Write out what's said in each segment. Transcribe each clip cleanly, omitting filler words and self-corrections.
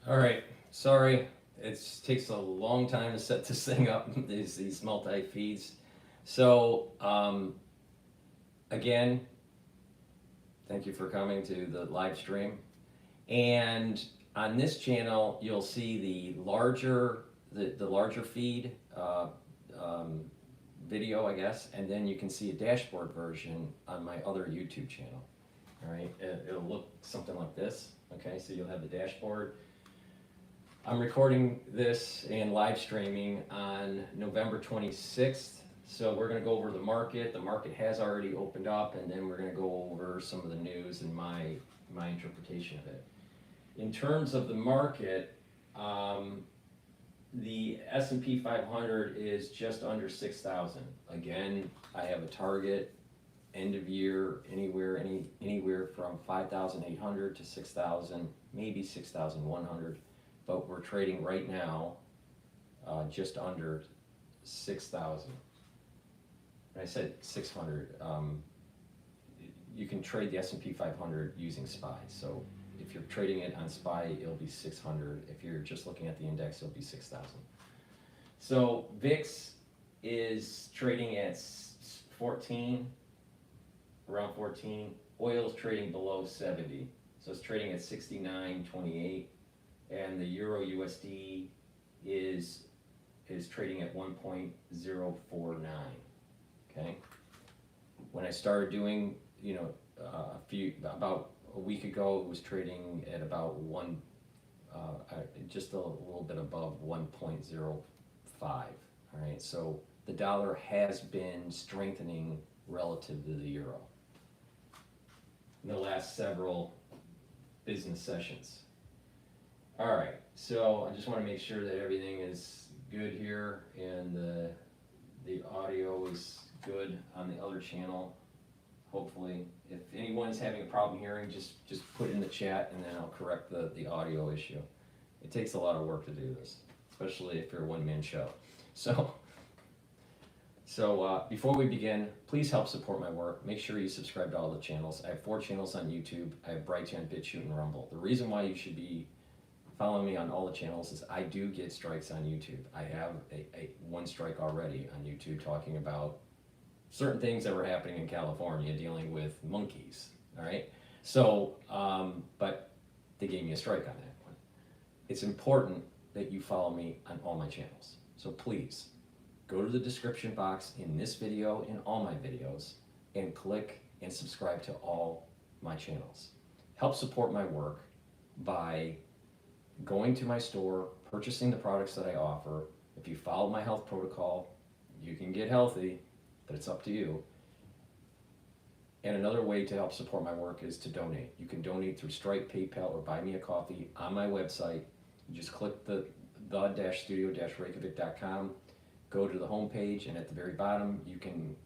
All right, sorry, it takes a long time to set this thing up, these multi-feeds. So, again, thank you for coming to the live stream. And on this channel, you'll see the larger feed video, I guess, and then you can see a dashboard version on my other YouTube channel. All right, it'll look something like this. Okay, so you'll have the dashboard. I'm recording this and live streaming on November 26th. So we're going to go over the market. The market has already opened up, and then we're going to go over some of the news and my interpretation of it. In terms of the market, the S&P 500 is just under 6,000. Again, I have a target end of year anywhere from 5,800 to 6,000, maybe 6,100. But we're trading right now just under 6,000. And I said 600. You can trade the S&P 500 using SPY. So if you're trading it on SPY, it'll be 600. If you're just looking at the index, it'll be 6,000. So VIX is trading at 14, around 14. Oil's trading below 70. So it's trading at 69.28. And the Euro USD is trading at 1.049. Okay. When I started doing, about a week ago, it was trading at about just a little bit above 1.05. All right. So the dollar has been strengthening relative to the euro in the last several business sessions. All right, so I just want to make sure that everything is good here and the audio is good on the other channel. Hopefully, if anyone's having a problem hearing, just put it in the chat and then I'll correct the audio issue. It takes a lot of work to do this, especially if you're a one-man show. So before we begin, please help support my work. Make sure you subscribe to all the channels. I have 4 channels on YouTube. I have Brighteon, Bitchute, and Rumble. The reason why you should be following me on all the channels is I do get strikes on YouTube. I have one strike already on YouTube talking about certain things that were happening in California dealing with monkeys. All right. So, but they gave me a strike on that one. It's important that you follow me on all my channels. So please go to the description box in this video and all my videos and click and subscribe to all my channels. Help support my work by going to my store, purchasing the products that I offer. If you follow my health protocol, you can get healthy, but it's up to you. And another way to help support my work is to donate. You can donate through Stripe, PayPal, or Buy Me a Coffee on my website. You just click the studio-reykjavik.com, go to the home page, and at the very bottom, you can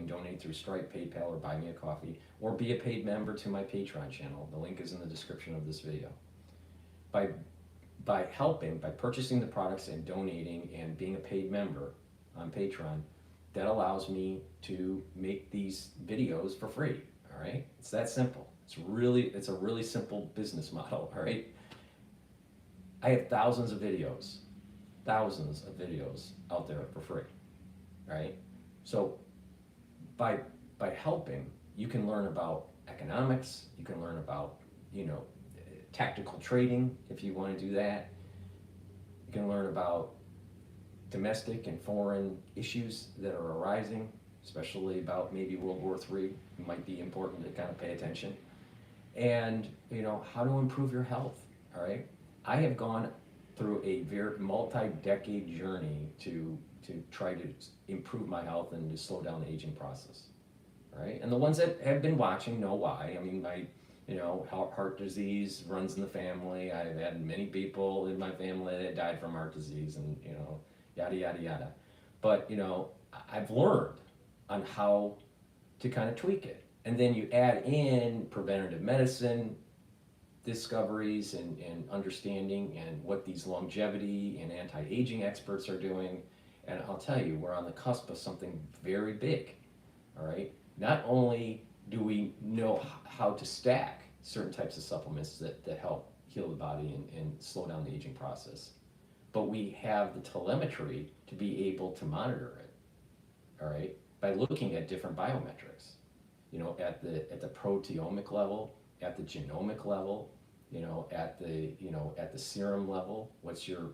donate through Stripe, PayPal, or Buy Me a Coffee, or be a paid member to my Patreon channel. The link is in the description of this video. By purchasing the products and donating and being a paid member on Patreon, that allows me to make these videos for free. All right, it's that simple. It's a really simple business model. All right, I have thousands of videos out there for free. All right, so by helping, you can learn about economics. You can learn about tactical trading if you want to do that. You can learn about domestic and foreign issues that are arising, especially about maybe World War III. It might be important to kind of pay attention. And how to improve your health. All right, I have gone through a very multi-decade journey to try to improve my health and to slow down the aging process. All right, and the ones that have been watching know why. I mean, heart disease runs in the family. I've had many people in my family that died from heart disease, and yada yada yada. But I've learned on how to kind of tweak it, and then you add in preventative medicine discoveries and understanding and what these longevity and anti-aging experts are doing, and I'll tell you, we're on the cusp of something very big. All right, not only do we know how to stack certain types of supplements that help heal the body and slow down the aging process. But we have the telemetry to be able to monitor it, all right, by looking at different biometrics, at the proteomic level, at the genomic level, at the serum level. What's your,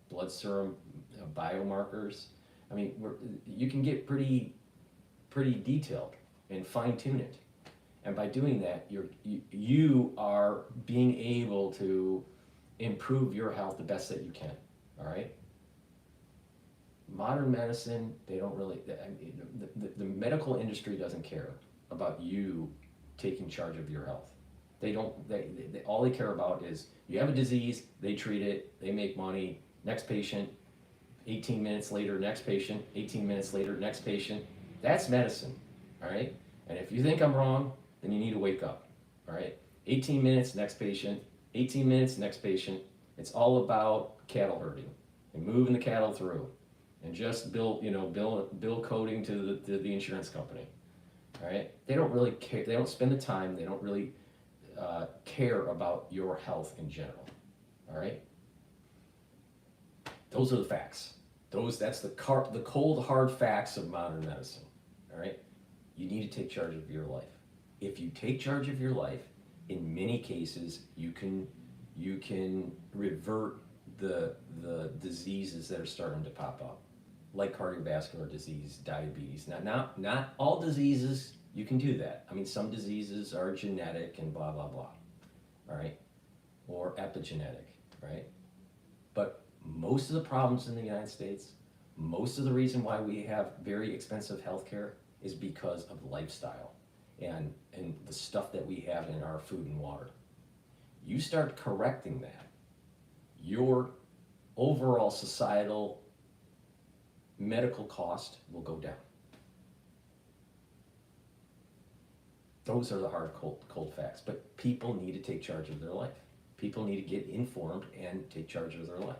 blood serum biomarkers? I mean, you can get pretty detailed and fine tune it. And by doing that, you are being able to improve your health the best that you can, all right? Modern medicine, they don't really, the medical industry doesn't care about you taking charge of your health. All they care about is you have a disease, they treat it, they make money, next patient, 18 minutes later, next patient, 18 minutes later, next patient. That's medicine, all right? And if you think I'm wrong, then you need to wake up, all right? 18 minutes, next patient, 18 minutes, next patient. It's all about cattle herding and moving the cattle through and just bill coding to the insurance company, all right? They don't really care, they don't spend the time, they don't really care about your health in general, all right? Those are the facts. That's the cold, hard facts of modern medicine, all right? You need to take charge of your life. If you take charge of your life, in many cases, you can revert the diseases that are starting to pop up, like cardiovascular disease, diabetes. Not all diseases, you can do that. I mean, some diseases are genetic and blah, blah, blah, all right? Or epigenetic, right? But most of the problems in the United States, most of the reason why we have very expensive healthcare is because of lifestyle and the stuff that we have in our food and water. You start correcting that, your overall societal medical cost will go down. Those are the hard, cold facts. But people need to take charge of their life. People need to get informed and take charge of their life.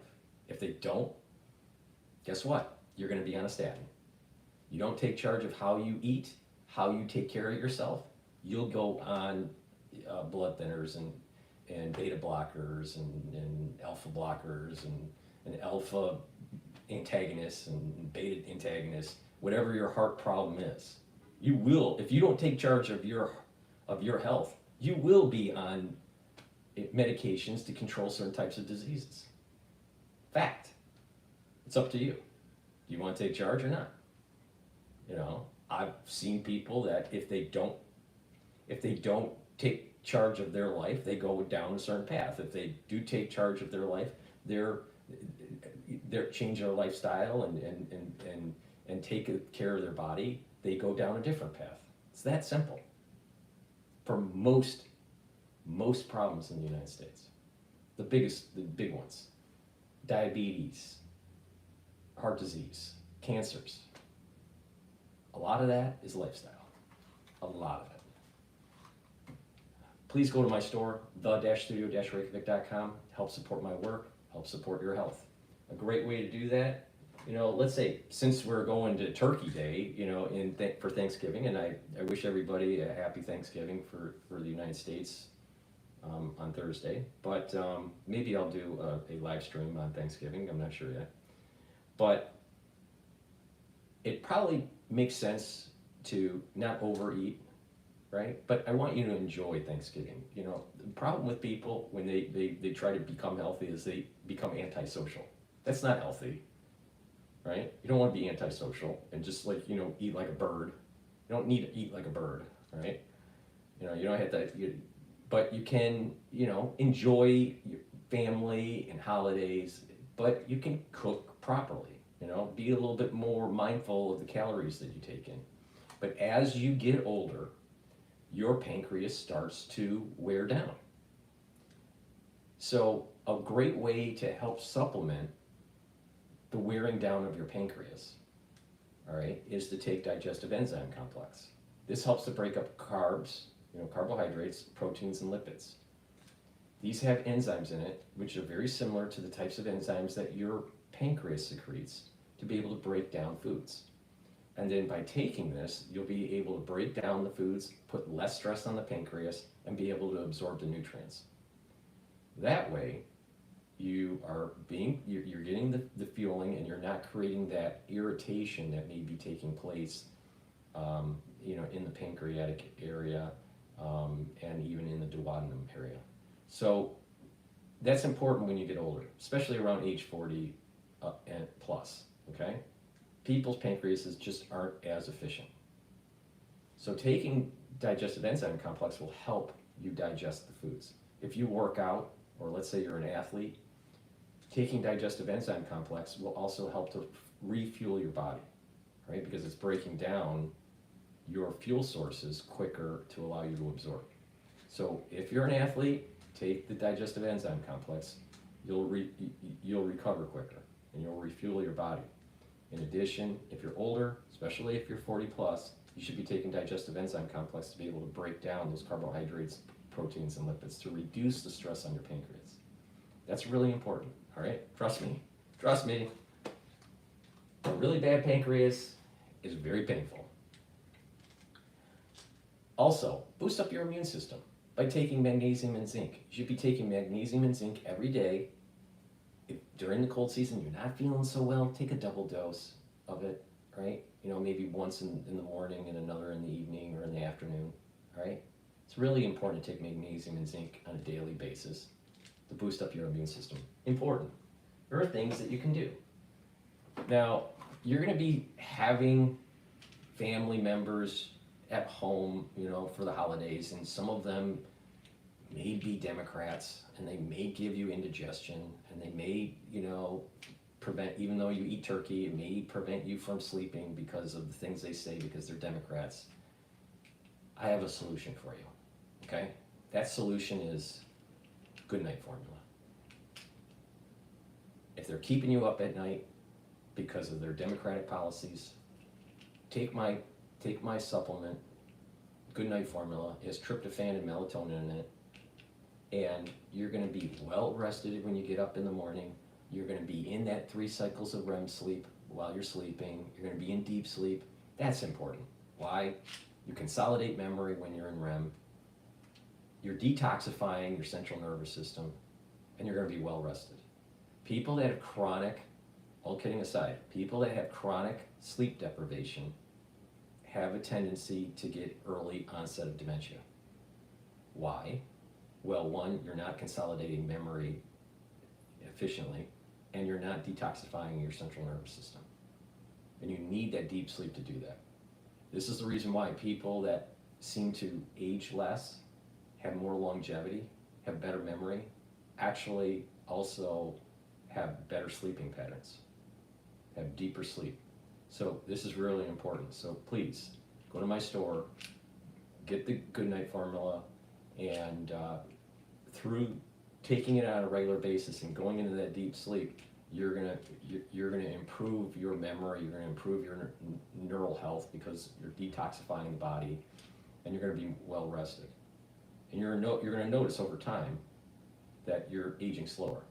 If they don't, guess what? You're going to be on a statin. You don't take charge of how you eat, how you take care of yourself, you'll go on blood thinners and beta blockers and alpha blockers and alpha antagonists and beta antagonists, whatever your heart problem is. You will, if you don't take charge of your health, you will be on medications to control certain types of diseases. Fact. It's up to you. Do you want to take charge or not? I've seen people that if they don't take charge of their life, they go down a certain path. If they do take charge of their life, they're change their lifestyle and take care of their body, they go down a different path. It's that simple. For most problems in the United States, the big ones, diabetes, heart disease, cancers, a lot of that is lifestyle. A lot of it. Please go to my store, the-studio-reykjavik.com. Help support my work, help support your health. A great way to do that, let's say, since we're going to Turkey Day, for Thanksgiving, and I wish everybody a happy Thanksgiving for the United States on Thursday, but maybe I'll do a live stream on Thanksgiving, I'm not sure yet. But it probably makes sense to not overeat, right? But I want you to enjoy Thanksgiving. The problem with people when they try to become healthy is they become antisocial. That's not healthy, right? You don't want to be antisocial and just eat like a bird. You don't need to eat like a bird, right? You don't have to, but you can, enjoy your family and holidays, but you can cook properly. Be a little bit more mindful of the calories that you take in. But as you get older, your pancreas starts to wear down. So a great way to help supplement the wearing down of your pancreas, all right, is to take digestive enzyme complex. This helps to break up carbs, carbohydrates, proteins, and lipids. These have enzymes in it, which are very similar to the types of enzymes that your pancreas secretes to be able to break down foods. And then by taking this, you'll be able to break down the foods, put less stress on the pancreas, and be able to absorb the nutrients. That way, you're getting the fueling, and you're not creating that irritation that may be taking place, in the pancreatic area, and even in the duodenum area. So that's important when you get older, especially around age 40 and plus, okay? People's pancreases just aren't as efficient. So taking digestive enzyme complex will help you digest the foods. If you work out, or let's say you're an athlete, taking digestive enzyme complex will also help to refuel your body, right? Because it's breaking down your fuel sources quicker to allow you to absorb. So if you're an athlete, take the digestive enzyme complex, you'll recover quicker and you'll refuel your body. In addition, if you're older, especially if you're 40 plus, you should be taking digestive enzyme complex to be able to break down those carbohydrates, proteins, and lipids to reduce the stress on your pancreas. That's really important, all right? Trust me. A really bad pancreas is very painful. Also, boost up your immune system by taking magnesium and zinc. You should be taking magnesium and zinc every day. If during the cold season you're not feeling so well, take a double dose of it, right? Maybe once in the morning and another in the evening or in the afternoon, right? It's really important to take magnesium and zinc on a daily basis to boost up your immune system. Important. There are things that you can do. Now, you're going to be having family members at home, for the holidays, and some of them may be Democrats, and they may give you indigestion, and they may, prevent, even though you eat turkey, it may prevent you from sleeping because of the things they say because they're Democrats. I have a solution for you, okay? That solution is good night formula. If they're keeping you up at night because of their Democratic policies, take my supplement, Good Night Formula. It has tryptophan and melatonin in it, and you're going to be well rested when you get up in the morning. You're going to be in that 3 cycles of REM sleep while you're sleeping. You're going to be in deep sleep. That's important. Why? You consolidate memory when you're in REM. You're detoxifying your central nervous system, and you're going to be well rested. People that have chronic, all kidding aside, people that have chronic sleep deprivation have a tendency to get early onset of dementia. Why? Well, one, you're not consolidating memory efficiently, and you're not detoxifying your central nervous system. And you need that deep sleep to do that. This is the reason why people that seem to age less, have more longevity, have better memory, actually also have better sleeping patterns, have deeper sleep. So this is really important. So please, go to my store, get the Good Night Formula, and through taking it on a regular basis and going into that deep sleep, you're gonna improve your memory, you're gonna improve your neural health because you're detoxifying the body, and you're gonna be well rested. And you're gonna notice over time that you're aging slower.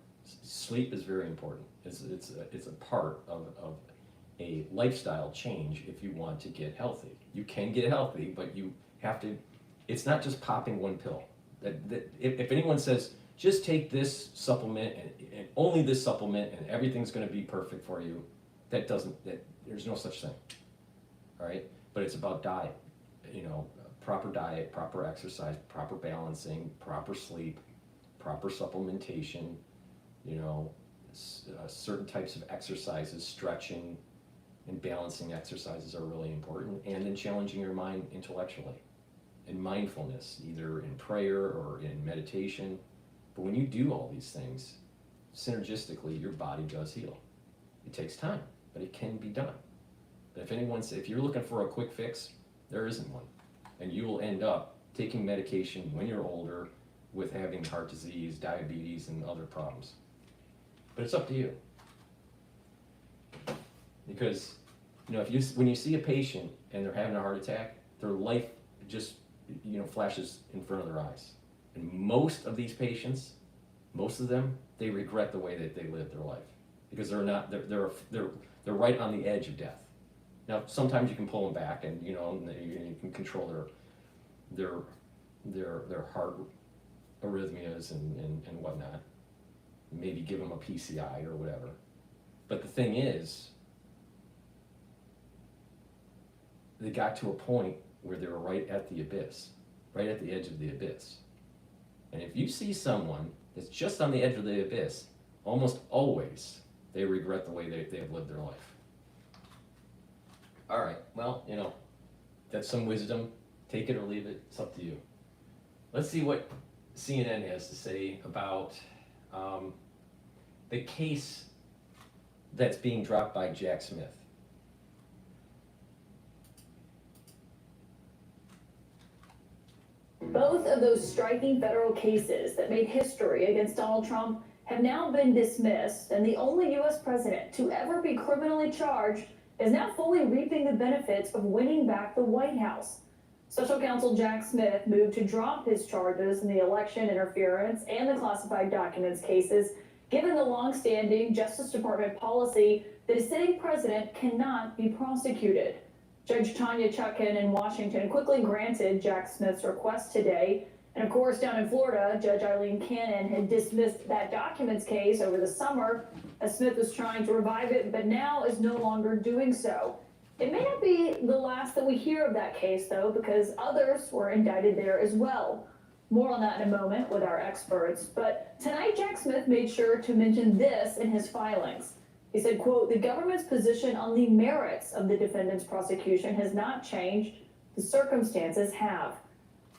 Sleep is very important. It's a part of a lifestyle change if you want to get healthy. You can get healthy, but you have to, it's not just popping one pill. If anyone says, just take this supplement and only this supplement and everything's gonna be perfect for you, there's no such thing, all right? But it's about diet, proper diet, proper exercise, proper balancing, proper sleep, proper supplementation, certain types of exercises, stretching, and balancing exercises are really important, and then challenging your mind intellectually and mindfulness, either in prayer or in meditation. But when you do all these things, synergistically, your body does heal. It takes time, but it can be done. But if you're looking for a quick fix, there isn't one. And you will end up taking medication when you're older with having heart disease, diabetes, and other problems. But it's up to you. Because, when you see a patient and they're having a heart attack, their life just, flashes in front of their eyes. And most of these patients, most of them, they regret the way that they lived their life because they're right on the edge of death. Now, sometimes you can pull them back, and you can control their heart arrhythmias and whatnot. Maybe give them a PCI or whatever. But the thing is, they got to a point where they were right at the abyss, right at the edge of the abyss. And if you see someone that's just on the edge of the abyss, almost always they regret the way they have lived their life. All right, well, you know, that's some wisdom. Take it or leave it, it's up to you. Let's see what CNN has to say about the case that's being dropped by Jack Smith. Both of those striking federal cases that made history against Donald Trump have now been dismissed, and the only U.S. president to ever be criminally charged is now fully reaping the benefits of winning back the White House. Special counsel Jack Smith moved to drop his charges in the election interference and the classified documents cases, given the long-standing Justice Department policy that a sitting president cannot be prosecuted. Judge Tanya Chutkan in Washington quickly granted Jack Smith's request today. And of course, down in Florida, Judge Eileen Cannon had dismissed that documents case over the summer as Smith was trying to revive it, but now is no longer doing so. It may not be the last that we hear of that case, though, because others were indicted there as well. More on that in a moment with our experts. But tonight, Jack Smith made sure to mention this in his filings. He said, quote, "The government's position on the merits of the defendant's prosecution has not changed. The circumstances have."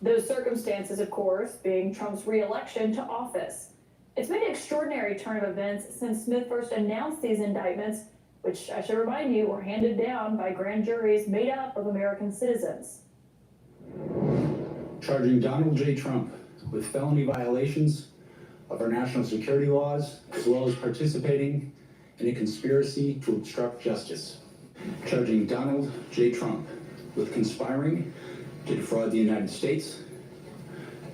Those circumstances, of course, being Trump's re-election to office. It's been an extraordinary turn of events since Smith first announced these indictments, which I should remind you were handed down by grand juries made up of American citizens. Charging Donald J. Trump with felony violations of our national security laws, as well as participating in a conspiracy to obstruct justice. Charging Donald J. Trump with conspiring to defraud the United States,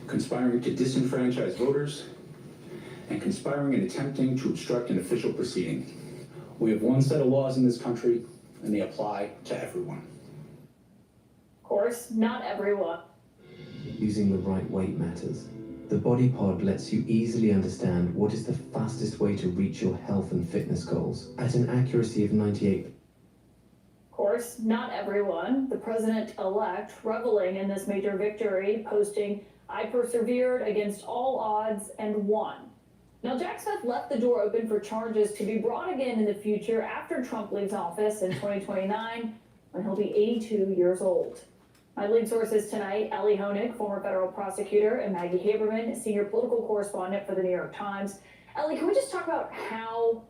conspiring to disenfranchise voters, and conspiring and attempting to obstruct an official proceeding. We have one set of laws in this country, and they apply to everyone. Of course, not everyone. Using the right weight matters. The Body Pod lets you easily understand what is the fastest way to reach your health and fitness goals at an accuracy of 98%. Of course, not everyone. The president-elect reveling in this major victory, posting, "I persevered against all odds and won." Now, Jack Smith left the door open for charges to be brought again in the future after Trump leaves office in 2029, when he'll be 82 years old. My lead sources tonight, Ellie Honig, former federal prosecutor, and Maggie Haberman, senior political correspondent for the New York Times. Ellie, can we just talk about how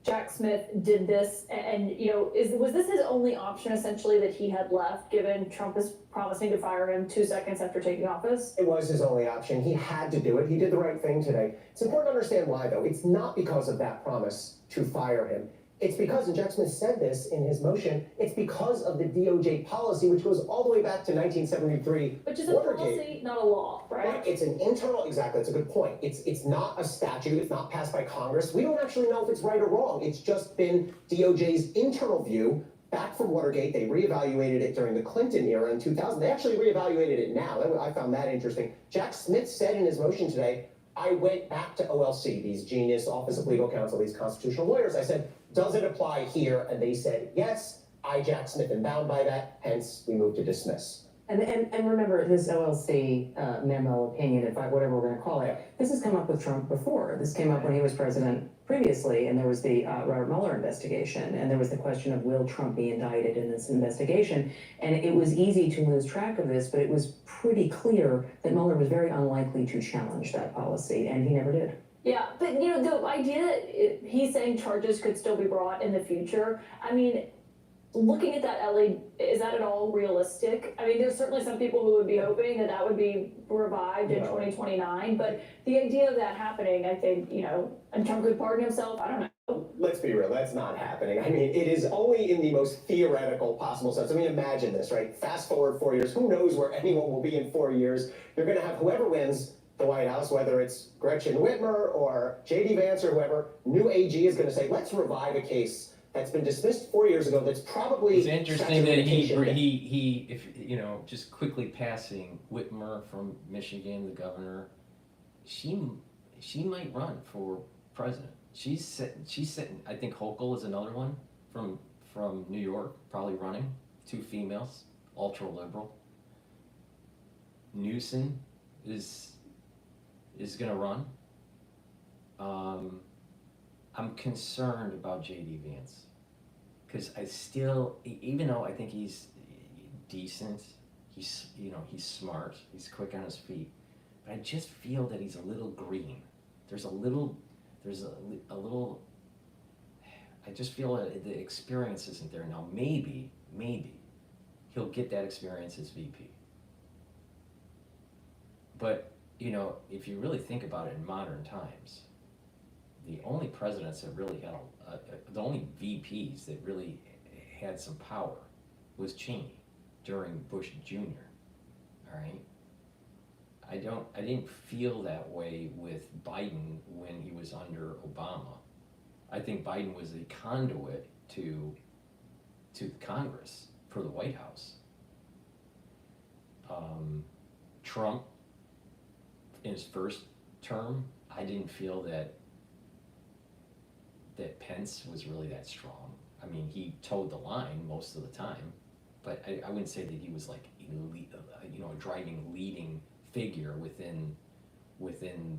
Jack Smith did this? And you know, was this his only option, essentially, that he had left, given Trump is promising to fire him 2 seconds after taking office? It was his only option. He had to do it. He did the right thing today. It's important to understand why, though. It's not because of that promise to fire him. It's because, and Jack Smith said this in his motion, it's because of the DOJ policy, which goes all the way back to 1973. Which is a policy, not a law, right? Right. It's an internal, exactly, that's a good point. It's not a statute, it's not passed by Congress. We don't actually know if it's right or wrong. It's just been DOJ's internal view back from Watergate. They reevaluated it during the Clinton era in 2000. They actually reevaluated it now. I found that interesting. Jack Smith said in his motion today, I went back to OLC, these genius Office of Legal Counsel, these constitutional lawyers. I said, does it apply here? And they said, yes. I, Jack Smith, am bound by that. Hence, we moved to dismiss. And remember, this OLC memo, opinion, whatever we're going to call it, this has come up with Trump before. This came up when he was president previously, and there was the Robert Mueller investigation, and there was the question of will Trump be indicted in this investigation. And it was easy to lose track of this, but it was pretty clear that Mueller was very unlikely to challenge that policy, and he never did. Yeah, but you know, the idea that he's saying charges could still be brought in the future, I mean, looking at that, Ellie, is that at all realistic? I mean, there's certainly some people who would be hoping that that would be revived in 2029, but the idea of that happening, I think, you know, and Trump could pardon himself, I don't know. Let's be real, that's not happening. I mean, it is only in the most theoretical possible sense. I mean, imagine this, right? Fast forward 4 years, who knows where anyone will be in 4 years? You're gonna have whoever wins the White House, whether it's Gretchen Whitmer or J.D. Vance or whoever, new AG is gonna say, let's revive a case that's been dismissed 4 years ago. That's probably it's interesting that he if you know, just quickly passing Whitmer from Michigan, the governor, she might run for president. She's sitting. I think Hochul is another one from New York, probably running. 2 females, ultra liberal. Newsom is gonna run. I'm concerned about J.D. Vance because I still, even though I think he's decent, he's smart, he's quick on his feet, but I just feel that he's a little green. There's a little. I just feel that the experience isn't there now. Maybe he'll get that experience as VP. But if you really think about it in modern times, the only presidents that really had the only VPs that really had some power was Cheney during Bush Jr. All right. I didn't feel that way with Biden when he was under Obama. I think Biden was a conduit to Congress for the White House. Trump, in his first term, I didn't feel that Pence was really that strong. I mean, he towed the line most of the time, but I wouldn't say that he was like a driving, leading figure within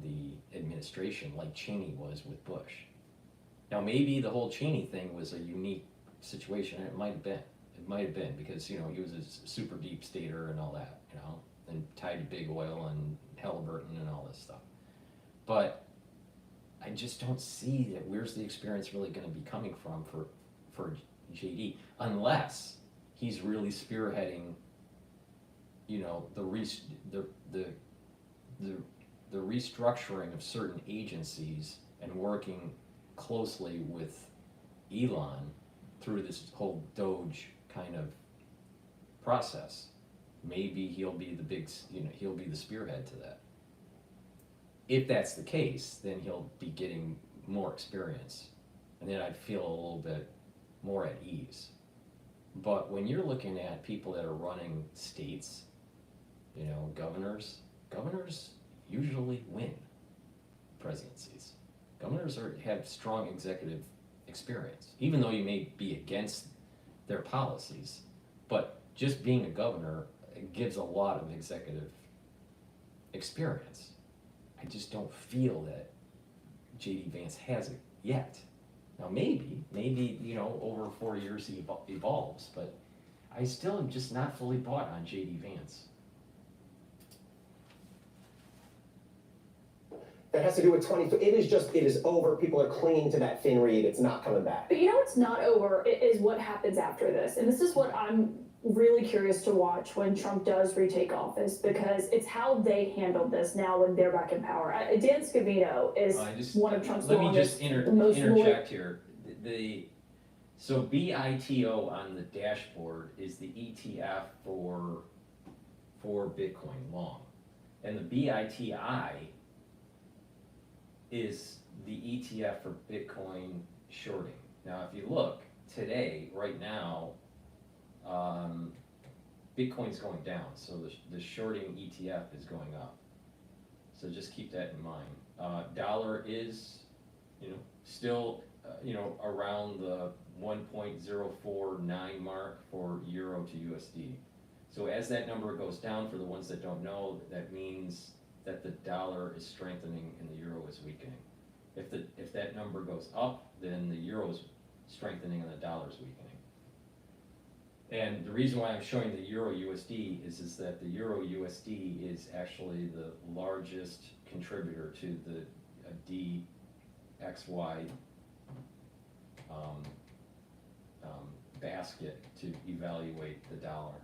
the administration like Cheney was with Bush. Now maybe the whole Cheney thing was a unique situation. It might have been because he was a super deep stater and all that, and tied to big oil and Halliburton and all this stuff. But I just don't see that. Where's the experience really going to be coming from for JD, unless he's really spearheading the restructuring of certain agencies and working closely with Elon through this whole Doge kind of process. Maybe he'll be the spearhead to that. If that's the case, then he'll be getting more experience, and then I'd feel a little bit more at ease. But when you're looking at people that are running states, governors usually win presidencies. Governors have strong executive experience, even though you may be against their policies. But just being a governor gives a lot of executive experience. I just don't feel that J.D. Vance has it yet. Now maybe over 4 years he evolves, but I still am just not fully bought on J.D. Vance. That has to do with 20. It is over. People are clinging to that thin reed. It's not coming back. But what's not over is what happens after this. And this is what I'm really curious to watch when Trump does retake office, because it's how they handled this now when they're back in power. Dan Scavino is one of Trump's Let me just most interject here. So BITO on the dashboard is the ETF for Bitcoin long, and the BITI is the ETF for Bitcoin shorting. Now, if you look today, right now, Bitcoin's going down, so the shorting ETF is going up. So just keep that in mind. Dollar is, still, around the 1.049 mark for Euro to USD. So as that number goes down, for the ones that don't know, that means that the dollar is strengthening and the euro is weakening. If that number goes up, then the euro is strengthening and the dollar is weakening. And the reason why I'm showing the Euro USD is that the Euro USD is actually the largest contributor to the DXY basket to evaluate the dollar.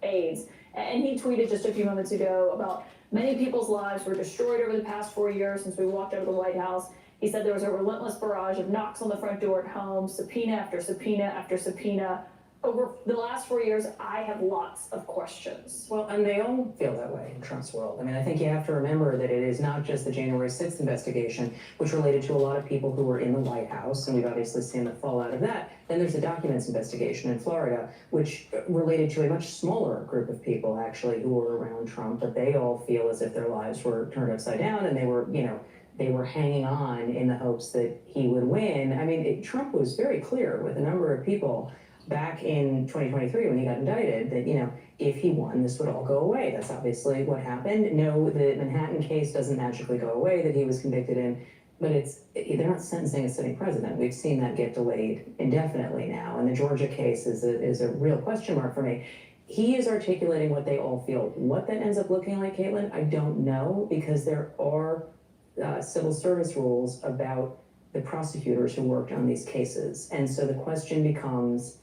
AIDS. And he tweeted just a few moments ago about many people's lives were destroyed over the past 4 years since we walked out of the White House. He said there was a relentless barrage of knocks on the front door at home, subpoena after subpoena after subpoena. Over the last 4 years, I have lots of questions. Well, and they all feel that way in Trump's world. I mean, I think you have to remember that it is not just the January 6th investigation, which related to a lot of people who were in the White House, and we've obviously seen the fallout of that. Then there's the documents investigation in Florida, which related to a much smaller group of people, actually, who were around Trump, but they all feel as if their lives were turned upside down, and they were, they were hanging on in the hopes that he would win. I mean, Trump was very clear with a number of people back in 2023 when he got indicted that, if he won, this would all go away. That's obviously what happened. No, the Manhattan case doesn't magically go away that he was convicted in, but they're not sentencing a sitting president. We've seen that get delayed indefinitely now, and the Georgia case is a real question mark for me. He is articulating what they all feel. What that ends up looking like, Caitlin, I don't know, because there are civil service rules about the prosecutors who worked on these cases. And so the question becomes,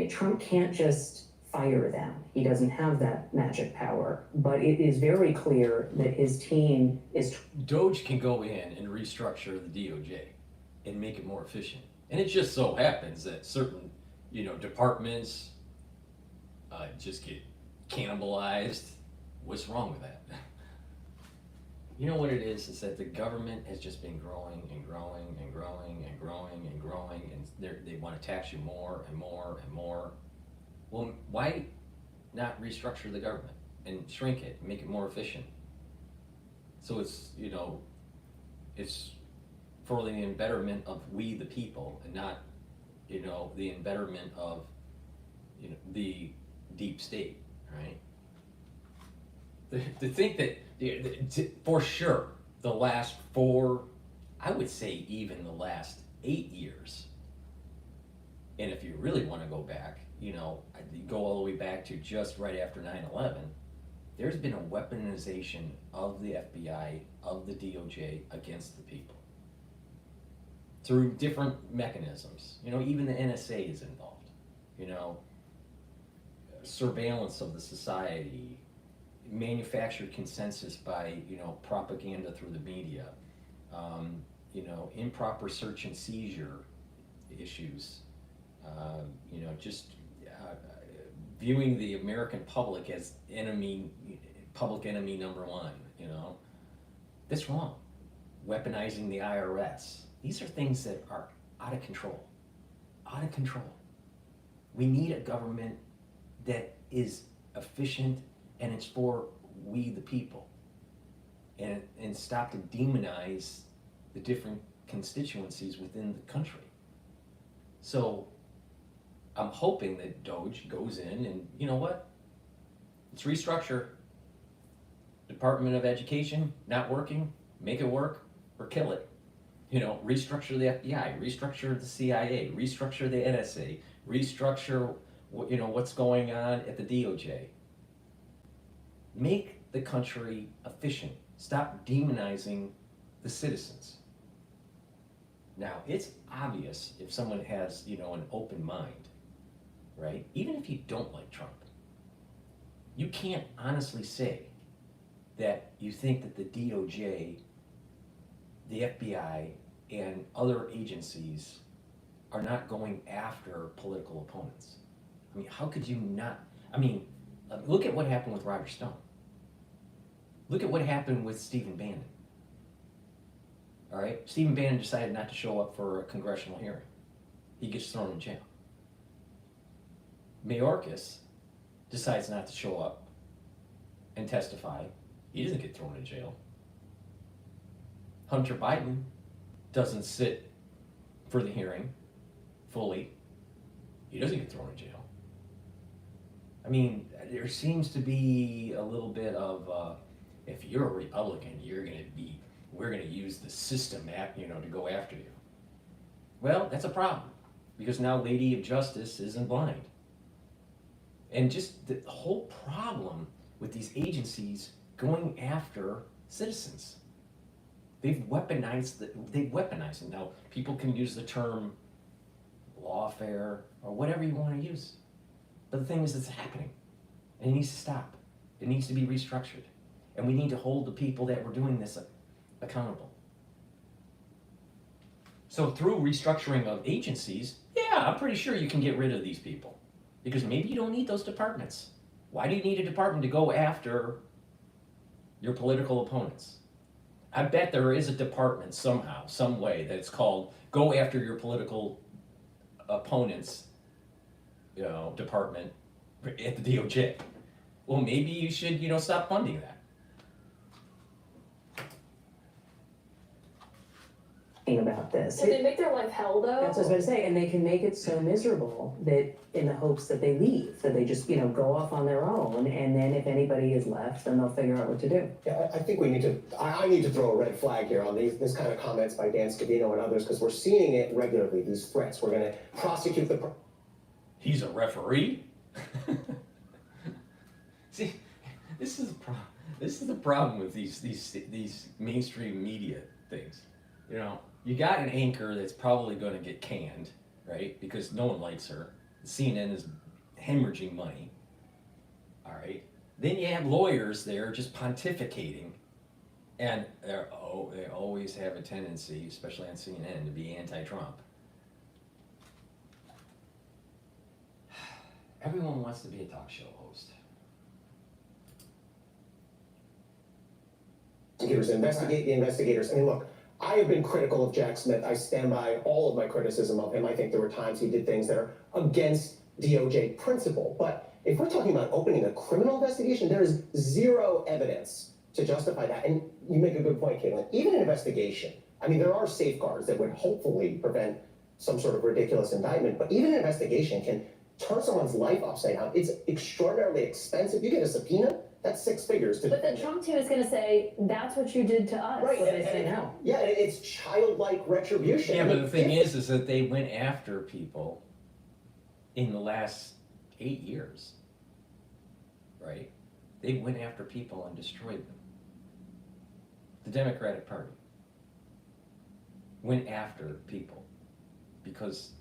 Trump can't just fire them. He doesn't have that magic power, but it is very clear that his team is. Doge can go in and restructure the DOJ and make it more efficient. And it just so happens that certain, departments just get cannibalized. What's wrong with that? You know what it is that the government has just been growing and growing and growing and growing and growing, and they want to tax you more and more and more. Well, why not restructure the government and shrink it and make it more efficient? So it's, it's for the betterment of we the people, and not, the betterment of, the deep state, right? To think that, for sure, the last 4, I would say even the last 8 years, and if you really want to go back, you go all the way back to just right after 9/11, there's been a weaponization of the FBI, of the DOJ against the people through different mechanisms. Even the NSA is involved. Surveillance of the society, manufactured consensus by propaganda through the media, improper search and seizure issues, viewing the American public as public enemy number one. That's wrong. Weaponizing the IRS. These are things that are out of control. Out of control. We need a government that is efficient, and it's for we the people, and stop to demonize the different constituencies within the country. So I'm hoping that Doge goes in and, you know what? Let's restructure. Department of Education, not working, make it work or kill it. Restructure the FBI, restructure the CIA, restructure the NSA, restructure what's going on at the DOJ. Make the country efficient. Stop demonizing the citizens. Now, it's obvious if someone has, an open mind, right? Even if you don't like Trump, you can't honestly say that you think that the DOJ, the FBI, and other agencies are not going after political opponents. I mean, how could you not? I mean, look at what happened with Roger Stone. Look at what happened with Stephen Bannon. All right, Stephen Bannon decided not to show up for a congressional hearing. He gets thrown in jail. Mayorkas decides not to show up and testify. He doesn't get thrown in jail. Hunter Biden doesn't sit for the hearing fully. He doesn't get thrown in jail. I mean, there seems to be a little bit of, if you're a Republican, we're gonna use the system to go after you. Well, that's a problem, because now Lady of Justice isn't blind. And just the whole problem with these agencies going after citizens. They've weaponized it. Now, people can use the term lawfare or whatever you want to use. But the thing is, it's happening. And it needs to stop. It needs to be restructured. And we need to hold the people that were doing this accountable. So through restructuring of agencies, yeah, I'm pretty sure you can get rid of these people. Because maybe you don't need those departments. Why do you need a department to go after your political opponents? I bet there is a department somehow, some way, that it's called go after your political opponents, department at the DOJ. Well, maybe you should, stop funding that. About this. Can they make their life hell though? That's what I was going to say, and they can make it so miserable that in the hopes that they leave, that they just, go off on their own, and then if anybody is left, then they'll figure out what to do. Yeah, I think we need to, I need to throw a red flag here on this kind of comments by Dan Scavino and others, because we're seeing it regularly, these threats. We're gonna prosecute the. He's a referee? See, this is the problem with these mainstream media things. You got an anchor that's probably going to get canned, right? Because no one likes her. CNN is hemorrhaging money. All right. Then you have lawyers there just pontificating, and they always have a tendency, especially on CNN, to be anti-Trump. Everyone wants to be a talk show host. Investigate the investigators. I mean, look, I have been critical of Jack Smith. I stand by all of my criticism of him. I think there were times he did things that are against DOJ principle. But if we're talking about opening a criminal investigation, there is zero evidence to justify that. And you make a good point, Caitlin. Even an investigation, I mean, there are safeguards that would hopefully prevent some sort of ridiculous indictment. But even an investigation can turn someone's life upside down. It's extraordinarily expensive. You get a subpoena, that's 6 figures. But the Trump team is going to say, that's what you did to us. Right. What they say now. Yeah, it's childlike retribution. Yeah, but the thing is that they went after people in the last 8 years, right? They went after people and destroyed them. The Democratic Party went after people because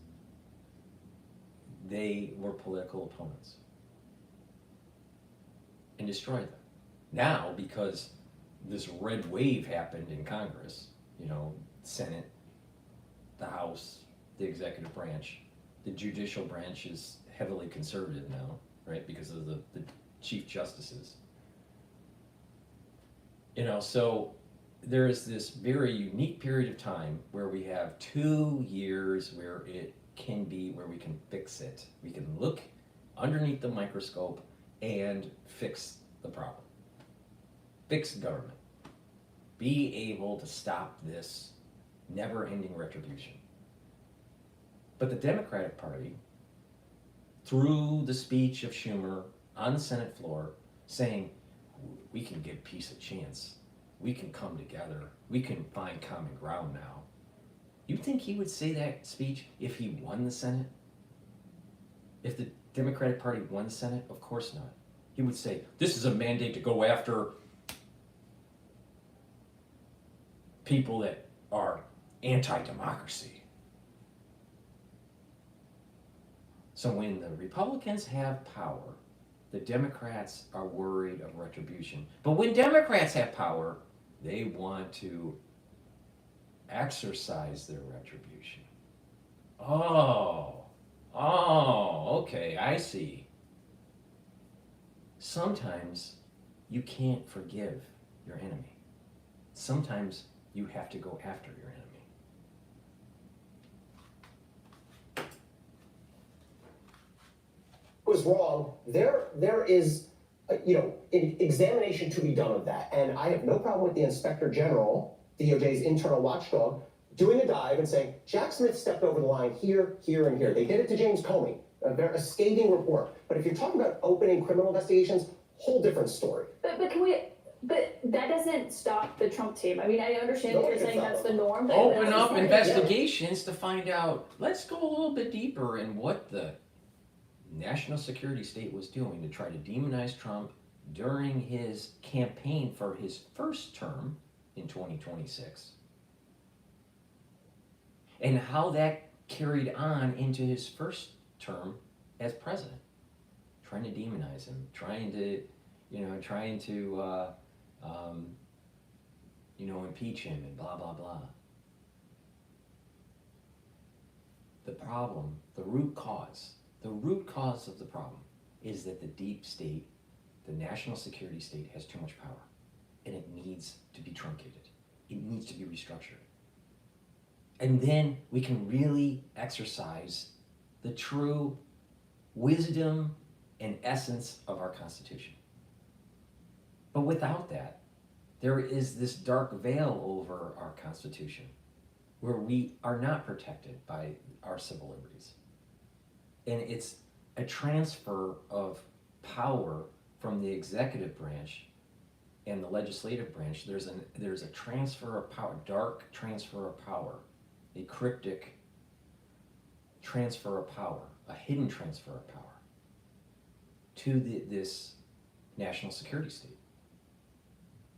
they were political opponents and destroyed them. Now, because this red wave happened in Congress, Senate, the House, the executive branch, the judicial branch is heavily conservative now, right, because of the chief justices. So there is this very unique period of time where we have 2 years where we can fix it. We can look underneath the microscope and fix the problem. Fix government. Be able to stop this never-ending retribution. But the Democratic Party, through the speech of Schumer on the Senate floor, saying, we can give peace a chance. We can come together. We can find common ground now. You think he would say that speech if he won the Senate? If the Democratic Party won the Senate? Of course not. He would say, this is a mandate to go after people that are anti-democracy. So when the Republicans have power, the Democrats are worried of retribution. But when Democrats have power, they want to exercise their retribution. Okay, I see. Sometimes you can't forgive your enemy. Sometimes you have to go after your enemy. Was wrong. There is, an examination to be done of that, and I have no problem with the Inspector General, DOJ's internal watchdog, doing a dive and saying Jack Smith stepped over the line here, here, and here. They did it to James Comey, a scathing report. But if you're talking about opening criminal investigations, whole different story. But that doesn't stop the Trump team. I mean, I understand that you're saying that's the norm. But Open that's up just investigations to find out. Let's go a little bit deeper in what the national security state was doing to try to demonize Trump during his campaign for his first term in 2026. And how that carried on into his first term as president. Trying to demonize him, trying to impeach him and blah, blah, blah. The problem, the root cause The root cause of the problem is that the deep state, the national security state, has too much power, and it needs to be truncated. It needs to be restructured. And then we can really exercise the true wisdom and essence of our Constitution. But without that, there is this dark veil over our Constitution where we are not protected by our civil liberties. And it's a transfer of power from the executive branch and the legislative branch. There's a transfer of power, dark transfer of power, a cryptic transfer of power, a hidden transfer of power to this national security state,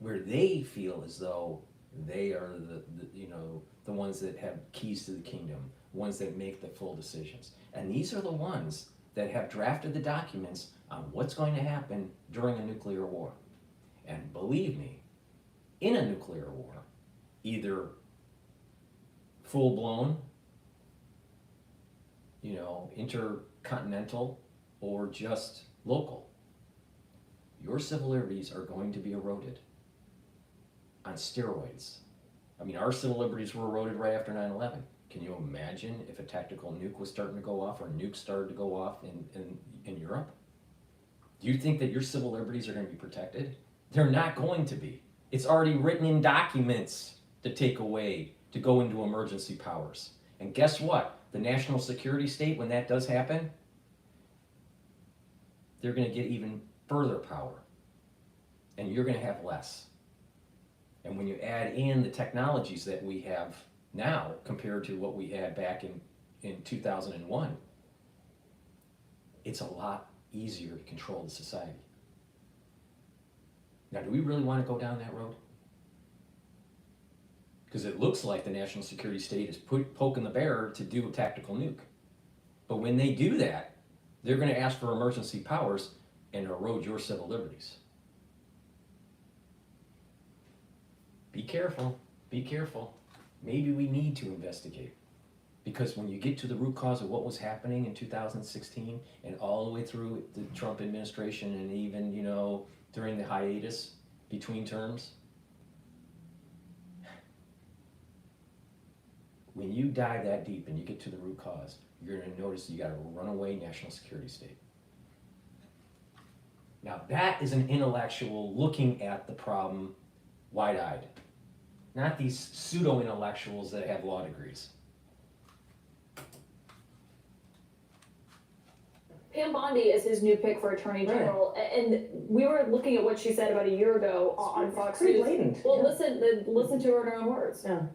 where they feel as though they are the ones that have keys to the kingdom, ones that make the full decisions. And these are the ones that have drafted the documents on what's going to happen during a nuclear war. And believe me, in a nuclear war, either full-blown, intercontinental, or just local, your civil liberties are going to be eroded on steroids. I mean, our civil liberties were eroded right after 9/11. Can you imagine if a tactical nuke was starting to go off, or nukes started to go off in Europe? Do you think that your civil liberties are going to be protected? They're not going to be. It's already written in documents to take away, to go into emergency powers. And guess what? The national security state, when that does happen, they're going to get even further power. And you're going to have less. And when you add in the technologies that we have now compared to what we had back in 2001, it's a lot easier to control the society. Now, do we really want to go down that road? Because it looks like the national security state is poking the bear to do a tactical nuke. But when they do that, they're going to ask for emergency powers and erode your civil liberties. Be careful, be careful. Maybe we need to investigate. Because when you get to the root cause of what was happening in 2016 and all the way through the Trump administration, and even, during the hiatus between terms, when you dive that deep and you get to the root cause, you're going to notice you got a runaway national security state. Now that is an intellectual looking at the problem wide-eyed, not these pseudo-intellectuals that have law degrees. Pam Bondi is his new pick for Attorney General, and we were looking at what she said about a year ago on Fox Pretty News. blatant. Well, Yeah. listen to her in her own words. Yeah.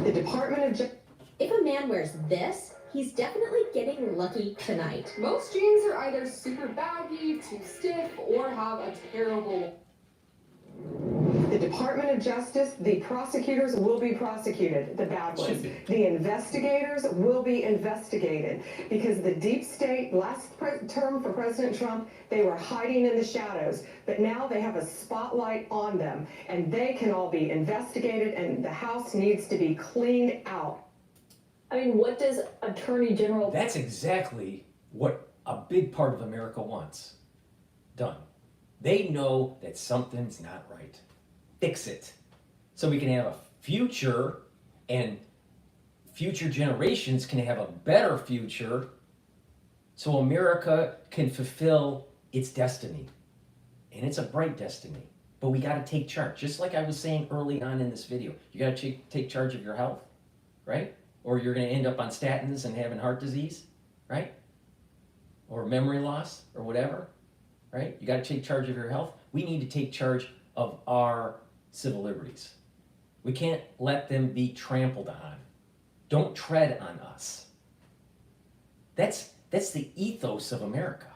The Department of Justice. If a man wears this, he's definitely getting lucky tonight. Most jeans are either super baggy, too stiff, or have a terrible... The Department of Justice, the prosecutors will be prosecuted, the bad ones. The investigators will be investigated, because the deep state, last term for President Trump, they were hiding in the shadows, but now they have a spotlight on them, and they can all be investigated, and the House needs to be cleaned out. I mean, what does Attorney General... That's exactly what a big part of America wants done. They know that something's not right. Fix it. So we can have a future, and future generations can have a better future, so America can fulfill its destiny. And it's a bright destiny. But we got to take charge. Just like I was saying early on in this video, you got to take charge of your health, right? Or you're going to end up on statins and having heart disease, right? Or memory loss, or whatever, right? You got to take charge of your health. We need to take charge of our civil liberties. We can't let them be trampled on. Don't tread on us. That's the ethos of America.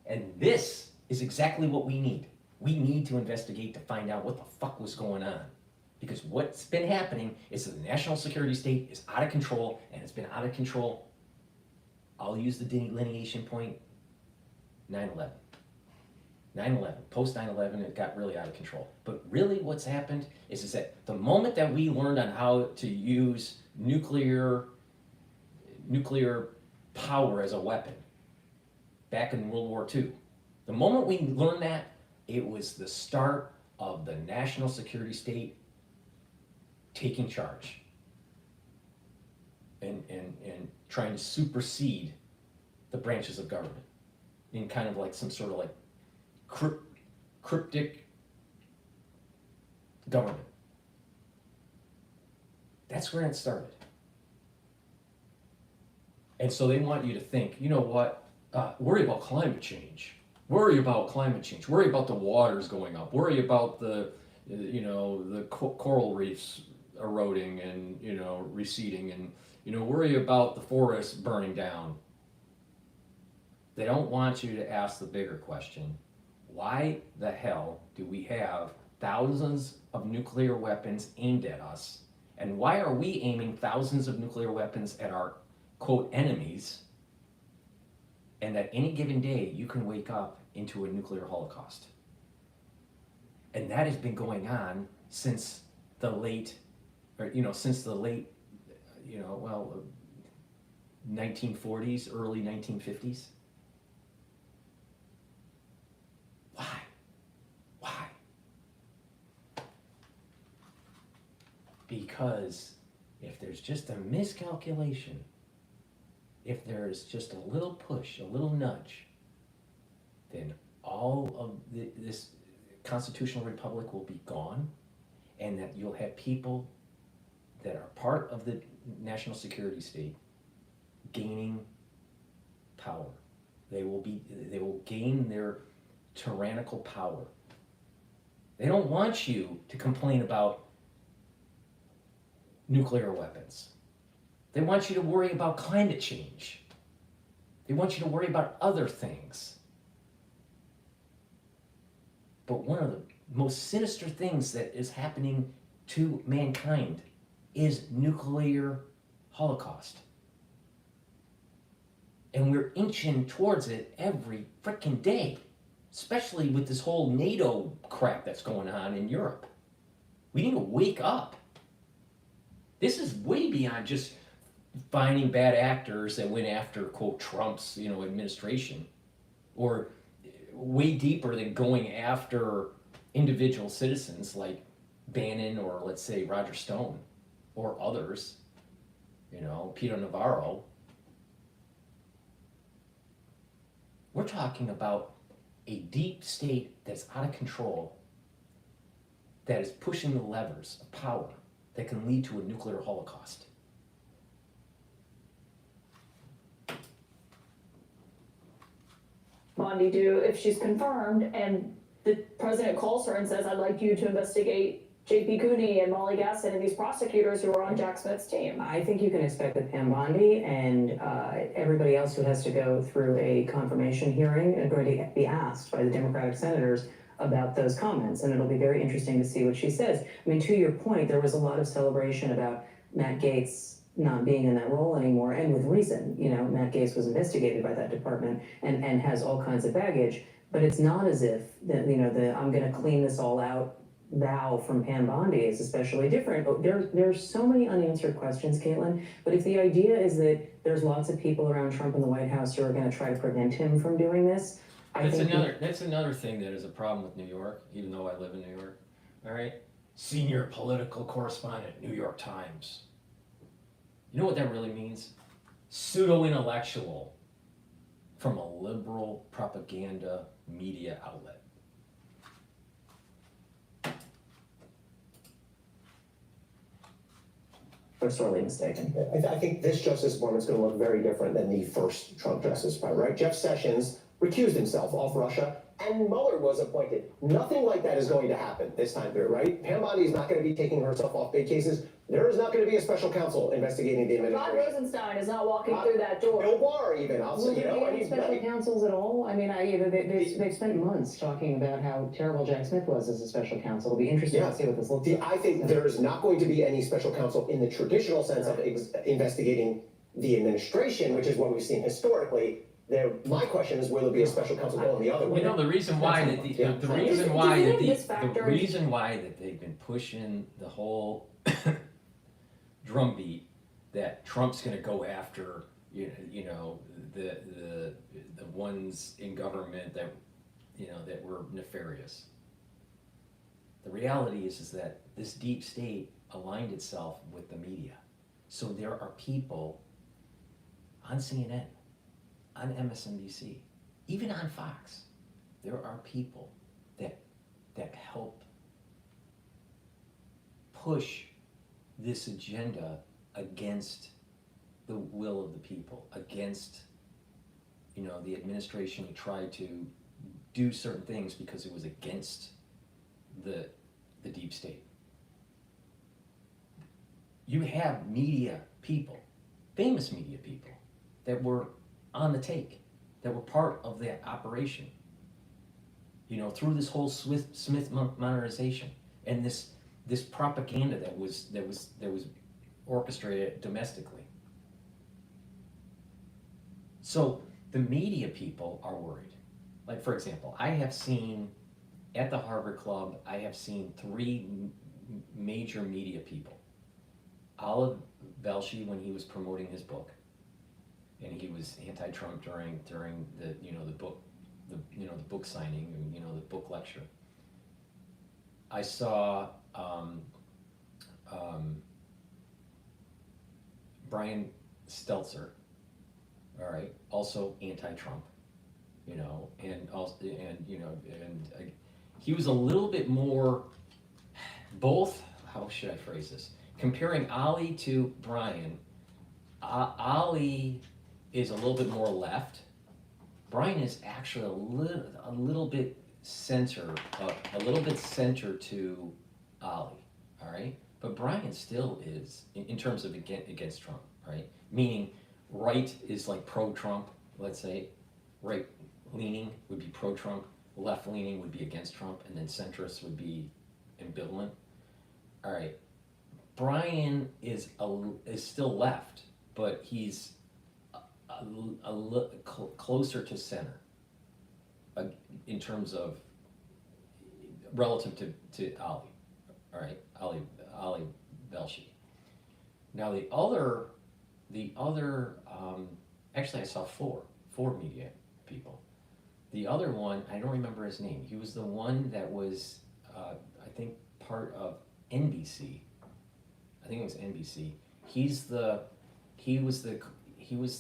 And this is exactly what we need. We need to investigate to find out what the fuck was going on. Because what's been happening is that the national security state is out of control, and it's been out of control. I'll use the delineation point, 9/11. 9/11, post 9/11, it got really out of control. But really what's happened is that the moment that we learned on how to use nuclear nuclear power as a weapon back in World War II. The moment we learned that, it was the start of the national security state taking charge and trying to supersede the branches of government in kind of like some sort of like cryptic government. That's where it started. And so they want you to think, you know what, worry about climate change. Worry about climate change. Worry about the waters going up. Worry about the coral reefs eroding and, receding, and, worry about the forests burning down. They don't want you to ask the bigger question. Why the hell do we have thousands of nuclear weapons aimed at us? And why are we aiming thousands of nuclear weapons at our, quote, enemies? And that any given day, you can wake up into a nuclear holocaust. And that has been going on since the late, 1940s, early 1950s. Why? Because if there's just a miscalculation, if there's just a little push, a little nudge, then all of this constitutional republic will be gone, and that you'll have people that are part of the national security state gaining power. They will gain their tyrannical power. They don't want you to complain about nuclear weapons. They want you to worry about climate change. They want you to worry about other things. But one of the most sinister things that is happening to mankind is nuclear holocaust. And we're inching towards it every frickin' day, especially with this whole NATO crap that's going on in Europe. We need to wake up. This is way beyond just finding bad actors that went after, quote, Trump's, administration, or way deeper than going after individual citizens like Bannon or, let's say, Roger Stone or others, Peter Navarro. We're talking about a deep state that's out of control, that is pushing the levers of power that can lead to a nuclear holocaust. Bondi do if she's confirmed and the president calls her and says, I'd like you to investigate J.P. Cooney and Molly Gasson and these prosecutors who are on Jack Smith's team? I think you can expect that Pam Bondi and everybody else who has to go through a confirmation hearing are going to be asked by the Democratic senators about those comments, and it'll be very interesting to see what she says. I mean, to your point, there was a lot of celebration about Matt Gaetz not being in that role anymore, and with reason. Matt Gaetz was investigated by that department and has all kinds of baggage, but it's not as if that I'm going to clean this all out vow from Pam Bondi is especially different. There's so many unanswered questions, Caitlin, but if the idea is that there's lots of people around Trump in the White House who are going to try to prevent him from doing this, That's another thing that is a problem with New York, even though I live in New York. All right? Senior political correspondent, New York Times. You know what that really means? Pseudo-intellectual from a liberal propaganda media outlet. they're sorely mistaken. I think this justice appointment is going to look very different than the first Trump justice appointment, right? Jeff Sessions recused himself off Russia, and Mueller was appointed. Nothing like that is going to happen this time through, right? Pam Bondi is not going to be taking herself off big cases. There is not going to be a special counsel investigating the Rod administration. Rosenstein is not walking through that door. Bill Barr, even. I'll say, Any special counsels at all? I mean, they've spent months talking about how terrible Jack Smith was as a special counsel. It'll be interesting to see what this looks like. I think there is not going to be any special counsel in the traditional sense of investigating the administration, which is what we've seen historically. My question is, will there be a special counsel going the other way? The reason why that the reason why that they've been pushing the whole drumbeat that Trump's going to go after you know, the ones in government that, you know, that were nefarious. The reality is that this deep state aligned itself with the media. So there are people on CNN, on MSNBC, even on Fox, there are people that help push this agenda against the will of the people, against, you know, the administration who tried to do certain things because it was against the deep state. You have media people, famous media people, that were on the take, that were part of that operation. You know, through this whole Smith modernization and this propaganda that was orchestrated domestically. So the media people are worried. Like, for example, I have seen at the Harvard Club, I have seen three major media people. Olive Velshi, when he was promoting his book, and he was anti-Trump during the, you know, the book signing, and, you know, the book lecture. I saw Brian Stelter, all right, also anti-Trump, you know, and also, and you know, and he was a little bit more, both, how should I phrase this? Comparing Ali to Brian, Ali is a little bit more left. Brian is actually a little bit center to Ali, all right? But Brian still is, in terms of against Trump, right? Meaning right is like pro-Trump, let's say. Right leaning would be pro-Trump, left leaning would be against Trump, and then centrist would be ambivalent. All right, Brian is still left, but he's closer to center in terms of relative to Ali, all right, Ali Velshi. Now the other, actually I saw four media people. The other one, I don't remember his name. He was the one that was, I think, part of NBC. I think it was NBC. He was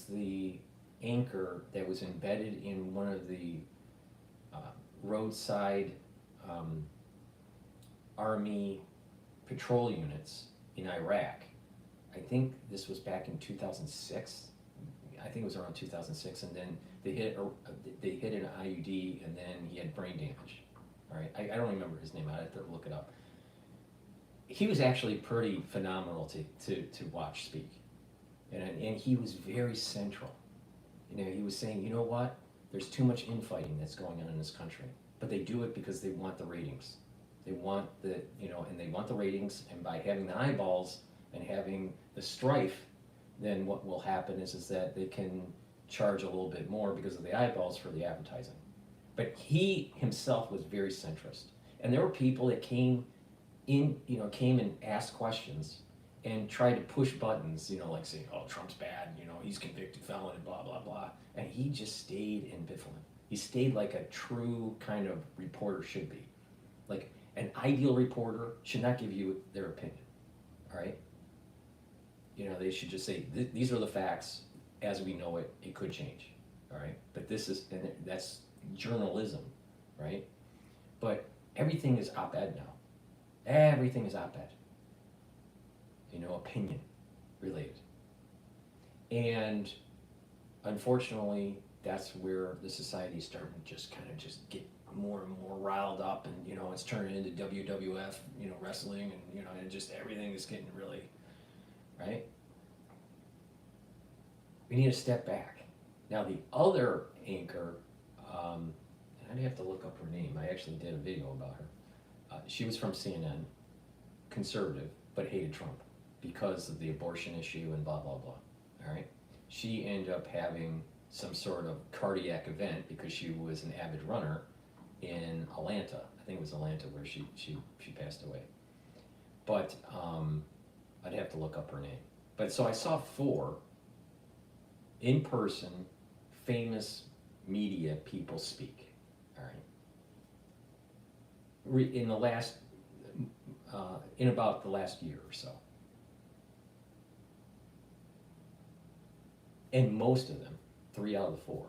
the anchor that was embedded in one of the roadside Army patrol units in Iraq. I think this was back in 2006. I think it was around 2006, and then they hit an IUD, and then he had brain damage. All right, I don't remember his name. I'd have to look it up. He was actually pretty phenomenal to watch speak, and he was very central. You know, he was saying, you know what? There's too much infighting that's going on in this country, but they do it because they want the ratings. They want they want the ratings, and by having the eyeballs and having the strife, then what will happen is that they can charge a little bit more because of the eyeballs for the advertising. But he himself was very centrist, and there were people that came and asked questions and tried to push buttons, like saying, oh, Trump's bad, he's a convicted felon and blah, blah, blah. And he just stayed ambivalent. He stayed like a true kind of reporter should be. Like an ideal reporter should not give you their opinion, all right? They should just say, these are the facts, as we know it, it could change, all right? But that's journalism, right? But everything is op-ed now. Everything is op-ed. Opinion related. And unfortunately, that's where the society is starting to just get more and more riled up, and it's turning into WWF, wrestling, and just everything is getting really, right? We need to step back. Now the other anchor, and I'd have to look up her name. I actually did a video about her. She was from CNN, conservative, but hated Trump because of the abortion issue and blah, blah, blah, all right? She ended up having some sort of cardiac event because she was an avid runner in Atlanta. I think it was Atlanta where she passed away. But I'd have to look up her name. But so I saw 4 in-person, famous media people speak, all right? In the last, in about the last year or so. And most of them, 3 out of the 4,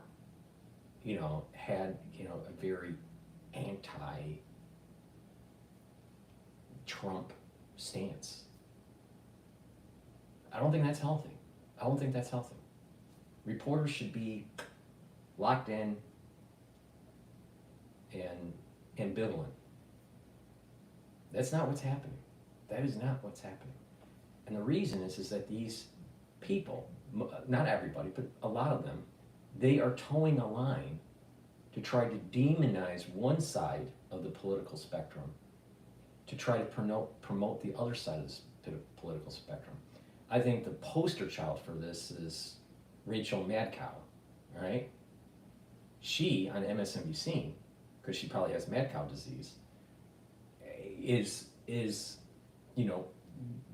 you know, had, you know, a very anti-Trump stance. I don't think that's healthy. I don't think that's healthy. Reporters should be locked in and ambivalent. That's not what's happening. That is not what's happening. And the reason is that these people, not everybody, but a lot of them, they are towing a line to try to demonize one side of the political spectrum, to try to promote the other side of the political spectrum. I think the poster child for this is Rachel Madcow, right? She, on MSNBC, because she probably has mad cow disease, is you know,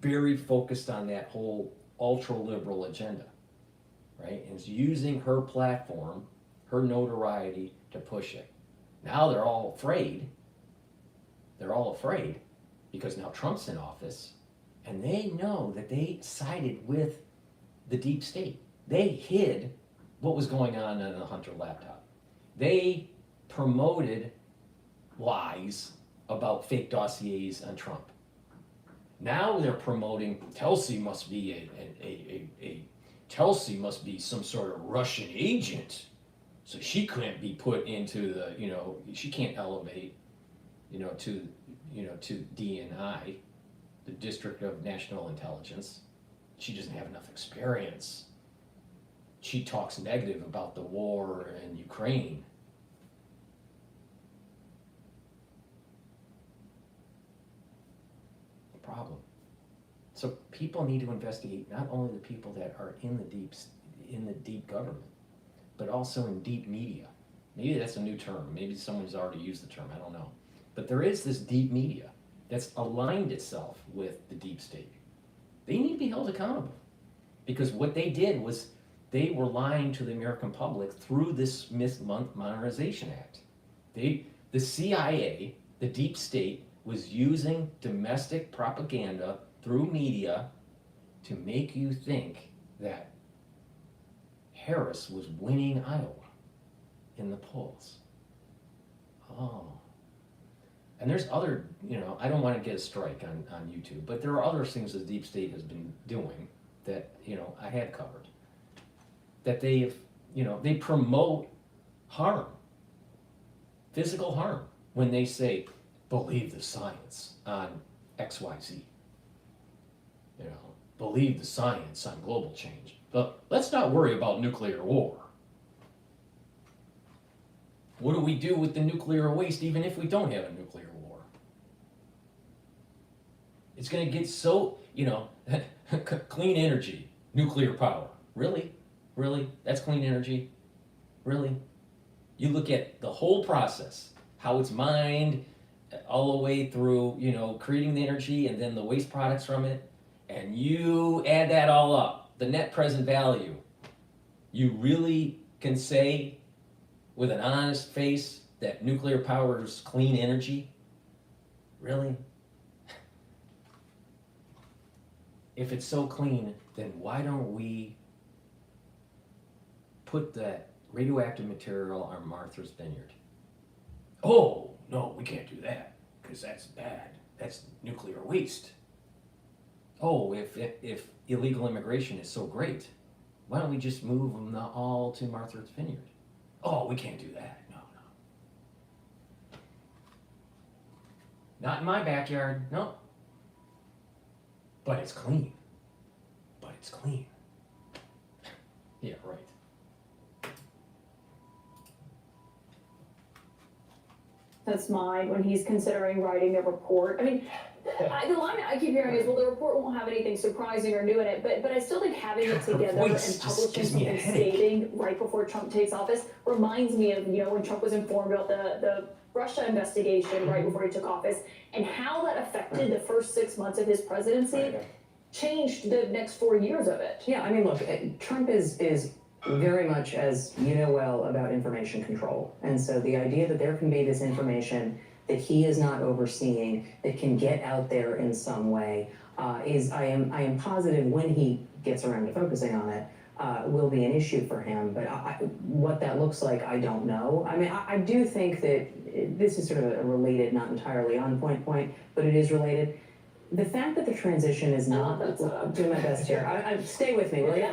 very focused on that whole ultra-liberal agenda, right? And is using her platform, her notoriety to push it. Now they're all afraid. They're all afraid because now Trump's in office, and they know that they sided with the deep state. They hid what was going on the Hunter laptop. They promoted lies about fake dossiers on Trump. Now they're promoting Tulsi must be Tulsi must be some sort of Russian agent, so she couldn't be put into the, you know, she can't elevate, you know, to DNI, the District of National Intelligence. She doesn't have enough experience. She talks negative about the war in Ukraine. Problem. So people need to investigate not only the people that are in the deep government, but also in deep media. Maybe that's a new term. Maybe someone's already used the term. I don't know. But there is this deep media that's aligned itself with the deep state. They need to be held accountable because what they did was they were lying to the American public through this Modernization Act. The CIA, the deep state, was using domestic propaganda through media to make you think that Harris was winning Iowa in the polls. Oh. And there's other, you know, I don't want to get a strike on YouTube, but there are other things the deep state has been doing that, you know, I had covered. That they've, you know, they promote harm, physical harm, when they say, believe the science on XYZ. You know, believe the science on global change. But let's not worry about nuclear war. What do we do with the nuclear waste even if we don't have a nuclear war? It's going to get so, you know, clean energy, nuclear power. Really? Really? That's clean energy? Really? You look at the whole process, how it's mined, all the way through, you know, creating the energy and then the waste products from it, and you add that all up, the net present value, you really can say with an honest face that nuclear power is clean energy? Really? If it's so clean, then why don't we put that radioactive material on Martha's Vineyard? Oh, no, we can't do that, because that's bad. That's nuclear waste. Oh, if illegal immigration is so great, why don't we just move them all to Martha's Vineyard? Oh, we can't do that. No. Not in my backyard, no. But it's clean. Yeah, right. That's mine when he's considering writing a report. I mean, the line I keep hearing is, well, the report won't have anything surprising or new in it, but I still think having it together and publishing something stating right before Trump takes office reminds me of, you know, when Trump was informed about the Russia investigation right before he took office and how that affected the first 6 months of his presidency, changed the next 4 years of it. Yeah, I mean, look, Trump is very much, as you know well, about information control. And so the idea that there can be this information that he is not overseeing that can get out there in some way I am positive when he gets around to focusing on it, will be an issue for him. But what that looks like, I don't know. I mean, I do think that this is sort of a related, not entirely on point, but it is related. The fact that the transition is not, I'm doing my best here, stay with me, will you?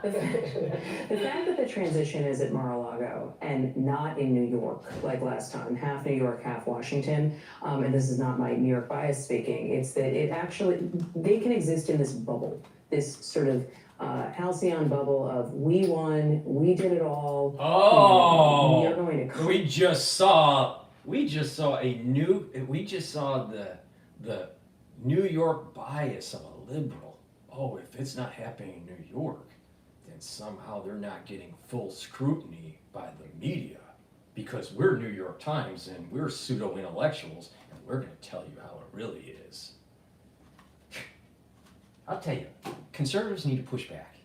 The fact that the transition is at Mar-a-Lago and not in New York, like last time, half New York, half Washington, and this is not my New York bias speaking, it's that it actually, they can exist in this bubble, this sort of halcyon bubble of we won, we did it all. Oh, we are going to we just saw the New York bias of a liberal. Oh, if it's not happening in New York, then somehow they're not getting full scrutiny by the media because we're New York Times and we're pseudo-intellectuals and we're going to tell you how it really is. I'll tell you, conservatives need to push back.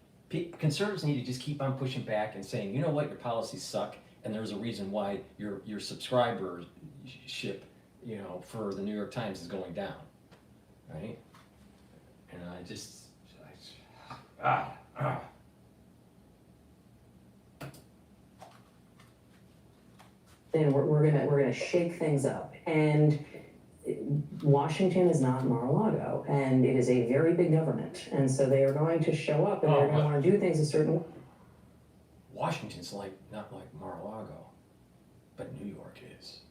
Conservatives need to just keep on pushing back and saying, you know what, your policies suck and there's a reason why your subscribership, for the New York Times is going down. Right? And then we're gonna shake things up. And Washington is not Mar-a-Lago, and it is a very big government. And so they are going to show up and they're going to want to do things a certain way. Washington's not like Mar-a-Lago, but New York is.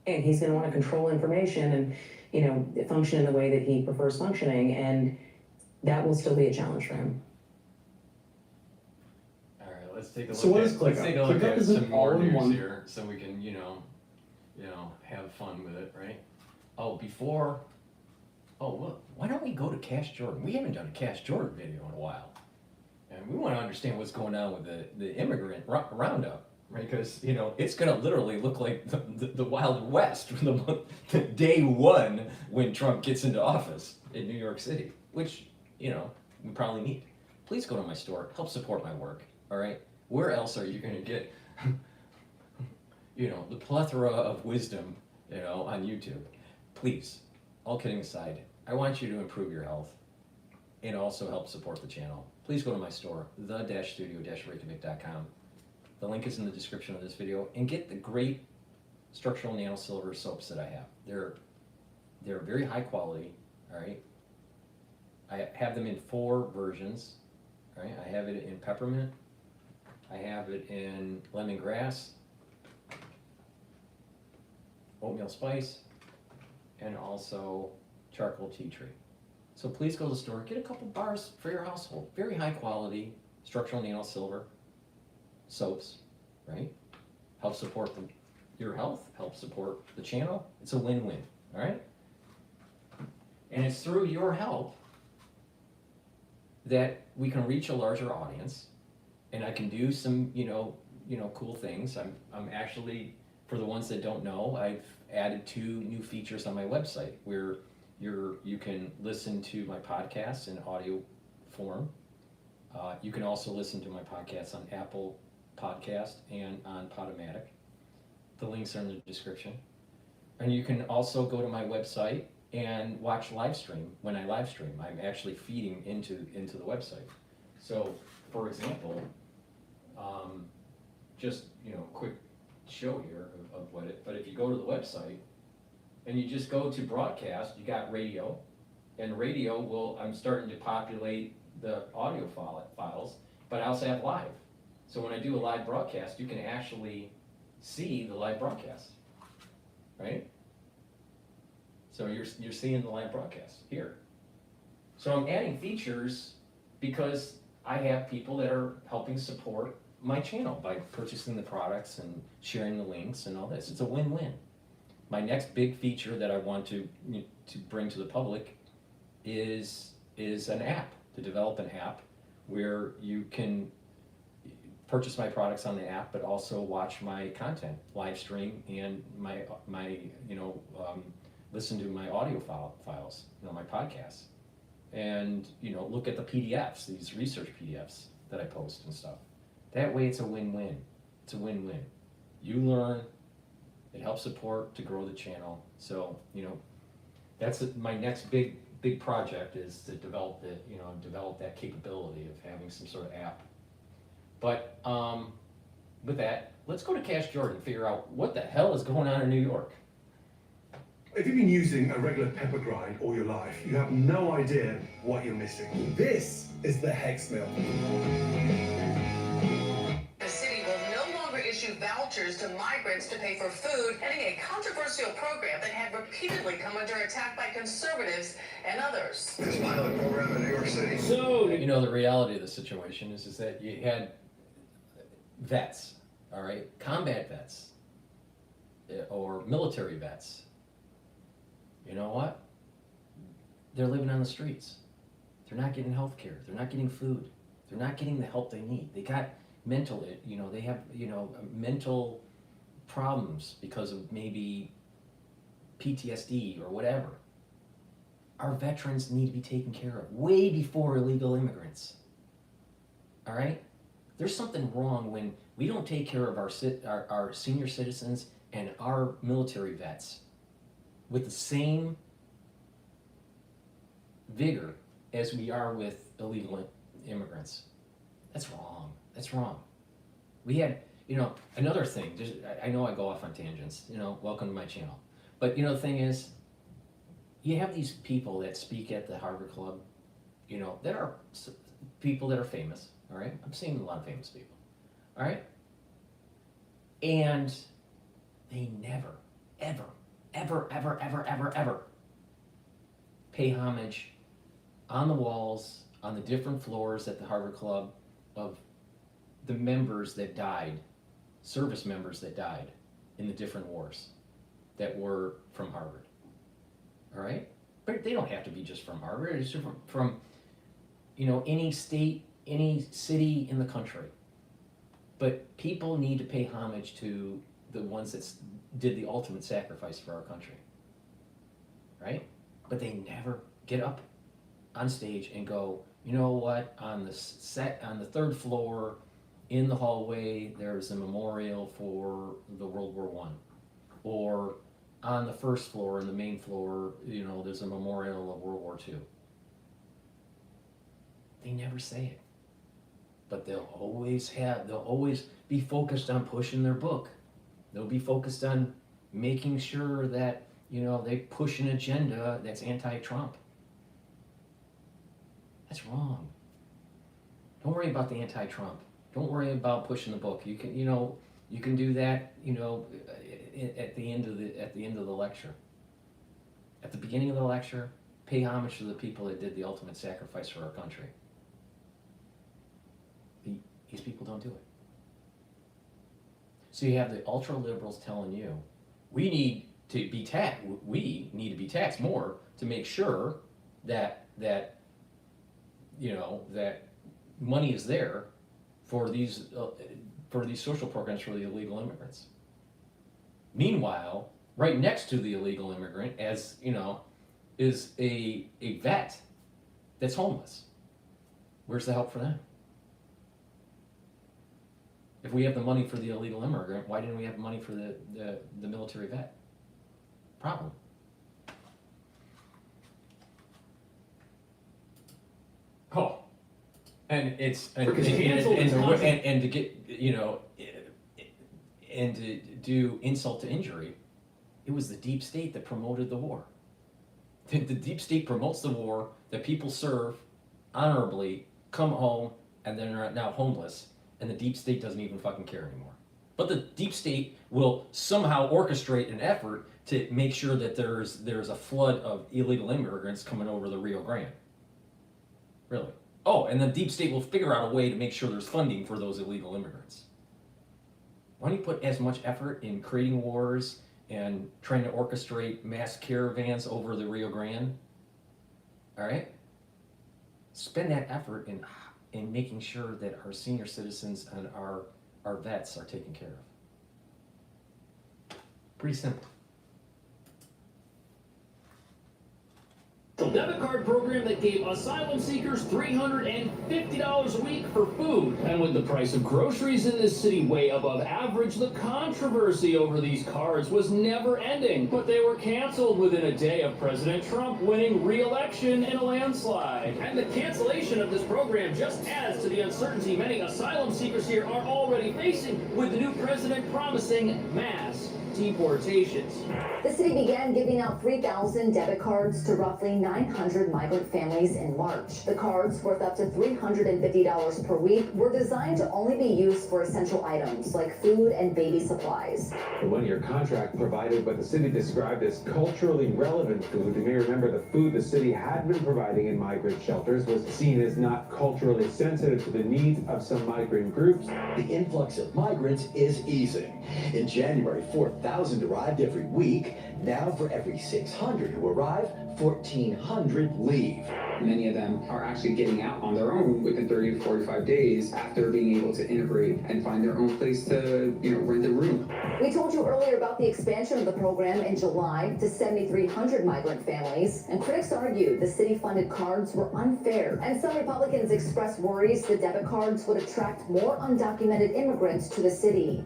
And he's going to want to control information and, function in the way that he prefers functioning, and that will still be a challenge for him. All right, let's take a So what is ClickUp? let's take a look ClickUp at is an some more news all-in-one- here, so we can, have fun with it, right? Look, why don't we go to Cash Jordan? We haven't done a Cash Jordan video in a while, and we want to understand what's going on with the immigrant roundup. Right, because it's going to literally look like the Wild West from the day one when Trump gets into office in New York City, which we probably need. Please go to my store, help support my work. All right, where else are you going to get the plethora of wisdom on YouTube? Please, all kidding aside, I want you to improve your health and also help support the channel. Please go to my store, the-studio-reykjavik.com. The link is in the description of this video, and get the great structural nano silver soaps that I have. They're very high quality, all right? I have them in 4 versions, all right? I have it in peppermint, I have it in lemongrass, oatmeal spice, and also charcoal tea tree. So please go to the store, get a couple bars for your household. Very high quality structural nano silver soaps, right? Help support your health, help support the channel. It's a win-win, all right? And it's through your help that we can reach a larger audience, and I can do some, cool things. I'm actually, for the ones that don't know, I've added 2 new features on my website where you can listen to my podcasts in audio form. You can also listen to my podcasts on Apple Podcast and on Podomatic. The links are in the description. And you can also go to my website and watch live stream. When I live stream, I'm actually feeding into the website. So, for example, just quick show here of what it. But if you go to the website and you just go to broadcast, you got radio, and radio I'm starting to populate the audio files, but I also have live. So when I do a live broadcast, you can actually see the live broadcast, right? So you're seeing the live broadcast here. So I'm adding features because I have people that are helping support my channel by purchasing the products and sharing the links and all this. It's a win-win. My next big feature that I want to bring to the public is an app, to develop an app where you can purchase my products on the app, but also watch my content, live stream, and my listen to my audio files, my podcasts. and, look at the PDFs, these research PDFs that I post and stuff. That way it's a win-win. It's a win-win. You learn, it helps support to grow the channel. So, that's my next big project is to develop that capability of having some sort of app. But with that, let's go to Cash Jordan and figure out what the hell is going on in New York. If you've been using a regular pepper grind all your life, you have no idea what you're missing. This is the hex mill. The city will no longer issue vouchers to migrants to pay for food, ending a controversial program that had repeatedly come under attack by conservatives and others. This pilot program in New York City. So, the reality of the situation is that you had vets, all right, combat vets, or military vets. You know what? They're living on the streets. They're not getting health care. They're not getting food. They're not getting the help they need. They got mental, they have, mental problems because of maybe PTSD or whatever. Our veterans need to be taken care of way before illegal immigrants. All right? There's something wrong when we don't take care of our senior citizens and our military vets with the same vigor as we are with illegal immigrants. That's wrong. That's wrong. We had, another thing, I know I go off on tangents, welcome to my channel. But, the thing is, you have these people that speak at the Harvard Club, that are people that are famous, all right? I'm seeing a lot of famous people, all right? And they never, ever pay homage on the walls, on the different floors at the Harvard Club of the members that died, service members that died in the different wars that were from Harvard. All right? But they don't have to be just from Harvard. It's just from any state, any city in the country. But people need to pay homage to the ones that did the ultimate sacrifice for our country. Right? But they never get up on stage and go, you know what, on the third floor in the hallway, there's a memorial for the World War I. Or on the first floor, in the main floor, there's a memorial of World War II. They never say it. But they'll always be focused on pushing their book. They'll be focused on making sure that, they push an agenda that's anti-Trump. That's wrong. Don't worry about the anti-Trump. Don't worry about pushing the book. You can do that, at the end of the lecture. At the beginning of the lecture, pay homage to the people that did the ultimate sacrifice for our country. These people don't do it. So you have the ultra liberals telling you, we need to be taxed more to make sure that money is there for these social programs for the illegal immigrants. Meanwhile, right next to the illegal immigrant, is a vet that's homeless. Where's the help for them? If we have the money for the illegal immigrant, why didn't we have money for the military vet? Problem. Oh, and to get and to do insult to injury, it was the deep state that promoted the war. The deep state promotes the war that people serve honorably, come home, and then are now homeless, and the deep state doesn't even fucking care anymore. But the deep state will somehow orchestrate an effort to make sure that there's a flood of illegal immigrants coming over the Rio Grande. Really. Oh, and the deep state will figure out a way to make sure there's funding for those illegal immigrants. Why don't you put as much effort in creating wars and trying to orchestrate mass caravans over the Rio Grande? All right? Spend that effort in making sure that our senior citizens and our vets are taken care of. Pretty simple. debit card program that gave asylum seekers $350 a week for food. And with the price of groceries in this city way above average, the controversy over these cards was never ending. But they were canceled within a day of President Trump winning re-election in a landslide. And the cancellation of this program just adds to the uncertainty many asylum seekers here are already facing, with the new president promising mass deportations. The city began giving out 3,000 debit cards to roughly 900 migrant families in March. The cards, worth up to $350 per week, were designed to only be used for essential items like food and baby supplies. The one-year contract provided what the city described as culturally relevant food. You may remember the food the city had been providing in migrant shelters was seen as not culturally sensitive to the needs of some migrant groups. The influx of migrants is easing. In January, 4,000 arrived every week. Now, for every 600 who arrive, 1,400 leave. Many of them are actually getting out on their own within 30 to 45 days after being able to integrate and find their own place to, rent a room. We told you earlier about the expansion of the program in July to 7,300 migrant families, and critics argued the city-funded cards were unfair. And some Republicans expressed worries the debit cards would attract more undocumented immigrants to the city.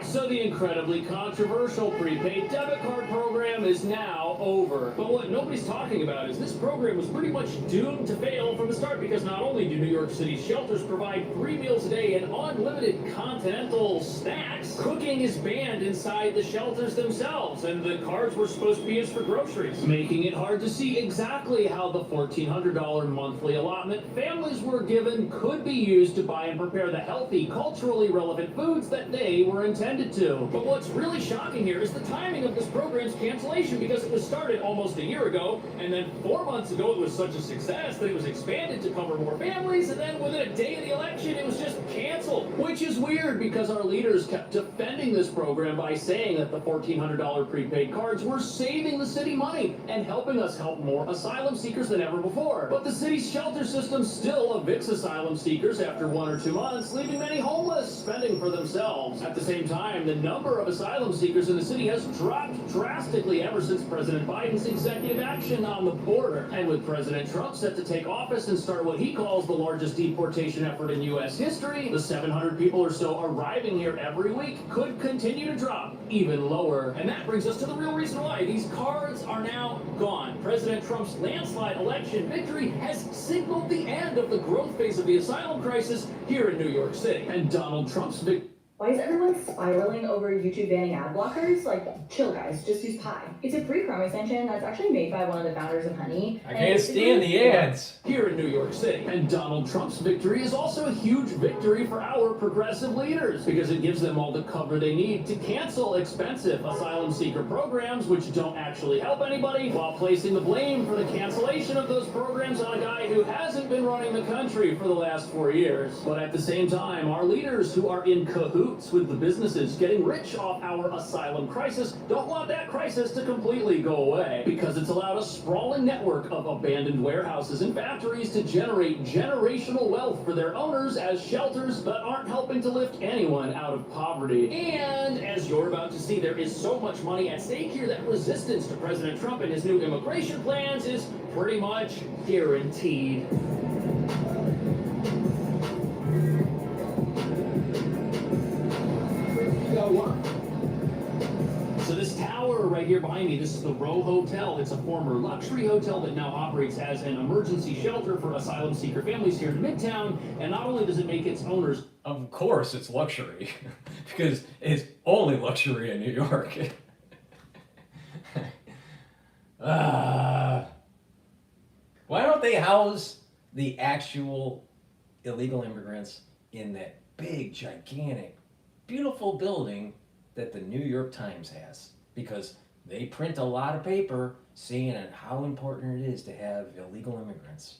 So the incredibly controversial prepaid debit card program is now over. But what nobody's talking about is this program was pretty much doomed to fail from the start, because not only do New York City's shelters provide 3 meals a day and unlimited continental snacks, cooking is banned inside the shelters themselves, and the cards were supposed to be used for groceries, making it hard to see exactly how the $1,400 monthly allotment families were given could be used to buy and prepare the healthy, culturally relevant foods that they were intended to. But what's really shocking here is the timing of this program's cancellation, because it was started almost a year ago, and then 4 months ago it was such a success that it was expanded to cover more families, and then within a day of the election it was just canceled. Which is weird, because our leaders kept defending this program by saying that the $1,400 prepaid cards were saving the city money and helping us help more asylum seekers than ever before. But the city's shelter system still evicts asylum seekers after 1 or 2 months, leaving many homeless, spending for themselves. At the same time, the number of asylum seekers in the city has dropped drastically ever since President Biden's executive action on the border. And with President Trump set to take office and start what he calls the largest deportation effort in U.S. history, the 700 people or so arriving here every week could continue to drop even lower. And that brings us to the real reason why these cards are now gone. President Trump's landslide election victory has signaled the end of the growth phase of the asylum crisis here in New York City. And Donald Trump's victory. Why is everyone spiraling over YouTube banning ad blockers? Like, chill guys, just use Pi. It's a free Chrome extension that's actually made by one of the founders of Honey. I can't stand the ads. Here in New York City. And Donald Trump's victory is also a huge victory for our progressive leaders, because it gives them all the cover they need to cancel expensive asylum seeker programs which don't actually help anybody, while placing the blame for the cancellation of those programs on a guy who hasn't been running the country for the last 4 years. But at the same time, our leaders, who are in cahoots with the businesses getting rich off our asylum crisis, don't want that crisis to completely go away, because it's allowed a sprawling network of abandoned warehouses and factories to generate generational wealth for their owners as shelters that aren't helping to lift anyone out of poverty. And as you're about to see, there is so much money at stake here that resistance to President Trump and his new immigration plans is pretty much guaranteed. So this tower right here behind me, this is the Row Hotel. It's a former luxury hotel that now operates as an emergency shelter for asylum seeker families here in Midtown. And not only does it make its owners... Of course it's luxury, because it's only luxury in New York. Why don't they house the actual illegal immigrants in that big, gigantic, beautiful building that the New York Times has? Because they print a lot of paper saying how important it is to have illegal immigrants.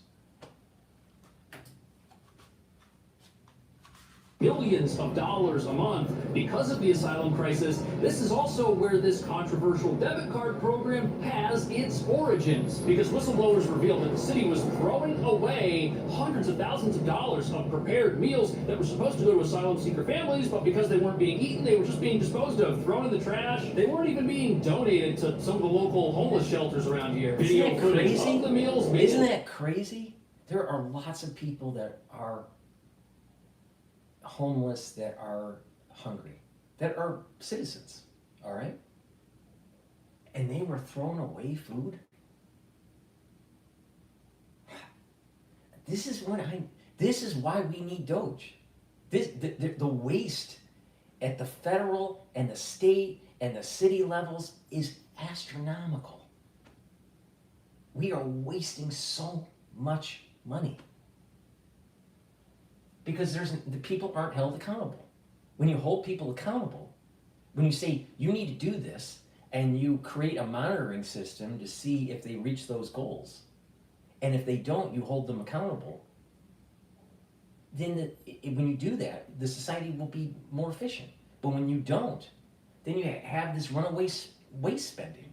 billions of dollars a month because of the asylum crisis. This is also where this controversial debit card program has its origins, because whistleblowers revealed that the city was throwing away hundreds of thousands of dollars of prepared meals that were supposed to go to asylum seeker families, but because they weren't being eaten, they were just being disposed of, thrown in the trash. They weren't even being donated to some of the local homeless shelters around here. Isn't that footage crazy? of the meals made Isn't that crazy? There are lots of people that are homeless, that are hungry, that are citizens, all right? And they were throwing away food? This is why we need Doge. The waste at the federal and the state and the city levels is astronomical. We are wasting so much money because the people aren't held accountable. When you hold people accountable, when you say you need to do this and you create a monitoring system to see if they reach those goals, and if they don't, you hold them accountable, then when you do that, the society will be more efficient. But when you don't, then you have this runaway waste spending.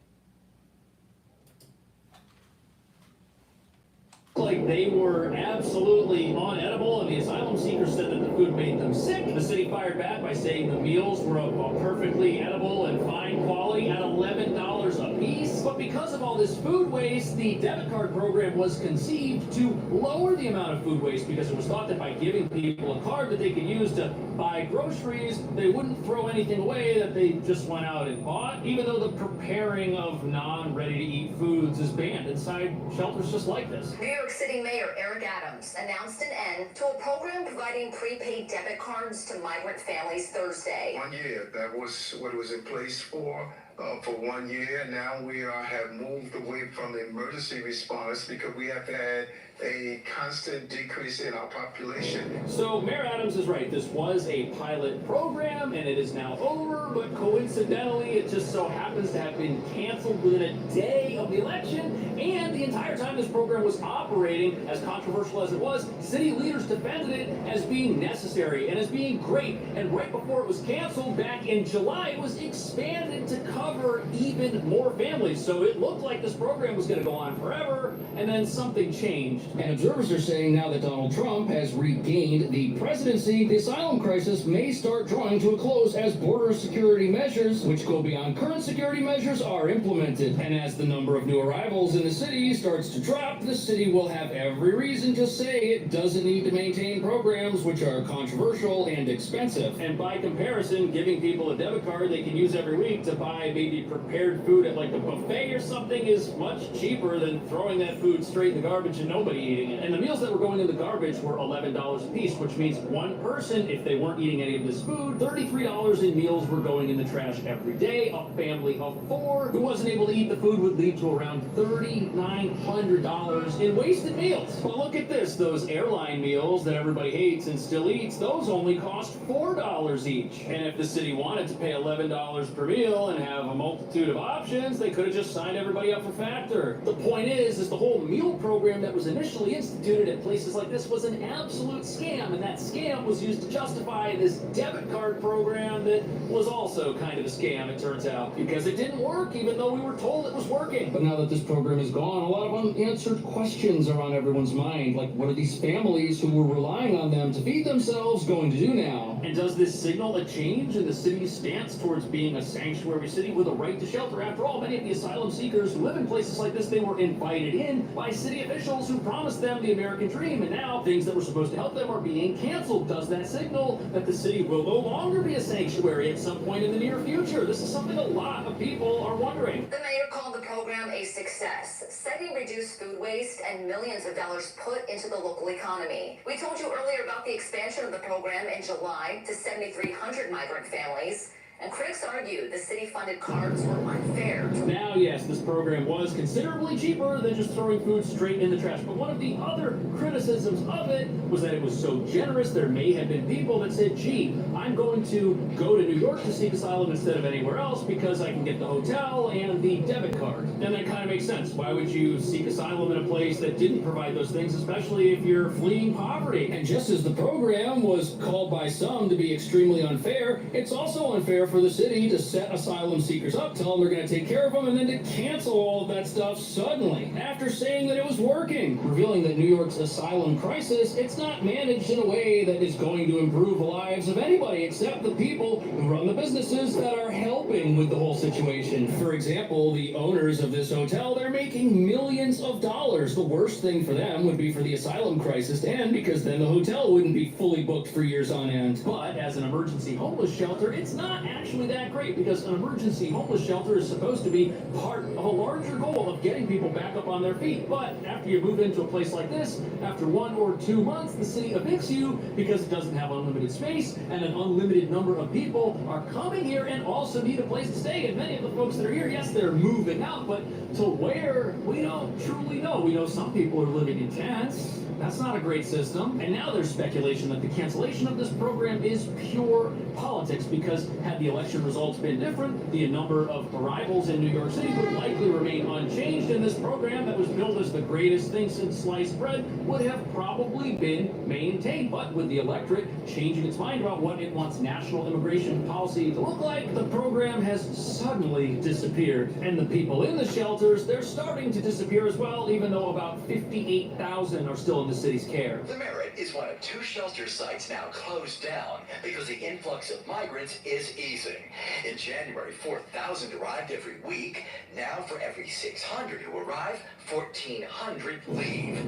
Like they were absolutely unedible, and the asylum seekers said that the food made them sick. The city fired back by saying the meals were of perfectly edible and fine quality at $11 a piece. But because of all this food waste, the debit card program was conceived to lower the amount of food waste, because it was thought that by giving people a card that they could use to buy groceries, they wouldn't throw anything away that they just went out and bought, even though the preparing of non-ready-to-eat foods is banned inside shelters just like this. New York City Mayor Eric Adams announced an end to a program providing prepaid debit cards to migrant families Thursday. 1 year, that was what it was in place for 1 year. Now we have moved away from the emergency response because we have had a constant decrease in our population. So Mayor Adams is right. This was a pilot program and it is now over, but coincidentally it just so happens to have been canceled within a day of the election. And the entire time this program was operating, as controversial as it was, city leaders defended it as being necessary and as being great. And right before it was canceled back in July, it was expanded to cover even more families. So it looked like this program was going to go on forever, and then something changed. And observers are saying now that Donald Trump has regained the presidency, the asylum crisis may start drawing to a close as border security measures, which go beyond current security measures, are implemented. And as the number of new arrivals in the city starts to drop, the city will have every reason to say it doesn't need to maintain programs which are controversial and expensive. And by comparison, giving people a debit card they can use every week to buy maybe prepared food at like a buffet or something is much cheaper than throwing that food straight in the garbage and nobody eating it. And the meals that were going in the garbage were $11 a piece, which means one person, if they weren't eating any of this food, $33 in meals were going in the trash every day. A family of 4 who wasn't able to eat the food would lead to around $3,900 in wasted meals. Well, look at this. Those airline meals that everybody hates and still eats, those only cost $4 each. And if the city wanted to pay $11 per meal and have a multitude of options, they could have just signed everybody up for Factor. The point is the whole meal program that was initially instituted at places like this was an absolute scam, and that scam was used to justify this debit card program that was also kind of a scam, it turns out, because it didn't work even though we were told it was working. But now that this program is gone, a lot of unanswered questions are on everyone's mind, like what are these families who were relying on them to feed themselves going to do now? And does this signal a change in the city's stance towards being a sanctuary city with a right to shelter? After all, many of the asylum seekers who live in places like this, they were invited in by city officials who promised them the American dream, and now things that were supposed to help them are being canceled. Does that signal that the city will no longer be a sanctuary at some point in the near future? This is something a lot of people are wondering. The mayor called the program a success, citing reduced food waste and millions of dollars put into the local economy. We told you earlier about the expansion of the program in July to 7,300 migrant families. And critics argue the city-funded carts were unfair. Now, yes, this program was considerably cheaper than just throwing food straight in the trash. But one of the other criticisms of it was that it was so generous. There may have been people that said, gee, I'm going to go to New York to seek asylum instead of anywhere else because I can get the hotel and the debit card. And that kind of makes sense. Why would you seek asylum in a place that didn't provide those things, especially if you're fleeing poverty? And just as the program was called by some to be extremely unfair, it's also unfair for the city to set asylum seekers up, tell them they're going to take care of them, and then to cancel all of that stuff suddenly, after saying that it was working, revealing that New York's asylum crisis, it's not managed in a way that is going to improve the lives of anybody except the people who run the businesses that are helping with the whole situation. For example, the owners of this hotel, they're making millions of dollars. The worst thing for them would be for the asylum crisis to end, because then the hotel wouldn't be fully booked for years on end. But as an emergency homeless shelter, it's not actually that great, because an emergency homeless shelter is supposed to be part of a larger goal of getting people back up on their feet. But after you move into a place like this, after 1 or 2 months, the city evicts you because it doesn't have unlimited space, and an unlimited number of people are coming here and also need a place to stay. And many of the folks that are here, yes, they're moving out, but to where, we don't truly know. We know some people are living in tents. That's not a great system. And now there's speculation that the cancellation of this program is pure politics, because had the election results been different, the number of arrivals in New York City would likely remain unchanged, and this program that was billed as the greatest thing since sliced bread would have probably been maintained. But with the electorate changing its mind about what it wants national immigration policy to look like, the program has suddenly disappeared. And the people in the shelters, they're starting to disappear as well, even though about 58,000 are still in the city's care. The Merit is one of 2 shelter sites now closed down because the influx of migrants is easing. In January, 4,000 arrived every week. Now, for every 600 who arrive, 1,400 leave.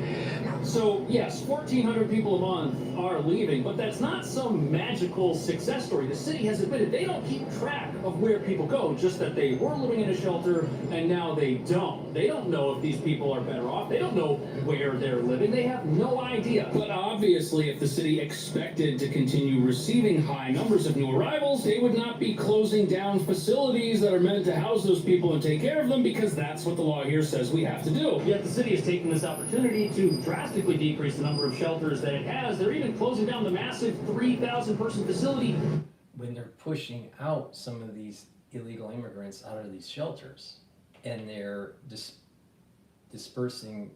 So, yes, 1,400 people a month are leaving, but that's not some magical success story. The city has admitted they don't keep track of where people go, just that they were living in a shelter and now they don't. They don't know if these people are better off. They don't know where they're living. They have no idea. But obviously, if the city expected to continue receiving high numbers of new arrivals, they would not be closing down facilities that are meant to house those people and take care of them, because that's what the law here says we have to do. Yet the city is taking this opportunity to drastically decrease the number of shelters that it has. They're even closing down the massive 3,000 person facility. When they're pushing out some of these illegal immigrants out of these shelters, and they're dispersing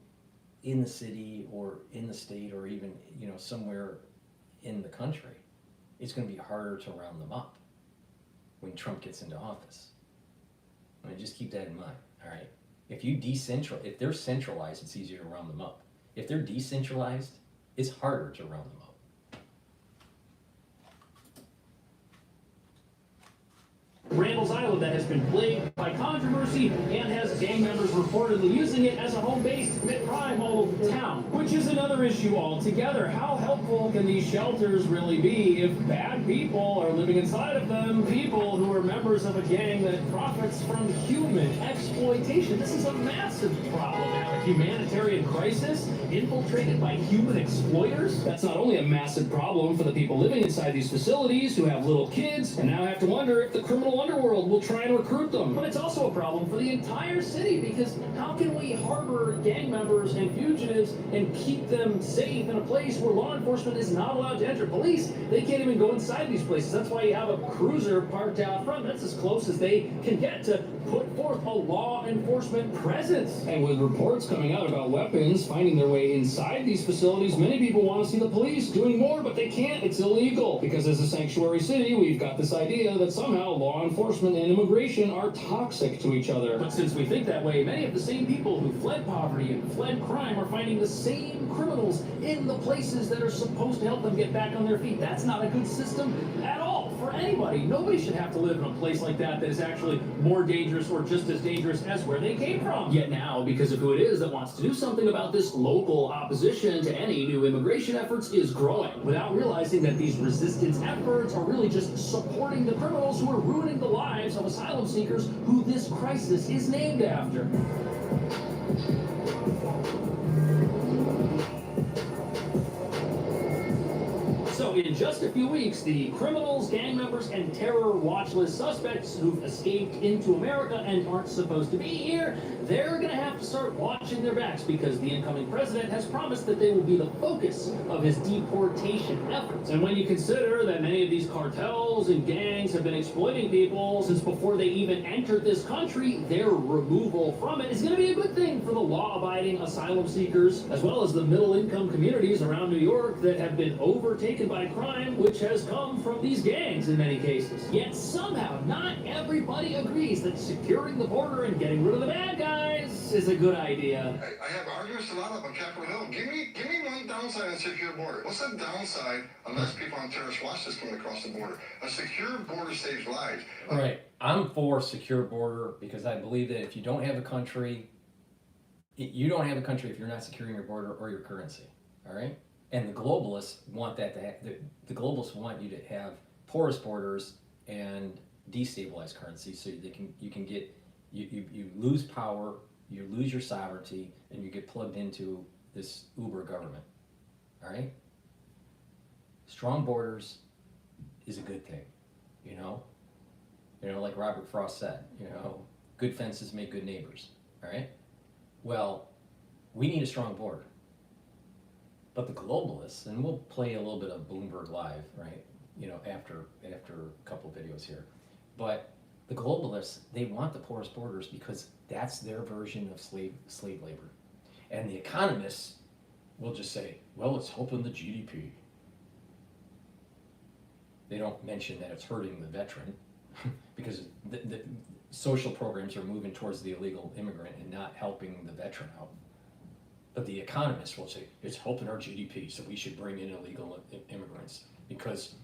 in the city or in the state or even, somewhere in the country, it's going to be harder to round them up when Trump gets into office. I mean, just keep that in mind, all right? If they're centralized, it's easier to round them up. If they're decentralized, it's harder to round them up. Randall's Island that has been plagued by controversy and has gang members reportedly using it as a home base to commit crime all over the town, which is another issue altogether. How helpful can these shelters really be if bad people are living inside of them, people who are members of a gang that profits from human exploitation? This is a massive problem. A humanitarian crisis infiltrated by human exploiters? That's not only a massive problem for the people living inside these facilities who have little kids and now have to wonder if the criminal underworld will try and recruit them. But it's also a problem for the entire city, because how can we harbor gang members and fugitives and keep them safe in a place where law enforcement is not allowed to enter? Police, they can't even go inside these places. That's why you have a cruiser parked out front. That's as close as they can get to put forth a law enforcement presence. And with reports coming out about weapons finding their way inside these facilities, many people want to see the police doing more, but they can't. It's illegal, because as a sanctuary city, we've got this idea that somehow law enforcement and immigration are toxic to each other. But since we think that way, many of the same people who fled poverty and fled crime are finding the same criminals in the places that are supposed to help them get back on their feet. That's not a good system at all for anybody. Nobody should have to live in a place like that is actually more dangerous or just as dangerous as where they came from. Yet now, because of who it is that wants to do something about this, local opposition to any new immigration efforts is growing, without realizing that these resistance efforts are really just supporting the criminals who are ruining the lives of asylum seekers who this crisis is named after. So So in just a few weeks, the criminals, gang members, and terror watch list suspects who've escaped into America and aren't supposed to be here, they're gonna have to start watching their backs because the incoming president has promised that they will be the focus of his deportation efforts. And when you consider that many of these cartels and gangs have been exploiting people since before they even entered this country, their removal from it is gonna be a good thing for the law-abiding asylum seekers, as well as the middle-income communities around New York that have been overtaken by crime, which has come from these gangs in many cases. Yet somehow, not everybody agrees that securing the border and getting rid of the bad guys is a good idea. I have arguments a lot up on Capitol Hill. Give me one downside on secure border. What's the downside unless people on terrorist watch list coming across the border? A secure border saves lives. Right. I'm for secure border because I believe that if you don't have a country, you don't have a country if you're not securing your border or your currency. All right. And the globalists want that to the globalists want you to have porous borders and destabilized currency, so you lose power, you lose your sovereignty, and you get plugged into this uber government. All right. Strong borders is a good thing, you know. Like Robert Frost said, good fences make good neighbors. All right. Well, we need a strong border. But the globalists, and we'll play a little bit of Bloomberg Live, right? After a couple of videos here. But the globalists, they want the porous borders because that's their version of slave labor. And the economists will just say, well, it's helping the GDP. They don't mention that it's hurting the veteran because the social programs are moving towards the illegal immigrant and not helping the veteran out. But the economists will say, it's helping our GDP, so we should bring in illegal immigrants because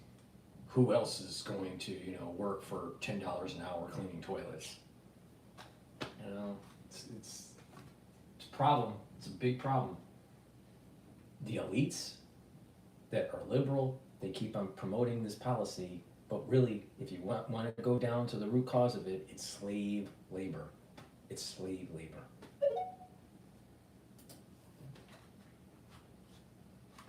who else is going to, work for $10 an hour cleaning toilets? It's a problem. It's a big problem. The elites that are liberal, they keep on promoting this policy, but really, if you want to go down to the root cause of it, it's slave labor. It's slave labor.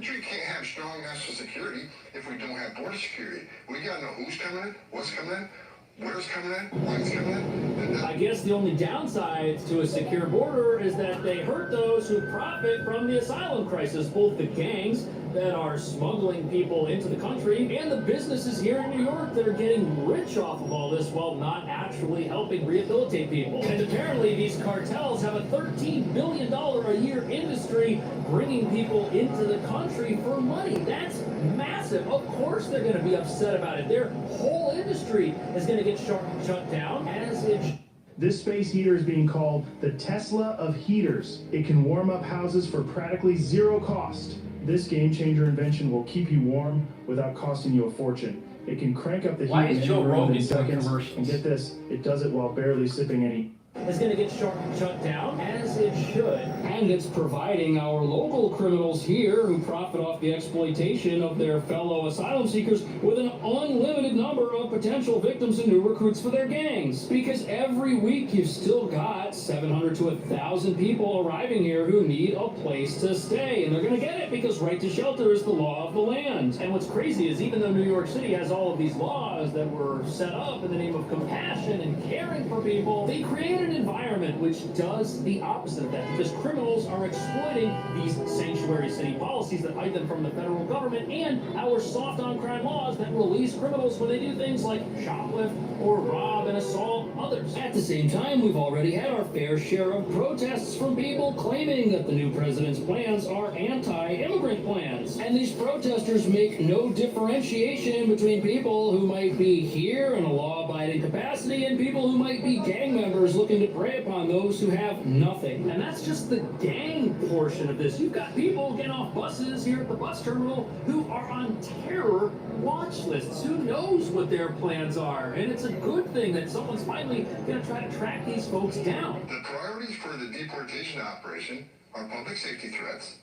country can't have strong national security if we don't have border security. We gotta know who's coming in, what's coming in, where's coming in, why it's coming in. I guess the only downside to a secure border is that they hurt those who profit from the asylum crisis, both the gangs that are smuggling people into the country and the businesses here in New York that are getting rich off of all this while not actually helping rehabilitate people. And apparently these cartels have a $13 billion a year industry bringing people into the country for money. That's massive. Of course they're going to be upset about it. Their whole industry is going to get shut down as it... This space heater is being called the Tesla of heaters. It can warm up houses for practically zero cost. This game-changer invention will keep you warm without costing you a fortune. It can crank up the heat in any room in seconds. And get this, it does it while barely sipping any. Is going to get shut down as it should. And it's providing our local criminals here who profit off the exploitation of their fellow asylum seekers with an unlimited number of potential victims and new recruits for their gangs. Because every week you've still got 700 to 1,000 people arriving here who need a place to stay. And they're going to get it because right to shelter is the law of the land. And what's crazy is even though New York City has all of these laws that were set up in the name of compassion and caring for people, they created an environment which does the opposite of that, because criminals are exploiting these sanctuary city policies that hide them from the federal government and our soft on crime laws that release criminals when they do things like shoplift or rob and assault others. At the same time, we've already had our fair share of protests from people claiming that the new president's plans are anti-immigrant plans. And these protesters make no differentiation between people who might be here in a law-abiding capacity and people who might be gang members looking to prey upon those who have nothing. And that's just the gang portion of this. You've got people getting off buses here at the bus terminal who are on terror watch lists. Who knows what their plans are? And it's a good thing that someone's finally going to try to track these folks down. The priorities for the deportation operation are public safety threats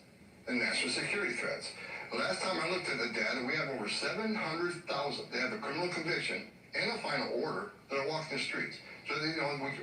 and national security threats. Last time I looked at the data, we have over 700,000 that have a criminal conviction and a final order that are walking the streets. So,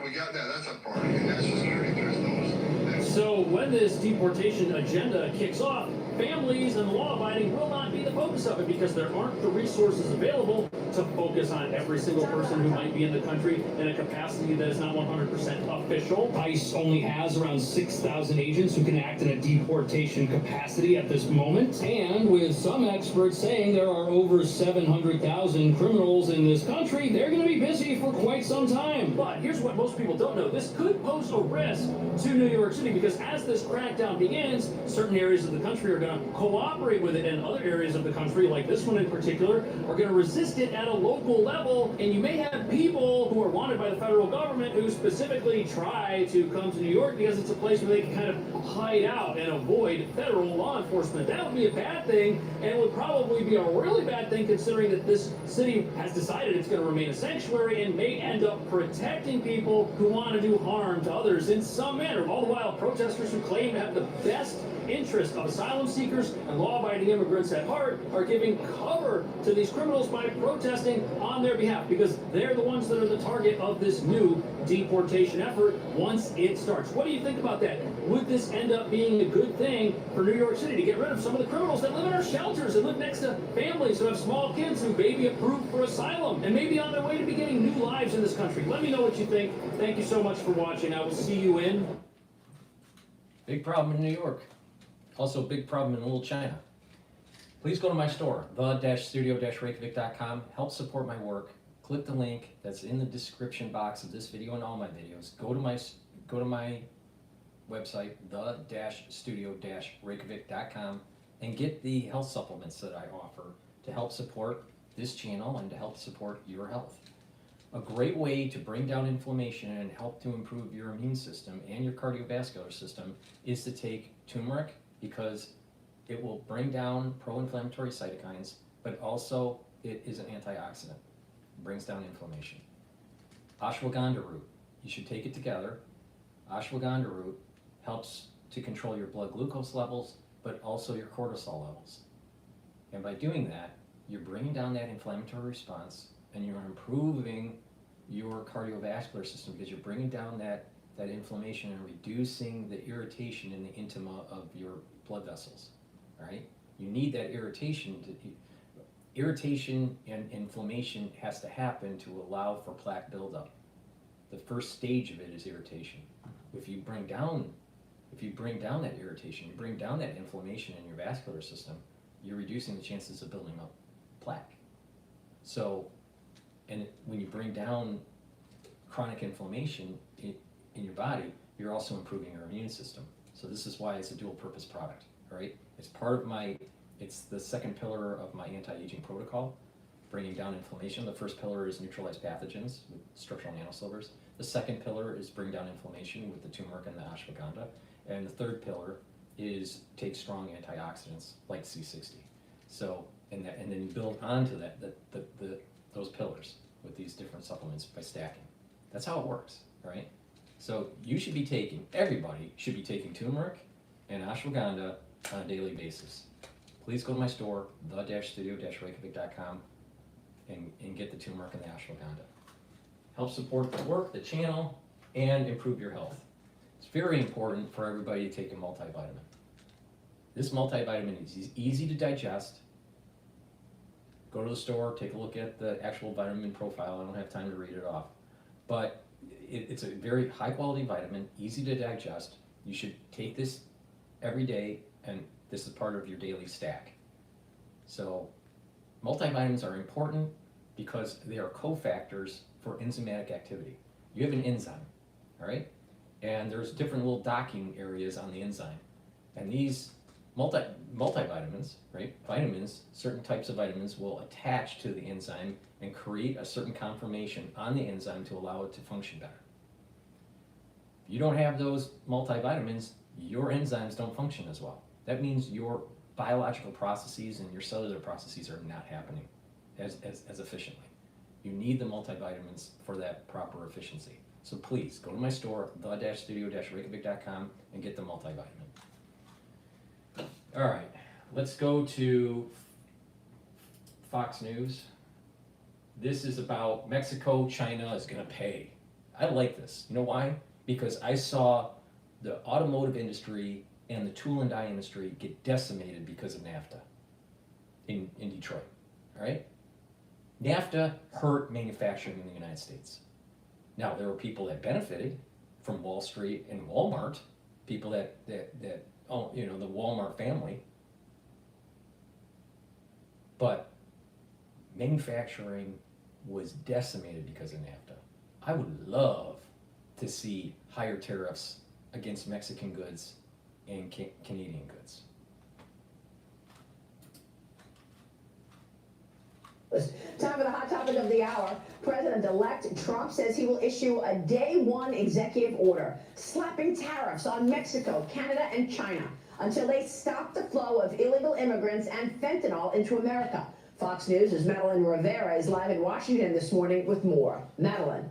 we got that. That's a priority. And national security threats, those. So when this deportation agenda kicks off, families and the law-abiding will not be the focus of it because there aren't the resources available to focus on every single person who might be in the country in a capacity that is not 100% official. ICE only has around 6,000 agents who can act in a deportation capacity at this moment. And with some experts saying there are over 700,000 criminals in this country, they're going to be busy for quite some time. But here's what most people don't know. This could pose a risk to New York City because as this crackdown begins, certain areas of the country are going to cooperate with it, and other areas of the country, like this one in particular, are going to resist it at a local level. And you may have people who are wanted by the federal government who specifically try to come to New York because it's a place where they can kind of hide out and avoid federal law enforcement. That would be a bad thing, and it would probably be a really bad thing considering that this city has decided it's going to remain a sanctuary and may end up protecting people who want to do harm to others in some manner. All the while, protesters who claim to have the best interest of asylum seekers and law-abiding immigrants at heart are giving cover to these criminals by protesting on their behalf because they're the ones that are the target of this new deportation effort once it starts. What do you think about that? Would this end up being a good thing for New York City to get rid of some of the criminals that live in our shelters and live next to families who have small kids who may be approved for asylum and may be on their way to beginning new lives in this country? Let me know what you think. Thank you so much for watching. I will see you in. Big problem in New York. Also, big problem in Little China. Please go to my store, the-studio-reykjavik.com. Help support my work. Click the link that's in the description box of this video and all my videos. Go to my website, the-studio-reykjavik.com, and get the health supplements that I offer to help support this channel and to help support your health. A great way to bring down inflammation and help to improve your immune system and your cardiovascular system is to take turmeric, because it will bring down pro-inflammatory cytokines, but also it is an antioxidant. It brings down inflammation. Ashwagandha root, you should take it together. Ashwagandha root helps to control your blood glucose levels, but also your cortisol levels. And by doing that, you're bringing down that inflammatory response and you're improving your cardiovascular system because you're bringing down that inflammation and reducing the irritation in the intima of your blood vessels, all right? You need that irritation. Irritation and inflammation has to happen to allow for plaque buildup. The first stage of it is irritation. If you bring down that irritation, you bring down that inflammation in your vascular system, you're reducing the chances of building up plaque. So, and when you bring down chronic inflammation in your body, you're also improving your immune system. So this is why it's a dual purpose product, all right? It's part of it's the second pillar of my anti-aging protocol, bringing down inflammation. The first pillar is neutralize pathogens with structural nanosilvers. The second pillar is bring down inflammation with the turmeric and the ashwagandha. And the third pillar is take strong antioxidants like C60. So, and then you build onto that, those pillars with these different supplements by stacking. That's how it works, right? So everybody should be taking turmeric and ashwagandha on a daily basis. Please go to my store, the-studio-reykjavik.com, and get the turmeric and the ashwagandha. Help support the work, the channel, and improve your health. It's very important for everybody to take a multivitamin. This multivitamin is easy to digest. Go to the store, take a look at the actual vitamin profile. I don't have time to read it off. But it's a very high quality vitamin, easy to digest. You should take this every day, and this is part of your daily stack. So multivitamins are important because they are cofactors for enzymatic activity. You have an enzyme, all right? And there's different little docking areas on the enzyme. And these multivitamins, right? Vitamins, certain types of vitamins will attach to the enzyme and create a certain conformation on the enzyme to allow it to function better. If you don't have those multivitamins, your enzymes don't function as well. That means your biological processes and your cellular processes are not happening as efficiently. You need the multivitamins for that proper efficiency. So please, go to my store, the-studio-reykjavik.com, and get the multivitamin. All right, let's go to Fox News. This is about Mexico, China is gonna pay. I like this. You know why? Because I saw the automotive industry and the tool and die industry get decimated because of NAFTA in Detroit, all right? NAFTA hurt manufacturing in the United States. Now, there were people that benefited from Wall Street and Walmart, people that own, you know, the Walmart family. But manufacturing was decimated because of NAFTA. I would love to see higher tariffs against Mexican goods and Canadian goods. Time for the hot topic of the hour. President-elect Trump says he will issue a day-one executive order slapping tariffs on Mexico, Canada, and China until they stop the flow of illegal immigrants and fentanyl into America. Fox News' Madeline Rivera is live in Washington this morning with more. Madeline.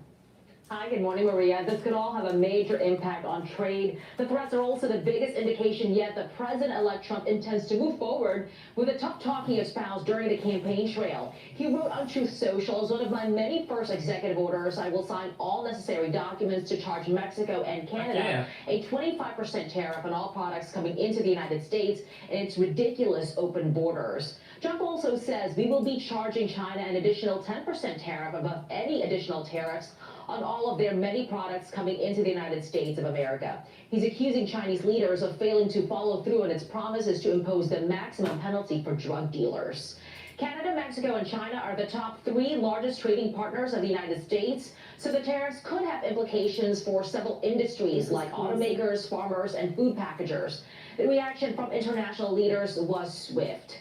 Hi, good morning, Maria. This could all have a major impact on trade. The threats are also the biggest indication yet that President-elect Trump intends to move forward with the tough talk he espoused during the campaign trail. He wrote on Truth Social, as one of my many first executive orders, I will sign all necessary documents to charge Mexico and Canada a 25% tariff on all products coming into the United States and its ridiculous open borders. Trump also says we will be charging China an additional 10% tariff above any additional tariffs on all of their many products coming into the United States of America. He's accusing Chinese leaders of failing to follow through on its promises to impose the maximum penalty for drug dealers. Canada, Mexico, and China are the top 3 largest trading partners of the United States, so the tariffs could have implications for several industries like automakers, farmers, and food packagers. The reaction from international leaders was swift.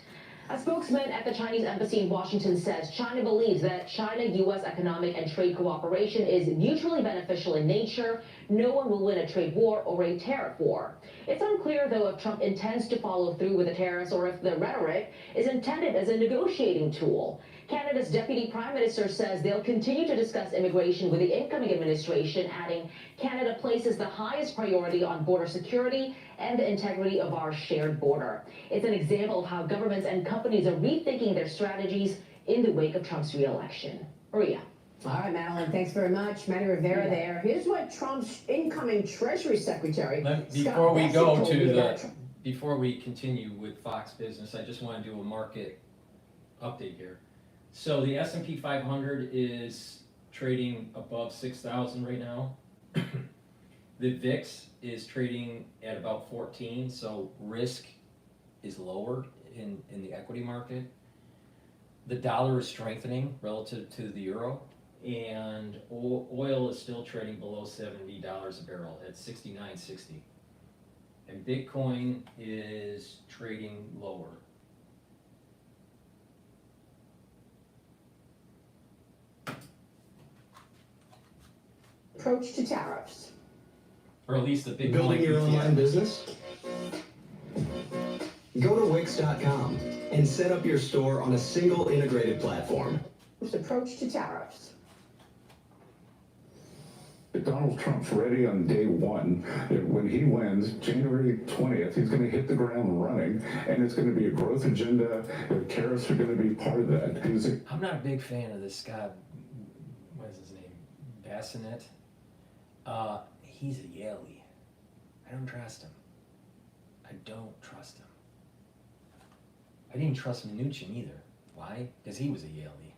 A spokesman at the Chinese embassy in Washington says China believes that China-U.S. economic and trade cooperation is mutually beneficial in nature. No one will win a trade war or a tariff war. It's unclear, though, if Trump intends to follow through with the tariffs or if the rhetoric is intended as a negotiating tool. Canada's Deputy Prime Minister says they'll continue to discuss immigration with the incoming administration, adding Canada places the highest priority on border security and the integrity of our shared border. It's an example of how governments and companies are rethinking their strategies in the wake of Trump's re-election. Maria. All right, Madeline, thanks very much. Manny Rivera there. Here's what Trump's incoming Treasury Secretary, Before we go to the, before we continue with Fox Business, I just want to do a market update here. So the S&P 500 is trading above 6,000 right now. The VIX is trading at about 14, so risk is lower in the equity market. The dollar is strengthening relative to the euro, and oil is still trading below $70 a barrel at 69.60. And Bitcoin is trading lower. Approach to tariffs. Or at least the big Building your online business? Go to Wix.com and set up your store on a single integrated platform. Approach to tariffs. Donald Trump's ready on day one. When he wins, January 20th, he's going to hit the ground running, and it's going to be a growth agenda. Tariffs are going to be part of that. I'm not a big fan of this guy, what is his name, Bassinet. He's a Yalie. I don't trust him. I don't trust him. I didn't trust Mnuchin either. Why? Because he was a Yalie.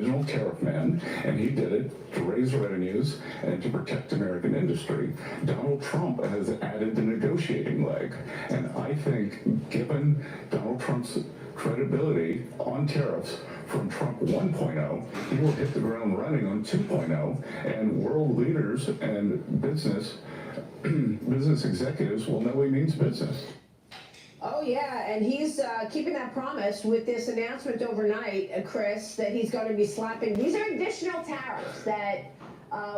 Original tariff man, and he did it to raise revenues and to protect American industry. Donald Trump has added the negotiating leg, and I think given Donald Trump's credibility on tariffs from Trump 1.0, he will hit the ground running on 2.0, and world leaders and business executives will know he means business. Oh, yeah, and he's keeping that promise with this announcement overnight, Chris, that he's going to be slapping. These are additional tariffs that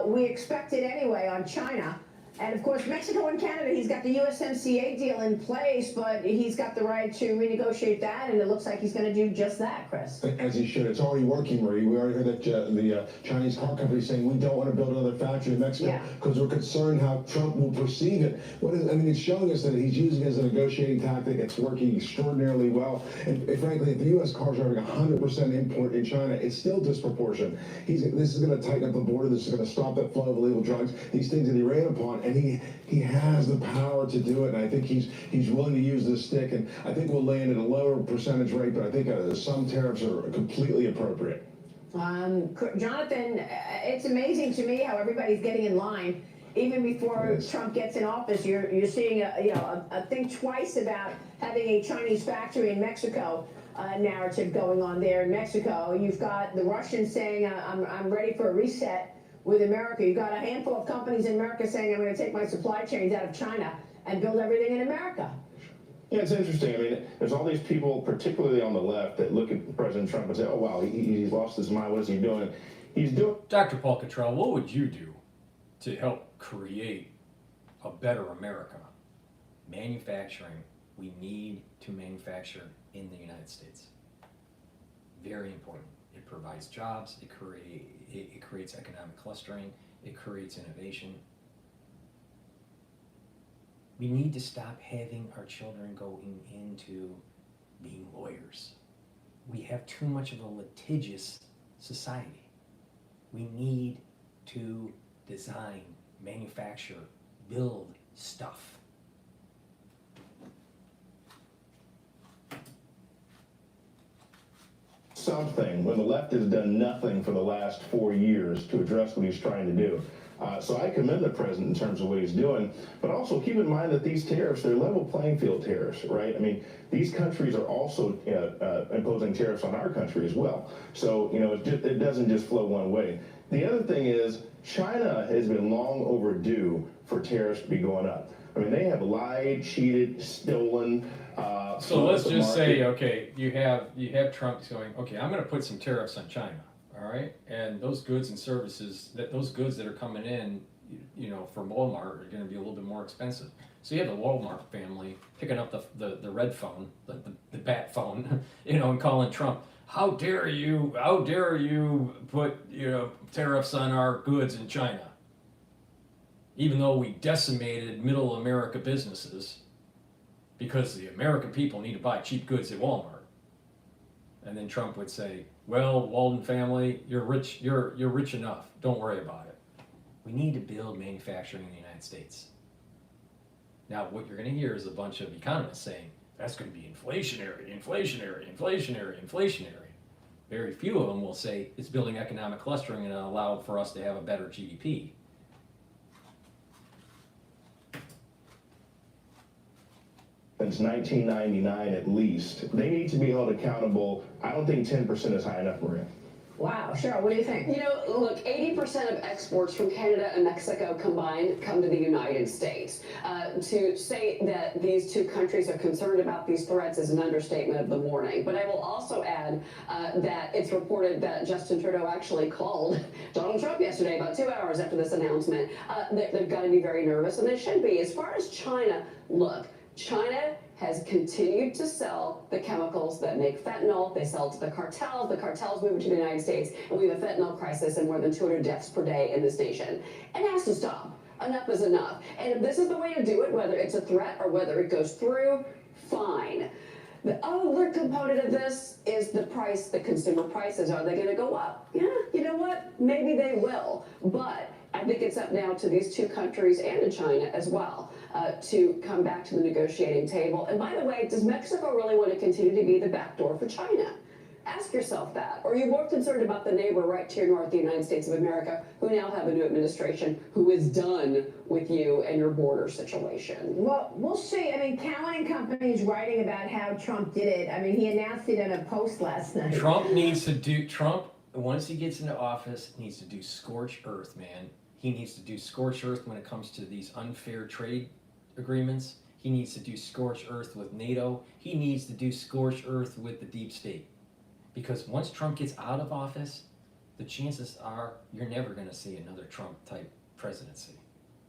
we expected anyway on China. And of course, Mexico and Canada, he's got the USMCA deal in place, but he's got the right to renegotiate that, and it looks like he's going to do just that, Chris. As he should. It's already working, Marie. We already heard that the Chinese car company saying we don't want to build another factory in Mexico because we're concerned how Trump will perceive it. It's showing us that he's using it as a negotiating tactic. It's working extraordinarily well. And frankly, if the U.S. cars are having 100% import in China, it's still disproportionate. This is going to tighten up the border. This is going to stop that flow of illegal drugs. These things that he ran upon, and he has the power to do it. And I think he's willing to use this stick. And I think we'll land at a lower percentage rate, but I think some tariffs are completely appropriate. Jonathan, it's amazing to me how everybody's getting in line. Even before Trump gets in office, you're seeing a think twice about having a Chinese factory in Mexico narrative going on there in Mexico. You've got the Russians saying, I'm ready for a reset with America. You've got a handful of companies in America saying, I'm going to take my supply chains out of China and build everything in America. Yeah, it's interesting. I mean, there's all these people, particularly on the left, that look at President Trump and say, oh, wow, he's lost his mind. What is he doing? He's doing... Dr. Paul Cottrell, what would you do to help create a better America? Manufacturing. We need to manufacture in the United States. Very important. It provides jobs. It creates economic clustering. It creates innovation. We need to stop having our children going into being lawyers. We have too much of a litigious society. We need to design, manufacture, build stuff. Something when the left has done nothing for the last 4 years to address what he's trying to do. So I commend the president in terms of what he's doing, but also keep in mind that these tariffs, they're level playing field tariffs, right? I mean, these countries are also imposing tariffs on our country as well. So, it doesn't just flow one way. The other thing is, China has been long overdue for tariffs to be going up. I mean, they have lied, cheated, stolen. So let's just say, okay, you have Trump going, okay, I'm going to put some tariffs on China, all right, and those goods and services, those goods that are coming in, from Walmart are going to be a little bit more expensive. So you have the Walmart family picking up the red phone, the bat phone, and calling Trump. How dare you put tariffs on our goods in China? Even though we decimated middle America businesses because the American people need to buy cheap goods at Walmart. And then Trump would say, well, Walden family, you're rich enough. Don't worry about it. We need to build manufacturing in the United States. Now, what you're going to hear is a bunch of economists saying, that's going to be inflationary. Very few of them will say it's building economic clustering and allow for us to have a better GDP. Since 1999 at least. They need to be held accountable. I don't think 10% is high enough, Maria. Wow, Cheryl, what do you think? Look, 80% of exports from Canada and Mexico combined come to the United States. To say that these two countries are concerned about these threats is an understatement of the morning. But I will also add that it's reported that Justin Trudeau actually called Donald Trump yesterday, about 2 hours after this announcement. They're going to be very nervous, and they should be. As far as China, look, China has continued to sell the chemicals that make fentanyl. They sell to the cartels. The cartels move it to the United States, and we have a fentanyl crisis and more than 200 deaths per day in this nation. And it has to stop. Enough is enough. And if this is the way to do it, whether it's a threat or whether it goes through, fine. The other component of this is the price, the consumer prices. Are they going to go up? Yeah, you know what? Maybe they will. But I think it's up now to these two countries and to China as well to come back to the negotiating table. And by the way, does Mexico really want to continue to be the back door for China? Ask yourself that. Or are you more concerned about the neighbor right to your north, the United States of America, who now have a new administration who is done with you and your border situation? Well, we'll see. I mean, Cowan and Company is writing about how Trump did it. I mean, he announced it in a post last night. Trump, once he gets into office, needs to do scorched earth, man. He needs to do scorched earth when it comes to these unfair trade agreements. He needs to do scorched earth with NATO. He needs to do scorched earth with the deep state. Because once Trump gets out of office, the chances are you're never going to see another Trump-type presidency.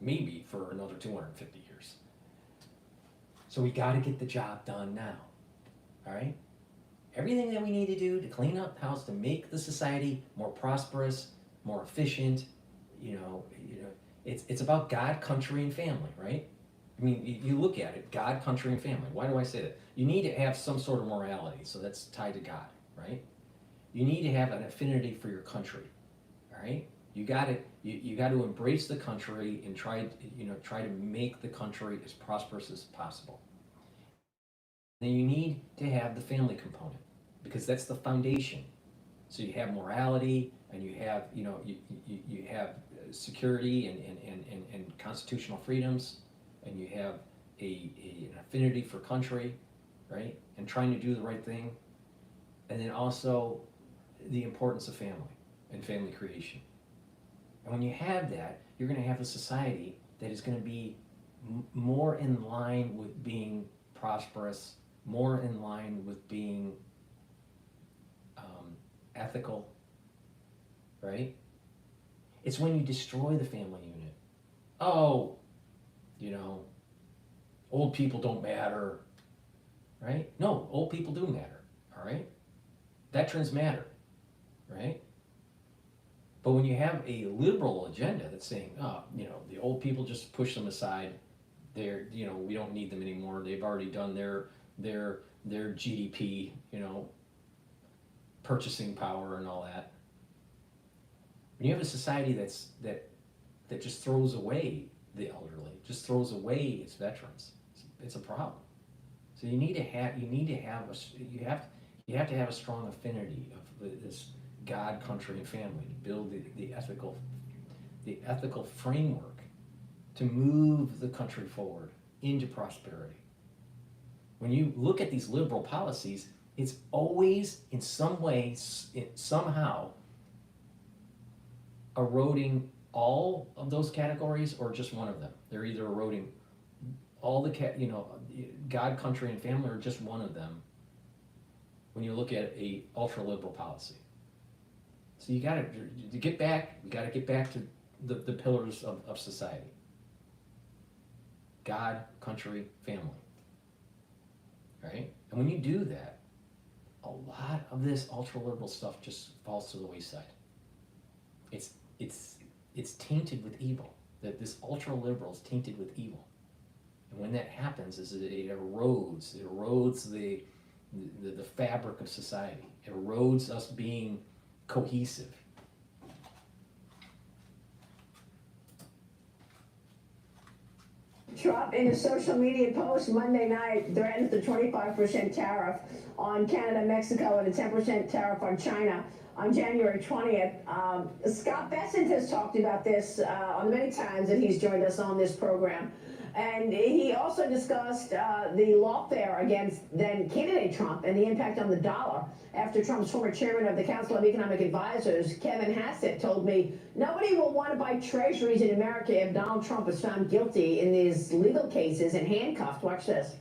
maybe for another 250 years. So we got to get the job done now, all right? Everything that we need to do to clean up the house, to make the society more prosperous, more efficient, it's about God, country, and family, right? I mean, you look at it, God, country, and family. Why do I say that? You need to have some sort of morality, so that's tied to God, right? You need to have an affinity for your country, all right? You got to embrace the country and try to make the country as prosperous as possible. Then you need to have the family component, because that's the foundation. So you have morality, and you have you have security and constitutional freedoms, and you have an affinity for country, right? And trying to do the right thing, and then also the importance of family and family creation. And when you have that, you're going to have a society that is going to be more in line with being prosperous, more in line with being ethical, right? It's when you destroy the family unit. Oh, old people don't matter, right? No, old people do matter, all right? Veterans matter, right? But when you have a liberal agenda that's saying, the old people, just push them aside, they're, we don't need them anymore, they've already done their GDP, purchasing power and all that. When you have a society that just throws away the elderly, just throws away its veterans, it's a problem. So you have to have a strong affinity of this God, country, and family to build the ethical framework to move the country forward into prosperity. When you look at these liberal policies, it's always in some way, somehow eroding all of those categories or just one of them. They're either eroding all the God, country, and family, or just one of them when you look at a ultra-liberal policy. So you gotta get back to the pillars of society. God, country, family. Right? And when you do that, a lot of this ultra-liberal stuff just falls to the wayside. It's tainted with evil. That this ultra-liberal is tainted with evil. And when that happens, it erodes the fabric of society. It erodes us being cohesive. Trump, in a social media post Monday night, threatened the 25% tariff on Canada, Mexico, and a 10% tariff on China on January 20th. Scott Bessent has talked about this on many times that he's joined us on this program. And he also discussed the lawfare against then candidate Trump and the impact on the dollar after Trump's former chairman of the Council of Economic Advisors, Kevin Hassett, told me nobody will want to buy treasuries in America if Donald Trump is found guilty in these legal cases and handcuffed. Watch this.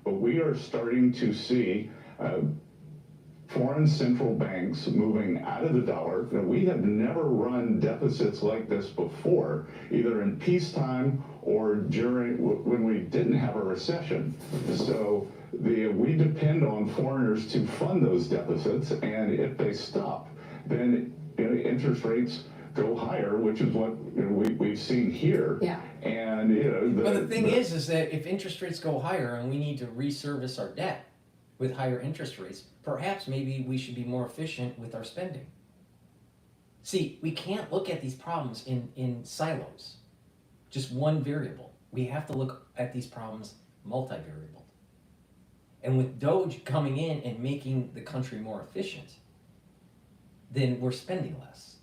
But we are starting to see foreign central banks moving out of the dollar. We have never run deficits like this before, either in peacetime or during when we didn't have a recession. So we depend on foreigners to fund those deficits, and if they stop, then interest rates go higher, which is what we've seen here. Yeah. And but the thing is that if interest rates go higher and we need to reservice our debt with higher interest rates, perhaps maybe we should be more efficient with our spending. See, we can't look at these problems in silos, just one variable. We have to look at these problems multivariable. And with DOGE coming in and making the country more efficient, then we're spending less.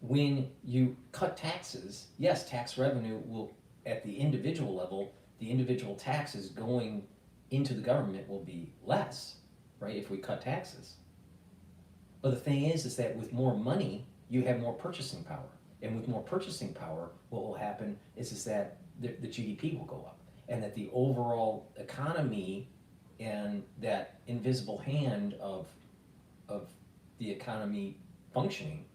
When you cut taxes, yes, tax revenue will, at the individual level, the individual taxes going into the government will be less, right, if we cut taxes. But the thing is that with more money, you have more purchasing power. And with more purchasing power, what will happen is that the GDP will go up, and that the overall economy and that invisible hand of the economy functioning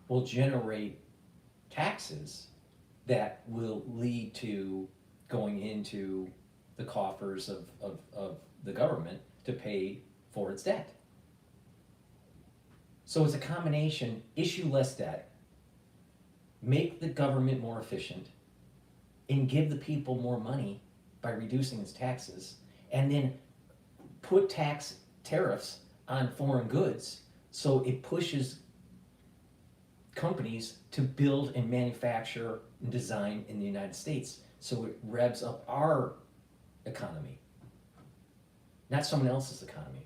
will generate taxes that will lead to going into the coffers of the government to pay for its debt. So it's a combination: issue less debt, make the government more efficient, and give the people more money by reducing its taxes, and then put tariffs on foreign goods so it pushes companies to build and manufacture and design in the United States, so it revs up our economy, not someone else's economy.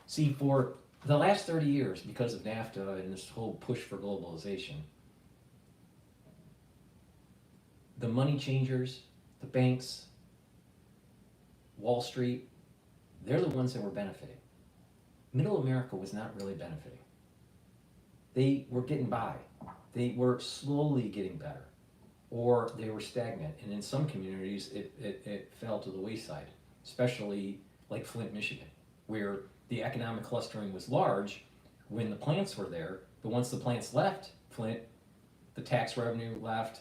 See, for the last 30 years, because of NAFTA and this whole push for globalization, the money changers, the banks, Wall Street, they're the ones that were benefiting. Middle America was not really benefiting. They were getting by. They were slowly getting better, or they were stagnant. And in some communities, it fell to the wayside, especially like Flint, Michigan, where the economic clustering was large when the plants were there, but once the plants left Flint, the tax revenue left,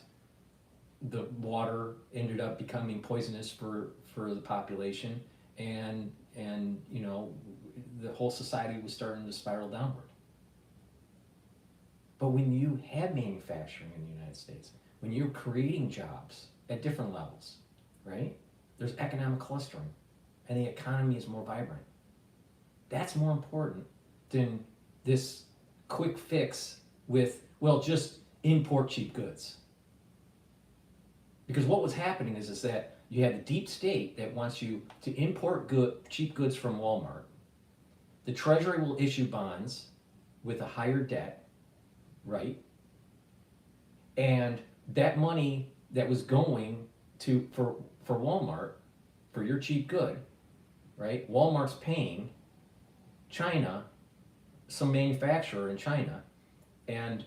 the water ended up becoming poisonous for the population, and you know, the whole society was starting to spiral downward. But when you have manufacturing in the United States, when you're creating jobs at different levels, right? There's economic clustering, and the economy is more vibrant. That's more important than this quick fix with, well, just import cheap goods. Because what was happening is that you had the deep state that wants you to import cheap goods from Walmart. The Treasury will issue bonds with a higher debt, right? And that money that was going to for Walmart, for your cheap good, right? Walmart's paying China, some manufacturer in China, and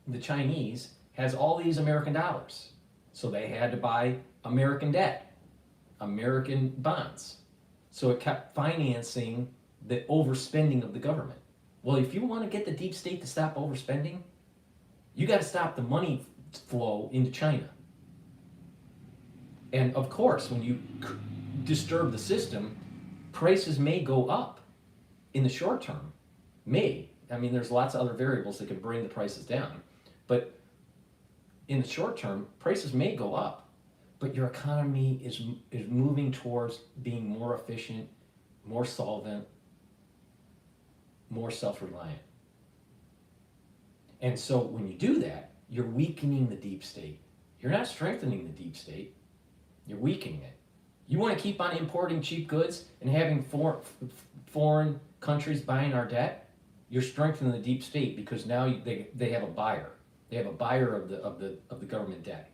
the Chinese has all these American dollars. So they had to buy American debt, American bonds. So it kept financing the overspending of the government. Well, if you want to get the deep state to stop overspending, you got to stop the money flow into China. And of course, when you disturb the system, prices may go up in the short term. May. I mean, there's lots of other variables that can bring the prices down. But in the short term, prices may go up, but your economy is moving towards being more efficient, more solvent, more self-reliant. And so when you do that, you're weakening the deep state. You're not strengthening the deep state, you're weakening it. You want to keep on importing cheap goods and having foreign countries buying our debt? You're strengthening the deep state, because now they have a buyer. They have a buyer of the government debt.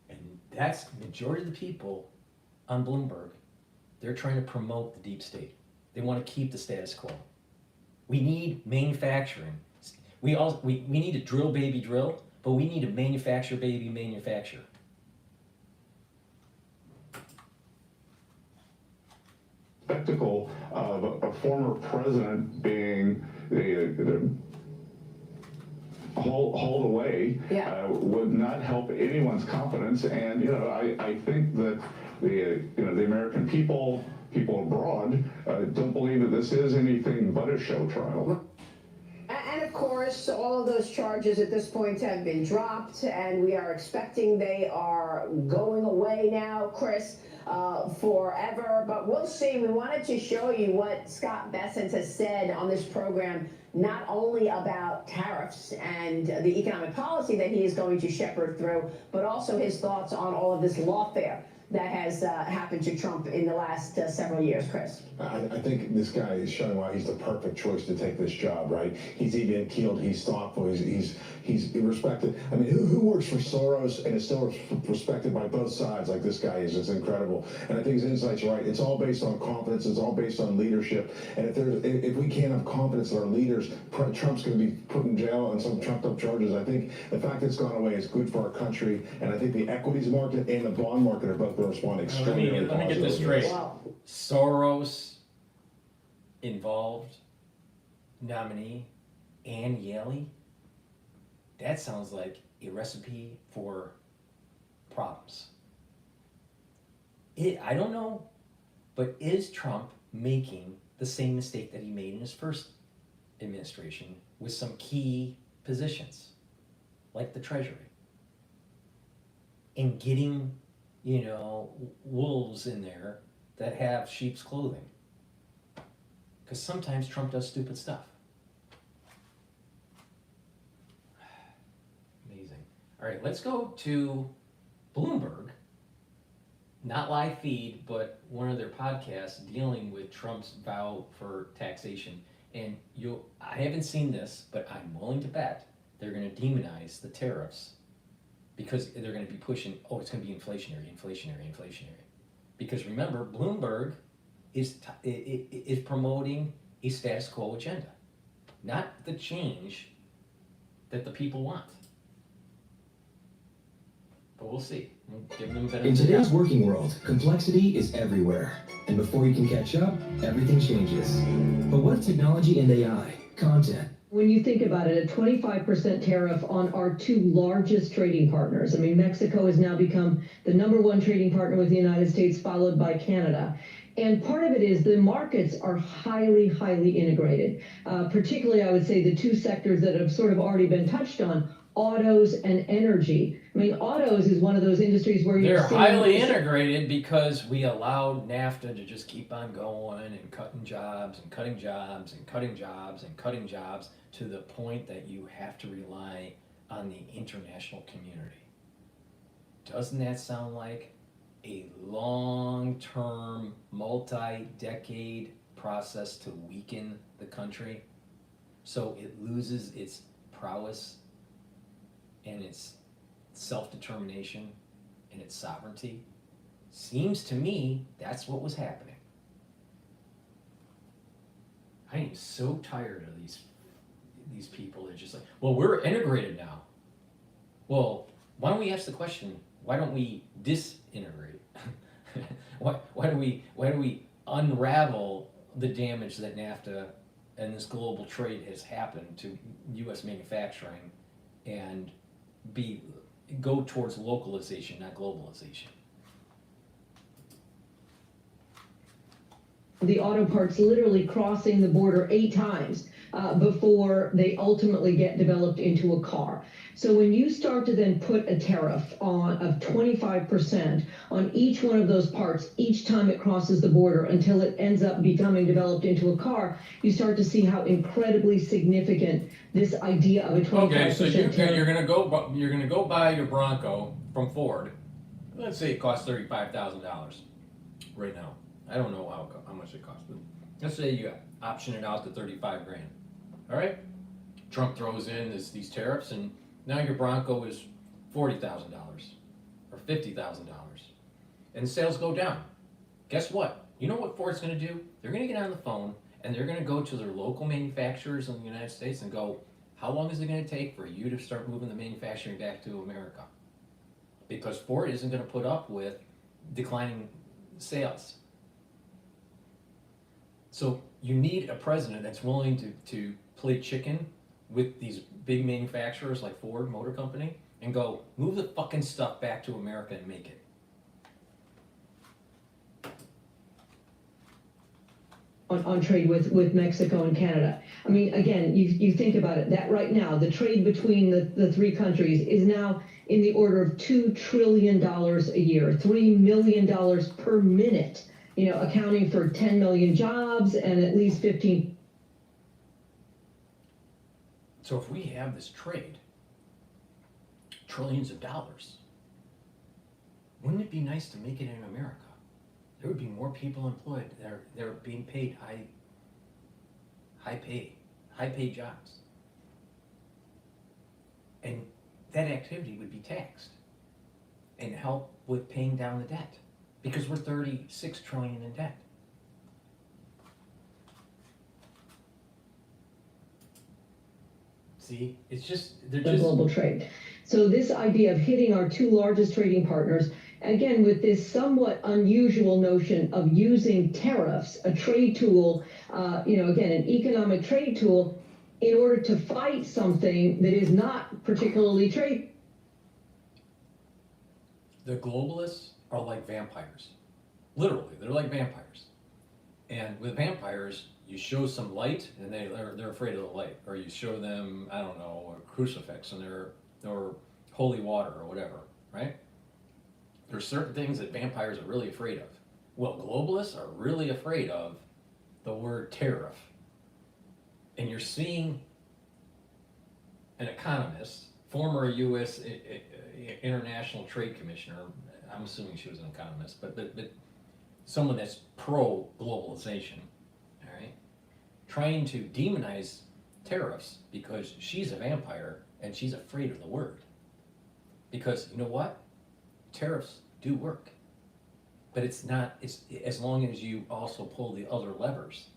And that's the majority of the people on Bloomberg. They're trying to promote the deep state. They want to keep the status quo. We need manufacturing. We need to drill baby drill, but we need to manufacture baby manufacture. Spectacle of a former president being hauled away would not help anyone's confidence. And I think that the American people abroad don't believe that this is anything but a show trial. And of course, all of those charges at this point have been dropped, and we are expecting they are going away now, Chris, forever. But we'll see. We wanted to show you what Scott Bessent has said on this program, not only about tariffs and the economic policy that he is going to shepherd through, but also his thoughts on all of this lawfare that has happened to Trump in the last several years, Chris. I think this guy is showing why he's the perfect choice to take this job, right? He's even keeled, he's thoughtful, he's respected. I mean, who works for Soros and is still respected by both sides like this guy is? It's incredible. And I think his insight's right. It's all based on confidence. It's all based on leadership. And if we can't have confidence in our leaders, Trump's going to be put in jail on some trumped up charges. I think the fact that it's gone away is good for our country. And I think the equities market and the bond market are both going to respond extremely positively. Let me get this straight. Soros involved nominee and Yaley, that sounds like a recipe for problems. I don't know, but is Trump making the same mistake that he made in his first administration with some key positions, like the Treasury, and getting, wolves in there that have sheep's clothing? Because sometimes Trump does stupid stuff. Amazing. All right, let's go to Bloomberg. Not live feed, but one of their podcasts dealing with Trump's vow for taxation. And I haven't seen this, but I'm willing to bet they're going to demonize the tariffs because they're going to be pushing, it's going to be inflationary. Because remember, Bloomberg is promoting a status quo agenda, not the change that the people want. But we'll see. We'll give them better. In today's working world, complexity is everywhere. And before you can catch up, everything changes. But what if technology and AI, content, When you think about it, a 25% tariff on our two largest trading partners. I mean, Mexico has now become the #1 trading partner with the United States, followed by Canada. And part of it is the markets are highly, highly integrated. Particularly, I would say the two sectors that have sort of already been touched on, autos and energy. I mean, autos is one of those industries where they're highly integrated because we allowed NAFTA to just keep on going and cutting jobs and cutting jobs and cutting jobs and cutting jobs to the point that you have to rely on the international community. Doesn't that sound like a long-term, multi-decade process to weaken the country so it loses its prowess and its self-determination and its sovereignty? Seems to me that's what was happening. I am so tired of these people that are just like, well, we're integrated now. Well, why don't we ask the question, why don't we disintegrate? why do we unravel the damage that NAFTA and this global trade has happened to U.S. manufacturing and go towards localization, not globalization? The auto parts literally crossing the border 8 times before they ultimately get developed into a car. So when you start to then put a tariff of 25% on each one of those parts each time it crosses the border until it ends up becoming developed into a car, you start to see how incredibly significant this idea of a 25% Okay, so tariff. you're gonna go buy your Bronco from Ford. Let's say it costs $35,000 right now. I don't know how much it costs, but let's say you option it out to $35,000. All right, Trump throws in these tariffs, and now your Bronco is $40,000 or $50,000, and sales go down. Guess what? You know what Ford's going to do? They're going to get on the phone and they're going to go to their local manufacturers in the United States and go, how long is it going to take for you to start moving the manufacturing back to America? Because Ford isn't going to put up with declining sales. So you need a president that's willing to play chicken with these big manufacturers like Ford Motor Company and go, move the fucking stuff back to America and make it. On trade with Mexico and Canada. I mean, again, you think about it, that right now, the trade between the three countries is now in the order of $2 trillion a year, $3 million per minute, accounting for 10 million jobs and at least 15. So if we have this trade, trillions of dollars, wouldn't it be nice to make it in America? There would be more people employed. They're being paid high paid jobs. And that activity would be taxed and help with paying down the debt because we're $36 trillion in debt. See, it's just, they're just global trade. So this idea of hitting our two largest trading partners, again, with this somewhat unusual notion of using tariffs, a trade tool, again, an economic trade tool, in order to fight something that is not particularly trade. The globalists are like vampires. Literally, they're like vampires. And with vampires, you show some light and they're afraid of the light. Or you show them, I don't know, a crucifix and or holy water or whatever, right? There's certain things that vampires are really afraid of. Well, globalists are really afraid of the word tariff. And you're seeing an economist, former U.S. International Trade Commissioner, I'm assuming she was an economist, but someone that's pro-globalization, all right, trying to demonize tariffs because she's a vampire and she's afraid of the word. Because you know what? Tariffs do work. But it's as long as you also pull the other levers.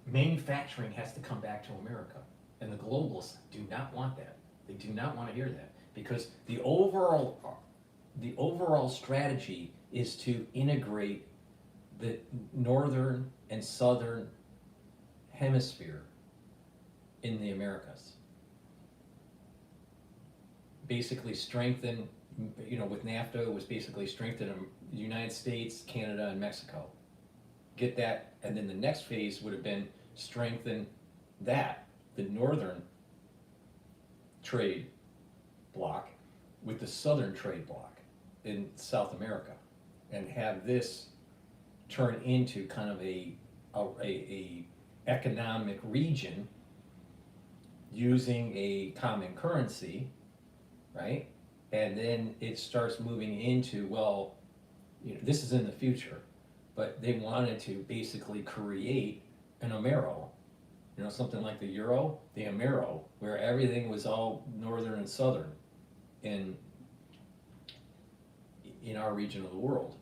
Manufacturing has to come back to America. And the globalists do not want that. They do not want to hear that. Because the overall strategy is to integrate the northern and southern hemisphere in the Americas. Basically strengthen, with NAFTA, it was basically strengthen the United States, Canada, and Mexico. Get that, and then the next phase would have been strengthen the northern trade bloc with the southern trade bloc in South America, and have this turn into kind of a economic region using a common currency, right? And then it starts moving into, well, this is in the future, but they wanted to basically create an Amero, something like the Euro, the Amero, where everything was all northern and southern in our region of the world.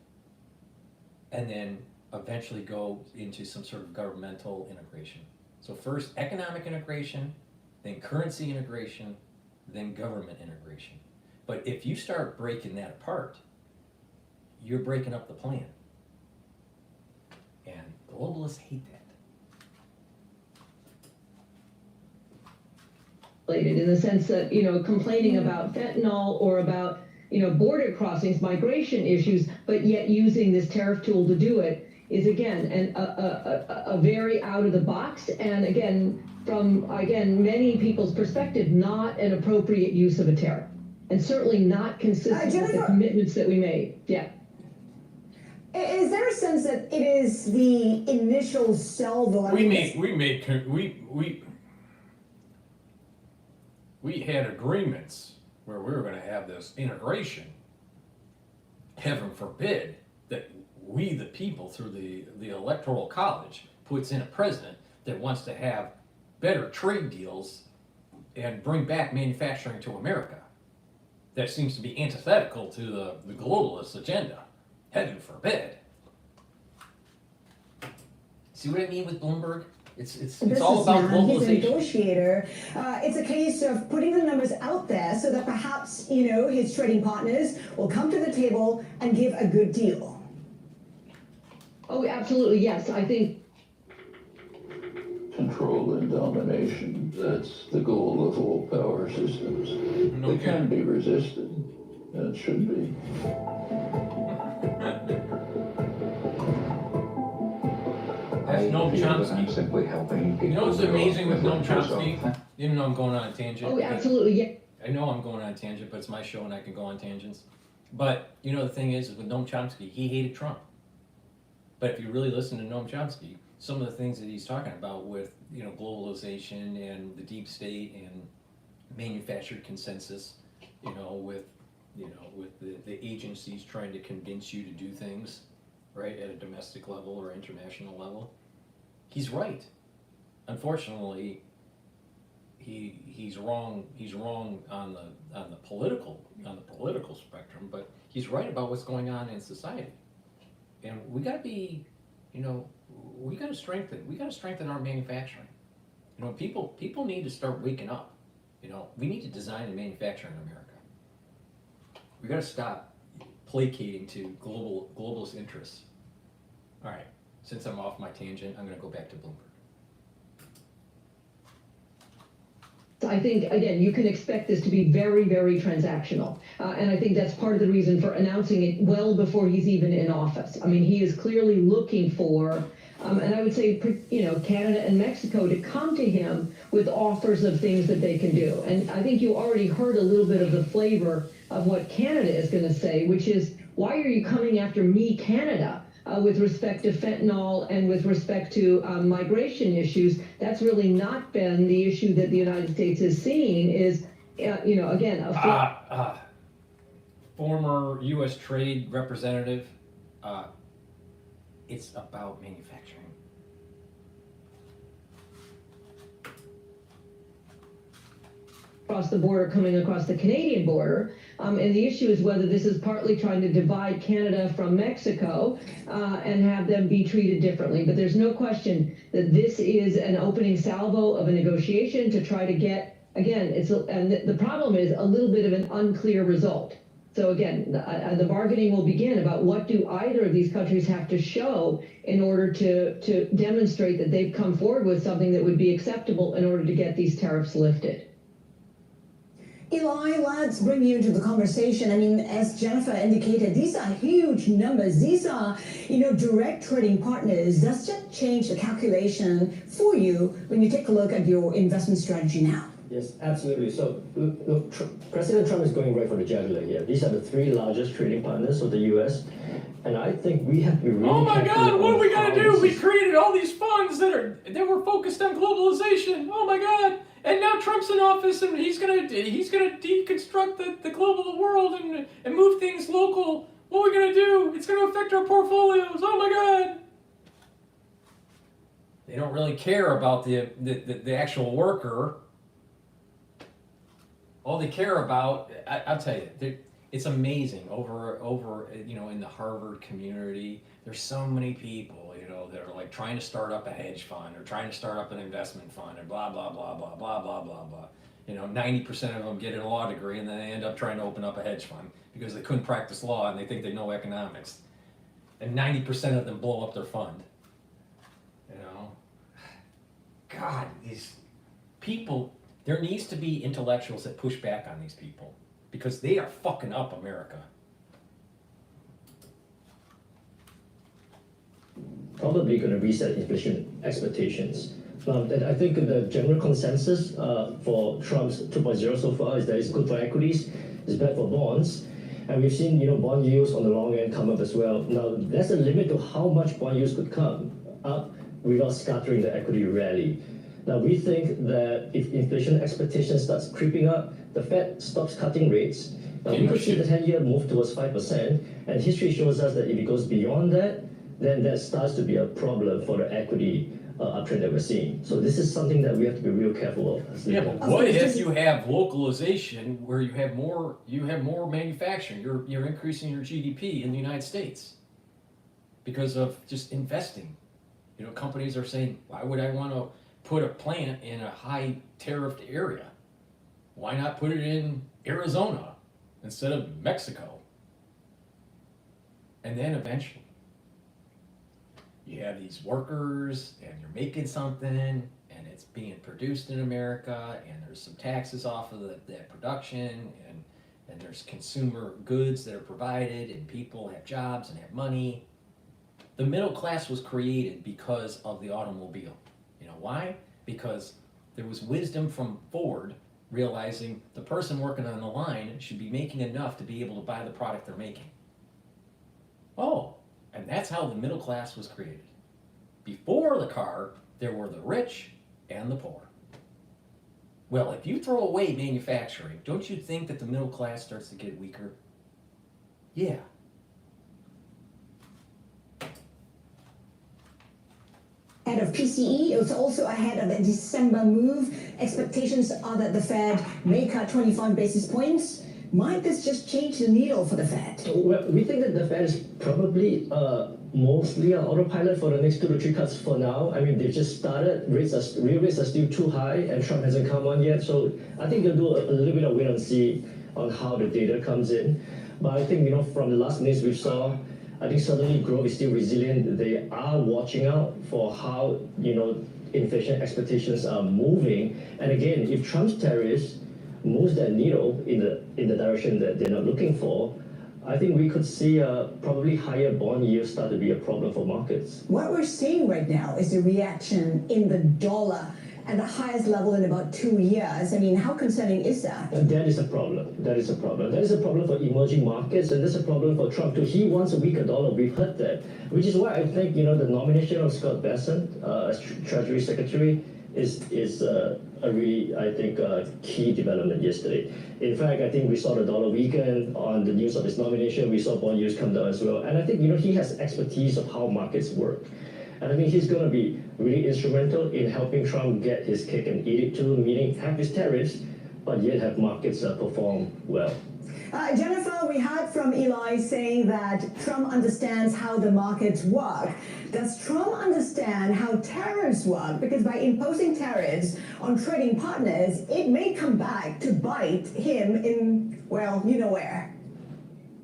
And then eventually go into some sort of governmental integration. So first economic integration, then currency integration, then government integration. But if you start breaking that apart, you're breaking up the plan. And globalists hate that. In the sense that, complaining about fentanyl or about, border crossings, migration issues, but yet using this tariff tool to do it is, again, a very out of the box, and again, from, many people's perspective, not an appropriate use of a tariff. And certainly not consistent with the commitments that we made. Yeah. Is there a sense that it is the initial salvo? We had agreements where we were going to have this integration. Heaven forbid that we, the people, through the Electoral College, puts in a president that wants to have better trade deals and bring back manufacturing to America. That seems to be antithetical to the globalist agenda. Heaven forbid. See what I mean with Bloomberg? It's all about globalization. He's a negotiator. It's a case of putting the numbers out there so that perhaps, his trading partners will come to the table and give a good deal. Oh, absolutely, yes. I think control and domination, that's the goal of all power systems. They can be resisted, and should be. That's Noam Chomsky. I'm simply helping people. You know what's amazing with Noam Chomsky? Even though I'm going on a tangent. Oh, absolutely, yeah. I know I'm going on a tangent, but it's my show and I can go on tangents. But, the thing is with Noam Chomsky, he hated Trump. But if you really listen to Noam Chomsky, some of the things that he's talking about with, globalization and the deep state and manufactured consensus, with the agencies trying to convince you to do things, right, at a domestic level or international level, he's right. Unfortunately, he's wrong. He's wrong on the political spectrum, but he's right about what's going on in society. And we got to be, we got to strengthen our manufacturing. People need to start waking up. We need to design and manufacture in America. We got to stop placating to globalist interests. All right, since I'm off my tangent, I'm going to go back to Bloomberg. I think, again, you can expect this to be very, very transactional. And I think that's part of the reason for announcing it well before he's even in office. I mean, he is clearly looking for, and I would say, you know, Canada and Mexico to come to him with offers of things that they can do. And I think you already heard a little bit of the flavor of what Canada is going to say, which is, why are you coming after me, Canada? With respect to fentanyl and with respect to migration issues, that's really not been the issue that the United States is seeing is, you know, again, former U.S. trade representative, it's about manufacturing. Across the border, coming across the Canadian border. And the issue is whether this is partly trying to divide Canada from Mexico and have them be treated differently. But there's no question that this is an opening salvo of a negotiation to try to get, again, and the problem is a little bit of an unclear result. So again, the bargaining will begin about what do either of these countries have to show in order to demonstrate that they've come forward with something that would be acceptable in order to get these tariffs lifted. Eli, let's bring you into the conversation. I mean, as Jennifer indicated, these are huge numbers. These are, you know, direct trading partners. Does that change the calculation for you when you take a look at your investment strategy now? Yes, absolutely. So, look, President Trump is going right for the jugular here. These are the three largest trading partners of the U.S., and I think we have to be really Oh my God! What are we gonna do? We created all these funds that were focused on globalization. Oh my God! And now Trump's in office, and he's gonna deconstruct the global world and move things local. What are we gonna do? It's gonna affect our portfolios. Oh my God! They don't really care about the actual worker. All they care about, I'll tell you, it's amazing over you know, in the Harvard community. There's so many people, you know, that are like trying to start up a hedge fund or trying to start up an investment fund and blah blah blah blah blah blah blah blah. You know, 90% of them get a law degree and then they end up trying to open up a hedge fund because they couldn't practice law and they think they know economics. And 90% of them blow up their fund. You know, God, these people. There needs to be intellectuals that push back on these people because they are fucking up America. Probably going to reset inflation expectations. And I think the general consensus for Trump's 2.0 so far is that it's good for equities, it's bad for bonds. And we've seen, you know, bond yields on the long end come up as well. Now, there's a limit to how much bond yields could come up without scattering the equity rally. Now, we think that if inflation expectations starts creeping up, the Fed stops cutting rates. Now, we could see the 10-year move towards 5%, and history shows us that if it goes beyond that, then that starts to be a problem for the equity uptrend that we're seeing. So this is something that we have to be real careful of. Yeah, but what if you have localization where you have more manufacturing? You're increasing your GDP in the United States because of just investing. You know, companies are saying, why would I want to put a plant in a high tariffed area? Why not put it in Arizona instead of Mexico? And then eventually you have these workers and you're making something and it's being produced in America and there's some taxes off of that production and there's consumer goods that are provided and people have jobs and have money. The middle class was created because of the automobile. You know why? Because there was wisdom from Ford realizing the person working on the line should be making enough to be able to buy the product they're making. Oh, and that's how the middle class was created. Before the car, there were the rich and the poor. Well, if you throw away manufacturing, don't you think that the middle class starts to get weaker? Yeah. Ahead of PCE, it was also ahead of the December move. Expectations are that the Fed may cut 25 basis points. Might this just change the needle for the Fed? Well, we think that the Fed is probably mostly on autopilot for the next 2 to 3 cuts for now. I mean, they've just started. Real rates are still too high, and Trump hasn't come on yet. So I think they'll do a little bit of wait and see on how the data comes in. But I think, you know, from the last news we saw, I think certainly growth is still resilient. They are watching out for how, you know, inflation expectations are moving. And again, if Trump's tariffs moves that needle in the direction that they're not looking for, I think we could see probably higher bond yields start to be a problem for markets. What we're seeing right now is a reaction in the dollar at the highest level in about 2 years. I mean, how concerning is that? And that is a problem. That is a problem. That is a problem for emerging markets, and that's a problem for Trump too. He wants a weaker dollar. We've heard that, which is why I think the nomination of Scott Bessent as Treasury Secretary is a really, I think, key development yesterday. In fact, I think we saw the dollar weaken on the news of his nomination. We saw bond yields come down as well, and I think he has expertise of how markets work. And I think he's going to be really instrumental in helping Trump get his cake and eat it too, meaning have his tariffs, but yet have markets perform well. Jennifer, we heard from Eli saying that Trump understands how the markets work. Does Trump understand how tariffs work? Because by imposing tariffs on trading partners, it may come back to bite him in, well, you know where.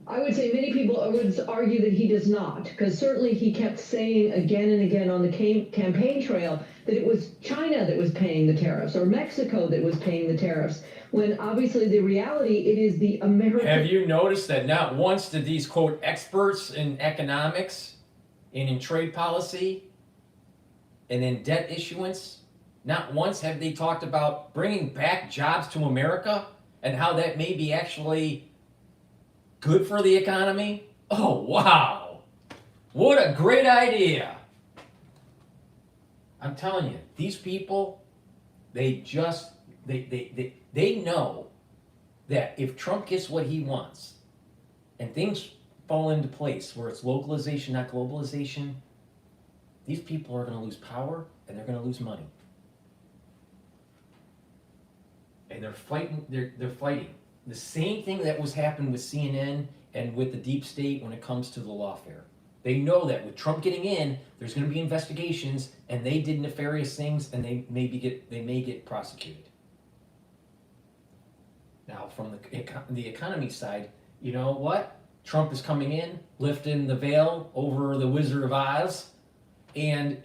I would say many people would argue that he does not, because certainly he kept saying again and again on the campaign trail that it was China that was paying the tariffs or Mexico that was paying the tariffs, when obviously the reality, it is the American... Have you noticed that not once did these, quote, experts in economics and in trade policy and in debt issuance, not once have they talked about bringing back jobs to America and how that may be actually good for the economy? Oh, wow. What a great idea. I'm telling you, these people, they know that if Trump gets what he wants and things fall into place where it's localization, not globalization, these people are going to lose power and they're going to lose money. And they're fighting, they're fighting. The same thing that was happening with CNN and with the deep state when it comes to the lawfare. They know that with Trump getting in, there's going to be investigations, and they did nefarious things, and they may get prosecuted. Now, from the economy side, you know what? Trump is coming in, lifting the veil over the Wizard of Oz, and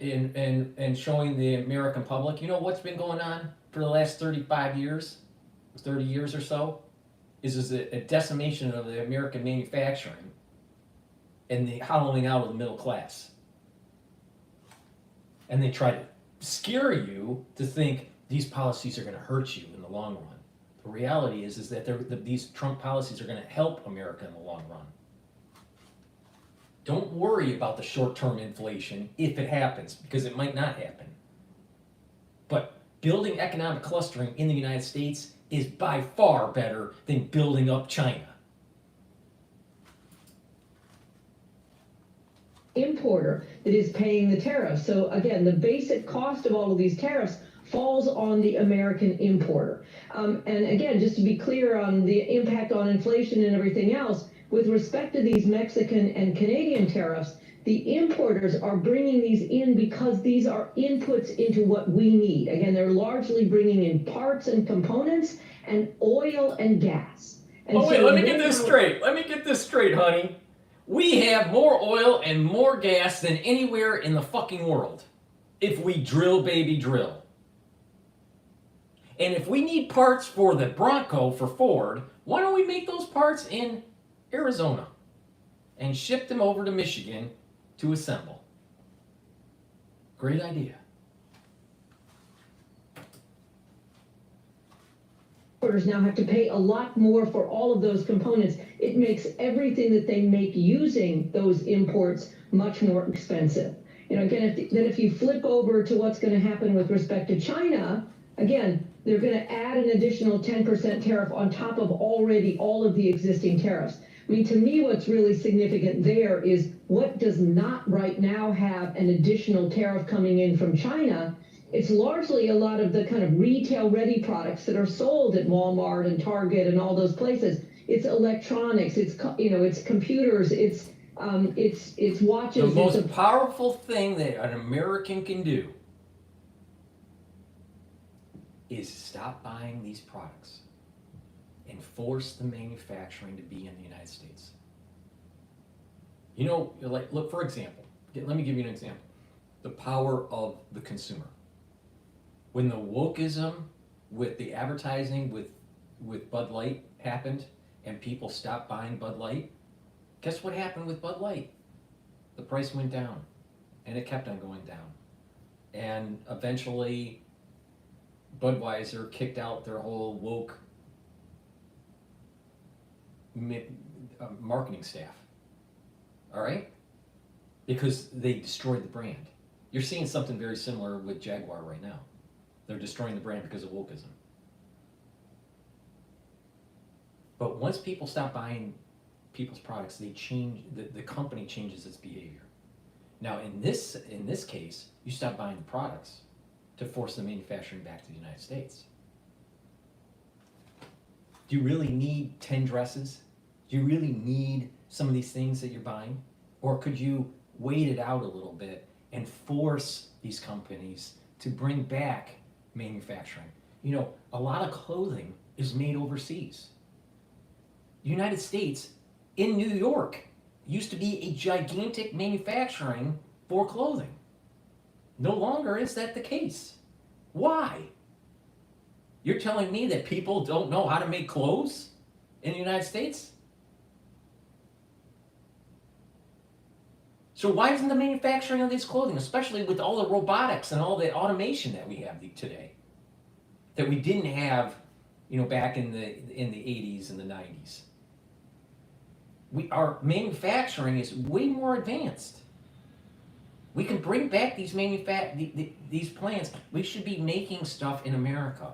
showing the American public, you know what's been going on for the last 30 years or so? Is a decimation of the American manufacturing and the hollowing out of the middle class. And they try to scare you to think these policies are going to hurt you in the long run. The reality is that these Trump policies are going to help America in the long run. Don't worry about the short-term inflation if it happens, because it might not happen. But building economic clustering in the United States is by far better than building up China. Importer that is paying the tariffs. So again, the basic cost of all of these tariffs falls on the American importer. And again, just to be clear on the impact on inflation and everything else, with respect to these Mexican and Canadian tariffs, the importers are bringing these in because these are inputs into what we need. Again, they're largely bringing in parts and components and oil and gas. And oh, wait, let me get this straight. Let me get this straight, honey. We have more oil and more gas than anywhere in the fucking world. If we drill, baby, drill. And if we need parts for the Bronco for Ford, why don't we make those parts in Arizona and ship them over to Michigan to assemble? Great idea. Importers now have to pay a lot more for all of those components. It makes everything that they make using those imports much more expensive. You know, again, if you flip over to what's going to happen with respect to China, again, they're going to add an additional 10% tariff on top of already all of the existing tariffs. I mean, to me, what's really significant there is what does not right now have an additional tariff coming in from China. It's largely a lot of the kind of retail-ready products that are sold at Walmart and Target and all those places. It's electronics, it's it's computers, it's watches. The most powerful thing that an American can do is stop buying these products and force the manufacturing to be in the United States. You know, like, look, for example, let me give you an example. The power of the consumer. When the wokeism with the advertising with Bud Light happened and people stopped buying Bud Light, guess what happened with Bud Light? The price went down, and it kept on going down. And eventually, Budweiser kicked out their whole woke marketing staff. All right? Because they destroyed the brand. You're seeing something very similar with Jaguar right now. They're destroying the brand because of wokeism. But once people stop buying people's products, they change. The company changes its behavior. Now, in this case, you stop buying the products to force the manufacturing back to the United States. Do you really need 10 dresses? Do you really need some of these things that you're buying? Or could you wait it out a little bit and force these companies to bring back manufacturing? You know, a lot of clothing is made overseas. United States, in New York, used to be a gigantic manufacturing for clothing. No longer is that the case. Why? You're telling me that people don't know how to make clothes in the United States? So why isn't the manufacturing of this clothing, especially with all the robotics and all the automation that we have today, that we didn't have, you know, back in the 80s and the 90s? Our manufacturing is way more advanced. We can bring back these these plants. We should be making stuff in America.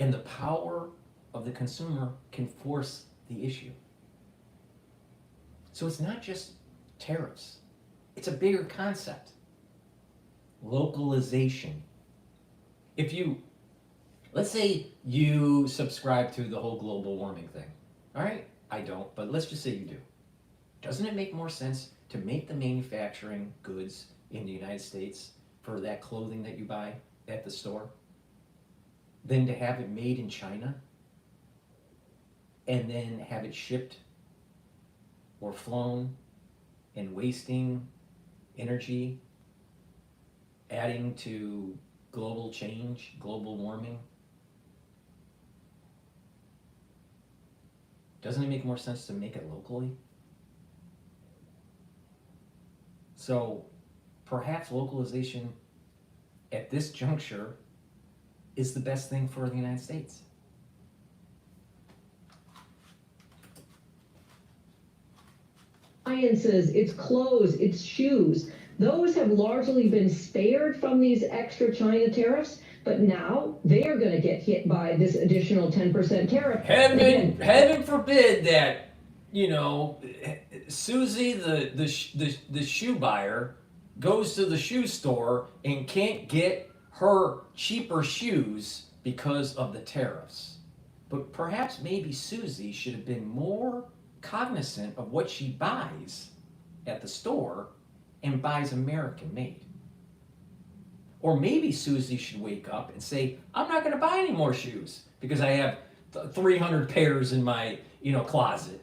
And the power of the consumer can force the issue. So it's not just tariffs. It's a bigger concept. Localization. Let's say you subscribe to the whole global warming thing. All right? I don't, but let's just say you do. Doesn't it make more sense to make the manufacturing goods in the United States for that clothing that you buy at the store than to have it made in China and then have it shipped or flown and wasting energy, adding to global change, global warming? Doesn't it make more sense to make it locally? So perhaps localization at this juncture is the best thing for the United States. Appliances, it's clothes, it's shoes. Those have largely been spared from these extra China tariffs, but now they are going to get hit by this additional 10% tariff. Heaven forbid that, you know, Susie, the shoe buyer, goes to the shoe store and can't get her cheaper shoes because of the tariffs. But perhaps maybe Susie should have been more cognizant of what she buys at the store and buys American made. Or maybe Susie should wake up and say, I'm not going to buy any more shoes because I have 300 pairs in my, closet.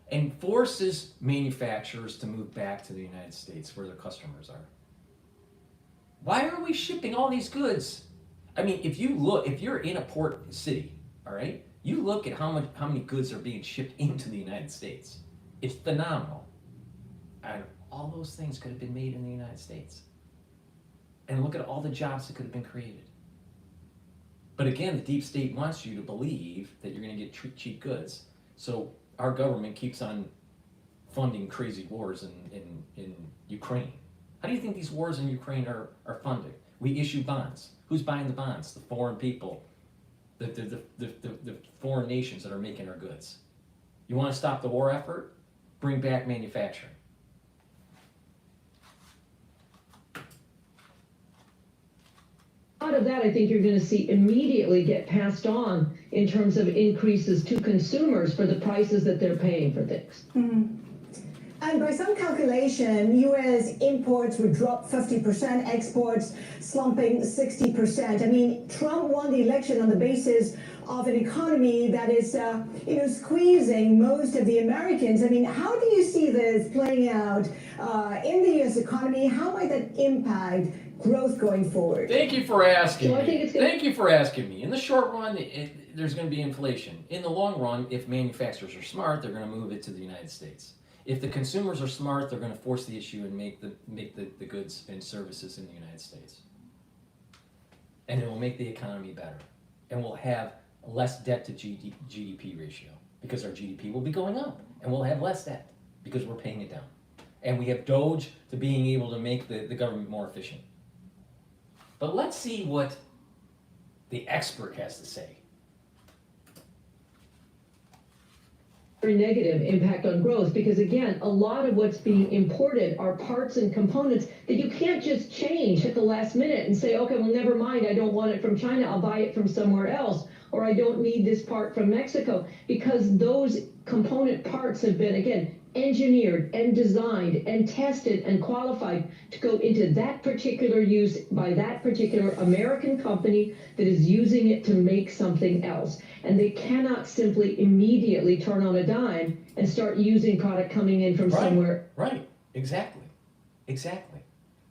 And forces manufacturers to move back to the United States where their customers are. Why are we shipping all these goods? I mean, if you're in a port city, all right, you look at how many goods are being shipped into the United States. It's phenomenal. And all those things could have been made in the United States. And look at all the jobs that could have been created. But again, the deep state wants you to believe that you're going to get cheap goods. So our government keeps on funding crazy wars in Ukraine. How do you think these wars in Ukraine are funded? We issue bonds. Who's buying the bonds? The foreign people, the foreign nations that are making our goods. You want to stop the war effort? Bring back manufacturing. Out of that, I think you're going to see immediately get passed on in terms of increases to consumers for the prices that they're paying for things. Mm-hmm. And by some calculation, U.S. imports would drop 50%, exports slumping 60%. I mean, Trump won the election on the basis of an economy that is, squeezing most of the Americans. I mean, how do you see this playing out in the U.S. economy? How might that impact growth going forward? Thank you for asking So I me. think it's gonna- Thank you for asking me. In the short run, there's going to be inflation. In the long run, if manufacturers are smart, they're going to move it to the United States. If the consumers are smart, they're going to force the issue and make the goods and services in the United States. And it will make the economy better. And we'll have less debt to GDP ratio because our GDP will be going up. And we'll have less debt because we're paying it down. And we have Doge to being able to make the government more efficient. But let's see what the expert has to say. Very negative impact on growth because, again, a lot of what's being imported are parts and components that you can't just change at the last minute and say, okay, well, never mind, I don't want it from China, I'll buy it from somewhere else, or I don't need this part from Mexico, because those component parts have been, again, engineered and designed and tested and qualified to go into that particular use by that particular American company that is using it to make something else. And they cannot simply immediately turn on a dime and start using product coming in from somewhere. Right, exactly.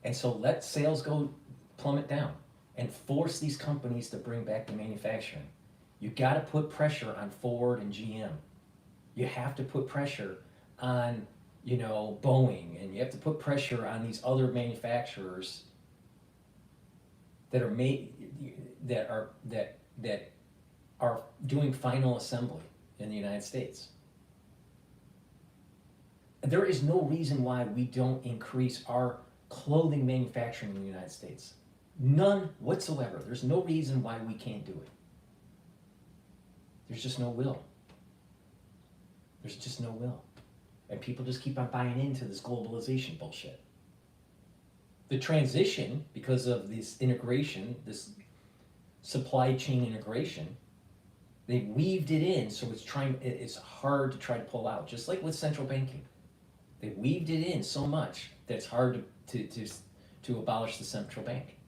And so let sales go plummet down and force these companies to bring back the manufacturing. You got to put pressure on Ford and GM. You have to put pressure on, Boeing, and you have to put pressure on these other manufacturers that are doing final assembly in the United States. There is no reason why we don't increase our clothing manufacturing in the United States. None whatsoever. There's no reason why we can't do it. There's just no will. And people just keep on buying into this globalization bullshit. The transition, because of this integration, this supply chain integration, they weaved it in, so it's hard to try to pull out, just like with central banking. They weaved it in so much that it's hard to abolish the central bank.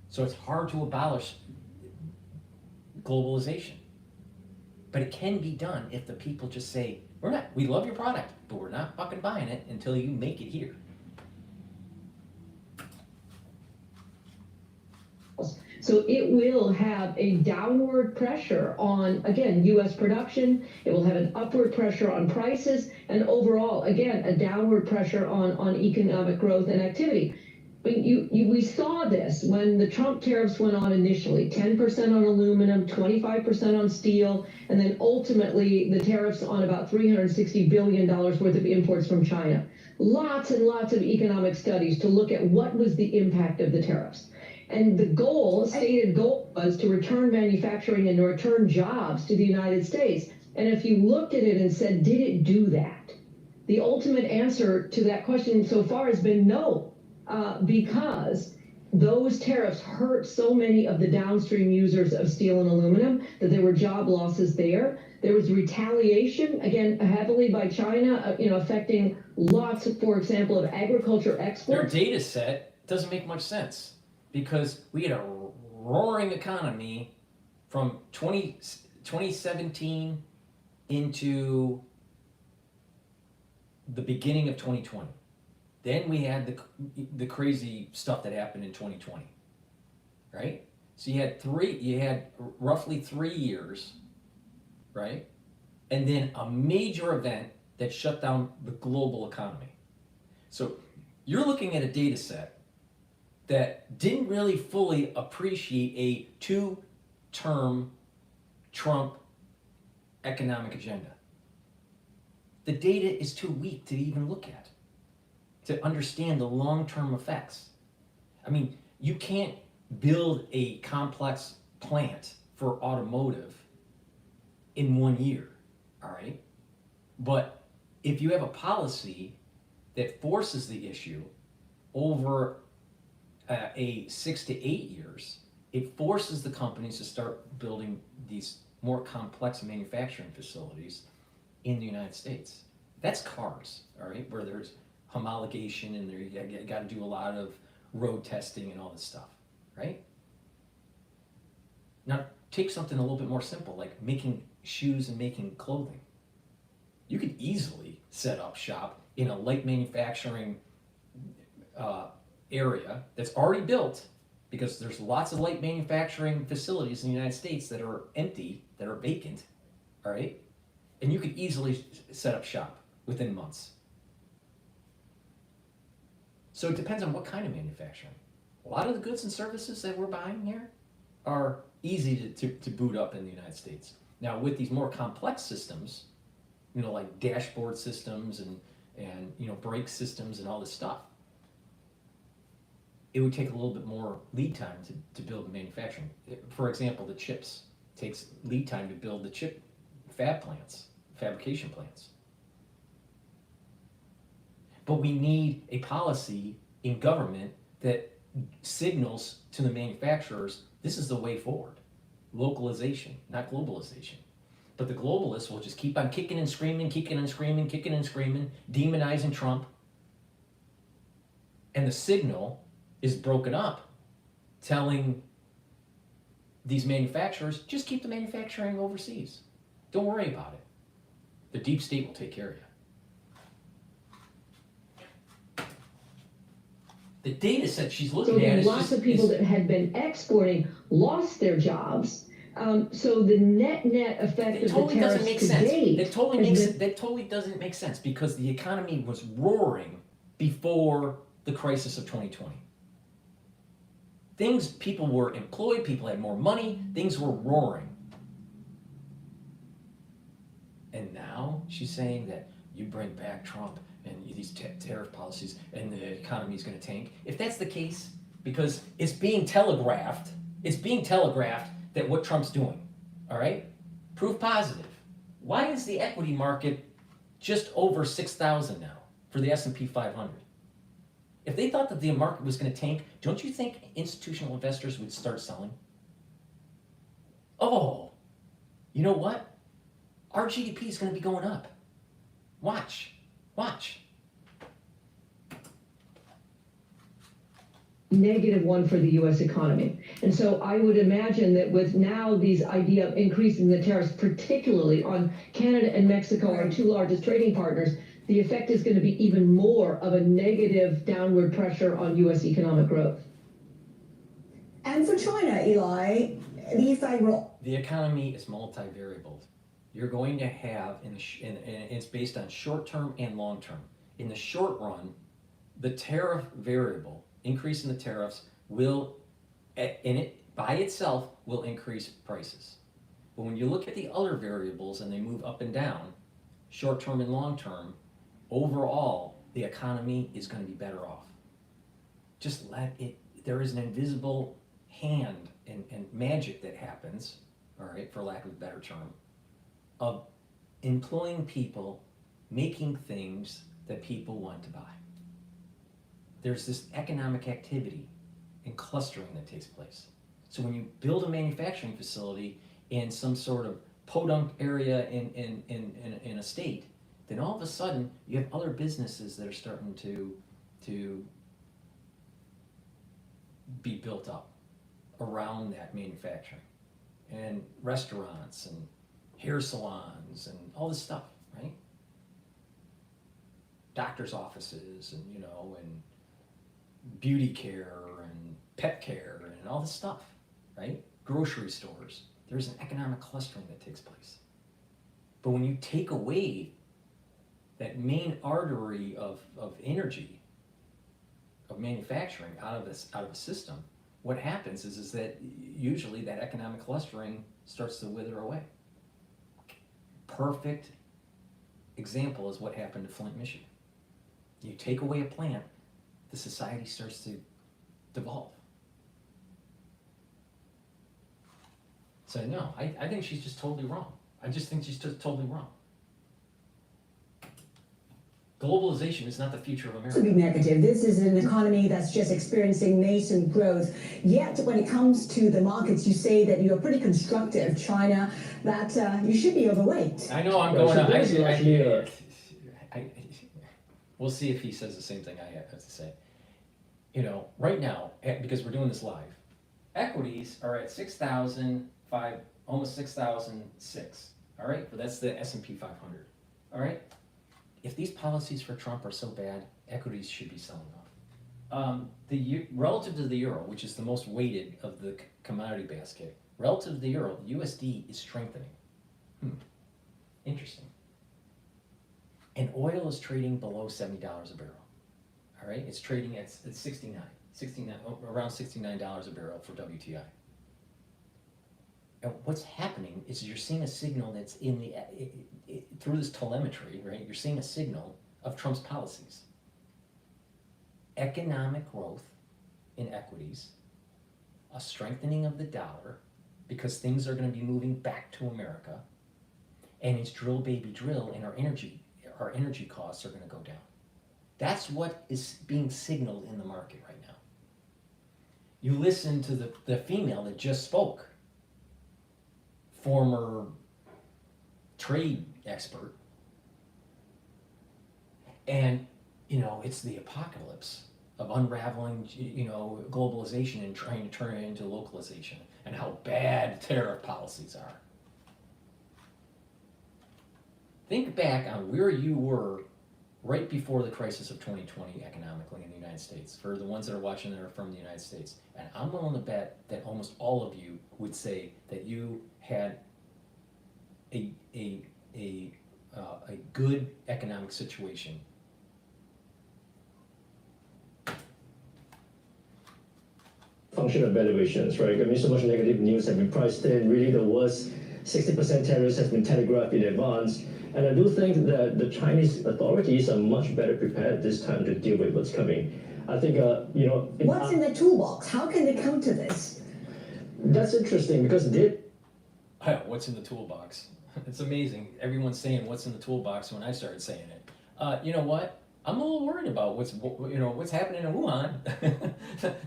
So it's hard to abolish globalization. But it can be done if the people just say, we love your product, but we're not fucking buying it until you make it here. So it will have a downward pressure on, again, U.S. production. It will have an upward pressure on prices, and overall, again, a downward pressure on economic growth and activity. But we saw this when the Trump tariffs went on initially, 10% on aluminum, 25% on steel, and then ultimately the tariffs on about $360 billion worth of imports from China. Lots and lots of economic studies to look at what was the impact of the tariffs. And the stated goal was to return manufacturing and to return jobs to the United States. And if you looked at it and said, did it do that? The ultimate answer to that question so far has been no. Because those tariffs hurt so many of the downstream users of steel and aluminum that there were job losses there. There was retaliation, again, heavily by China, affecting lots, for example, of agriculture exports. Their data set doesn't make much sense because we had a roaring economy from 2017 into the beginning of 2020. Then we had the crazy stuff that happened in 2020, right? So you had roughly 3 years, right? And then a major event that shut down the global economy. So you're looking at a data set that didn't really fully appreciate a 2-term Trump economic agenda. The data is too weak to even look at, to understand the long-term effects. I mean, you can't build a complex plant for automotive in 1 year, all right? But if you have a policy that forces the issue over a 6 to 8 years, it forces the companies to start building these more complex manufacturing facilities in the United States. That's cars, all right, where there's homologation and there you got to do a lot of road testing and all this stuff, right? Now, take something a little bit more simple, like making shoes and making clothing. You could easily set up shop in a light manufacturing area that's already built, because there's lots of light manufacturing facilities in the United States that are empty, that are vacant, all right? And you could easily set up shop within months. So it depends on what kind of manufacturing. A lot of the goods and services that we're buying here are easy to boot up in the United States. Now, with these more complex systems, you know, like dashboard systems and you know, brake systems and all this stuff, it would take a little bit more lead time to build the manufacturing. For example, the chips takes lead time to build the chip fabrication plants. But we need a policy in government that signals to the manufacturers, this is the way forward. Localization, not globalization. But the globalists will just keep on kicking and screaming, demonizing Trump. And the signal is broken up, telling these manufacturers, just keep the manufacturing overseas. Don't worry about it. The deep state will take care of you. The data set she's looking at is lots of people that had been exporting lost their jobs. So the net effect of the tariffs to date. That totally doesn't make sense, because the economy was roaring before the crisis of 2020. People were employed, people had more money, things were roaring. And now she's saying that you bring back Trump and these tariff policies and the economy is going to tank. If that's the case, because it's being telegraphed that what Trump's doing, all right? Proof positive. Why is the equity market just over 6,000 now for the S&P 500? If they thought that the market was going to tank, don't you think institutional investors would start selling? Oh, you know what? Our GDP is going to be going up. Watch. -1 for the U.S. economy. And so I would imagine that with now these idea of increasing the tariffs, particularly on Canada and Mexico, our two largest trading partners, the effect is going to be even more of a negative downward pressure on U.S. economic growth. And for China, Eli, the effect will... The economy is multivariable. You're going to have, and it's based on short-term and long-term. In the short run, the tariff variable, increase in the tariffs, will, by itself, will increase prices. But when you look at the other variables and they move up and down, short-term and long-term, overall, the economy is going to be better off. Just let it, there is an invisible hand and magic that happens, all right, for lack of a better term, of employing people, making things that people want to buy. There's this economic activity and clustering that takes place. So when you build a manufacturing facility in some sort of podunk area in a state, then all of a sudden you have other businesses that are starting to be built up around that manufacturing, and restaurants and hair salons and all this stuff, right? Doctors' offices and, you know, and beauty care and pet care and all this stuff, right? Grocery stores. There's an economic clustering that takes place. But when you take away that main artery of energy, of manufacturing out of a system, what happens is that usually that economic clustering starts to wither away. Perfect example is what happened to Flint, Michigan. You take away a plant, the society starts to devolve. So no, I think she's just totally wrong. I just think she's just totally wrong. Globalization is not the future of America. To be negative. This is an economy that's just experiencing nascent growth. Yet, when it comes to the markets, you say that you're pretty constructive, China, that you should be overweight. I know I'm going on. We'll see if he says the same thing I have to say. You know, right now, because we're doing this live, equities are at 6,005, almost 6,006. All right, but that's the S&P 500. All right, if these policies for Trump are so bad, equities should be selling off. Relative to the euro, which is the most weighted of the commodity basket, relative to the euro, the USD is strengthening. Interesting. And oil is trading below $70 a barrel. All right, it's trading at 69, around $69 a barrel for WTI. And what's happening is you're seeing a signal that's in the through this telemetry, right? You're seeing a signal of Trump's policies. Economic growth in equities, a strengthening of the dollar because things are going to be moving back to America, and it's drill baby drill, and our energy costs are going to go down. That's what is being signaled in the market right now. You listen to the female that just spoke, former trade expert, and you know, it's the apocalypse of unraveling, you know, globalization and trying to turn it into localization, and how bad tariff policies are. Think back on where you were right before the crisis of 2020 economically in the United States, for the ones that are watching that are from the United States. And I'm willing to bet that almost all of you would say that you had a good economic situation. Function of valuations, right? I mean, so much negative news has been priced in. Really, the worst 60% tariffs has been telegraphed in advance. And I do think that the Chinese authorities are much better prepared this time to deal with what's coming. I think, you know... What's in the toolbox? How can they counter this? That's interesting because they... What's in the toolbox? It's amazing. Everyone's saying what's in the toolbox when I started saying it. You know what? I'm a little worried about what's happening in Wuhan.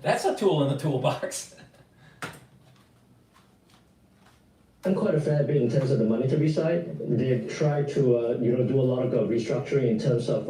That's a tool in the toolbox. And quite a fair bit in terms of the monetary side. They've tried to do a lot of restructuring in terms of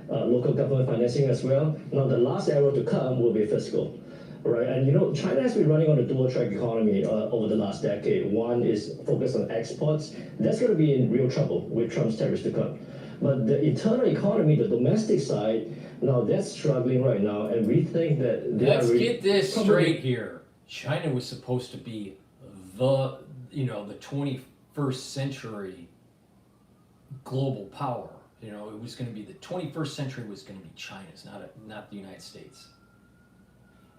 local government financing as well. Now the last arrow to come will be fiscal, right? And you know, China has been running on a dual track economy over the last decade. One is focused on exports. That's going to be in real trouble with Trump's tariffs to come. But the internal economy, the domestic side, now that's struggling right now, and we think that they Let's get this straight here. China was supposed to be the 21st century global power. You know, it was going to be the 21st century was going to be China's, not the United States.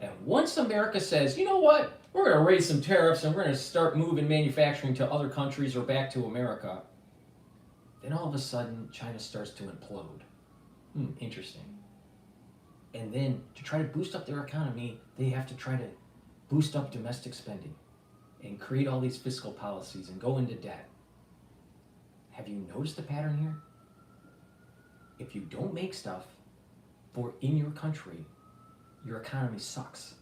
And once America says, you know what, we're going to raise some tariffs and we're going to start moving manufacturing to other countries or back to America, then all of a sudden China starts to implode. Interesting. And then to try to boost up their economy, they have to try to boost up domestic spending and create all these fiscal policies and go into debt. Have you noticed the pattern here? If you don't make stuff in your country, your economy sucks.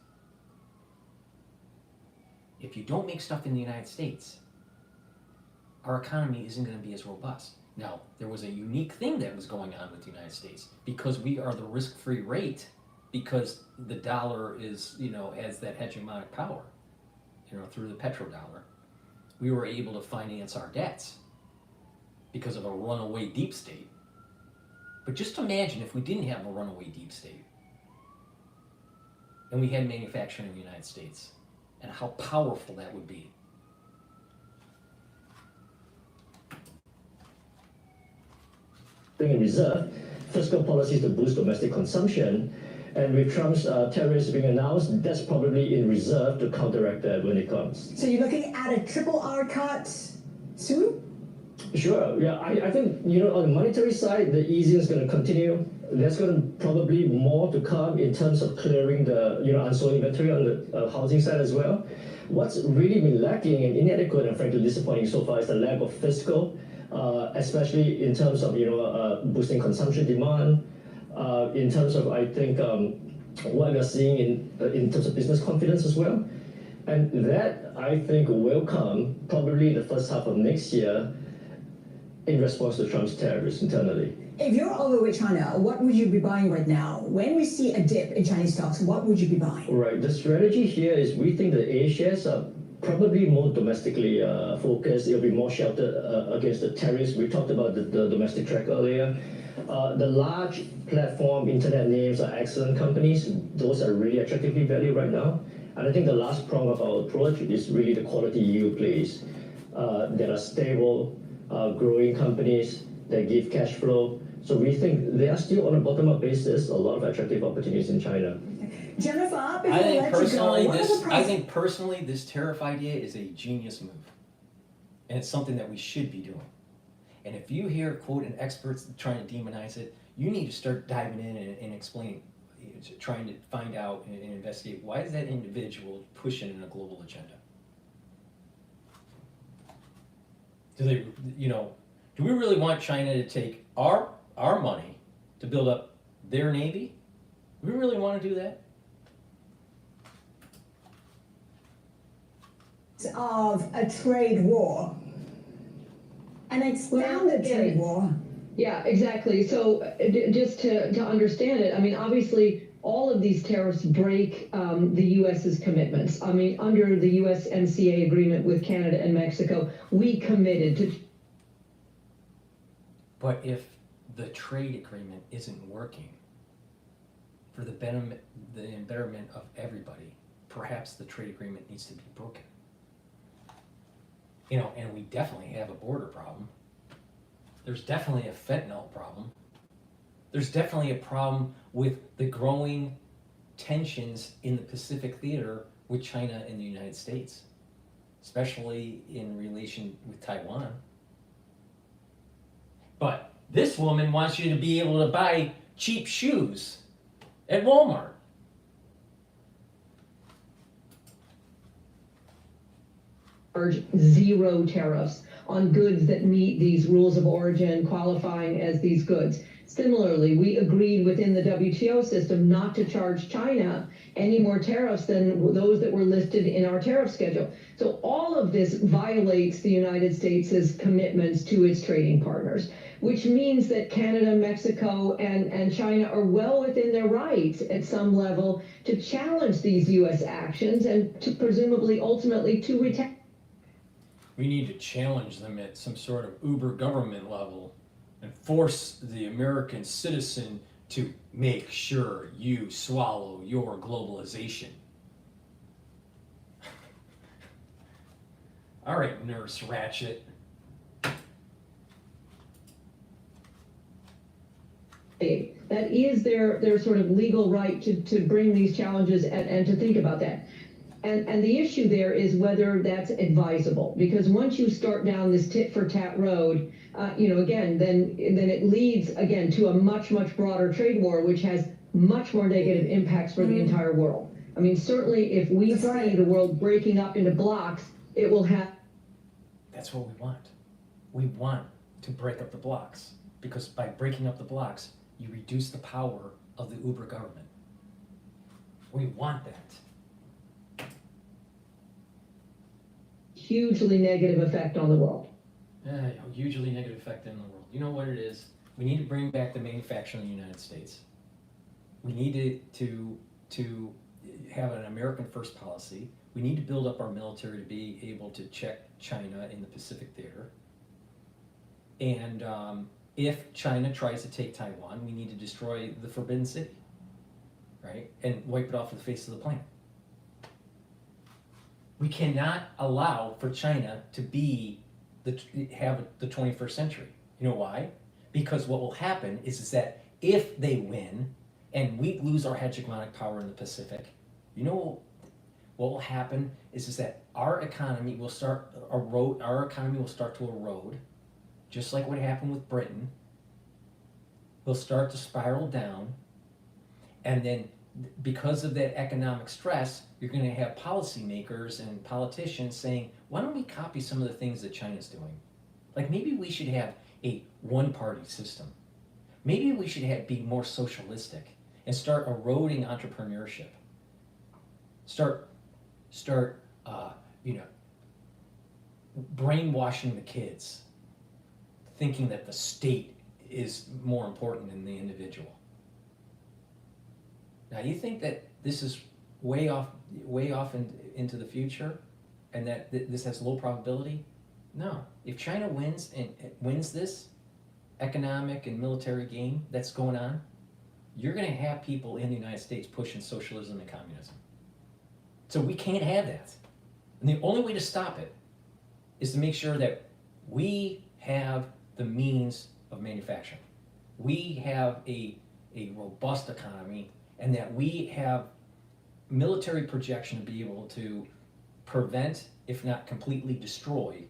If you don't make stuff in the United States, our economy isn't going to be as robust. Now, there was a unique thing that was going on with the United States because we are the risk-free rate, because the dollar is, has that hegemonic power, through the petrodollar. We were able to finance our debts because of a runaway deep state. But just imagine if we didn't have a runaway deep state and we had manufacturing in the United States, and how powerful that would be. In reserve, fiscal policies to boost domestic consumption, and with Trump's tariffs being announced, that's probably in reserve to counteract that when it comes. So you're looking at a triple R cut soon? Sure, yeah, I think, on the monetary side, the easing is going to continue. There's going to probably more to come in terms of clearing the, unsold inventory on the housing side as well. What's really been lacking and inadequate and frankly disappointing so far is the lack of fiscal, especially in terms of, boosting consumption demand, in terms of, I think, what we're seeing in terms of business confidence as well. And that, I think, will come probably the first half of next year in response to Trump's tariffs internally. If you're overweight China, what would you be buying right now? When we see a dip in Chinese stocks, what would you be buying? Right. The strategy here is we think the A shares are probably more domestically focused. It'll be more sheltered against the tariffs. We talked about the domestic track earlier. The large platform internet names are excellent companies. Those are really attractively valued right now. And I think the last prong of our approach is really the quality yield plays that are stable, growing companies that give cash flow. So we think they are still on a bottom-up basis, a lot of attractive opportunities in China. Jennifer, before I think let you go, I think personally this tariff idea is a genius move, and it's something that we should be doing. And if you hear quoting experts trying to demonize it, you need to start diving in and explaining, trying to find out and investigate why is that individual pushing in a global agenda. Do they, do we really want China to take our money to build up their navy? Do we really want to do that? Of a trade war, an extended trade war. Yeah, exactly. So just to understand it, I mean, obviously, all of these tariffs break the U.S.'s commitments. I mean, under the USMCA agreement with Canada and Mexico, we committed to. But if the trade agreement isn't working for the betterment of everybody, perhaps the trade agreement needs to be broken. And we definitely have a border problem. There's definitely a fentanyl problem. There's definitely a problem with the growing tensions in the Pacific theater with China and the United States, especially in relation with Taiwan. But this woman wants you to be able to buy cheap shoes at Walmart. Charge zero tariffs on goods that meet these rules of origin qualifying as these goods. Similarly, we agreed within the WTO system not to charge China any more tariffs than those that were listed in our tariff schedule. So all of this violates the United States' commitments to its trading partners, which means that Canada, Mexico, and China are well within their rights at some level to challenge these U.S. actions and to presumably ultimately to retaliate. We need to challenge them at some sort of uber government level and force the American citizen to make sure you swallow your globalization. All right, Nurse Ratchet. That is their sort of legal right to bring these challenges and to think about that. And the issue there is whether that's advisable, because once you start down this tit for tat road, again, then it leads again to a much broader trade war, which has much more negative impacts for the entire world. I mean, certainly if we see the world breaking up into blocks, it will have. That's what we want. We want to break up the blocks, because by breaking up the blocks, you reduce the power of the uber government. We want that. Hugely negative effect on the world. Hugely negative effect on the world. You know what it is? We need to bring back the manufacturing in the United States. We need to have an American first policy. We need to build up our military to be able to check China in the Pacific theater. And if China tries to take Taiwan, we need to destroy the Forbidden City, right? And wipe it off the face of the planet. We cannot allow for China to have the 21st century. You know why? Because what will happen is that if they win and we lose our hegemonic power in the Pacific, you know what will happen is that our economy will start to erode, just like what happened with Britain. We'll start to spiral down, and then because of that economic stress, you're going to have policymakers and politicians saying, why don't we copy some of the things that China's doing? Like maybe we should have a one-party system. Maybe we should be more socialistic and start eroding entrepreneurship. Start brainwashing the kids, thinking that the state is more important than the individual. Now, you think that this is way off into the future, and that this has low probability? No. If China wins and wins this economic and military game that's going on, you're going to have people in the United States pushing socialism and communism. So we can't have that. And the only way to stop it is to make sure that we have the means of manufacturing. We have a robust economy, and that we have military projection to be able to prevent, if not completely destroy,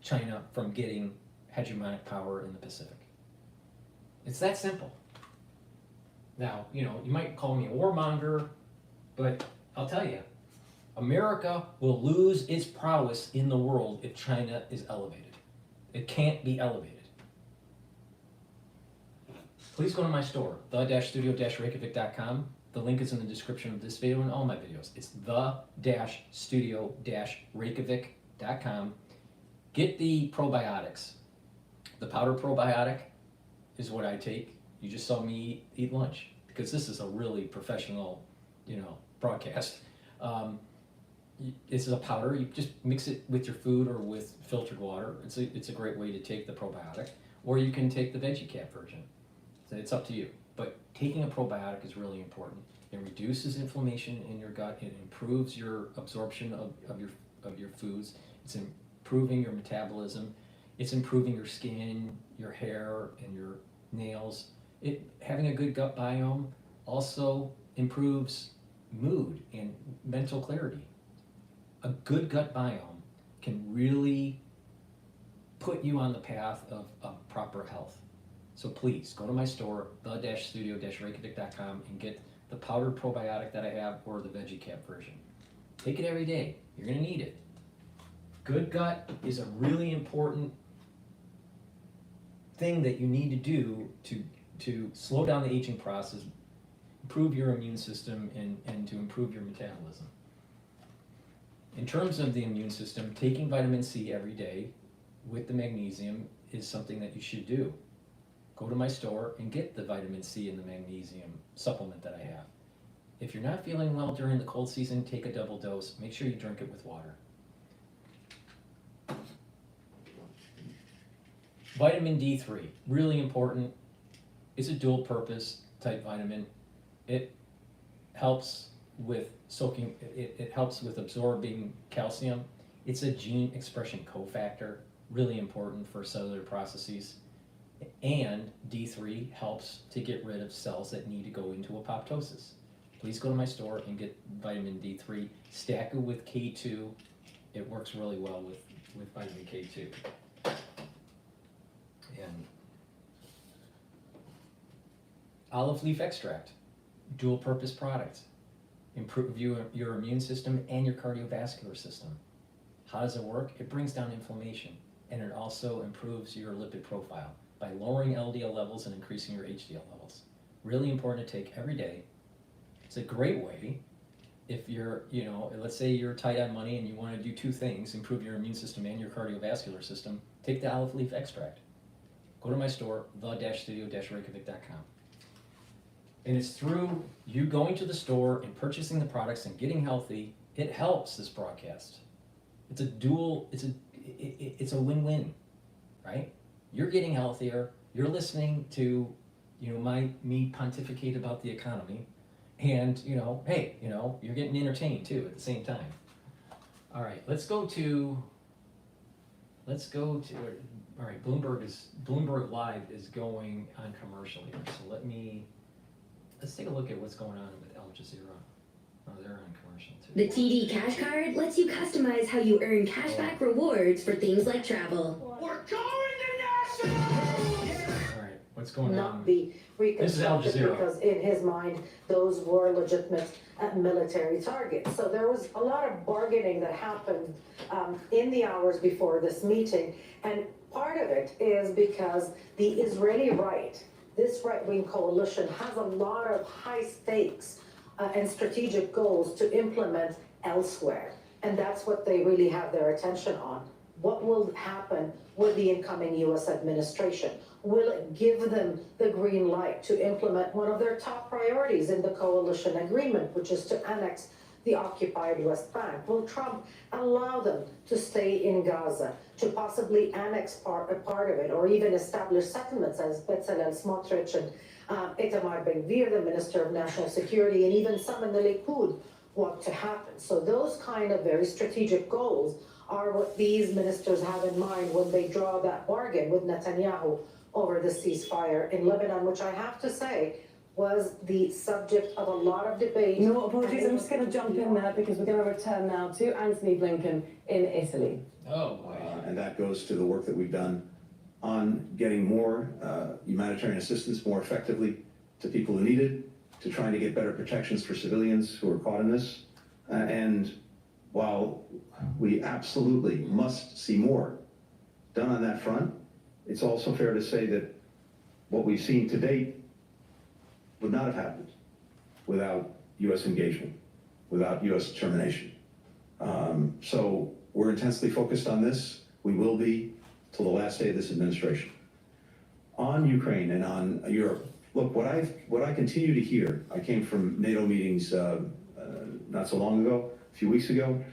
China from getting hegemonic power in the Pacific. It's that simple. Now, you might call me a warmonger, but I'll tell you, America will lose its prowess in the world if China is elevated. It can't be elevated. Please go to my store, the-studio-reykjavik.com. The link is in the description of this video and all my videos. It's the-studio-reykjavik.com. Get the probiotics. The powder probiotic is what I take. You just saw me eat lunch, because this is a really professional, broadcast. This is a powder. You just mix it with your food or with filtered water. It's a great way to take the probiotic, or you can take the VeggieCap version. So it's up to you. But taking a probiotic is really important. It reduces inflammation in your gut. It improves your absorption of your foods. It's improving your metabolism. It's improving your skin, your hair, and your nails. Having a good gut biome also improves mood and mental clarity. A good gut biome can really put you on the path of proper health. So please go to my store, the-studio-reykjavik.com, and get the powdered probiotic that I have, or the VeggieCap version. Take it every day. You're going to need it. Good gut is a really important thing that you need to do to slow down the aging process, improve your immune system, and to improve your metabolism. In terms of the immune system, taking vitamin C every day with the magnesium is something that you should do. Go to my store and get the vitamin C and the magnesium supplement that I have. If you're not feeling well during the cold season, take a double dose. Make sure you drink it with water. Vitamin D3, really important. It's a dual purpose type vitamin. It helps with soaking, it helps with absorbing calcium. It's a gene expression cofactor, really important for cellular processes. And D3 helps to get rid of cells that need to go into apoptosis. Please go to my store and get vitamin D3. Stack it with K2. It works really well with vitamin K2. And olive leaf extract, dual purpose product. Improve your immune system and your cardiovascular system. How does it work? It brings down inflammation, and it also improves your lipid profile by lowering LDL levels and increasing your HDL levels. Really important to take every day. It's a great way if you're, let's say you're tight on money and you want to do two things, improve your immune system and your cardiovascular system, take the olive leaf extract. Go to my store, the-studio-reykjavik.com. And it's through you going to the store and purchasing the products and getting healthy, it helps this broadcast. It's a win-win, right? You're getting healthier, you're listening to, me pontificate about the economy, and, hey, you're getting entertained too at the same time. All right, let's go to, all right, Bloomberg Live is going on commercial here, so let's take a look at what's going on with Al Jazeera. Oh, they're on commercial too. The TD Cash Card lets you customize how you earn cashback rewards for things like travel. We're going to national! All right, what's going Not on? be This is Al reconstructed Jazeera. because in his mind those were legitimate military targets. So there was a lot of bargaining that happened in the hours before this meeting, and part of it is because the Israeli right, this right-wing coalition, has a lot of high stakes and strategic goals to implement elsewhere, and that's what they really have their attention on. what will happen with the incoming U.S. administration? Will it give them the green light to implement one of their top priorities in the coalition agreement, which is to annex the occupied West Bank? Will Trump allow them to stay in Gaza, to possibly annex a part of it, or even establish settlements, as Bezalel Smotrich and Itamar Ben-Gvir, the Minister of National Security, and even some in the Likud want to happen? So those kind of very strategic goals are what these ministers have in mind when they draw that bargain with Netanyahu over the ceasefire in Lebanon, which I have to say was the subject of a lot of debate. No, apologies, I'm just going to jump in there because we're going to return now to Anthony Blinken in Italy. And that goes to the work that we've done on getting more humanitarian assistance more effectively to people who need it, to trying to get better protections for civilians who are caught in this. And while we absolutely must see more done on that front, it's also fair to say that what we've seen to date would not have happened without U.S. engagement, without U.S. determination. So we're intensely focused on this. We will be till the last day of this administration. On Ukraine and on Europe, look, what I continue to hear, I came from NATO meetings not so long ago, a few weeks ago,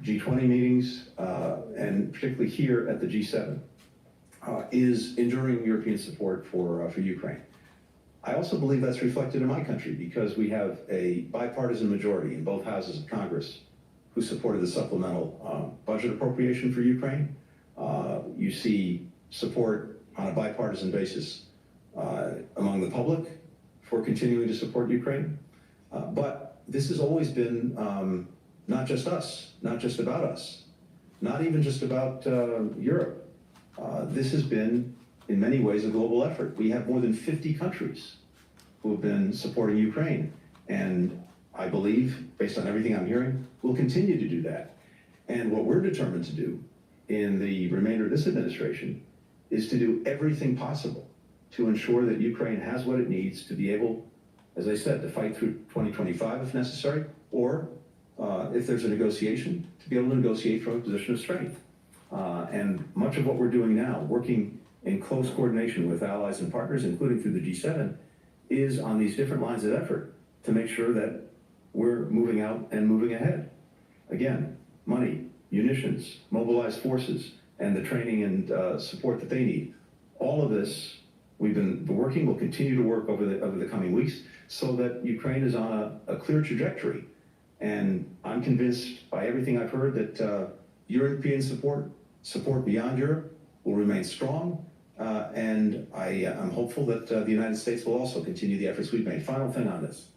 G20 meetings, and particularly here at the G7, is enduring European support for Ukraine. I also believe that's reflected in my country because we have a bipartisan majority in both houses of Congress who supported the supplemental budget appropriation for Ukraine. You see support on a bipartisan basis among the public for continuing to support Ukraine. But this has always been not just us, not just about us, not even just about Europe. This has been, in many ways, a global effort. We have more than 50 countries who have been supporting Ukraine. And I believe, based on everything I'm hearing, we'll continue to do that. And what we're determined to do in the remainder of this administration is to do everything possible to ensure that Ukraine has what it needs to be able, as I said, to fight through 2025 if necessary, or if there's a negotiation, to be able to negotiate from a position of strength. And much of what we're doing now, working in close coordination with allies and partners, including through the G7, is on these different lines of effort to make sure that we're moving out and moving ahead. Again, money, munitions, mobilized forces, and the training and support that they need. All of this, we've been working, we'll continue to work over the coming weeks so that Ukraine is on a clear trajectory. And I'm convinced by everything I've heard that European support beyond Europe will remain strong. And I'm hopeful that the United States will also continue the efforts we've made. Final thing on this.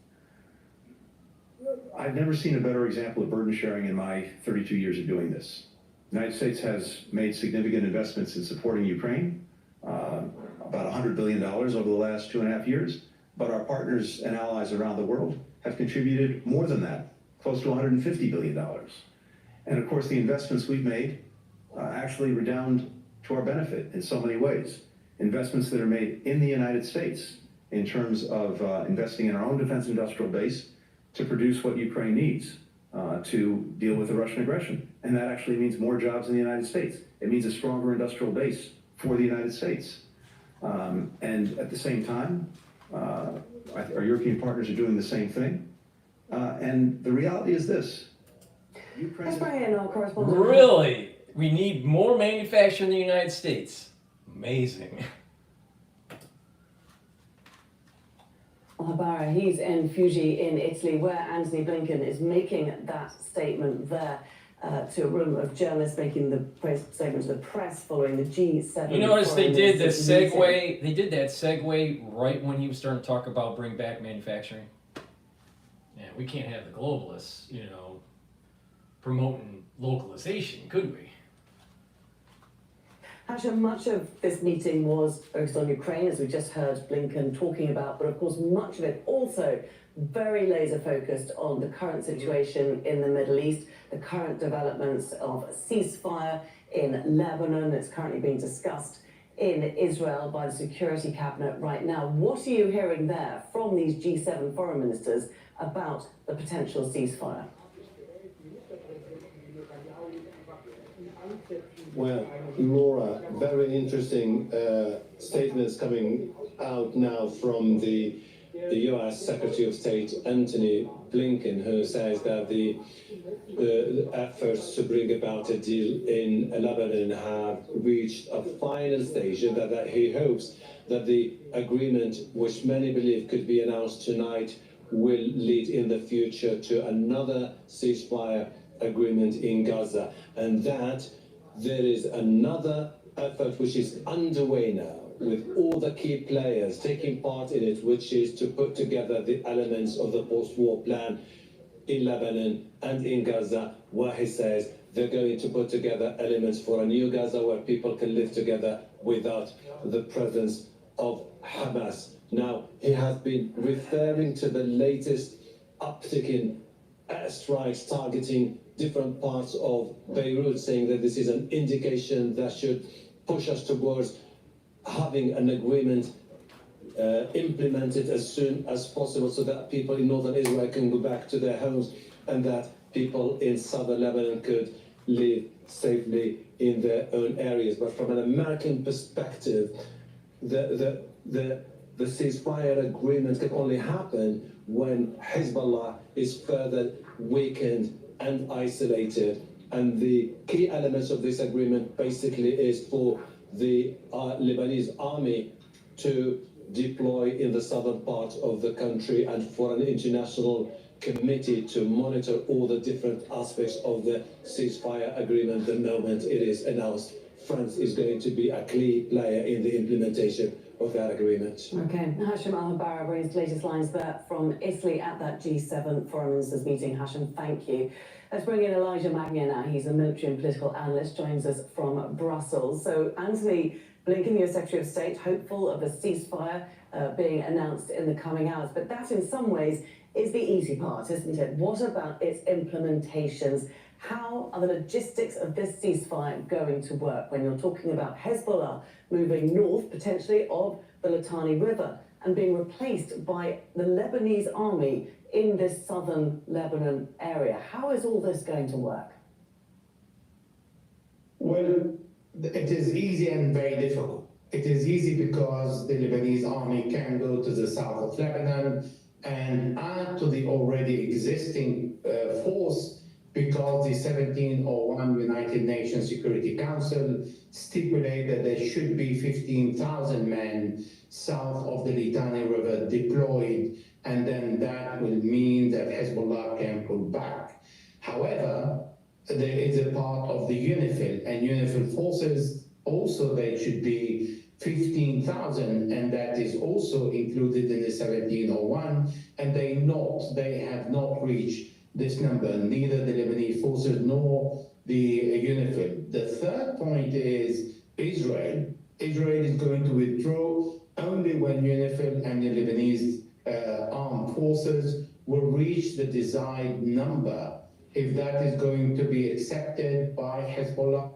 I've never seen a better example of burden sharing in my 32 years of doing this. The United States has made significant investments in supporting Ukraine, about $100 billion over the last 2.5 years, but our partners and allies around the world have contributed more than that, close to $150 billion. And of course, the investments we've made actually redound to our benefit in so many ways. Investments that are made in the United States in terms of investing in our own defense industrial base to produce what Ukraine needs to deal with the Russian aggression. And that actually means more jobs in the United States. It means a stronger industrial base for the United States. And at the same time, our European partners are doing the same thing. And the reality is this. Let's bring in our correspondent. Really? We need more manufacturing in the United States. Amazing. Habara, he's in Fuji in Italy, where Anthony Blinken is making that statement there to a room of journalists, making the statement to the press following the G7. You notice they did the segue. They did that segue right when he was starting to talk about bring back manufacturing. Yeah, we can't have the globalists, promoting localization, could we? Actually, much of this meeting was focused on Ukraine, as we just heard Blinken talking about, but of course much of it also very laser focused on the current situation in the Middle East, the current developments of a ceasefire in Lebanon. It's currently being discussed in Israel by the Security Cabinet right now. What are you hearing there from these G7 foreign ministers about the potential ceasefire? Well, Laura, very interesting statements coming out now from the U.S. Secretary of State Antony Blinken, who says that the efforts to bring about a deal in Lebanon have reached a final stage, and that he hopes that the agreement, which many believe could be announced tonight, will lead in the future to another ceasefire agreement in Gaza, and that there is another effort which is underway now with all the key players taking part in it, which is to put together the elements of the post-war plan in Lebanon and in Gaza, where he says they're going to put together elements for a new Gaza where people can live together without the presence of Hamas. Now, he has been referring to the latest uptick in airstrikes targeting different parts of Beirut, saying that this is an indication that should push us towards having an agreement implemented as soon as possible, so that people in northern Israel can go back to their homes and that people in southern Lebanon could live safely in their own areas. But from an American perspective, the ceasefire agreement can only happen when Hezbollah is further weakened and isolated. And the key elements of this agreement basically is for the Lebanese army to deploy in the southern part of the country and for an international committee to monitor all the different aspects of the ceasefire agreement the moment it is announced. France is going to be a key player in the implementation of that agreement. Okay, Hashim Al-Habara brings the latest lines there from Italy at that G7 foreign ministers meeting. Hashim, thank you. Let's bring in Elijah Magnier now. He's a military and political analyst, joins us from Brussels. So Antony Blinken, your Secretary of State, hopeful of a ceasefire being announced in the coming hours. But that in some ways is the easy part, isn't it? What about its implementations? How are the logistics of this ceasefire going to work when you're talking about Hezbollah moving north, potentially, of the Litani River and being replaced by the Lebanese army in this southern Lebanon area? How is all this going to work? Well, it is easy and very difficult. It is easy because the Lebanese army can go to the south of Lebanon and add to the already existing force, because the 1701 United Nations Security Council stipulated that there should be 15,000 men south of the Litani River deployed, and then that will mean that Hezbollah can pull back. However, there is a part of the UNIFIL, and UNIFIL forces also, they should be 15,000, and that is also included in the 1701, and they have not reached this number, neither the Lebanese forces nor the UNIFIL. The third point is Israel. Israel is going to withdraw only when UNIFIL and the Lebanese armed forces will reach the desired number. If that is going to be accepted by Hezbollah.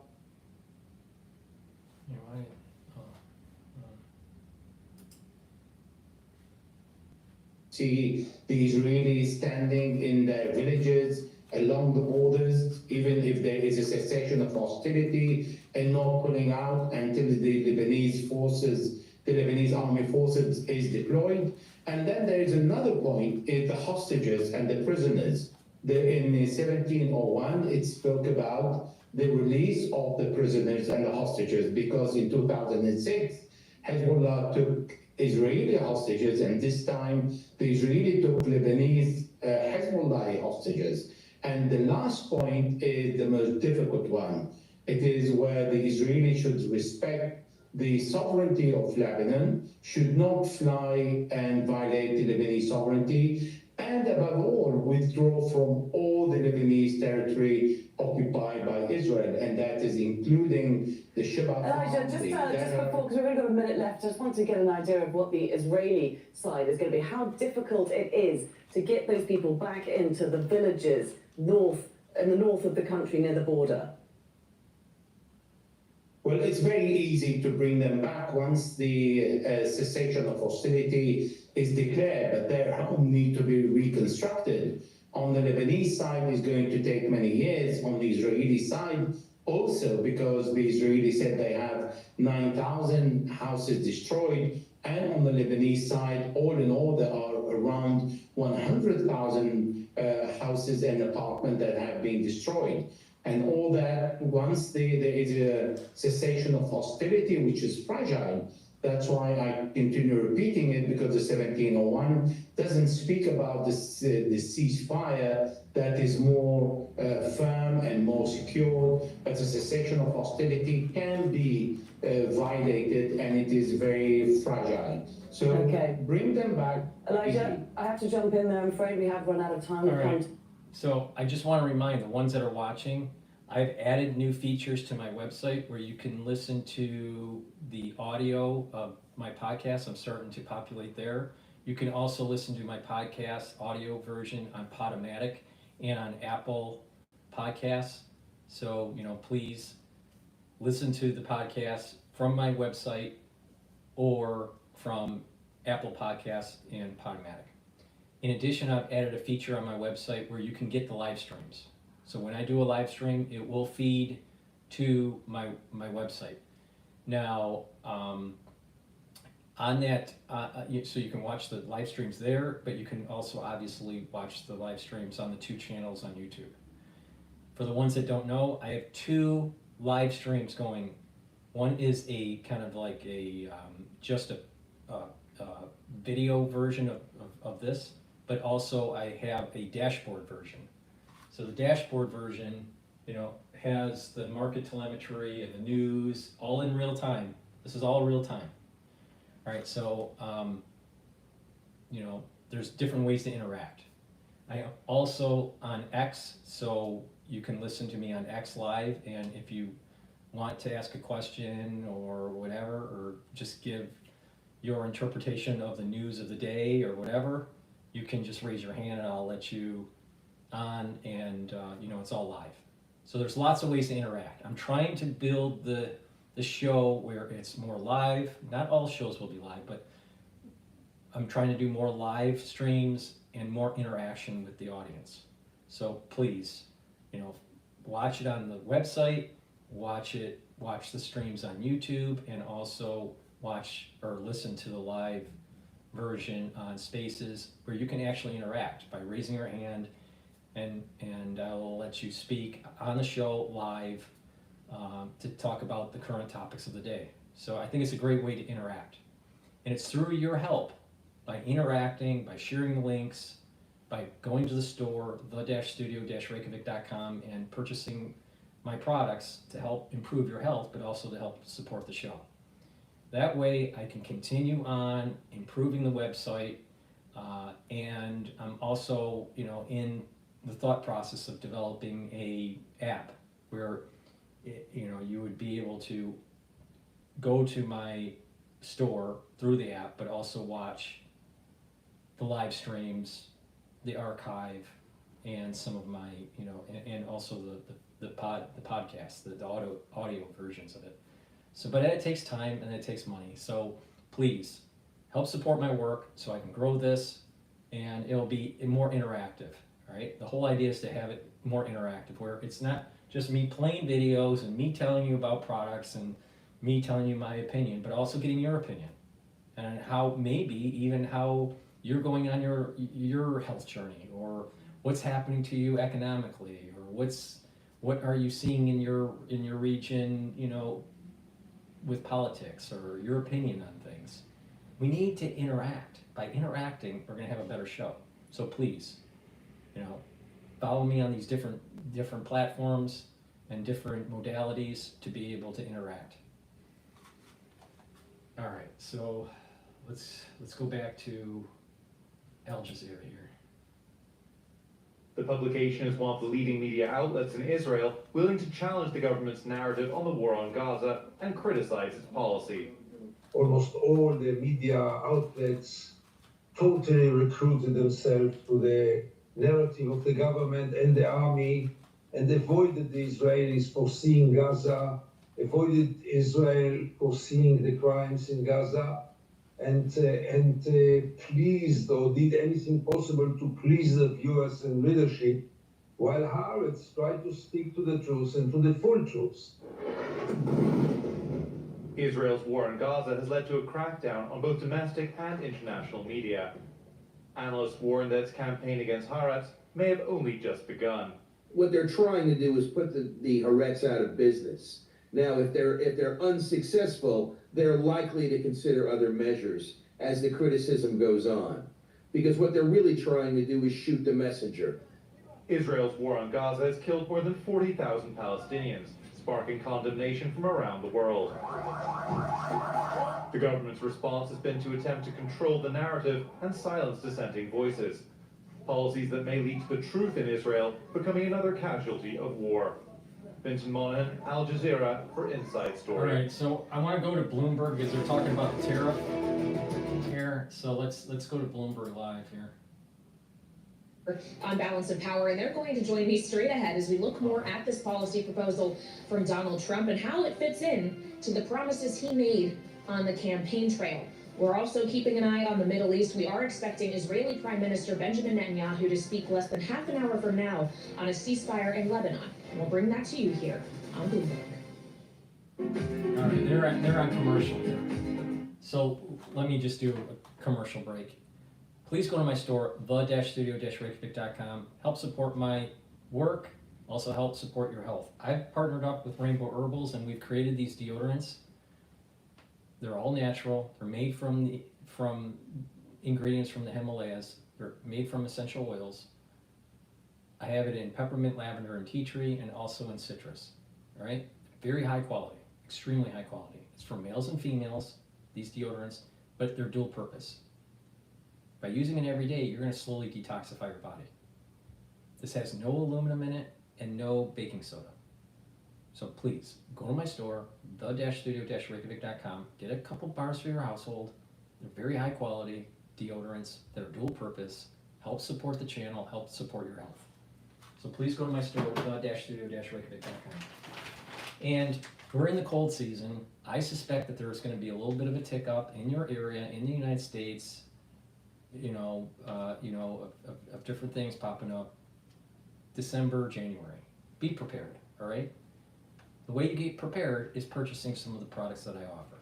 See the Israelis standing in their villages along the borders, even if there is a cessation of hostility, and not pulling out until the Lebanese forces, the Lebanese army forces is deployed. And then there is another point, is the hostages and the prisoners. In 1701, it spoke about the release of the prisoners and the hostages, because in 2006, Hezbollah took Israeli hostages, and this time the Israeli took Lebanese Hezbollah hostages. And the last point is the most difficult one. It is where the Israelis should respect the sovereignty of Lebanon, should not fly and violate the Lebanese sovereignty, and above all, withdraw from all the Lebanese territory occupied by Israel, and that is including the Shebaa. Elijah, just before, because we've only got a minute left, I just want to get an idea of what the Israeli side is going to be, how difficult it is to get those people back into the villages in the north of the country near the border. Well, it's very easy to bring them back once the cessation of hostility is declared, but their home need to be reconstructed. On the Lebanese side, it's going to take many years. On the Israeli side, Also because the Israelis said they have 9,000 houses destroyed, and on the Lebanese side, all in all, there are around 100,000 houses and apartments that have been destroyed. And all that, once there is a cessation of hostility, which is fragile, that's why I continue repeating it, because the 1701 doesn't speak about the ceasefire that is more firm and more secure, but the cessation of hostility can be violated, and it is very fragile. So bring them back. Elijah, I have to jump in there. I'm afraid we have run out of time. All right. So I just want to remind the ones that are watching, I've added new features to my website where you can listen to the audio of my podcast. I'm starting to populate there. You can also listen to my podcast audio version on Podomatic and on Apple Podcasts. So, please listen to the podcast from my website or from Apple Podcasts and Podomatic. In addition, I've added a feature on my website where you can get the live streams. So when I do a live stream, it will feed to my website. Now, on that, so you can watch the live streams there, but you can also obviously watch the live streams on the 2 channels on YouTube. For the ones that don't know, I have 2 live streams going. One is a kind of like just a video version of this, but also I have a dashboard version. So the dashboard version, has the market telemetry and the news all in real time. This is all real time. All right, so, there's different ways to interact. I am also on X, so you can listen to me on X Live, and if you want to ask a question or whatever, or just give your interpretation of the news of the day or whatever, you can just raise your hand and I'll let you on, and it's all live. So there's lots of ways to interact. I'm trying to build the show where it's more live. Not all shows will be live, but I'm trying to do more live streams and more interaction with the audience. So please, watch it on the website, watch the streams on YouTube, and also watch or listen to the live version on Spaces, where you can actually interact by raising your hand, and I will let you speak on the show live to talk about the current topics of the day. So I think it's a great way to interact. And it's through your help, by interacting, by sharing the links, by going to the store, the-studio-reykjavik.com, and purchasing my products to help improve your health, but also to help support the show. That way I can continue on improving the website, and I'm also, in the thought process of developing a app where, you would be able to go to my store through the app, but also watch the live streams, the archive, and some of my, and also the podcast, the audio versions of it. So, but it takes time and it takes money. So please help support my work so I can grow this, and it'll be more interactive, right? The whole idea is to have it more interactive, where it's not just me playing videos and me telling you about products and me telling you my opinion, but also getting your opinion and how you're going on your health journey, or what's happening to you economically, or what are you seeing in your region, with politics, or your opinion on things. We need to interact. By interacting, we're going to have a better show. So please, follow me on these different platforms and different modalities to be able to interact. All right, so let's go back to Al Jazeera here. The publication is one of the leading media outlets in Israel, willing to challenge the government's narrative on the war on Gaza and criticize its policy. Almost all the media outlets totally recruited themselves to the narrative of the government and the army, and avoided the Israelis for seeing Gaza, avoided Israel for seeing the crimes in Gaza, and pleased or did anything possible to please the viewers and readership while Haaretz tried to stick to the truth and to the full truth. Israel's war in Gaza has led to a crackdown on both domestic and international media. Analysts warn that its campaign against Haaretz may have only just begun. What they're trying to do is put the Haaretz out of business. Now, if they're unsuccessful, they're likely to consider other measures as the criticism goes on. Because what they're really trying to do is shoot the messenger. Israel's war on Gaza has killed more than 40,000 Palestinians, sparking condemnation from around the world. The government's response has been to attempt to control the narrative and silence dissenting voices. Policies that may lead to the truth in Israel becoming another casualty of war. Vincent Monahan, Al Jazeera for Inside Story. All right, so I want to go to Bloomberg because they're talking about the tariff here. So let's go to Bloomberg Live here. On balance of power, and they're going to join me straight ahead as we look more at this policy proposal from Donald Trump and how it fits in to the promises he made on the campaign trail. We're also keeping an eye on the Middle East. We are expecting Israeli Prime Minister Benjamin Netanyahu to speak less than half an hour from now on a ceasefire in Lebanon. And we'll bring that to you here on Bloomberg. All right, they're on commercial here. So let me just do a commercial break. Please go to my store, the-studio-reykjavik.com. Help support my work, also help support your health. I've partnered up with Rainbow Herbals and we've created these deodorants. They're all natural. They're made from ingredients from the Himalayas. They're made from essential oils. I have it in peppermint, lavender, and tea tree, and also in citrus. All right? Very high quality, extremely high quality. It's for males and females, these deodorants, but they're dual purpose. By using it every day, you're going to slowly detoxify your body. This has no aluminum in it and no baking soda. So please, go to my store, the-studio-reykjavik.com, get a couple bars for your household. They're very high quality deodorants that are dual purpose, help support the channel, help support your health. So please go to my store, the-studio-reykjavik.com. And we're in the cold season. I suspect that there's going to be a little bit of a tick up in your area, in the United States, of different things popping up December, January. Be prepared, all right? The way you get prepared is purchasing some of the products that I offer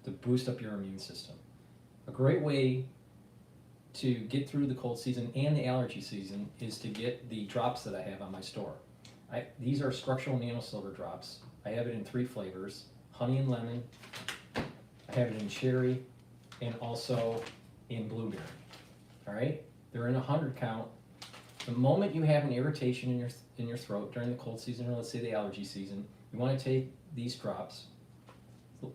to boost up your immune system. A great way to get through the cold season and the allergy season is to get the drops that I have on my store. These are structural nano silver drops. I have it in 3 flavors, honey and lemon. I have it in cherry and also in blueberry. All right, they're in 100 count. The moment you have an irritation in your throat during the cold season, or let's say the allergy season, you want to take these drops.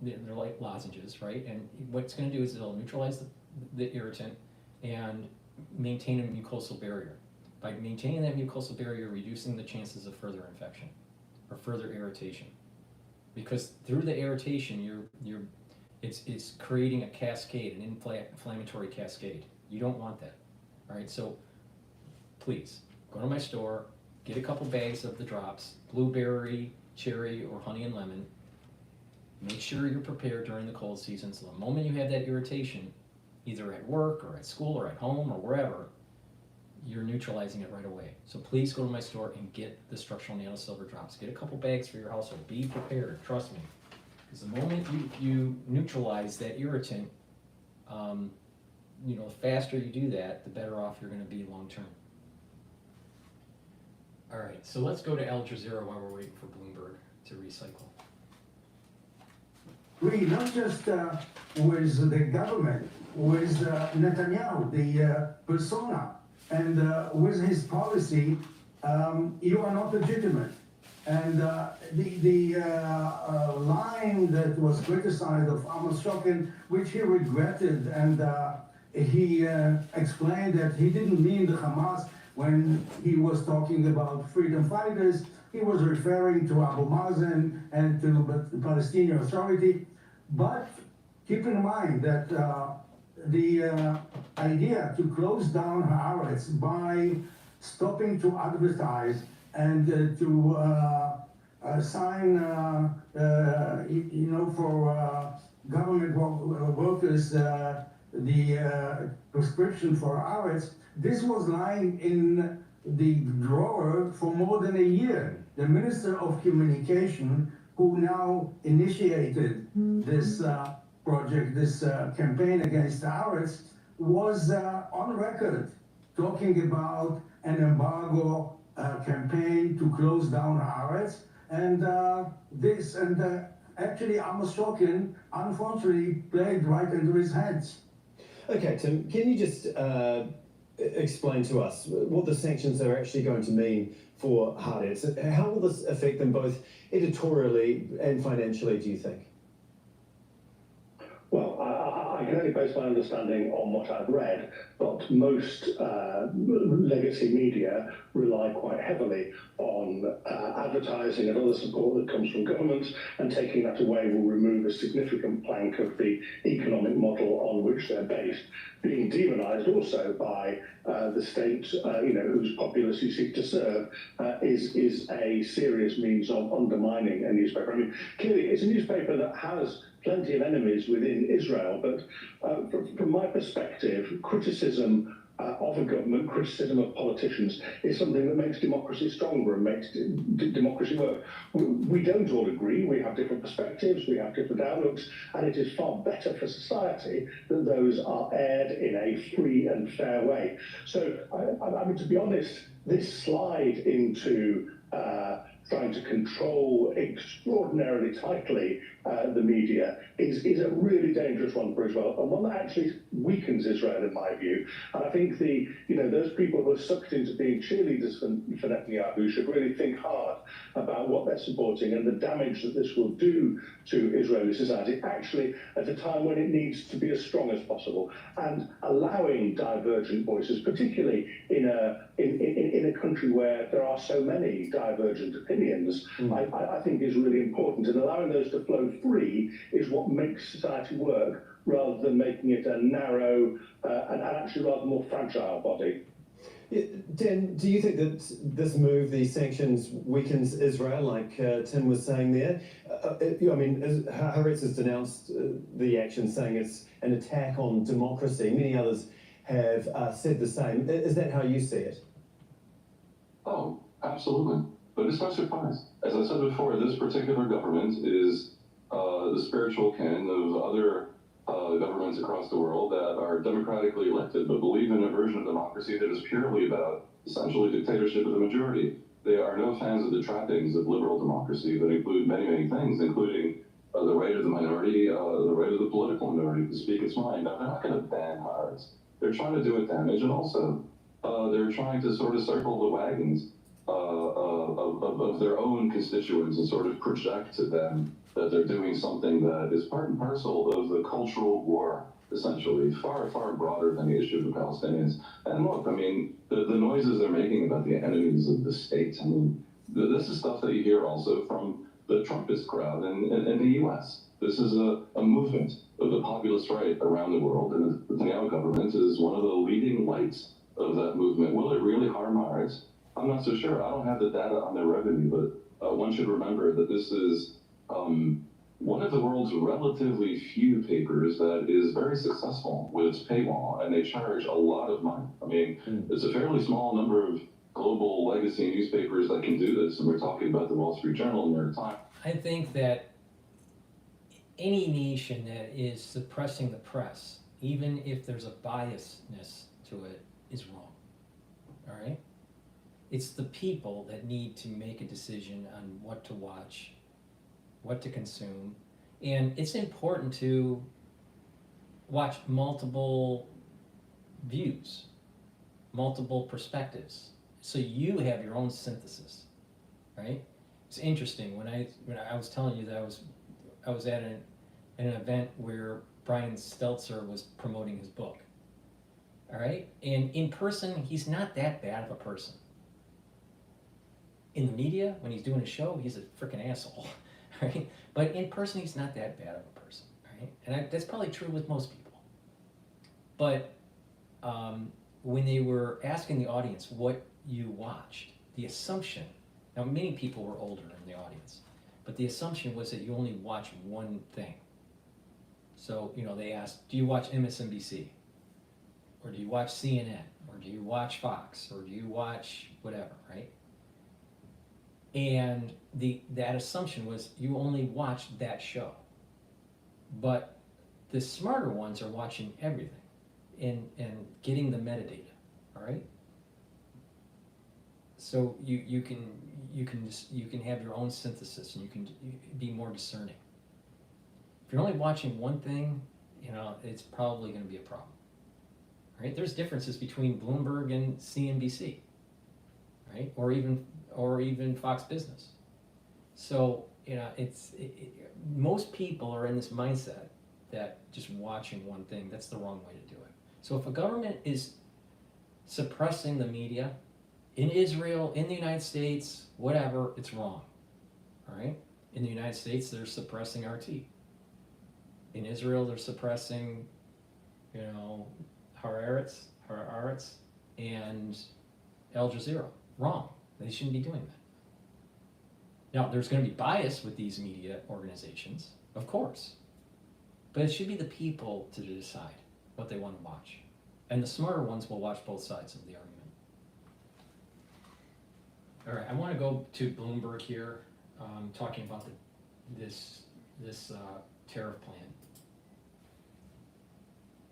They're like lozenges, right? And what it's going to do is it'll neutralize the irritant and maintain a mucosal barrier. By maintaining that mucosal barrier, reducing the chances of further infection or further irritation. Because through the irritation, it's creating a cascade, an inflammatory cascade. You don't want that. All right, so please go to my store, get a couple bags of the drops, blueberry, cherry, or honey and lemon. Make sure you're prepared during the cold season, so the moment you have that irritation, either at work or at school or at home or wherever, you're neutralizing it right away. So please go to my store and get the structural nano silver drops. Get a couple bags for your household. Be prepared, trust me. Because the moment you neutralize that irritant, the faster you do that, the better off you're going to be long term. All right, so let's go to Al Jazeera while we're waiting for Bloomberg to recycle. We not just with the government, with Netanyahu, the persona, and with his policy, you are not legitimate. And the line that was criticized of Amos Shokin, which he regretted, and he explained that he didn't mean the Hamas when he was talking about freedom fighters. He was referring to Abu Mazen and to the Palestinian Authority. But keep in mind that the idea to close down Haaretz by stopping to advertise and to sign, for government workers, the prescription for Haaretz, this was lying in the drawer for more than a year. The Minister of Communication, who now initiated this project, this campaign against Tariffs, was on record talking about an embargo campaign to close down Haaretz, and actually Amos Shokin unfortunately played right into his hands. Okay, Tim, can you just explain to us what the sanctions are actually going to mean for Haaretz? How will this affect them both editorially and financially, do you think? Well, I can only base my understanding on what I've read, but most legacy media rely quite heavily on advertising and other support that comes from governments, and taking that away will remove a significant plank of the economic model on which they're based, being demonised also by the state, whose populace you seek to serve, is a serious means of undermining a newspaper. I mean, clearly, it's a newspaper that has plenty of enemies within Israel, but from my perspective, criticism of a government, criticism of politicians, is something that makes democracy stronger and makes democracy work. We don't all agree, we have different perspectives, we have different outlooks, and it is far better for society that those are aired in a free and fair way. So, I mean, to be honest, this slide into trying to control extraordinarily tightly the media is a really dangerous one for Israel, and one that actually weakens Israel, in my view. And I think those people who are sucked into being cheerleaders for Netanyahu should really think hard about what they're supporting and the damage that this will do to Israeli society, actually at a time when it needs to be as strong as possible, and allowing divergent voices, particularly in a country where there are so many divergent opinions, I think is really important, and allowing those to flow free is what makes society work, rather than making it a narrow and actually rather more fragile body. Dan, do you think that this move, these sanctions, weakens Israel, like Tim was saying there? I mean, Haaretz has denounced the action, saying it's an attack on democracy. Many others have said the same. Is that how you see it? Oh, absolutely. But it's no surprise. As I said before, this particular government is the spiritual kin of other governments across the world that are democratically elected, but believe in a version of democracy that is purely about essentially dictatorship of the majority. They are no fans of the trappings of liberal democracy that include many, many things, including the right of the minority, the right of the political minority to speak its mind. Now, they're not going to ban Haaretz. They're trying to do it damage, and also they're trying to sort of circle the wagons of their own constituents and sort of project to them that they're doing something that is part and parcel of the cultural war, essentially, far, far broader than the issue of the Palestinians. And look, I mean, the noises they're making about the enemies of the state, I mean, this is stuff that you hear also from the Trumpist crowd in the U.S. This is a movement of the populist right around the world, and the Netanyahu government is one of the leading lights of that movement. Will it really harm Haaretz? I'm not so sure. I don't have the data on their revenue, but one should remember that this is one of the world's relatively few papers that is very successful with its paywall, and they charge a lot of money. I mean, it's a fairly small number of global legacy newspapers that can do this, and we're talking about the Wall Street Journal and New York Times. I think that any nation that is suppressing the press, even if there's a biasness to it, is wrong. All right? It's the people that need to make a decision on what to watch, what to consume, and it's important to watch multiple views, multiple perspectives, so you have your own synthesis, right? It's interesting, when I was telling you that I was at an event where Brian Stelter was promoting his book, all right? And in person, he's not that bad of a person. In the media, when he's doing a show, he's a freaking asshole, right? But in person, he's not that bad of a person, right? And that's probably true with most people. But when they were asking the audience what you watched, the assumption, now many people were older in the audience, but the assumption was that you only watch one thing. So, they asked, do you watch MSNBC? Or do you watch CNN? or do you watch Fox, or do you watch whatever, right? And that assumption was you only watched that show. But the smarter ones are watching everything and getting the metadata, all right? So you can have your own synthesis, and you can be more discerning. If you're only watching one thing, it's probably going to be a problem, right? There's differences between Bloomberg and CNBC, right? Or even Fox Business. So most people are in this mindset that just watching one thing, that's the wrong way to do it. So if a government is suppressing the media in Israel, in the United States, whatever, it's wrong, all right? In the United States, they're suppressing RT. In Israel, they're suppressing, Haaretz and Al Jazeera. Wrong. They shouldn't be doing that. Now, there's going to be bias with these media organizations, of course, but it should be the people to decide what they want to watch. And the smarter ones will watch both sides of the argument. All right, I want to go to Bloomberg here, talking about this tariff plan.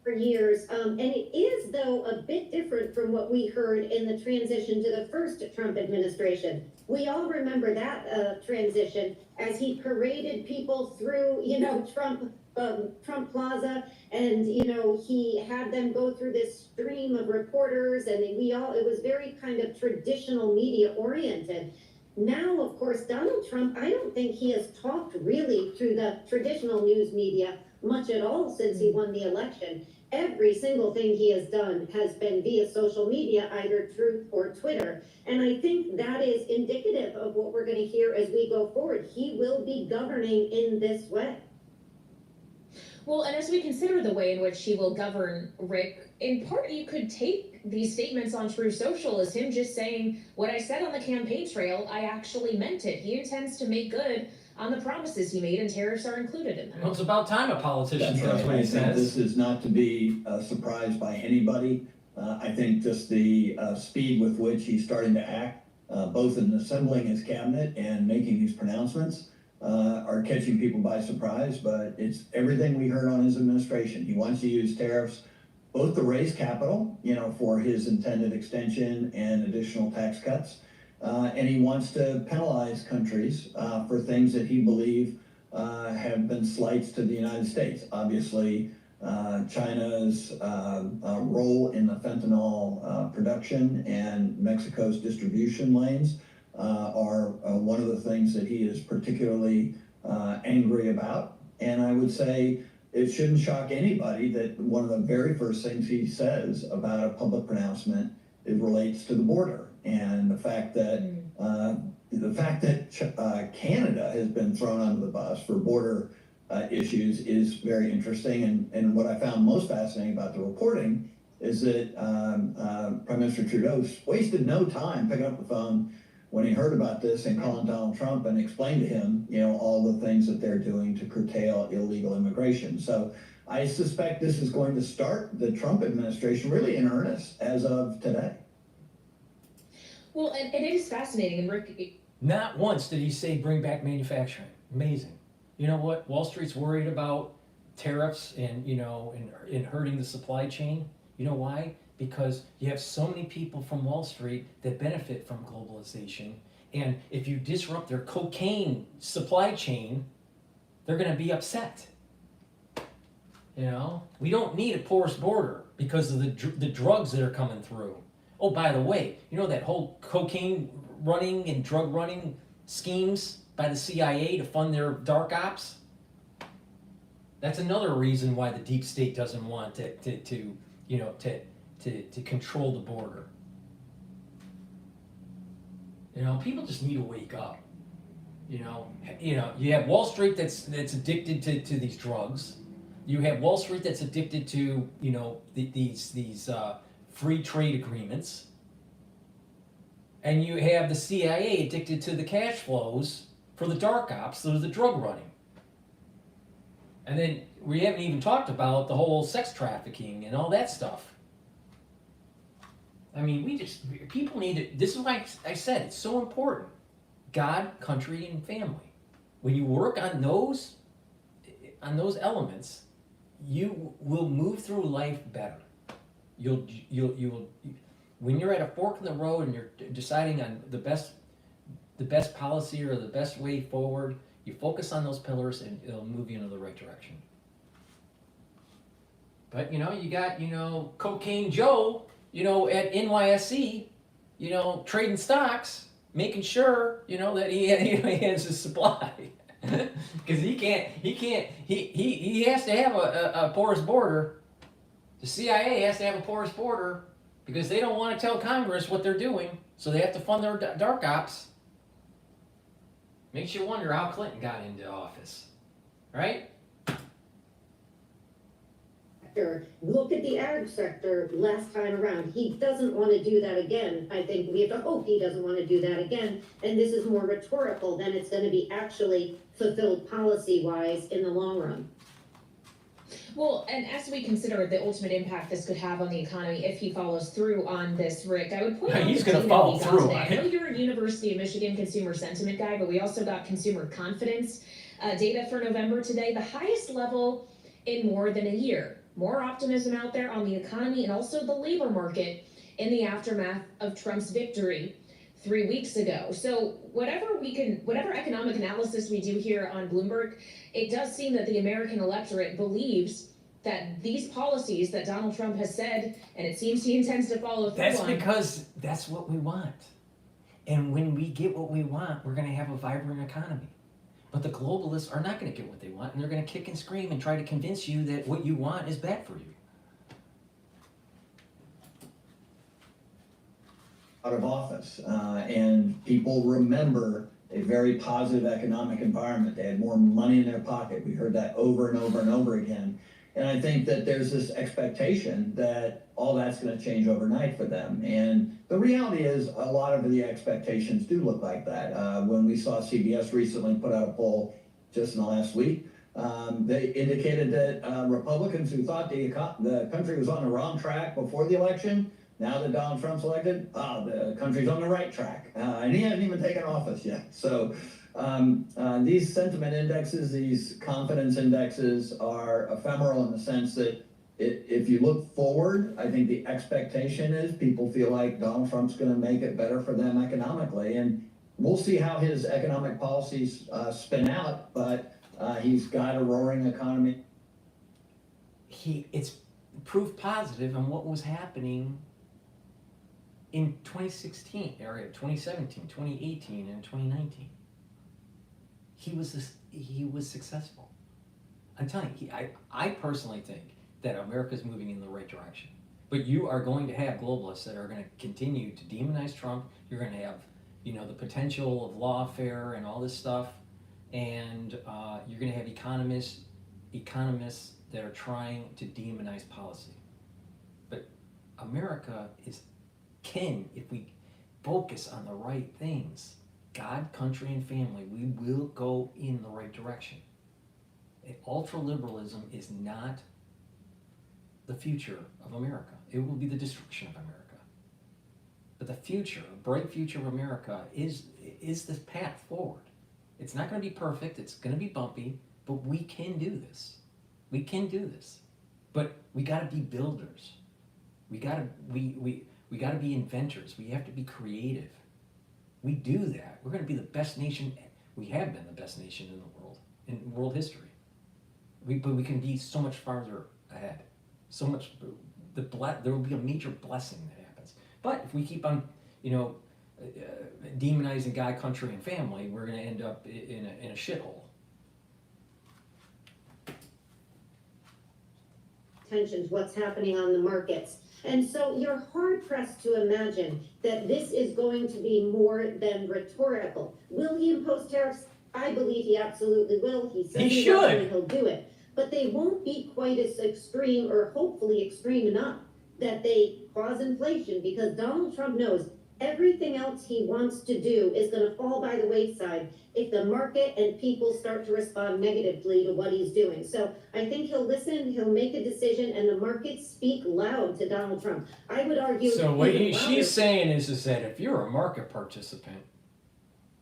For years, and it is, though, a bit different from what we heard in the transition to the first Trump administration. We all remember that transition as he paraded people through, Trump Plaza, and he had them go through this stream of reporters, and it was very kind of traditional media oriented. Now, of course, Donald Trump, I don't think he has talked really through the traditional news media much at all since he won the election. Every single thing he has done has been via social media, either Truth or Twitter. And I think that is indicative of what we're going to hear as we go forward. He will be governing in this way. Well, and as we consider the way in which he will govern, Rick, in part you could take these statements on True Social as him just saying, what I said on the campaign trail, I actually meant it. He intends to make good on the promises he made, and tariffs are included in that. Well, it's about time a politician says what he says. This is not to be surprised by anybody. I think just the speed with which he's starting to act, both in assembling his cabinet and making these pronouncements, are catching people by surprise, but it's everything we heard on his administration. He wants to use tariffs both to raise capital, for his intended extension and additional tax cuts, and he wants to penalize countries for things that he believes have been slights to the United States. Obviously, China's role in the fentanyl production and Mexico's distribution lanes are one of the things that he is particularly angry about. And I would say it shouldn't shock anybody that one of the very first things he says about a public pronouncement relates to the border, and the fact that Canada has been thrown under the bus for border issues is very interesting. And what I found most fascinating about the reporting is that Prime Minister Trudeau wasted no time picking up the phone when he heard about this and calling Donald Trump and explained to him, all the things that they're doing to curtail illegal immigration. So I suspect this is going to start the Trump administration really in earnest as of today. Well, and it is fascinating, and Rick... Not once did he say bring back manufacturing. Amazing. You know what? Wall Street's worried about tariffs and, and hurting the supply chain. You know why? Because you have so many people from Wall Street that benefit from globalization. And if you disrupt their cocaine supply chain, they're going to be upset. We don't need a porous border because of the drugs that are coming through. Oh, by the way, that whole cocaine running and drug running schemes by the CIA to fund their dark ops? That's another reason why the deep state doesn't want to control the border. People just need to wake up. You have Wall Street that's addicted to these drugs. You have Wall Street that's addicted to these free trade agreements, and you have the CIA addicted to the cash flows for the dark ops, the drug running. And then we haven't even talked about the whole sex trafficking and all that stuff. I mean, people need to, this is why I said, it's so important. God, country, and family. When you work on those elements, you will move through life better. You'll when you're at a fork in the road and you're deciding on the best policy or the best way forward, you focus on those pillars and it'll move you in the right direction. But you got Cocaine Joe, at NYSE, trading stocks, making sure that he has his supply. Because he has to have a porous border. The CIA has to have a porous border because they don't want to tell Congress what they're doing, so they have to fund their dark ops. Makes you wonder how Clinton got into office, right? Look at the ag sector last time around. He doesn't want to do that again. I think we have to hope he doesn't want to do that again. And this is more rhetorical than it's going to be actually fulfilled policy-wise in the long run. Well, and as we consider the ultimate impact this could have on the economy if he follows through on this, Rick, I would point out he's the going to data follow we got through. today. I know you're a University of Michigan consumer sentiment guy, but we also got consumer confidence data for November today, the highest level in more than a year. More optimism out there on the economy and also the labor market in the aftermath of Trump's victory 3 weeks ago. So whatever economic analysis we do here on Bloomberg, it does seem that the American electorate believes that these policies that Donald Trump has said, and it seems he intends to follow through on. That's because that's what we want. And when we get what we want, we're going to have a vibrant economy. But the globalists are not going to get what they want, and they're going to kick and scream and try to convince you that what you want is bad for you. Out of office, and people remember a very positive economic environment. They had more money in their pocket. We heard that over and over and over again. And I think that there's this expectation that all that's going to change overnight for them. And the reality is a lot of the expectations do look like that. When we saw CBS recently put out a poll just in the last week, they indicated that Republicans who thought the country was on the wrong track before the election, now that Donald Trump's elected, the country's on the right track. And he hasn't even taken office yet. So these sentiment indexes, these confidence indexes are ephemeral in the sense that if you look forward, I think the expectation is people feel like Donald Trump's going to make it better for them economically. And we'll see how his economic policies spin out, but he's got a roaring economy. It's proof positive on what was happening in 2016, area 2017, 2018, and 2019. He was successful. I'm telling you, I personally think that America's moving in the right direction. But you are going to have globalists that are going to continue to demonize Trump. You're going to have, the potential of lawfare and all this stuff, and you're going to have economists that are trying to demonize policy. But America can, if we focus on the right things, God, country, and family, we will go in the right direction. Ultraliberalism is not the future of America. It will be the destruction of America. But the future, a bright future of America is the path forward. It's not going to be perfect. It's going to be bumpy, but we can do this. We can do this. But we got to be builders. We got to be inventors. We have to be creative. We do that. We're going to be the best nation. We have been the best nation in the world, in world history. But we can be so much farther ahead. So much. There will be a major blessing that happens. But if we keep on, demonizing God, country, and family, we're going to end up in a shithole. Tensions, what's happening on the markets. And so you're hard pressed to imagine that this is going to be more than rhetorical. Will he impose tariffs? I believe he absolutely will. He said he will, and he'll do it. But they won't be quite as extreme, or hopefully extreme enough, that they cause inflation, because Donald Trump knows everything else he wants to do is gonna fall by the wayside if the market and people start to respond negatively to what he's doing. So I think he'll listen, he'll make a decision, and the markets speak loud to Donald Trump. I would argue. So what even louder. she's saying is that if you're a market participant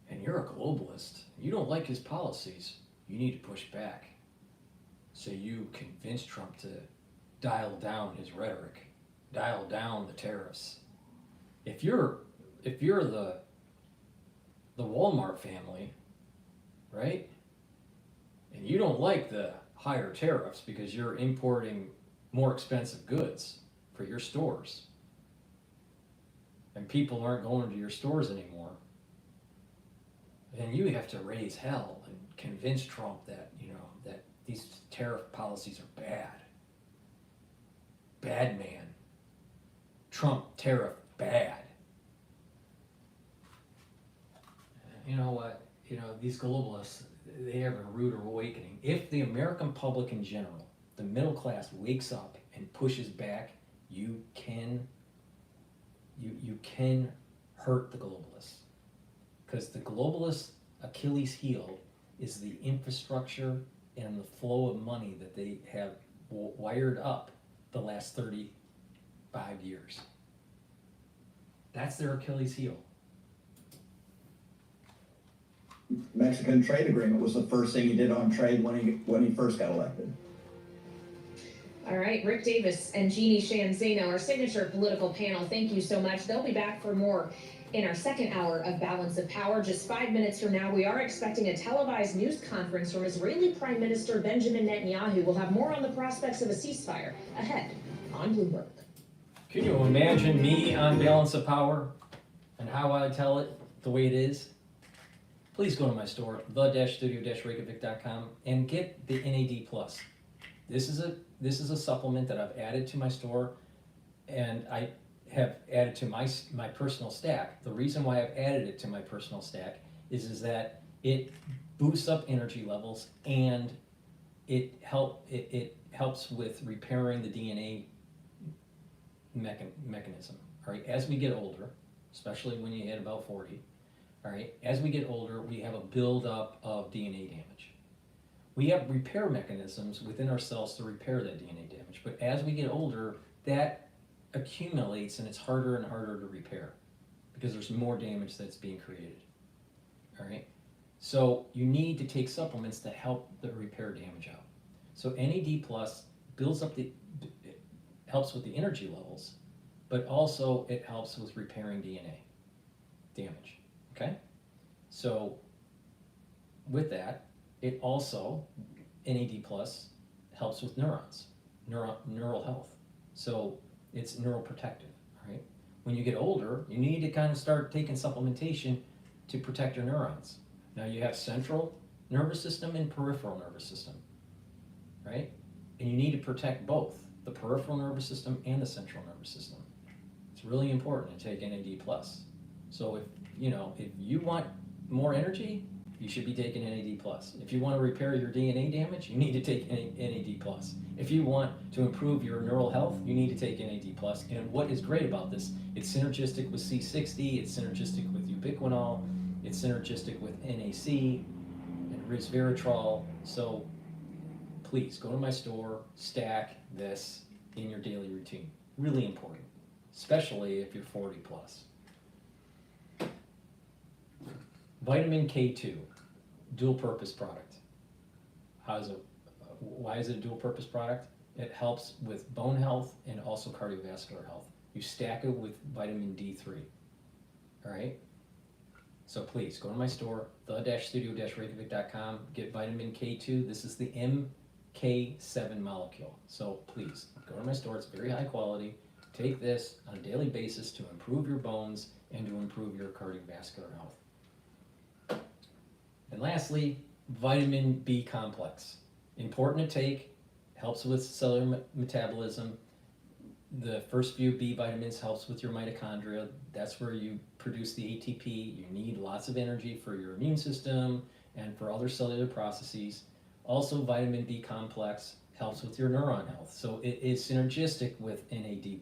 and you're a globalist, you don't like his policies, you need to push back. So you convince Trump to dial down his rhetoric, dial down the tariffs. If you're the Walmart family, right? And you don't like the higher tariffs because you're importing more expensive goods for your stores, and people aren't going to your stores anymore, then you have to raise hell and convince Trump that, that these tariff policies are bad. Bad man. Trump tariff bad. You know what? These globalists, they have a rude awakening. If the American public in general, the middle class, wakes up and pushes back, you can hurt the globalists. Because the globalists' Achilles heel is the infrastructure and the flow of money that they have wired up the last 35 years. That's their Achilles heel. Mexican trade agreement was the first thing he did on trade when he first got elected. All right, Rick Davis and Jeannie Shanzano, our signature political panel, thank you so much. They'll be back for more in our second hour of Balance of Power. Just 5 minutes from now, we are expecting a televised news conference from Israeli Prime Minister Benjamin Netanyahu. We'll have more on the prospects of a ceasefire ahead on Bloomberg. Can you imagine me on Balance of Power and how I tell it the way it is? Please go to my store, the-studio-reykjavik.com, and get the NAD+. This is a supplement that I've added to my store, and I have added to my personal stack. The reason why I've added it to my personal stack is that it boosts up energy levels, and it helps with repairing the DNA mechanism. All right, as we get older, especially when you hit about 40, all right, as we get older, we have a buildup of DNA damage. We have repair mechanisms within our cells to repair that DNA damage, but as we get older, that accumulates and it's harder and harder to repair because there's more damage that's being created. All right, so you need to take supplements to help the repair damage out. So NAD+ builds up helps with the energy levels, but also it helps with repairing DNA damage. Okay, so with that, it also, NAD+ helps with neurons, neural health. So it's neuroprotective, right? When you get older, you need to kind of start taking supplementation to protect your neurons. Now you have central nervous system and peripheral nervous system, right? And you need to protect both, the peripheral nervous system and the central nervous system. It's really important to take NAD+. So if you want more energy, you should be taking NAD+. If you want to repair your DNA damage, you need to take NAD+. If you want to improve your neural health, you need to take NAD+. And what is great about this, it's synergistic with C60, it's synergistic with ubiquinol, it's synergistic with NAC and resveratrol. So please go to my store, stack this in your daily routine. Really important, especially if you're 40 plus. Vitamin K2, dual purpose product. Why is it a dual purpose product? It helps with bone health and also cardiovascular health. You stack it with vitamin D3. All right? So please go to my store, the-studio-reykjavik.com, get vitamin K2. This is the MK7 molecule. So please go to my store. It's very high quality. Take this on a daily basis to improve your bones and to improve your cardiovascular health. And lastly, vitamin B complex. Important to take, helps with cellular metabolism. The first few B vitamins helps with your mitochondria. That's where you produce the ATP. You need lots of energy for your immune system and for other cellular processes. Also, vitamin B complex helps with your neuron health. So it is synergistic with NAD+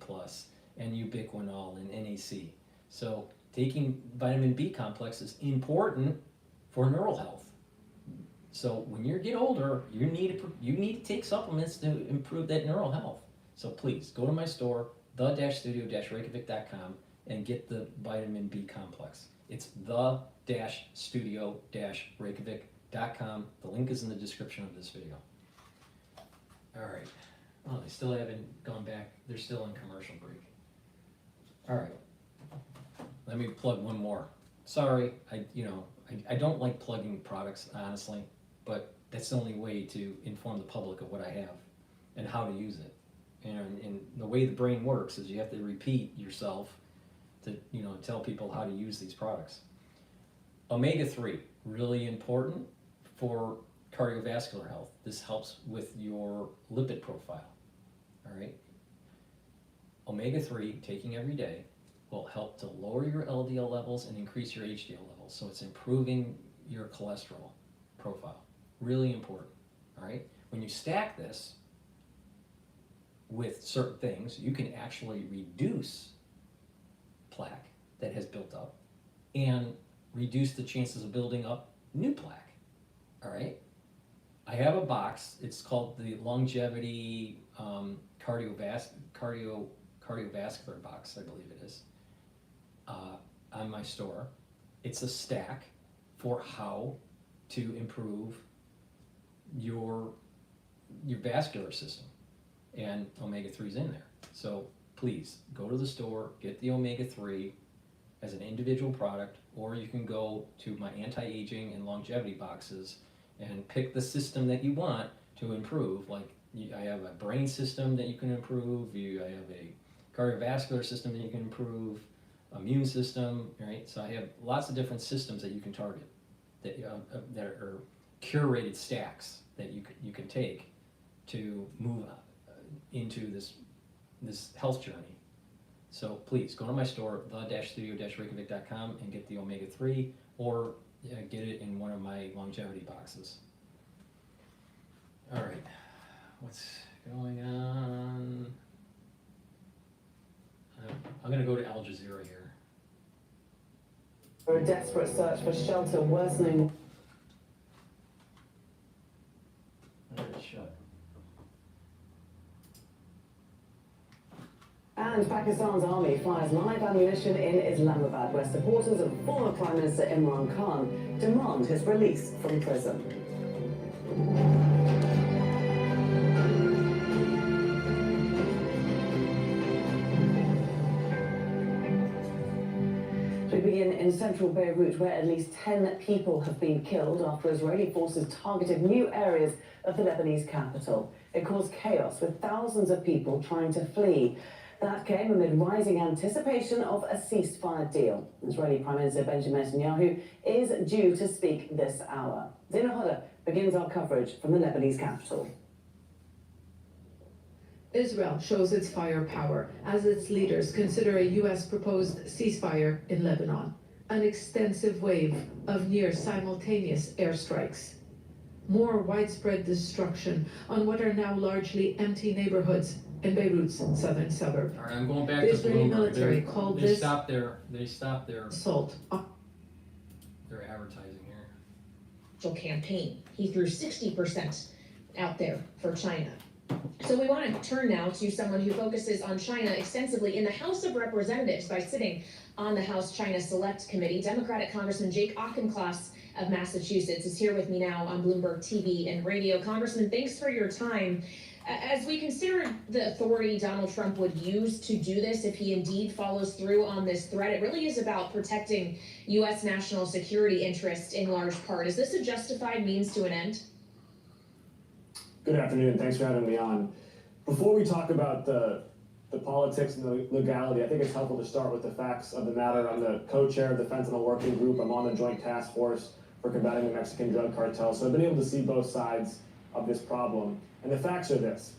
and ubiquinol and NAC. So taking vitamin B complex is important for neural health. So when you get older, you need to take supplements to improve that neural health. So please go to my store, the-studio-reykjavik.com, and get the vitamin B complex. It's the-studio-reykjavik.com. The link is in the description of this video. All right. Oh, they still haven't gone back. They're still in commercial break. All right. Let me plug one more. Sorry, I don't like plugging products, honestly, but that's the only way to inform the public of what I have and how to use it. And the way the brain works is you have to repeat yourself to tell people how to use these products. Omega-3, really important for cardiovascular health. This helps with your lipid profile. All right. Omega-3, taking every day, will help to lower your LDL levels and increase your HDL levels. So it's improving your cholesterol profile. Really important. All right. When you stack this with certain things, you can actually reduce plaque that has built up and reduce the chances of building up new plaque. All right. I have a box. It's called the Longevity cardiovascular box, I believe it is, on my store. It's a stack for how to improve your vascular system, and omega-3 is in there. So please go to the store, get the omega-3 as an individual product, or you can go to my anti-aging and longevity boxes and pick the system that you want to improve. Like I have a brain system that you can improve, I have a cardiovascular system that you can improve, immune system, right? So I have lots of different systems that you can target that are curated stacks that you can take to move into this health journey. So please go to my store, the-studio-reykjavik.com, and get the omega-3, or get it in one of my longevity boxes. All right, what's going on? I'm going to go to Al Jazeera here. For a desperate search for shelter worsening. It's shut. And Pakistan's army fires live ammunition in Islamabad, where supporters of former Prime Minister Imran Khan demand his release from prison. We begin in central Beirut, where at least 10 people have been killed after Israeli forces targeted new areas of the Lebanese capital. It caused chaos, with thousands of people trying to flee. That came amid rising anticipation of a ceasefire deal. Israeli Prime Minister Benjamin Netanyahu is due to speak this hour. Zina Hodder begins our coverage from the Lebanese capital. Israel shows its firepower as its leaders consider a U.S. proposed ceasefire in Lebanon. An extensive wave of near-simultaneous airstrikes. More widespread destruction on what are now largely empty neighborhoods in Beirut's southern suburb. All right, I'm going back The to Israeli Bloomberg. military called They this stopped their assault. Their advertising here. Campaign. He threw 60% out there for China. So we want to turn now to someone who focuses on China extensively in the House of Representatives by sitting on the House China Select Committee. Democratic Congressman Jake Auchincloss of Massachusetts is here with me now on Bloomberg TV and radio. Congressman, thanks for your time. As we consider the authority Donald Trump would use to do this, if he indeed follows through on this threat, it really is about protecting U.S. national security interests in large part. Is this a justified means to an end? Good afternoon. Thanks for having me on. Before we talk about the politics and the legality, I think it's helpful to start with the facts of the matter. I'm the co-chair of the Fentanyl Working Group. I'm on the Joint Task Force for combating the Mexican drug cartel. So I've been able to see both sides of this problem. And the facts are this.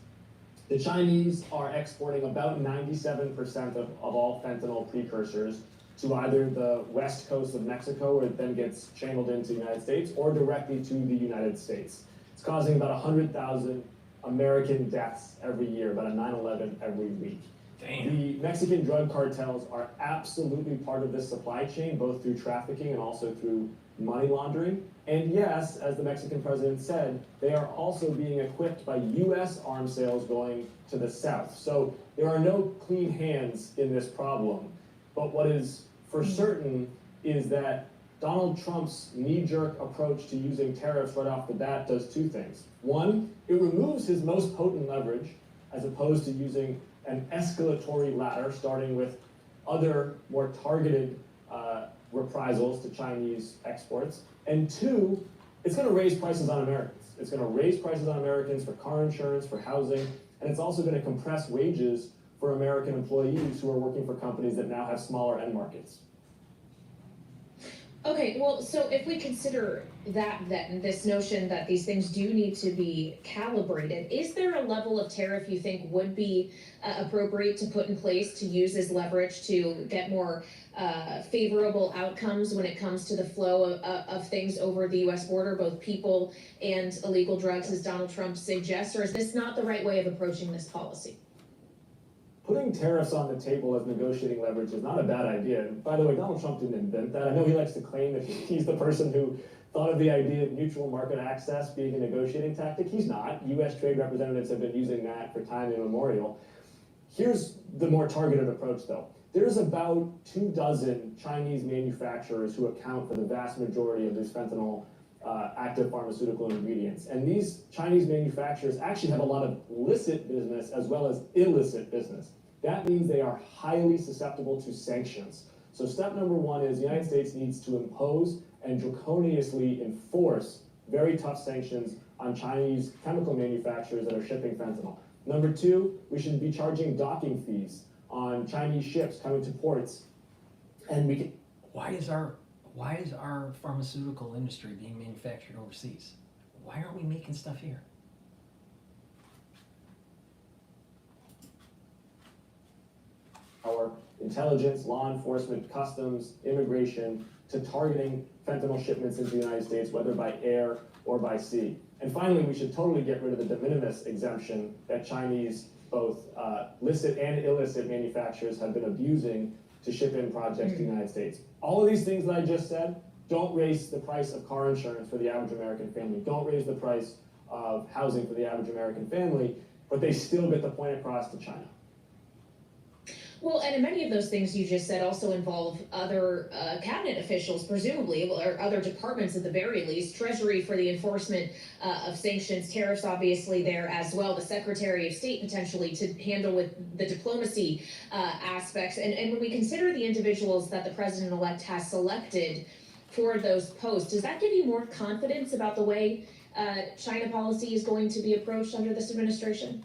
The Chinese are exporting about 97% of all fentanyl precursors to either the west coast of Mexico, where it then gets channeled into the United States, or directly to the United States. It's causing about 100,000 American deaths every year, about a 9/11 every week. The Mexican drug cartels are absolutely part of this supply chain, both through trafficking and also through money laundering. And yes, as the Mexican president said, they are also being equipped by U.S. arms sales going to the south. So there are no clean hands in this problem. But what is for certain is that Donald Trump's knee-jerk approach to using tariffs right off the bat does two things. One, it removes his most potent leverage, as opposed to using an escalatory ladder, starting with other more targeted reprisals to Chinese exports. And two, it's going to raise prices on Americans. It's going to raise prices on Americans for car insurance, for housing, and it's also going to compress wages for American employees who are working for companies that now have smaller end markets. Okay, well, so if we consider that then, this notion that these things do need to be calibrated, is there a level of tariff you think would be appropriate to put in place to use as leverage to get more favorable outcomes when it comes to the flow of things over the U.S. border, both people and illegal drugs, as Donald Trump suggests, or is this not the right way of approaching this policy? Putting tariffs on the table as negotiating leverage is not a bad idea. And by the way, Donald Trump didn't invent that. I know he likes to claim that he's the person who thought of the idea of mutual market access being a negotiating tactic. He's not. U.S. trade representatives have been using that for time immemorial. Here's the more targeted approach, though. There's about 24 Chinese manufacturers who account for the vast majority of these fentanyl active pharmaceutical ingredients. And these Chinese manufacturers actually have a lot of licit business as well as illicit business. That means they are highly susceptible to sanctions. So step number one is the United States needs to impose and draconiously enforce very tough sanctions on Chinese chemical manufacturers that are shipping fentanyl. Number two, we should be charging docking fees on Chinese ships coming to ports. And we can... Why is our pharmaceutical industry being manufactured overseas? Why aren't we making stuff here? Our intelligence, law enforcement, customs, immigration, to targeting fentanyl shipments into the United States, whether by air or by sea. And finally, we should totally get rid of the de minimis exemption that Chinese, both licit and illicit manufacturers have been abusing to ship in projects to the United States. All of these things that I just said don't raise the price of car insurance for the average American family, don't raise the price of housing for the average American family, but they still get the point across to China. Well, and many of those things you just said also involve other cabinet officials, presumably, or other departments at the very least. Treasury for the enforcement of sanctions, tariffs obviously there as well, the Secretary of State potentially to handle with the diplomacy aspects. And when we consider the individuals that the president-elect has selected for those posts, does that give you more confidence about the way China policy is going to be approached under this administration?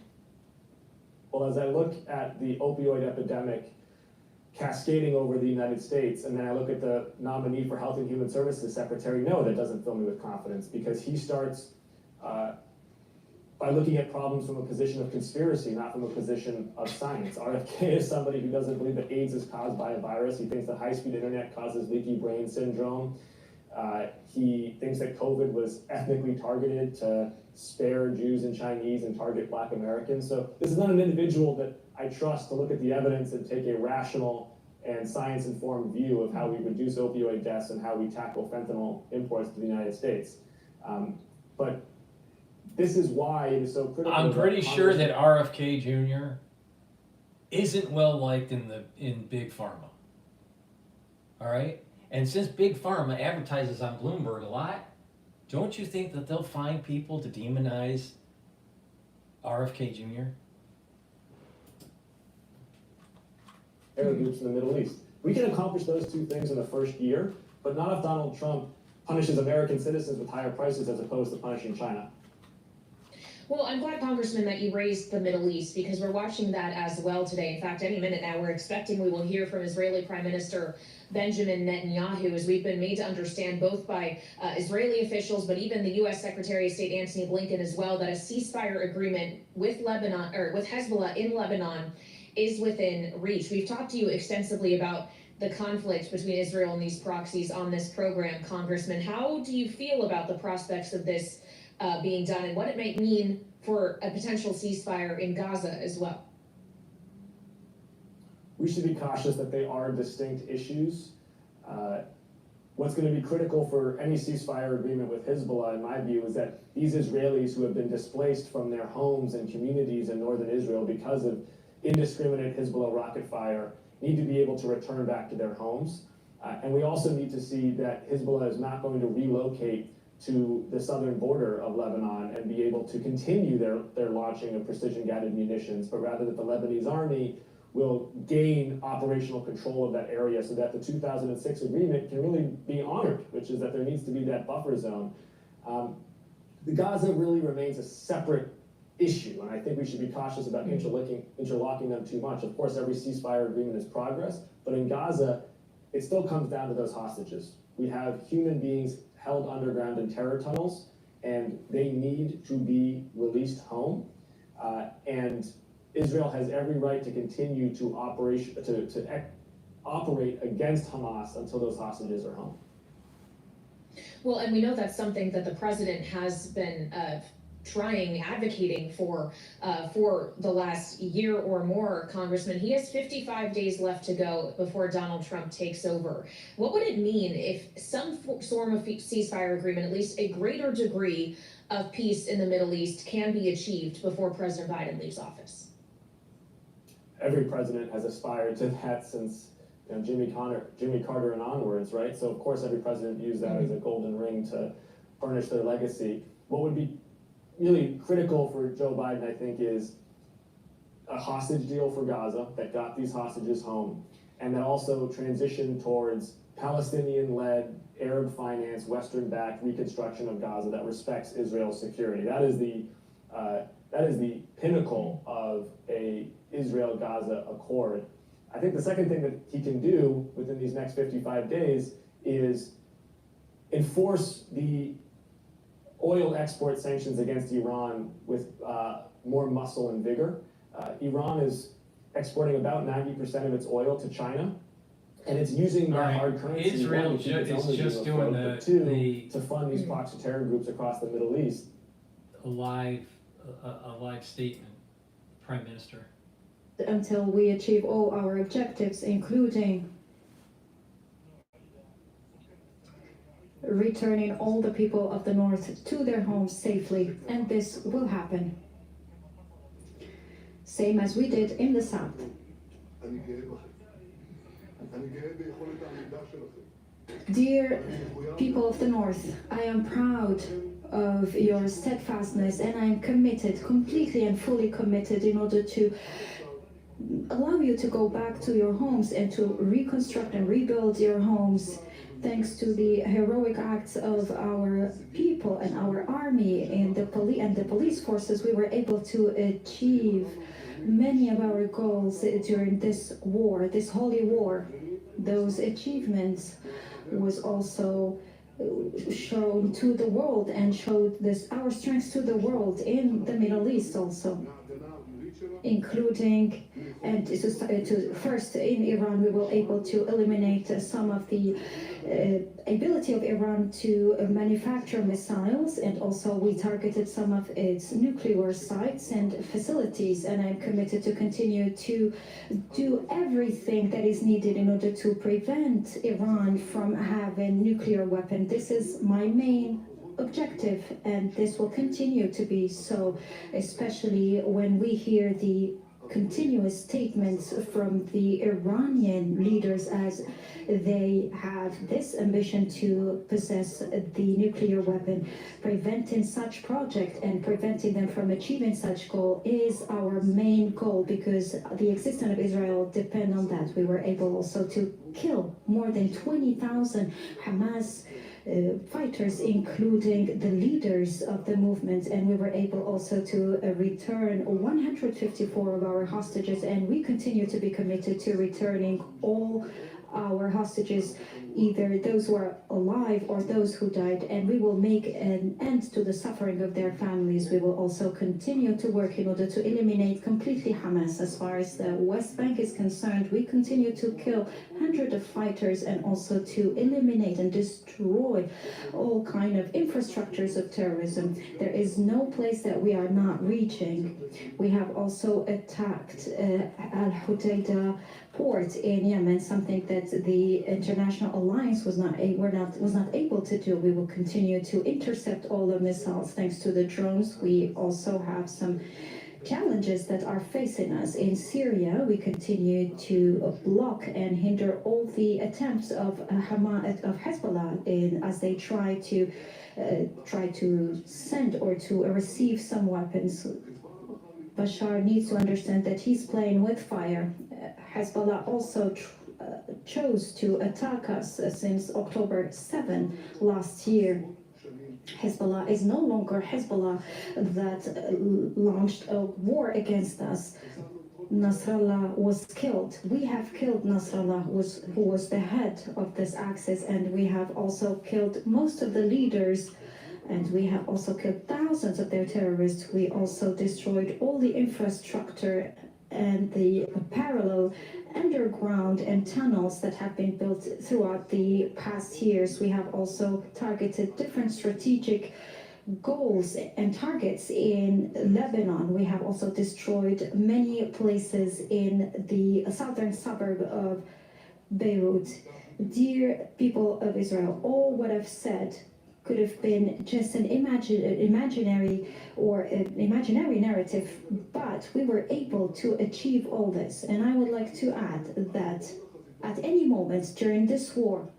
Well, as I look at the opioid epidemic cascading over the United States, and then I look at the nominee for Health and Human Services Secretary, no, that doesn't fill me with confidence, because he starts by looking at problems from a position of conspiracy, not from a position of science. RFK is somebody who doesn't believe that AIDS is caused by a virus. He thinks that high-speed internet causes leaky brain syndrome. He thinks that COVID was ethnically targeted to spare Jews and Chinese and target Black Americans. So this is not an individual that I trust to look at the evidence and take a rational and science-informed view of how we reduce opioid deaths and how we tackle fentanyl imports to the United States. But this is why it is so critical. I'm pretty sure that RFK Jr. isn't well liked in Big Pharma. All right? And since Big Pharma advertises on Bloomberg a lot, don't you think that they'll find people to demonize RFK Jr.? Arab groups in the Middle East. We can accomplish those two things in the first year, but not if Donald Trump punishes American citizens with higher prices as opposed to punishing China. Well, I'm glad, Congressman, that you raised the Middle East, because we're watching that as well today. In fact, any minute now, we're expecting we will hear from Israeli Prime Minister Benjamin Netanyahu, as we've been made to understand both by Israeli officials, but even the U.S. Secretary of State Antony Blinken as well, that a ceasefire agreement with Lebanon, or with Hezbollah in Lebanon, is within reach. We've talked to you extensively about the conflict between Israel and these proxies on this program, Congressman. How do you feel about the prospects of this being done, and what it might mean for a potential ceasefire in Gaza as well? we should be cautious that they are distinct issues. What's going to be critical for any ceasefire agreement with Hezbollah, in my view, is that these Israelis who have been displaced from their homes and communities in northern Israel because of indiscriminate Hezbollah rocket fire need to be able to return back to their homes. And we also need to see that Hezbollah is not going to relocate to the southern border of Lebanon and be able to continue their launching of precision-guided munitions, but rather that the Lebanese army will gain operational control of that area so that the 2006 agreement can really be honored, which is that there needs to be that buffer zone. The Gaza really remains a separate issue, and I think we should be cautious about interlocking them too much. Of course, every ceasefire agreement is progress, but in Gaza, it still comes down to those hostages. We have human beings held underground in terror tunnels, and they need to be released home. And Israel has every right to continue to operate against Hamas until those hostages are home. Well, and we know that's something that the president has been advocating for the last year or more, Congressman. He has 55 days left to go before Donald Trump takes over. What would it mean if some form of ceasefire agreement, at least a greater degree of peace in the Middle East, can be achieved before President Biden leaves office? Every president has aspired to that since Jimmy Carter and onwards, right? So of course every president used that as a golden ring to furnish their legacy. What would be really critical for Joe Biden, I think, is a hostage deal for Gaza that got these hostages home, and that also transition towards Palestinian-led, Arab-financed, Western-backed reconstruction of Gaza that respects Israel's security. That is the pinnacle of a Israel-Gaza accord. I think the second thing that he can do within these next 55 days is enforce the oil export sanctions against Iran with more muscle and vigor. Iran is exporting about 90% of its oil to China, and it's using their hard currency Israel to keep its is own just regime doing afloat, but to fund these proxy terror groups across the Middle East. a live statement, Prime Minister. Until we achieve all our objectives, including returning all the people of the North to their homes safely, and this will happen. Same as we did in the South. Dear people of the North, I am proud of your steadfastness, and I am committed, completely and fully committed, in order to allow you to go back to your homes and to reconstruct and rebuild your homes. Thanks to the heroic acts of our people and our army and the police forces, we were able to achieve many of our goals during this war, this holy war. Those achievements was also shown to the world and showed our strengths to the world in the Middle East also, including first in Iran. We were able to eliminate some of the ability of Iran to manufacture missiles, and also we targeted some of its nuclear sites and facilities, and I'm committed to continue to do everything that is needed in order to prevent Iran from having nuclear weapons. This is my main objective, and this will continue to be so, especially when we hear the continuous statements from the Iranian leaders as they have this ambition to possess the nuclear weapon. Preventing such project and preventing them from achieving such goal is our main goal, because the existence of Israel depends on that. We were able also to kill more than 20,000 Hamas fighters, including the leaders of the movement, and we were able also to return 154 of our hostages, and we continue to be committed to returning all our hostages, either those who are alive or those who died, and we will make an end to the suffering of their families. We will also continue to work in order to eliminate completely Hamas. As far as the West Bank is concerned, we continue to kill hundreds of fighters and also to eliminate and destroy all kind of infrastructures of terrorism. There is no place that we are not reaching. We have also attacked Al-Hudaydah port in Yemen, something that the international alliance was not able to do. We will continue to intercept all the missiles thanks to the drones. We also have some challenges that are facing us in Syria. We continue to block and hinder all the attempts of Hezbollah as they try to send or to receive some weapons. Bashar needs to understand that he's playing with fire. Hezbollah also chose to attack us since October 7 last year. Hezbollah is no longer Hezbollah that launched a war against us. Nasrallah was killed. We have killed Nasrallah, who was the head of this axis, and we have also killed most of the leaders, and we have also killed thousands of their terrorists. We also destroyed all the infrastructure and the parallel underground and tunnels that have been built throughout the past years. We have also targeted different strategic goals and targets in Lebanon. We have also destroyed many places in the southern suburb of Beirut. Dear people of Israel, all what I've said could have been just an imaginary narrative, but we were able to achieve all this. And I would like to add that at any moment during this war,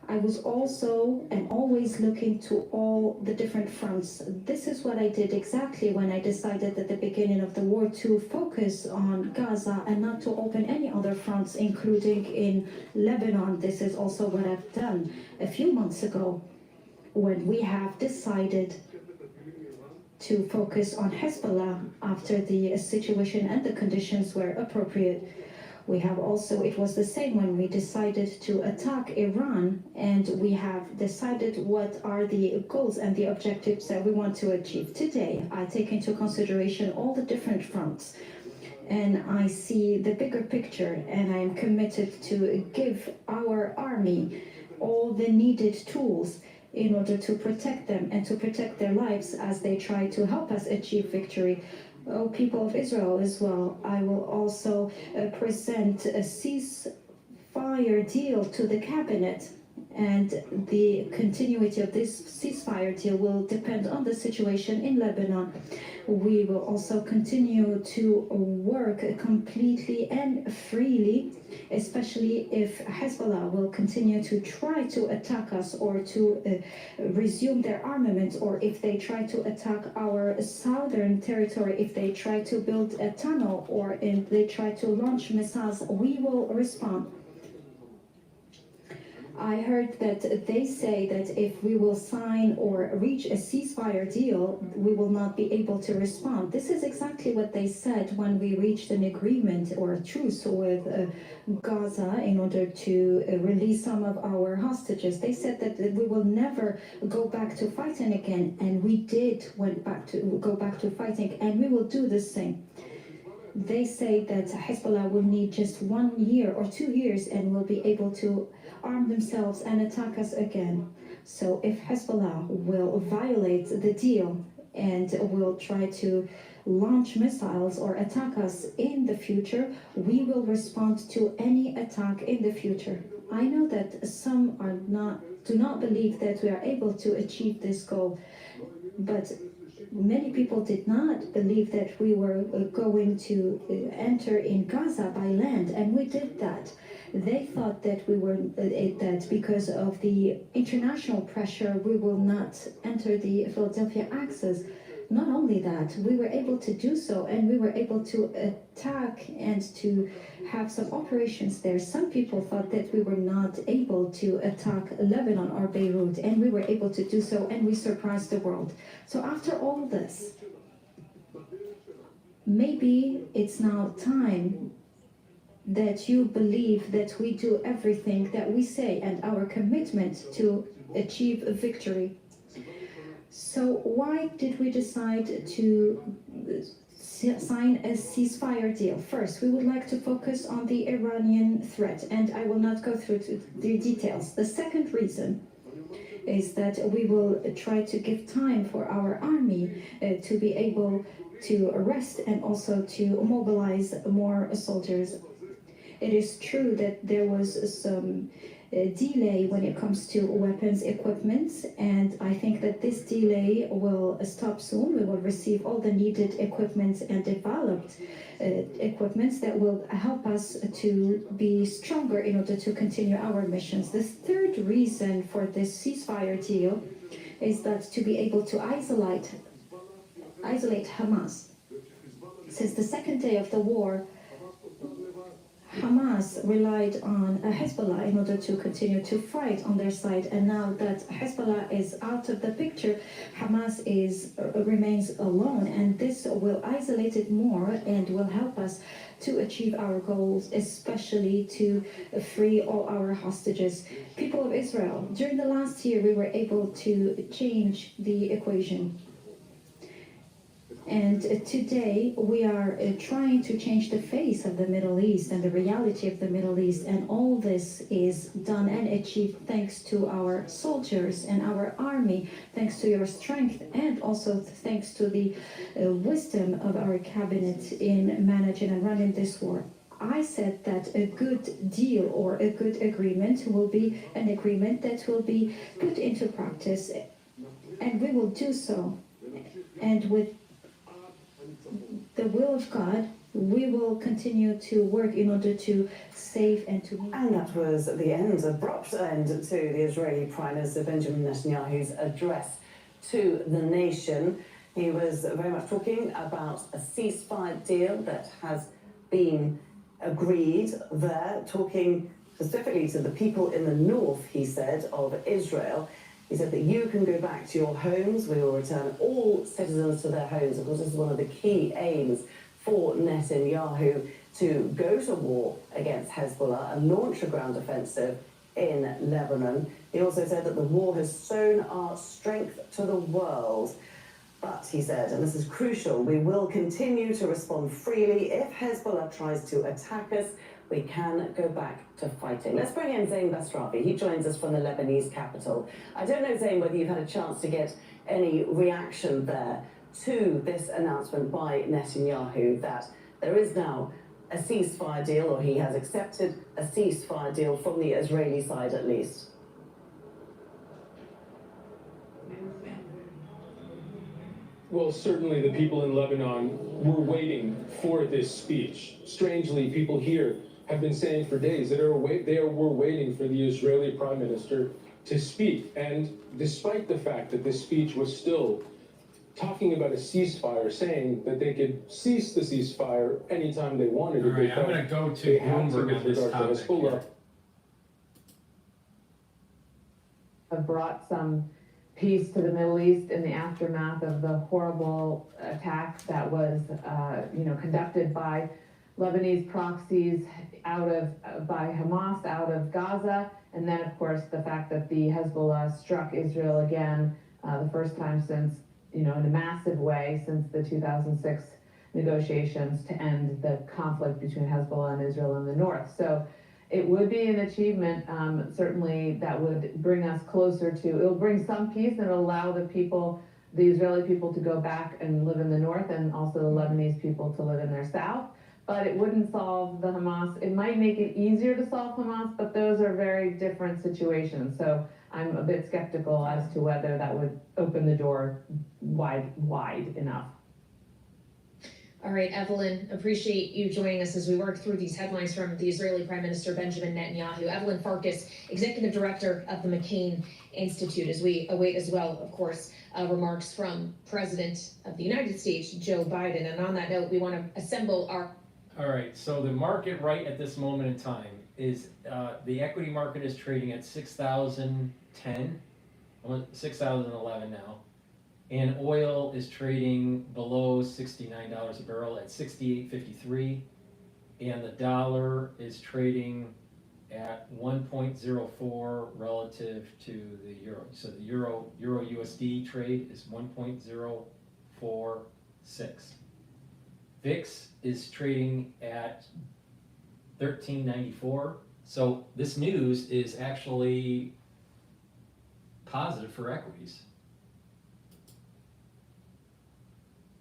I was also and always looking to all the different fronts. This is what I did exactly when I decided at the beginning of the war to focus on Gaza and not to open any other fronts, including in Lebanon. This is also what I've done a few months ago, when we have decided to focus on Hezbollah after the situation and the conditions were appropriate. We have also, it was the same when we decided to attack Iran, and we have decided what are the goals and the objectives that we want to achieve. Today, I take into consideration all the different fronts, and I see the bigger picture, and I am committed to give our army all the needed tools in order to protect them and to protect their lives as they try to help us achieve victory. Oh, people of Israel as well, I will also present a ceasefire deal to the cabinet, and the continuity of this ceasefire deal will depend on the situation in Lebanon. We will also continue to work completely and freely, especially if Hezbollah will continue to try to attack us or to resume their armament, or if they try to attack our southern territory, if they try to build a tunnel, or if they try to launch missiles, we will respond. I heard that they say that if we will sign or reach a ceasefire deal, we will not be able to respond. This is exactly what they said when we reached an agreement or a truce with Gaza in order to release some of our hostages. They said that we will never go back to fighting again, and we did go back to fighting, and we will do the same. They say that Hezbollah will need just 1 year or 2 years and will be able to arm themselves and attack us again. So if Hezbollah will violate the deal and will try to launch missiles or attack us in the future, we will respond to any attack in the future. I know that some do not believe that we are able to achieve this goal, but many people did not believe that we were going to enter in Gaza by land, and we did that. They thought that that because of the international pressure, we will not enter the Philadelphia Axis. Not only that, we were able to do so, and we were able to attack and to have some operations there. Some people thought that we were not able to attack Lebanon or Beirut, and we were able to do so, and we surprised the world. So after all this, maybe it's now time that you believe that we do everything that we say and our commitment to achieve a victory. So why did we decide to sign a ceasefire deal? First, we would like to focus on the Iranian threat, and I will not go through the details. The second reason is that we will try to give time for our army to be able to rest and also to mobilize more soldiers. It is true that there was some delay when it comes to weapons equipment, and I think that this delay will stop soon. We will receive all the needed equipment and developed equipment that will help us to be stronger in order to continue our missions. The third reason for this ceasefire deal is that to be able to isolate Hamas. Since the second day of the war, Hamas relied on Hezbollah in order to continue to fight on their side, and now that Hezbollah is out of the picture, Hamas remains alone, and this will isolate it more and will help us to achieve our goals, especially to free all our hostages. People of Israel, during the last year, we were able to change the equation. And today we are trying to change the face of the Middle East and the reality of the Middle East. And all this is done and achieved thanks to our soldiers and our army, thanks to your strength, and also thanks to the wisdom of our cabinet in managing and running this war. I said that a good deal or a good agreement will be an agreement that will be put into practice, and we will do so. And with the will of God, we will continue to work in order to save and to... And that was the end, abrupt end to the Israeli Prime Minister Benjamin Netanyahu's address to the nation. He was very much talking about a ceasefire deal that has been agreed there, talking specifically to the people in the north, he said, of Israel. He said that you can go back to your homes. We will return all citizens to their homes. Of course, this is one of the key aims for Netanyahu, to go to war against Hezbollah and launch a ground offensive in Lebanon. He also said that the war has shown our strength to the world. But, he said, and this is crucial, we will continue to respond freely. If Hezbollah tries to attack us, we can go back to fighting. Let's bring in Zain Basravi. He joins us from the Lebanese capital. I don't know, Zain, whether you've had a chance to get any reaction there to this announcement by Netanyahu that there is now a ceasefire deal, or he has accepted a ceasefire deal from the Israeli side at least. Well, certainly the people in Lebanon were waiting for this speech. Strangely, people here have been saying for days that they were waiting for the Israeli Prime Minister to speak. And despite the fact that this speech was still talking about a ceasefire, saying that they could cease the ceasefire anytime they wanted. All right, I'm going to go to Bloomberg on this topic. Have brought some peace to the Middle East in the aftermath of the horrible attack that was, conducted by Lebanese proxies by Hamas out of Gaza, and then of course the fact that the Hezbollah struck Israel again, the first time since, in a massive way since the 2006 negotiations to end the conflict between Hezbollah and Israel in the north. So it would be an achievement, certainly, that would bring us closer to, it'll bring some peace and it'll allow the Israeli people to go back and live in the north, and also the Lebanese people to live in their south. But it wouldn't solve the Hamas. It might make it easier to solve Hamas, but those are very different situations. So I'm a bit skeptical as to whether that would open the door wide enough. All right, Evelyn, appreciate you joining us as we work through these headlines from the Israeli Prime Minister Benjamin Netanyahu. Evelyn Farkas, Executive Director of the McCain Institute, as we await as well, of course, remarks from President of the United States, Joe Biden. And on that note, we want to assemble our... All right, so the market right at this moment in time is, the equity market is trading at 6,010, 6,011 now. And oil is trading below $69 a barrel at $68.53, and the dollar is trading at 1.04 relative to the euro. So the euro USD trade is 1.046. VIX is trading at 13.94. So this news is actually positive for equities.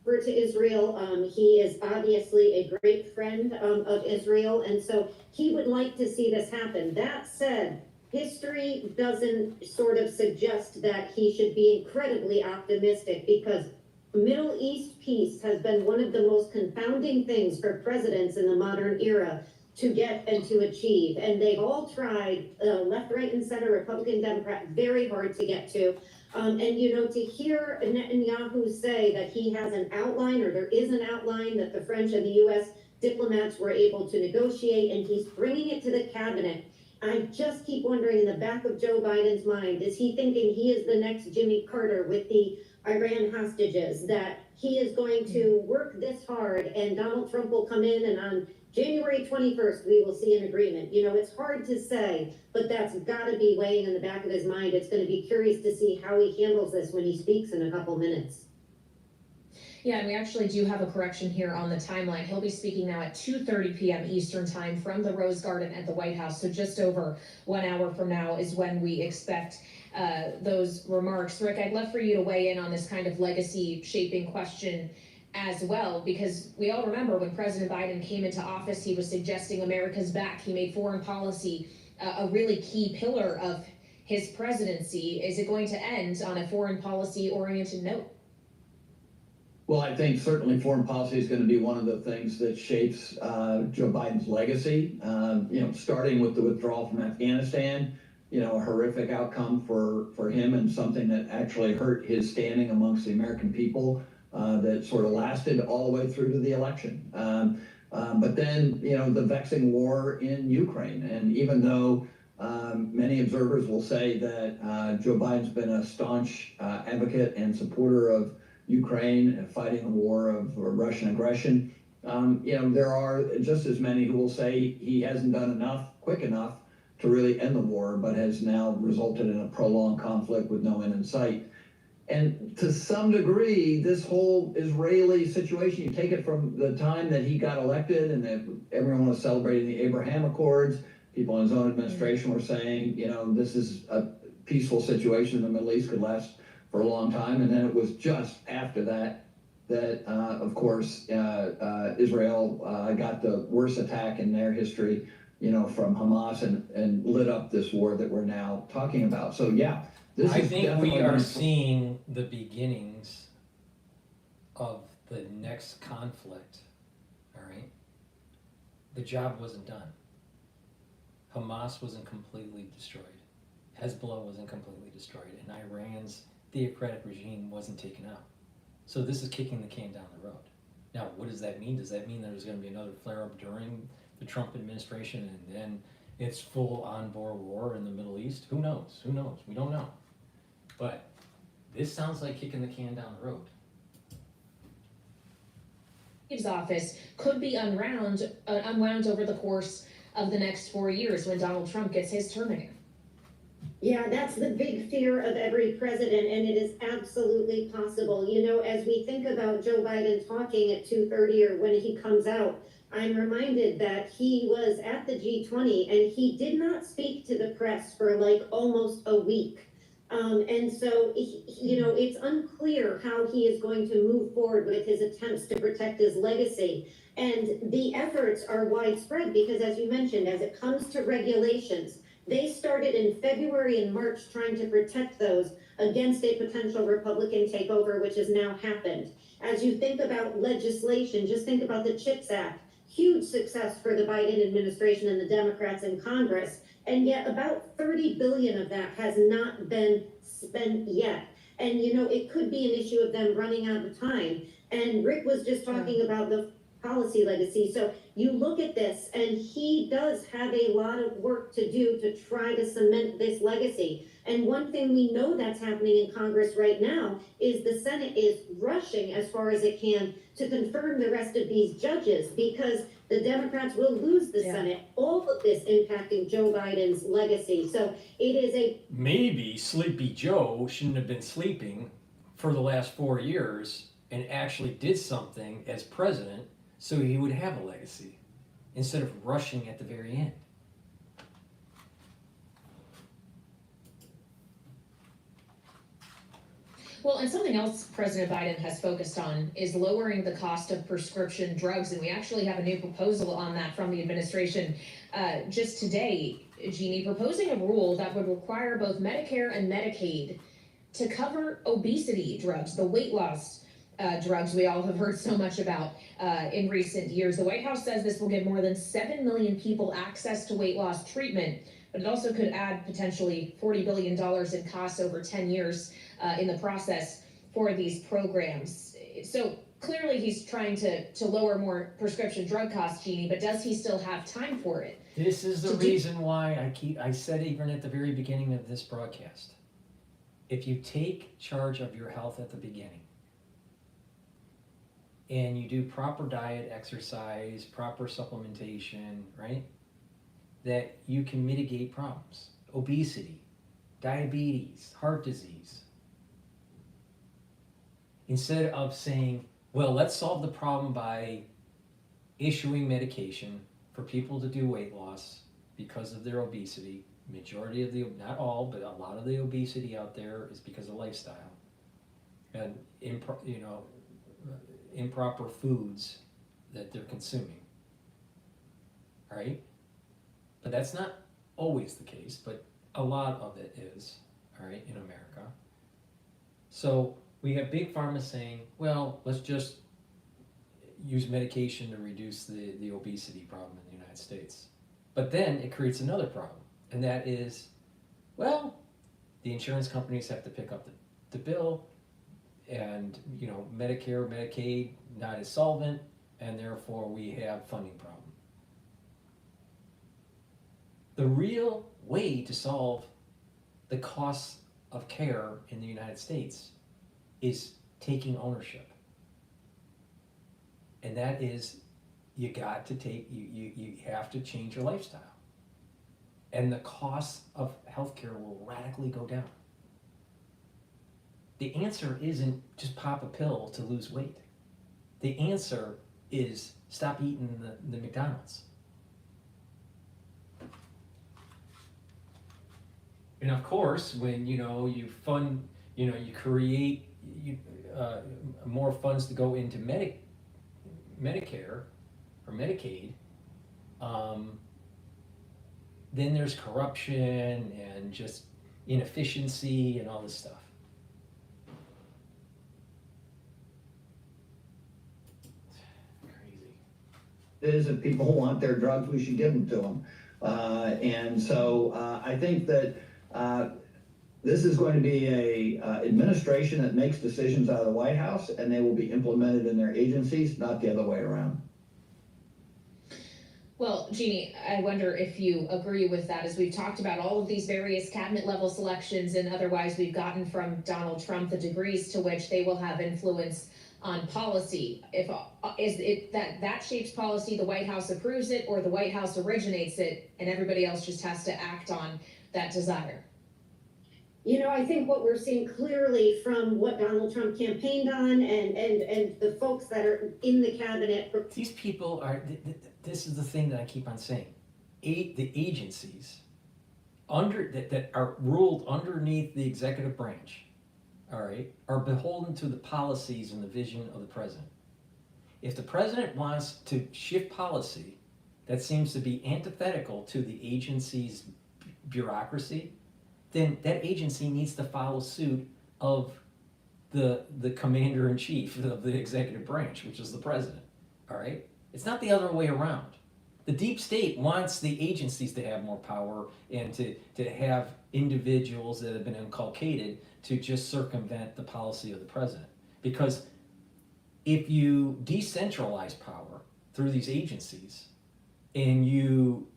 offer to Israel. He is obviously a great friend of Israel, and so he would like to see this happen. That said, history doesn't sort of suggest that he should be incredibly optimistic, because Middle East peace has been one of the most confounding things for presidents in the modern era to get and to achieve. And they've all tried, left, right, and center, Republican, Democrat, very hard to get to. And, you know, to hear Netanyahu say that he has an outline, or there is an outline that the French and the U.S. diplomats were able to negotiate, and he's bringing it to the cabinet. I just keep wondering, in the back of Joe Biden's mind, is he thinking he is the next Jimmy Carter with the Iran hostages, that he is going to work this hard and Donald Trump will come in and on January 21st, we will see an agreement? You know, it's hard to say, but that's got to be weighing in the back of his mind. It's going to be curious to see how he handles this when he speaks in a couple minutes. Yeah, and we actually do have a correction here on the timeline. He'll be speaking now at 2:30 p.m. Eastern time from the Rose Garden at the White House. So just over 1 hour from now is when we expect those remarks. Rick, I'd love for you to weigh in on this kind of legacy shaping question as well, because we all remember when President Biden came into office, he was suggesting America's back. He made foreign policy a really key pillar of his presidency. Is it going to end on a foreign policy oriented note? Well, I think certainly foreign policy is going to be one of the things that shapes Joe Biden's legacy. You know, starting with the withdrawal from Afghanistan, you know, a horrific outcome for him, and something that actually hurt his standing amongst the American people, that sort of lasted all the way through to the election. But then, you know, the vexing war in Ukraine. And even though many observers will say that Joe Biden's been a staunch advocate and supporter of Ukraine and fighting a war of Russian aggression, you know, there are just as many who will say he hasn't done enough, quick enough, to really end the war, but has now resulted in a prolonged conflict with no end in sight. And to some degree, this whole Israeli situation, you take it from the time that he got elected and that everyone was celebrating the Abraham Accords, people in his own administration were saying, you know, this is a peaceful situation in the Middle East, could last for a long time. And then it was just after that, of course, Israel got the worst attack in their history, you know, from Hamas, and lit up this war that we're now talking about. So yeah, I think we are seeing the beginnings of the next conflict, all right? The job wasn't done. Hamas wasn't completely destroyed. Hezbollah wasn't completely destroyed. And Iran's theocratic regime wasn't taken out. So this is kicking the can down the road. Now, what does that mean? Does that mean there's going to be another flare-up during the Trump administration and then it's full on-board war in the Middle East? Who knows? Who knows? We don't know. But this sounds like kicking the can down the road. His office could be unwound over the course of the next 4 years when Donald Trump gets his term again. Yeah, that's the big fear of every president, and it is absolutely possible. You know, as we think about Joe Biden talking at 2:30 or when he comes out, I'm reminded that he was at the G20 and he did not speak to the press for like almost a week. And so, you know, it's unclear how he is going to move forward with his attempts to protect his legacy. And the efforts are widespread because, as you mentioned, as it comes to regulations, they started in February and March trying to protect those against a potential Republican takeover, which has now happened. As you think about legislation, just think about the CHIPS Act. Huge success for the Biden administration and the Democrats in Congress. And yet about 30 billion of that has not been spent yet. And, you know, it could be an issue of them running out of time. And Rick was just talking about the policy legacy. So you look at this, and he does have a lot of work to do to try to cement this legacy. And one thing we know that's happening in Congress right now is the Senate is rushing as far as it can to confirm the rest of these judges, because the Democrats will lose the Senate. All of this impacting Joe Biden's legacy. So it is a... Maybe Sleepy Joe shouldn't have been sleeping for the last 4 years and actually did something as president so he would have a legacy instead of rushing at the very end. Well, and something else President Biden has focused on is lowering the cost of prescription drugs. And we actually have a new proposal on that from the administration just today, Jeannie, proposing a rule that would require both Medicare and Medicaid to cover obesity drugs, the weight loss drugs we all have heard so much about in recent years. The White House says this will give more than 7 million people access to weight loss treatment, but it also could add potentially $40 billion in costs over 10 years in the process for these programs. So clearly he's trying to lower more prescription drug costs, Jeannie, but does he still have time for it? This is the reason why I said even at the very beginning of this broadcast, if you take charge of your health at the beginning, and you do proper diet, exercise, proper supplementation, right? That you can mitigate problems. Obesity, diabetes, heart disease. Instead of saying, well, let's solve the problem by issuing medication for people to do weight loss because of their obesity. Majority of the, not all, but a lot of the obesity out there is because of lifestyle. And improper foods that they're consuming, right? But that's not always the case, but a lot of it is, all right, in America. So we have big pharma saying, well, let's just use medication to reduce the obesity problem in the United States. But then it creates another problem, and that is, well, the insurance companies have to pick up the bill, and Medicare, Medicaid not as solvent, and therefore we have funding problem. The real way to solve the costs of care in the United States is taking ownership. And that is, you have to change your lifestyle. And the costs of healthcare will radically go down. The answer isn't just pop a pill to lose weight. The answer is stop eating the McDonald's. And of course, when you fund, you create more funds to go into Medicare or Medicaid, then there's corruption and just inefficiency and all this stuff. Is if people want their drugs, we should give them to them. And so I think that this is going to be a administration that makes decisions out of the White House, and they will be implemented in their agencies, not the other way around. Well, Jeannie, I wonder if you agree with that, as we've talked about all of these various cabinet level selections and otherwise we've gotten from Donald Trump the degrees to which they will have influence on policy. If is it that shapes policy, the White House approves it, or the White House originates it, and everybody else just has to act on that desire? I think what we're seeing clearly from what Donald Trump campaigned on and the folks that are in the cabinet. These people are, this is the thing that I keep on saying. The agencies that are ruled underneath the executive branch, all right, are beholden to the policies and the vision of the president. If the president wants to shift policy that seems to be antithetical to the agency's bureaucracy, then that agency needs to follow suit of the commander-in-chief of the executive branch, which is the president, all right? It's not the other way around. The deep state wants the agencies to have more power and to have individuals that have been inculcated to just circumvent the policy of the president. Because if you decentralize power through these agencies and you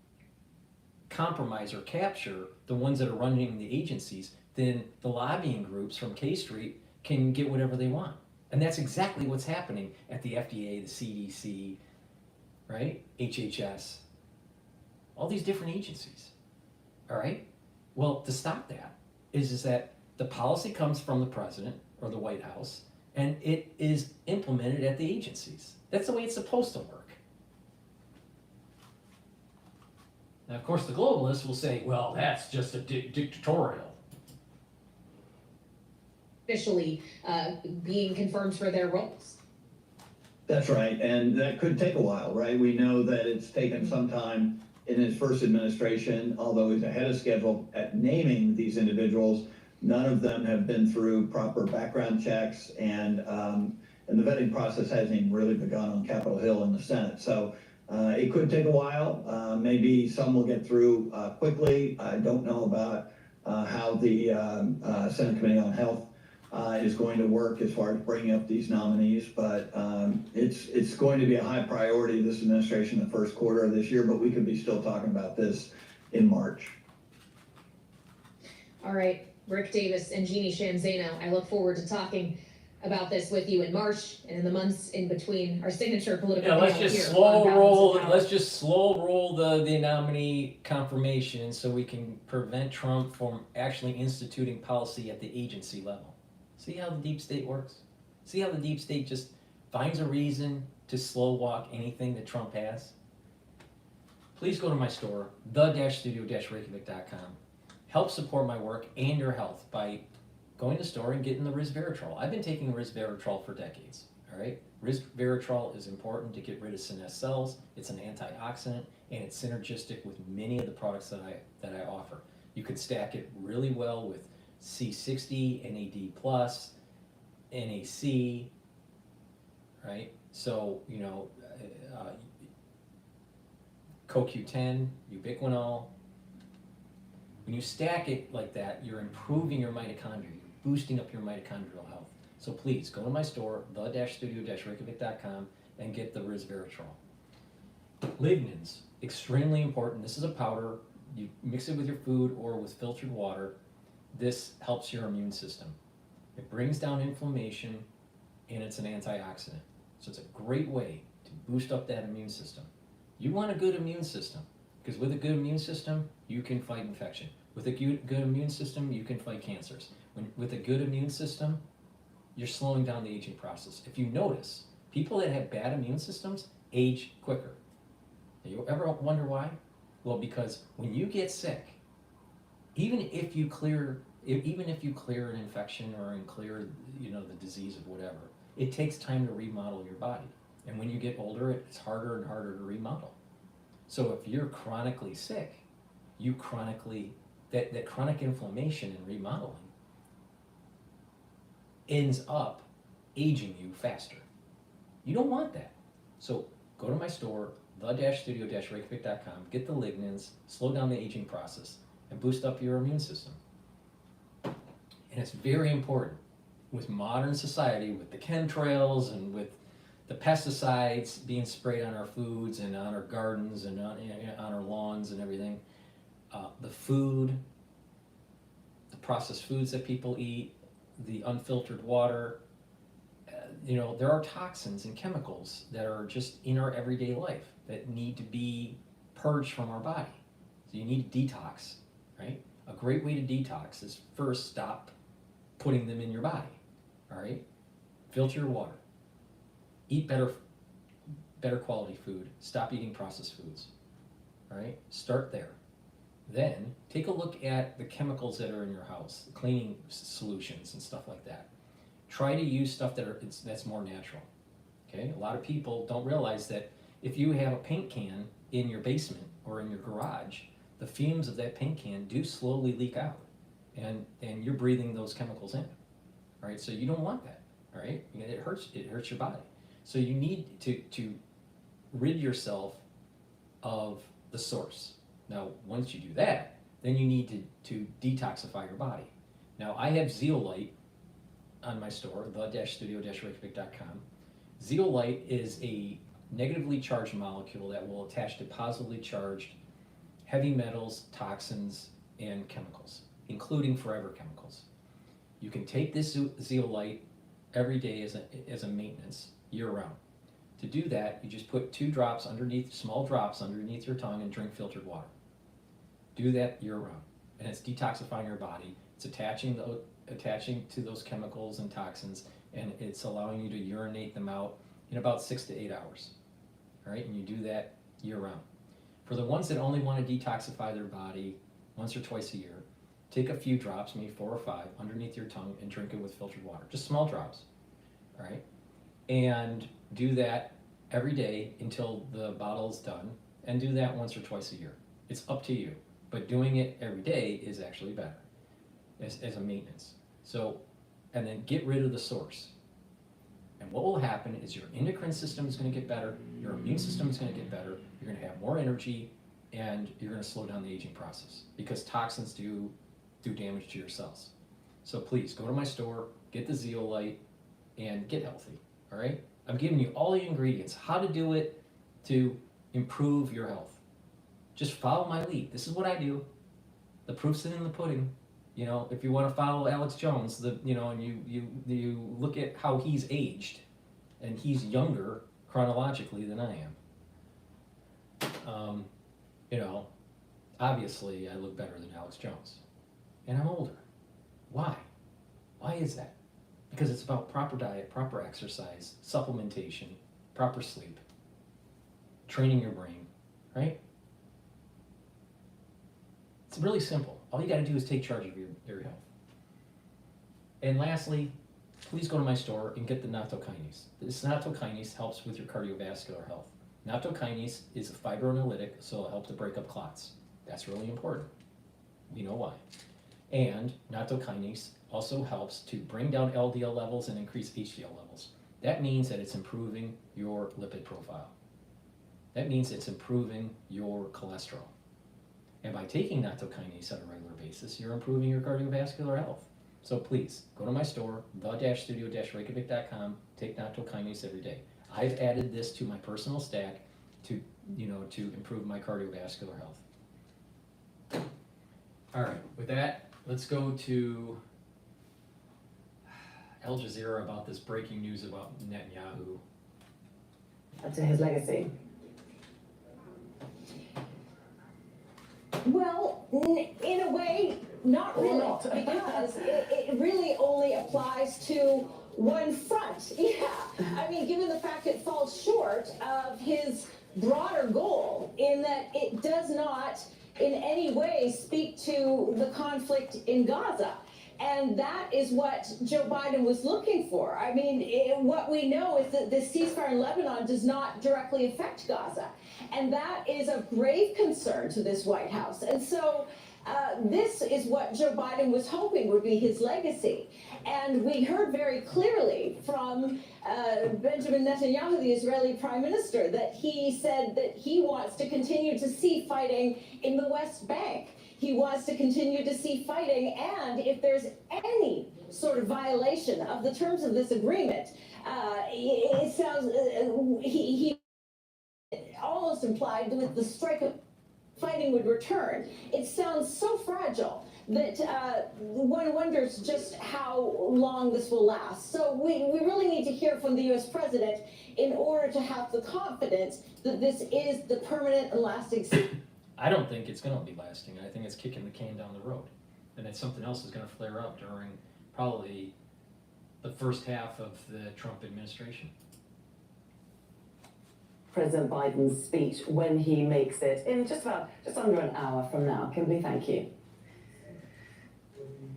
compromise or capture the ones that are running the agencies, then the lobbying groups from K Street can get whatever they want. And that's exactly what's happening at the FDA, the CDC, right? HHS, all these different agencies, all right? Well, to stop that is that the policy comes from the president or the White House, and it is implemented at the agencies. That's the way it's supposed to work. Now, of course, the globalists will say, well, that's just a dictatorial. officially being confirmed for their roles. That's right, and that could take a while, right? We know that it's taken some time in his first administration, although he's ahead of schedule at naming these individuals. None of them have been through proper background checks, and the vetting process hasn't even really begun on Capitol Hill in the Senate. So it could take a while. Maybe some will get through quickly. I don't know about how the Senate Committee on Health is going to work as far as bringing up these nominees, but it's going to be a high priority this administration the first quarter of this year, but we could be still talking about this in March. All right, Rick Davis and Jeannie Shanzano, I look forward to talking about this with you in March and in the months in between our signature political. Yeah, let's panel just here slow on Balance roll. of Power. Let's just slow roll the nominee confirmation so we can prevent Trump from actually instituting policy at the agency level. See how the deep state works? See how the deep state just finds a reason to slow walk anything that Trump has? Please go to my store, the-studio-reykjavik.com. Help support my work and your health by going to the store and getting the resveratrol. I've been taking resveratrol for decades, all right? Resveratrol is important to get rid of senescent cells. It's an antioxidant, and it's synergistic with many of the products that I offer. You can stack it really well with C60, NAD+, NAC, right? So, you know, CoQ10, ubiquinol. When you stack it like that, you're improving your mitochondria, boosting up your mitochondrial health. So please, go to my store, the-studio-reykjavik.com, and get the resveratrol. Lignans, extremely important. This is a powder. You mix it with your food or with filtered water. This helps your immune system. It brings down inflammation, and it's an antioxidant. So it's a great way to boost up that immune system. You want a good immune system, because with a good immune system, you can fight infection. With a good immune system, you can fight cancers. With a good immune system, you're slowing down the aging process. If you notice, people that have bad immune systems age quicker. You ever wonder why? Well, because when you get sick, even if you clear an infection or clear, the disease of whatever, it takes time to remodel your body. And when you get older, it's harder and harder to remodel. So if you're chronically sick, that chronic inflammation and remodeling ends up aging you faster. You don't want that. So go to my store, the-studio-reykjavik.com, get the lignans, slow down the aging process, and boost up your immune system. And it's very important with modern society, with the chemtrails and with the pesticides being sprayed on our foods and on our gardens and on our lawns and everything. The food, the processed foods that people eat, the unfiltered water, there are toxins and chemicals that are just in our everyday life that need to be purged from our body. So you need a detox, right? A great way to detox is first stop putting them in your body, all right? Filter your water. Eat better quality food. Stop eating processed foods, all right? Start there. Then take a look at the chemicals that are in your house, the cleaning solutions and stuff like that. Try to use stuff that's more natural, okay? A lot of people don't realize that if you have a paint can in your basement or in your garage, the fumes of that paint can do slowly leak out, and you're breathing those chemicals in, all right? So you don't want that, all right? It hurts your body. So you need to rid yourself of the source. Now, once you do that, then you need to detoxify your body. Now, I have zeolite on my store, the-studio-reykjavik.com. Zeolite is a negatively charged molecule that will attach to positively charged heavy metals, toxins, and chemicals, including forever chemicals. You can take this zeolite every day as a maintenance year-round. To do that, you just put small drops underneath your tongue and drink filtered water. Do that year-round, and it's detoxifying your body. It's attaching to those chemicals and toxins, and it's allowing you to urinate them out in about 6 to 8 hours. All right, and you do that year-round. For the ones that only want to detoxify their body once or twice a year, take a few drops, maybe 4 or 5, underneath your tongue and drink it with filtered water. Just small drops, all right? And do that every day until the bottle's done, and do that once or twice a year. It's up to you, but doing it every day is actually better as a maintenance. So, and then get rid of the source. And what will happen is your endocrine system is going to get better, your immune system is going to get better, you're going to have more energy, and you're going to slow down the aging process, because toxins do damage to your cells. So please go to my store, get the zeolite, and get healthy, all right? I'm giving you all the ingredients, how to do it to improve your health. Just follow my lead. This is what I do. The proof's in the pudding. You know, if you want to follow Alex Jones, and you look at how he's aged, and he's younger chronologically than I am. You know, obviously I look better than Alex Jones, and I'm older. Why? Why is that? Because it's about proper diet, proper exercise, supplementation, proper sleep, training your brain, right? It's really simple. All you gotta do is take charge of your health. And lastly, please go to my store and get the nattokinase. This nattokinase helps with your cardiovascular health. Nattokinase is a fibrinolytic, so it'll help to break up clots. That's really important. We know why. And nattokinase also helps to bring down LDL levels and increase HDL levels. That means that it's improving your lipid profile. That means it's improving your cholesterol. And by taking nattokinase on a regular basis, you're improving your cardiovascular health. So please, go to my store, the-studio-reykjavik.com, take nattokinase every day. I've added this to my personal stack to improve my cardiovascular health. All right, with that, let's go to Al Jazeera about this breaking news about Netanyahu. To his legacy. Well, in a way, not really, because it really only applies to one front. Yeah, I mean, given the fact it falls short of his broader goal in that it does not in any way speak to the conflict in Gaza. And that is what Joe Biden was looking for. I mean, what we know is that the ceasefire in Lebanon does not directly affect Gaza. And that is of grave concern to this White House. And so this is what Joe Biden was hoping would be his legacy. And we heard very clearly from Benjamin Netanyahu, the Israeli prime minister, that he said that he wants to continue to see fighting in the West Bank. He wants to continue to see fighting, and if there's any sort of violation of the terms of this agreement, it sounds, he almost implied with the strike of fighting would return. It sounds so fragile that one wonders just how long this will last. So we really need to hear from the U.S. president in order to have the confidence that this is the permanent and lasting. I don't think it's going to be lasting. I think it's kicking the can down the road. And then something else is going to flare up during probably the first half of the Trump administration. President Biden's speech when he makes it in just under an hour from now. Kimberly, thank you.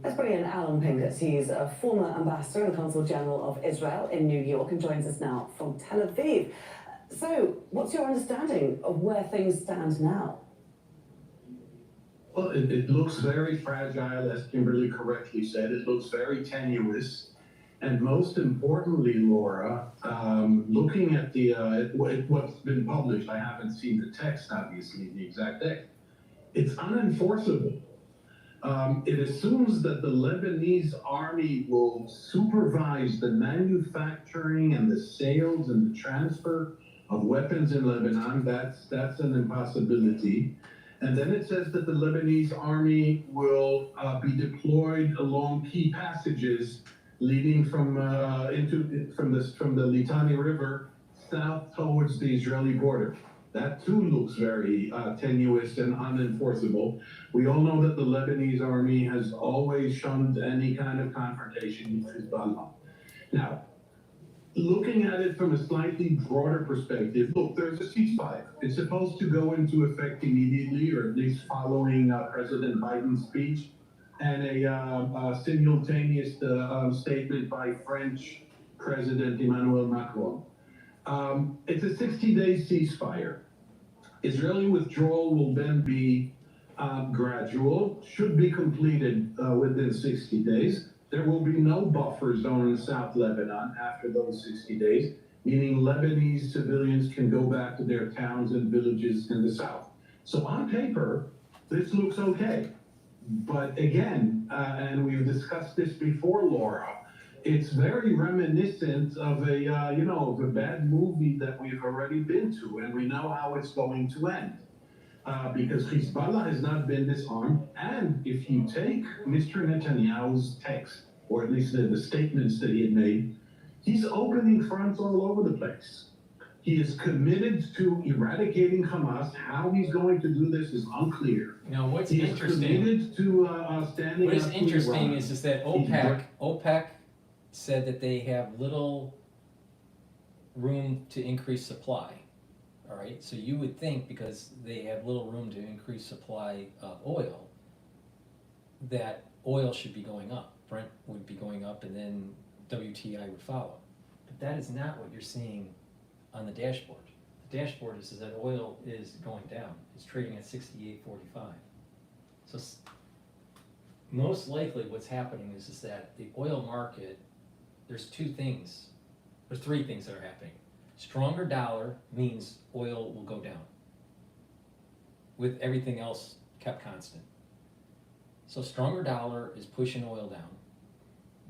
Let's bring in Alan Pincus. He's a former ambassador and consul general of Israel in New York and joins us now from Tel Aviv. So, what's your understanding of where things stand now? Well, it looks very fragile, as Kimberly correctly said. It looks very tenuous. And most importantly, Laura, looking at what's been published, I haven't seen the text, obviously, the exact text, it's unenforceable. It assumes that the Lebanese army will supervise the manufacturing and the sales and the transfer of weapons in Lebanon. That's an impossibility. And then it says that the Lebanese army will be deployed along key passages leading from the Litani River south towards the Israeli border. That too looks very tenuous and unenforceable. We all know that the Lebanese army has always shunned any kind of confrontation with Hezbollah. Now, looking at it from a slightly broader perspective, look, there's a ceasefire. It's supposed to go into effect immediately, or at least following President Biden's speech and a simultaneous statement by French President Emmanuel Macron. It's a 60-day ceasefire. Israeli withdrawal will then be gradual, should be completed within 60 days. There will be no buffer zone in South Lebanon after those 60 days, meaning Lebanese civilians can go back to their towns and villages in the south. So on paper, this looks okay. But again, and we've discussed this before, Laura, it's very reminiscent of a, of a bad movie that we've already been to, and we know how it's going to end. Because Hezbollah has not been disarmed, and if you take Mr. Netanyahu's text, or at least the statements that he had made, he's opening fronts all over the place. He is committed to eradicating Hamas. How he's going to do this is unclear. Now, what's He is interesting? committed to standing What is up to interesting Iran. is that OPEC said that they have little room to increase supply. All right, so you would think because they have little room to increase supply of oil, that oil should be going up. Brent would be going up, and then WTI would follow. But that is not what you're seeing on the dashboard. The dashboard is that oil is going down. It's trading at 68.45. So most likely what's happening is that the oil market, there's three things that are happening. Stronger dollar means oil will go down, with everything else kept constant. So stronger dollar is pushing oil down.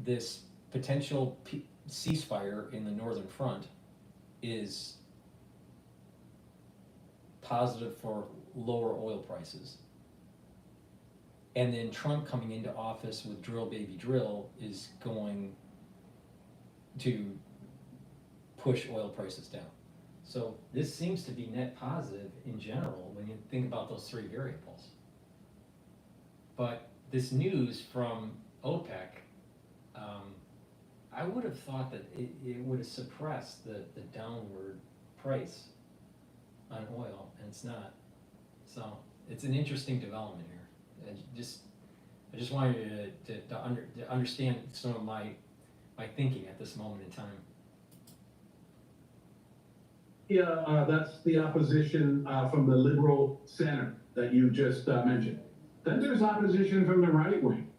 This potential ceasefire in the northern front is positive for lower oil prices. And then Trump coming into office with drill baby drill is going to push oil prices down. So this seems to be net positive in general when you think about those three variables. But this news from OPEC, I would have thought that it would have suppressed the downward price on oil, and it's not. So it's an interesting development here. I just wanted you to understand some of my thinking at this moment in time. Yeah, that's the opposition from the liberal center that you just mentioned. Then there's opposition from the right wing,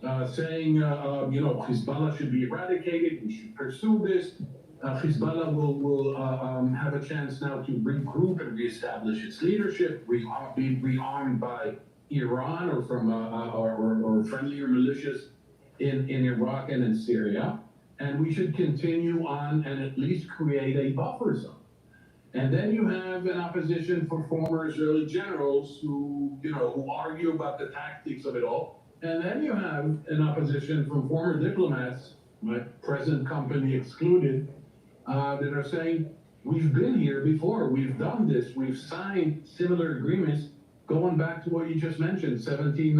saying, Hezbollah should be eradicated, we should pursue this. Hezbollah will have a chance now to regroup and reestablish its leadership, be rearmed by Iran or from or friendlier militias in Iraq and in Syria. And we should continue on and at least create a buffer zone. And then you have an opposition for former Israeli generals who argue about the tactics of it all. And then you have an opposition from former diplomats, my present company excluded, that are saying, we've been here before, we've done this, we've signed similar agreements, going back to what you just mentioned, 17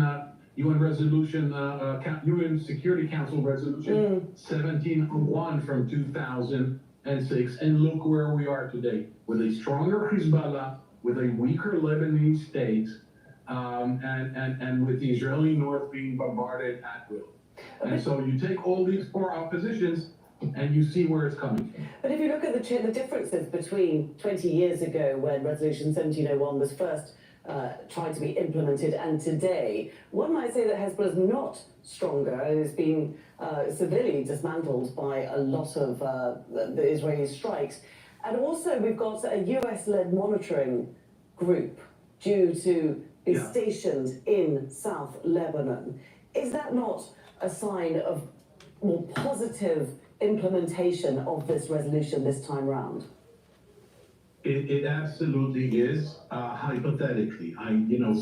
UN resolution, UN Security Council resolution 1701 from 2006, and look where we are today, with a stronger Hezbollah, with a weaker Lebanese state, and with the Israeli north being bombarded at will. And so you take all these four oppositions, and you see where it's coming from. But if you look at the differences between 20 years ago, when Resolution 1701 was first tried to be implemented, and today, one might say that Hezbollah is not stronger and is being severely dismantled by a lot of the Israeli strikes. And also, we've got a US-led monitoring group due to be stationed in South Lebanon. Is that not a sign of more positive implementation of this resolution this time round? It absolutely is, hypothetically.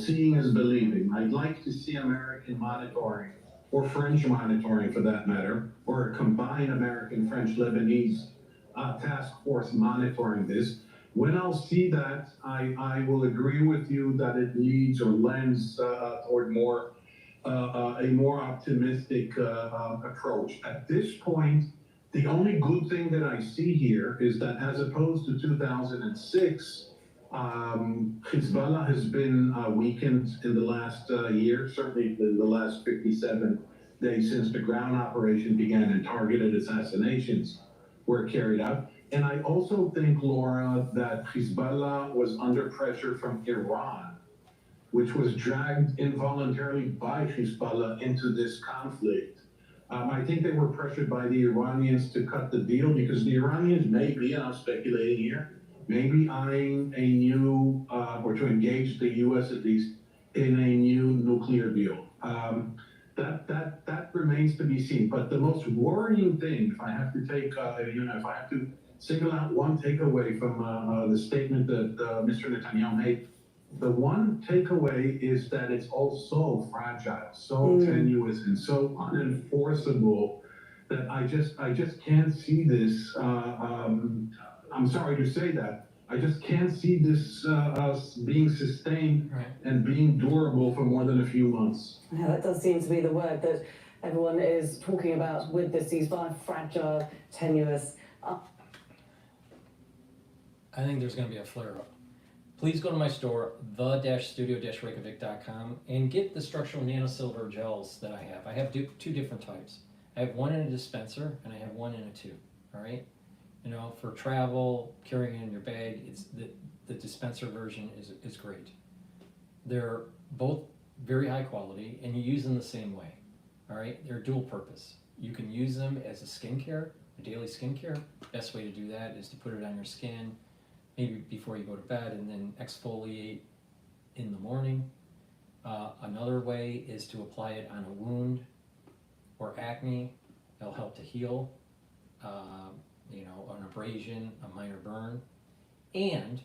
Seeing is believing. I'd like to see American monitoring, or French monitoring for that matter, or a combined American, French, Lebanese task force monitoring this. When I'll see that, I will agree with you that it leads or lends toward a more optimistic approach. At this point, the only good thing that I see here is that as opposed to 2006, Hezbollah has been weakened in the last year, certainly in the last 57 days since the ground operation began and targeted assassinations were carried out. And I also think, Laura, that Hezbollah was under pressure from Iran, which was dragged involuntarily by Hezbollah into this conflict. I think they were pressured by the Iranians to cut the deal because the Iranians may be, and I'm speculating here, maybe eyeing a new, or to engage the US at least, in a new nuclear deal. That remains to be seen. But the most worrying thing, if I have to take, if I have to single out one takeaway from the statement that Mr. Netanyahu made, the one takeaway is that it's all so fragile, so tenuous, and so unenforceable that I just can't see this. I'm sorry to say that. I just can't see this being sustained and being durable for more than a few months. Yeah, that does seem to be the word that everyone is talking about with the ceasefire: fragile, tenuous. I think there's going to be a flare-up. Please go to my store, the-studio-reykjavik.com, and get the structural nanosilver gels that I have. I have two different types. I have one in a dispenser, and I have one in a tube, all right? You know, for travel, carrying it in your bag, it's the dispenser version is great. They're both very high quality, and you use them the same way, all right? They're dual purpose. You can use them as a skincare, a daily skincare. Best way to do that is to put it on your skin, maybe before you go to bed, and then exfoliate in the morning. Another way is to apply it on a wound or acne. It'll help to heal, an abrasion, a minor burn. And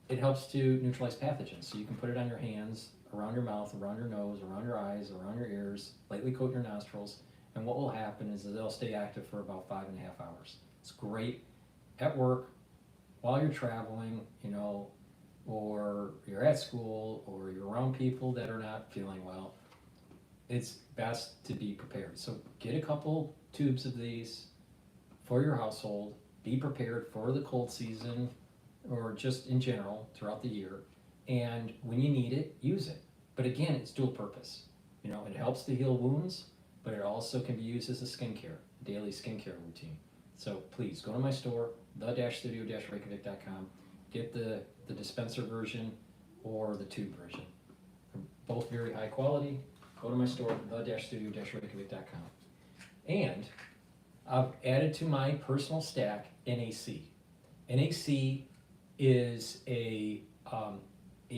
it helps to neutralize pathogens. So you can put it on your hands, around your mouth, around your nose, around your eyes, around your ears, lightly coat your nostrils. And what will happen is that they'll stay active for about 5.5 hours. It's great at work, while you're traveling, or you're at school, or you're around people that are not feeling well. It's best to be prepared. So get a couple tubes of these for your household. Be prepared for the cold season, or just in general throughout the year. And when you need it, use it. But again, it's dual purpose. It helps to heal wounds, but it also can be used as a skincare, daily skincare routine. So please go to my store, the-studio-reykjavik.com. Get the dispenser version or the tube version. They're both very high quality. Go to my store, the-studio-reykjavik.com. And I've added to my personal stack NAC. NAC is a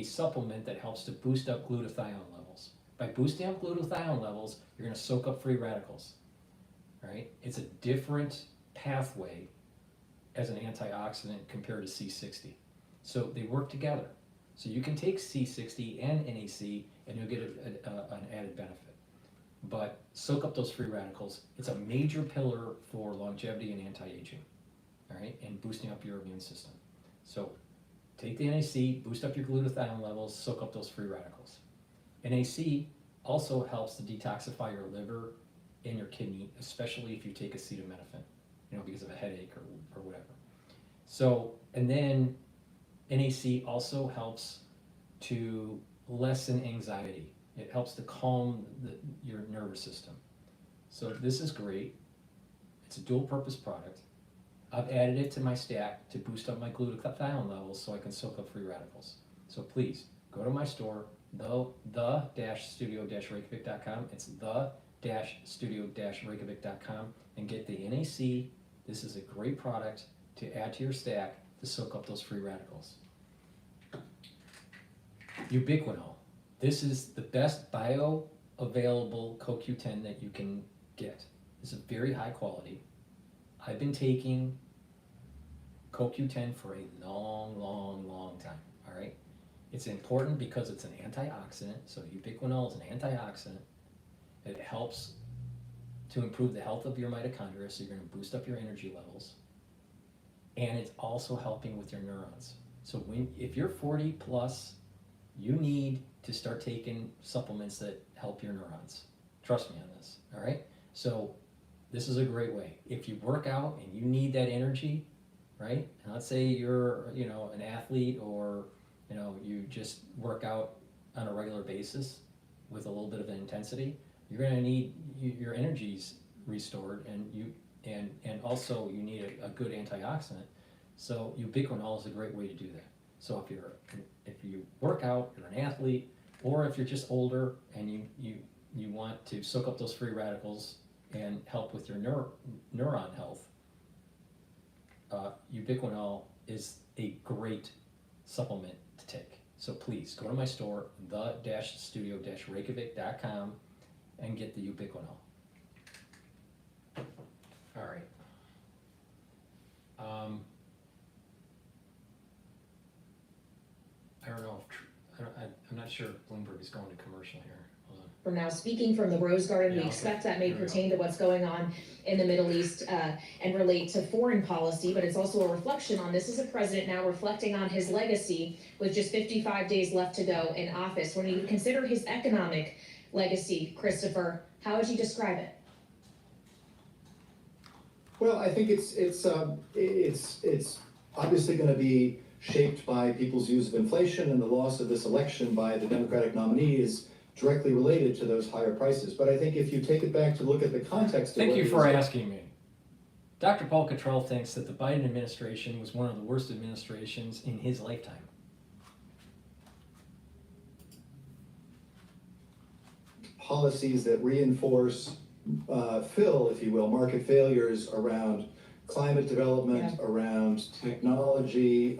supplement that helps to boost up glutathione levels. By boosting up glutathione levels, you're going to soak up free radicals. All right? It's a different pathway as an antioxidant compared to C60. So they work together. So you can take C60 and NAC and you'll get an added benefit. But soak up those free radicals. It's a major pillar for longevity and anti-aging, all right, and boosting up your immune system. So take the NAC, boost up your glutathione levels, soak up those free radicals. NAC also helps to detoxify your liver and your kidney, especially if you take acetaminophen, because of a headache or whatever. So, and then NAC also helps to lessen anxiety. It helps to calm your nervous system. So this is great. It's a dual purpose product. I've added it to my stack to boost up my glutathione levels so I can soak up free radicals. So please go to my store, the-studio-reykjavik.com. It's the-studio-reykjavik.com and get the NAC. This is a great product to add to your stack to soak up those free radicals. Ubiquinol. This is the best bioavailable CoQ10 that you can get. It's a very high quality. I've been taking CoQ10 for a long time, all right? It's important because it's an antioxidant, so ubiquinol is an antioxidant. It helps to improve the health of your mitochondria, so you're going to boost up your energy levels. And it's also helping with your neurons. So if you're 40 plus, you need to start taking supplements that help your neurons. Trust me on this, all right? So this is a great way. If you work out and you need that energy, right? And let's say you're, you know, an athlete, or, you know, you just work out on a regular basis with a little bit of intensity, you're gonna need your energy's restored, and also you need a good antioxidant. So ubiquinol is a great way to do that. So if you work out, you're an athlete, or if you're just older and you want to soak up those free radicals and help with your neuron health, ubiquinol is a great supplement to take. So please go to my store, the-studio-reykjavik.com, and get the ubiquinol. All right. I don't know if I'm not sure if Bloomberg is going to commercial here. Hold on. From now, speaking from the Rose Garden, Yeah, we okay. expect that may Here we pertain to what's going on in the Middle East and relate to foreign policy, but it's also a reflection on this is a president now reflecting on his legacy with just 55 days left to go in office. When you consider his economic legacy, Christopher, how would you describe it? Well, I think it's obviously going to be shaped by people's views of inflation, and the loss of this election by the Democratic nominee is directly related to those higher prices. But I think if you take it back to look at the context of Thank you what for was- asking me. Dr. Paul Cottrell thinks that the Biden administration was one of the worst administrations in his lifetime. policies that reinforce, fill, if you will, market failures around climate development, around technology,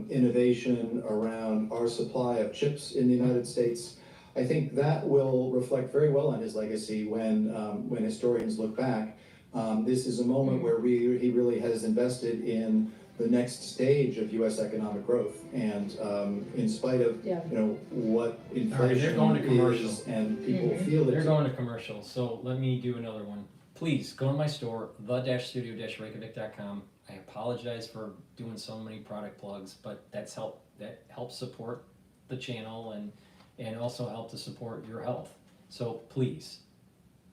innovation, around our supply of chips in the United States. I think that will reflect very well on his legacy when historians look back. This is a moment where he really has invested in the next stage of U.S. economic growth, and in spite of what inflation they're going to commercial. is, and people feel it. They're going to commercial, so let me do another one. Please go to my store, the-studio-reykjavik.com. I apologize for doing so many product plugs, but that helps support the channel and also help to support your health. So please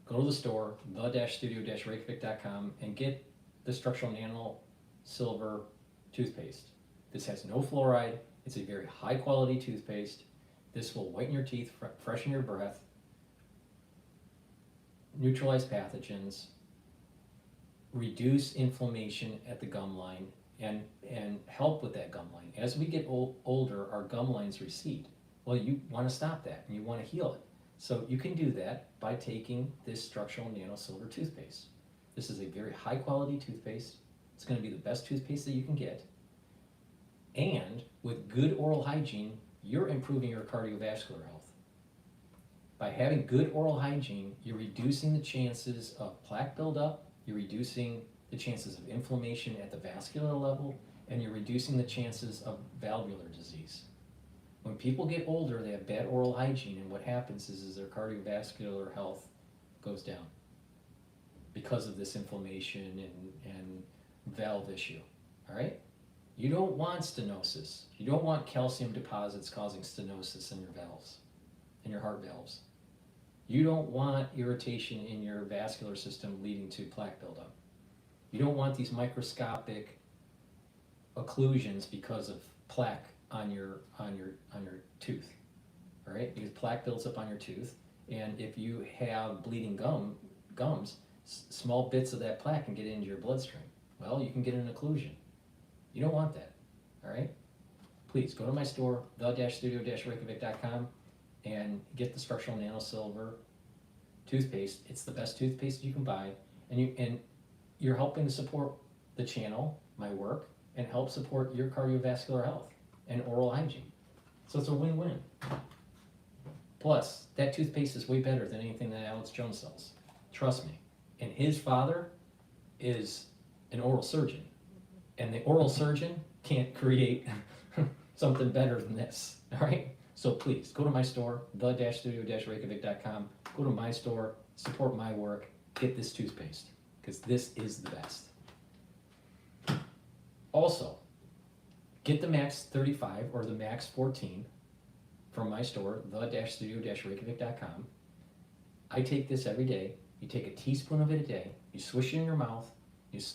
go to the store, the-studio-reykjavik.com, and get the structural nano silver toothpaste. This has no fluoride. It's a very high quality toothpaste. This will whiten your teeth, freshen your breath, neutralize pathogens, reduce inflammation at the gum line, and help with that gum line. As we get older, our gum lines recede. Well, you want to stop that and you want to heal it. So you can do that by taking this structural nano silver toothpaste. This is a very high quality toothpaste. It's going to be the best toothpaste that you can get. And with good oral hygiene, you're improving your cardiovascular health. By having good oral hygiene, you're reducing the chances of plaque buildup, you're reducing the chances of inflammation at the vascular level, and you're reducing the chances of valvular disease. When people get older, they have bad oral hygiene, and what happens is their cardiovascular health goes down because of this inflammation and valve issue, all right? You don't want stenosis. You don't want calcium deposits causing stenosis in your valves, in your heart valves. You don't want irritation in your vascular system leading to plaque buildup. You don't want these microscopic occlusions because of plaque on your tooth, all right? Because plaque builds up on your tooth, and if you have bleeding gums, small bits of that plaque can get into your bloodstream. Well, you can get an occlusion. You don't want that, all right? Please go to my store, the-studio-reykjavik.com, and get the structural nano silver toothpaste. It's the best toothpaste you can buy, and you're helping to support the channel, my work, and help support your cardiovascular health and oral hygiene. So it's a win-win. Plus, that toothpaste is way better than anything that Alex Jones sells. Trust me. And his father is an oral surgeon, and the oral surgeon can't create something better than this, all right? So please, go to my store, the-studio-reykjavik.com, go to my store, support my work, get this toothpaste, because this is the best. Also, get the Max 35 or the Max 14 from my store, the-studio-reykjavik.com. I take this every day. You take a teaspoon of it a day, you swish it in your mouth,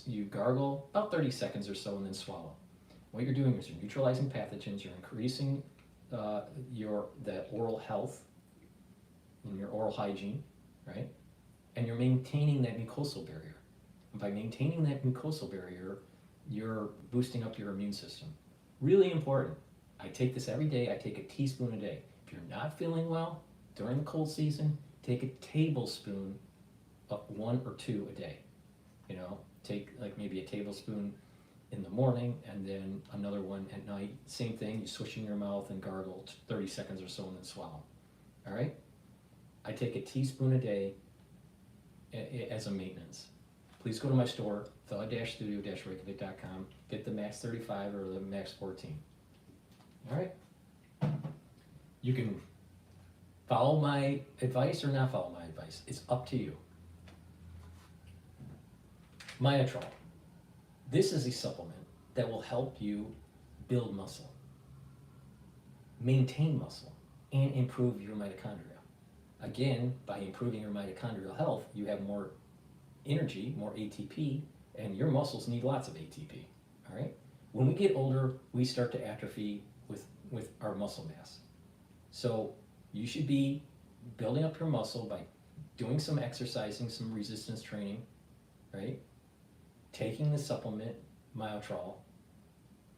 You gargle about 30 seconds or so and then swallow. What you're doing is you're neutralizing pathogens, you're increasing that oral health and your oral hygiene, right? And you're maintaining that mucosal barrier. And by maintaining that mucosal barrier, you're boosting up your immune system. Really important. I take this every day. I take a teaspoon a day. If you're not feeling well during the cold season, take a tablespoon of 1 or 2 a day. You know, take like maybe a tablespoon in the morning and then another one at night. Same thing, you swish in your mouth and gargle 30 seconds or so and then swallow. All right? I take a teaspoon a day as a maintenance. Please go to my store, the-studio-reykjavik.com, get the Max 35 or the Max 14. All right? You can follow my advice or not follow my advice. It's up to you. Myotrol. This is a supplement that will help you build muscle, maintain muscle, and improve your mitochondria. Again, by improving your mitochondrial health, you have more energy, more ATP, and your muscles need lots of ATP, all right? When we get older, we start to atrophy with our muscle mass. So you should be building up your muscle by doing some exercising, some resistance training, right? Taking the supplement, Myotrol,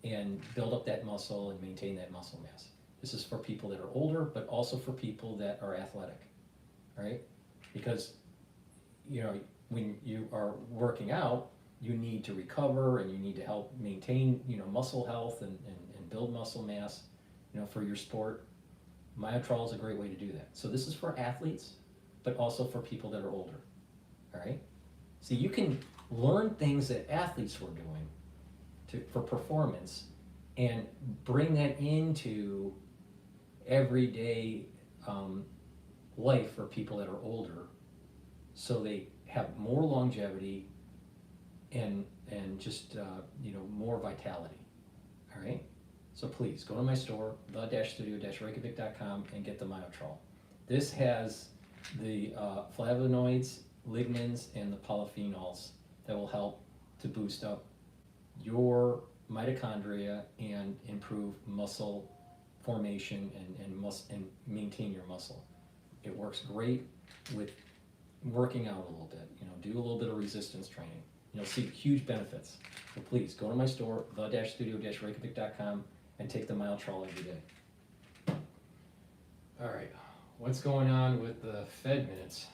and build up that muscle and maintain that muscle mass. This is for people that are older, but also for people that are athletic, right? Because, you know, when you are working out, you need to recover and you need to help maintain, you know, muscle health and build muscle mass, you know, for your sport. Myotrol is a great way to do that. So this is for athletes, but also for people that are older, all right? So you can learn things that athletes were doing for performance and bring that into everyday life for people that are older, so they have more longevity and just you know, more vitality. All right, so please go to my store, the-studio-reykjavik.com, and get the Myotrol. This has the flavonoids, lignans, and the polyphenols that will help to boost up your mitochondria and improve muscle formation and maintain your muscle. It works great with working out a little bit. You know, do a little bit of resistance training. You'll see huge benefits. So please go to my store, the-studio-reykjavik.com, and take the Myotrol every day. All right, what's going on with the Fed minutes?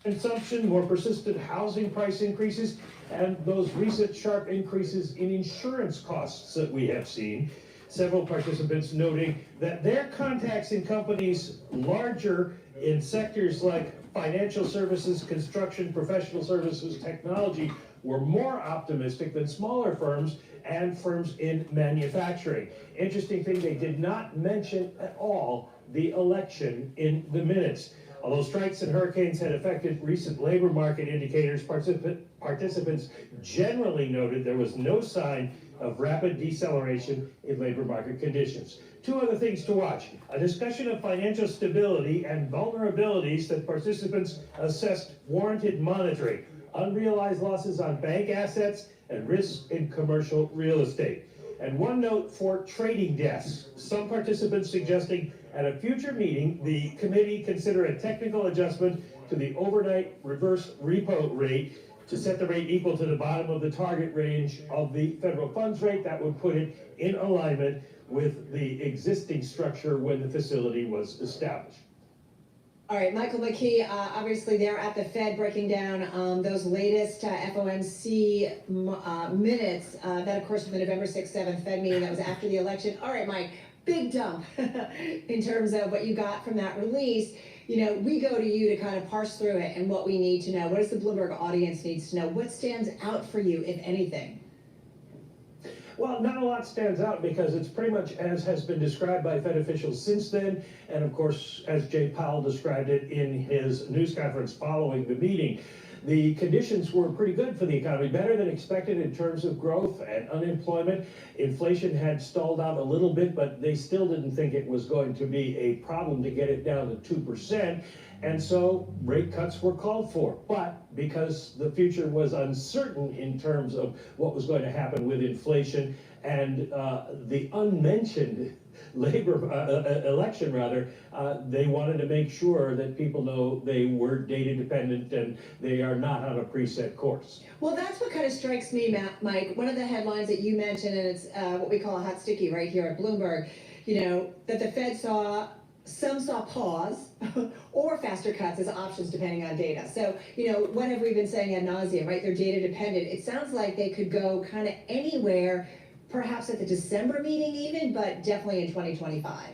Consumption, more persistent housing price increases, and those recent sharp increases in insurance costs that we have seen. Several participants noting that their contacts in companies larger in sectors like financial services, construction, professional services, technology were more optimistic than smaller firms and firms in manufacturing. Interesting thing, they did not mention at all the election in the minutes. Although strikes and hurricanes had affected recent labor market indicators, participants generally noted there was no sign of rapid deceleration in labor market conditions. Two other things to watch: a discussion of financial stability and vulnerabilities that participants assessed warranted monitoring, unrealized losses on bank assets, and risks in commercial real estate. And one note for trading desks. Some participants suggesting at a future meeting, the committee consider a technical adjustment to the overnight reverse repo rate to set the rate equal to the bottom of the target range of the federal funds rate. That would put it in alignment with the existing structure when the facility was established. All right, Michael McKee, obviously they're at the Fed breaking down those latest FOMC minutes. That, of course, was the November 6th, 7th Fed meeting that was after the election. All right, Mike, big dump in terms of what you got from that release. You know, we go to you to kind of parse through it and what we need to know. What does the Bloomberg audience needs to know? What stands out for you, if anything? Well, not a lot stands out because it's pretty much as has been described by Fed officials since then, and of course, as Jay Powell described it in his news conference following the meeting. The conditions were pretty good for the economy, better than expected in terms of growth and unemployment. Inflation had stalled out a little bit, but they still didn't think it was going to be a problem to get it down to 2%. And so rate cuts were called for. But because the future was uncertain in terms of what was going to happen with inflation and the unmentioned election, they wanted to make sure that people know they were data dependent and they are not on a preset course. Well, that's what kind of strikes me, Mike. One of the headlines that you mentioned, and it's what we call a hot sticky right here at Bloomberg, that the Fed some saw pause or faster cuts as options depending on data. So, what have we been saying ad nauseum, right? They're data dependent. It sounds like they could go kind of anywhere, perhaps at the December meeting even, but definitely in 2025.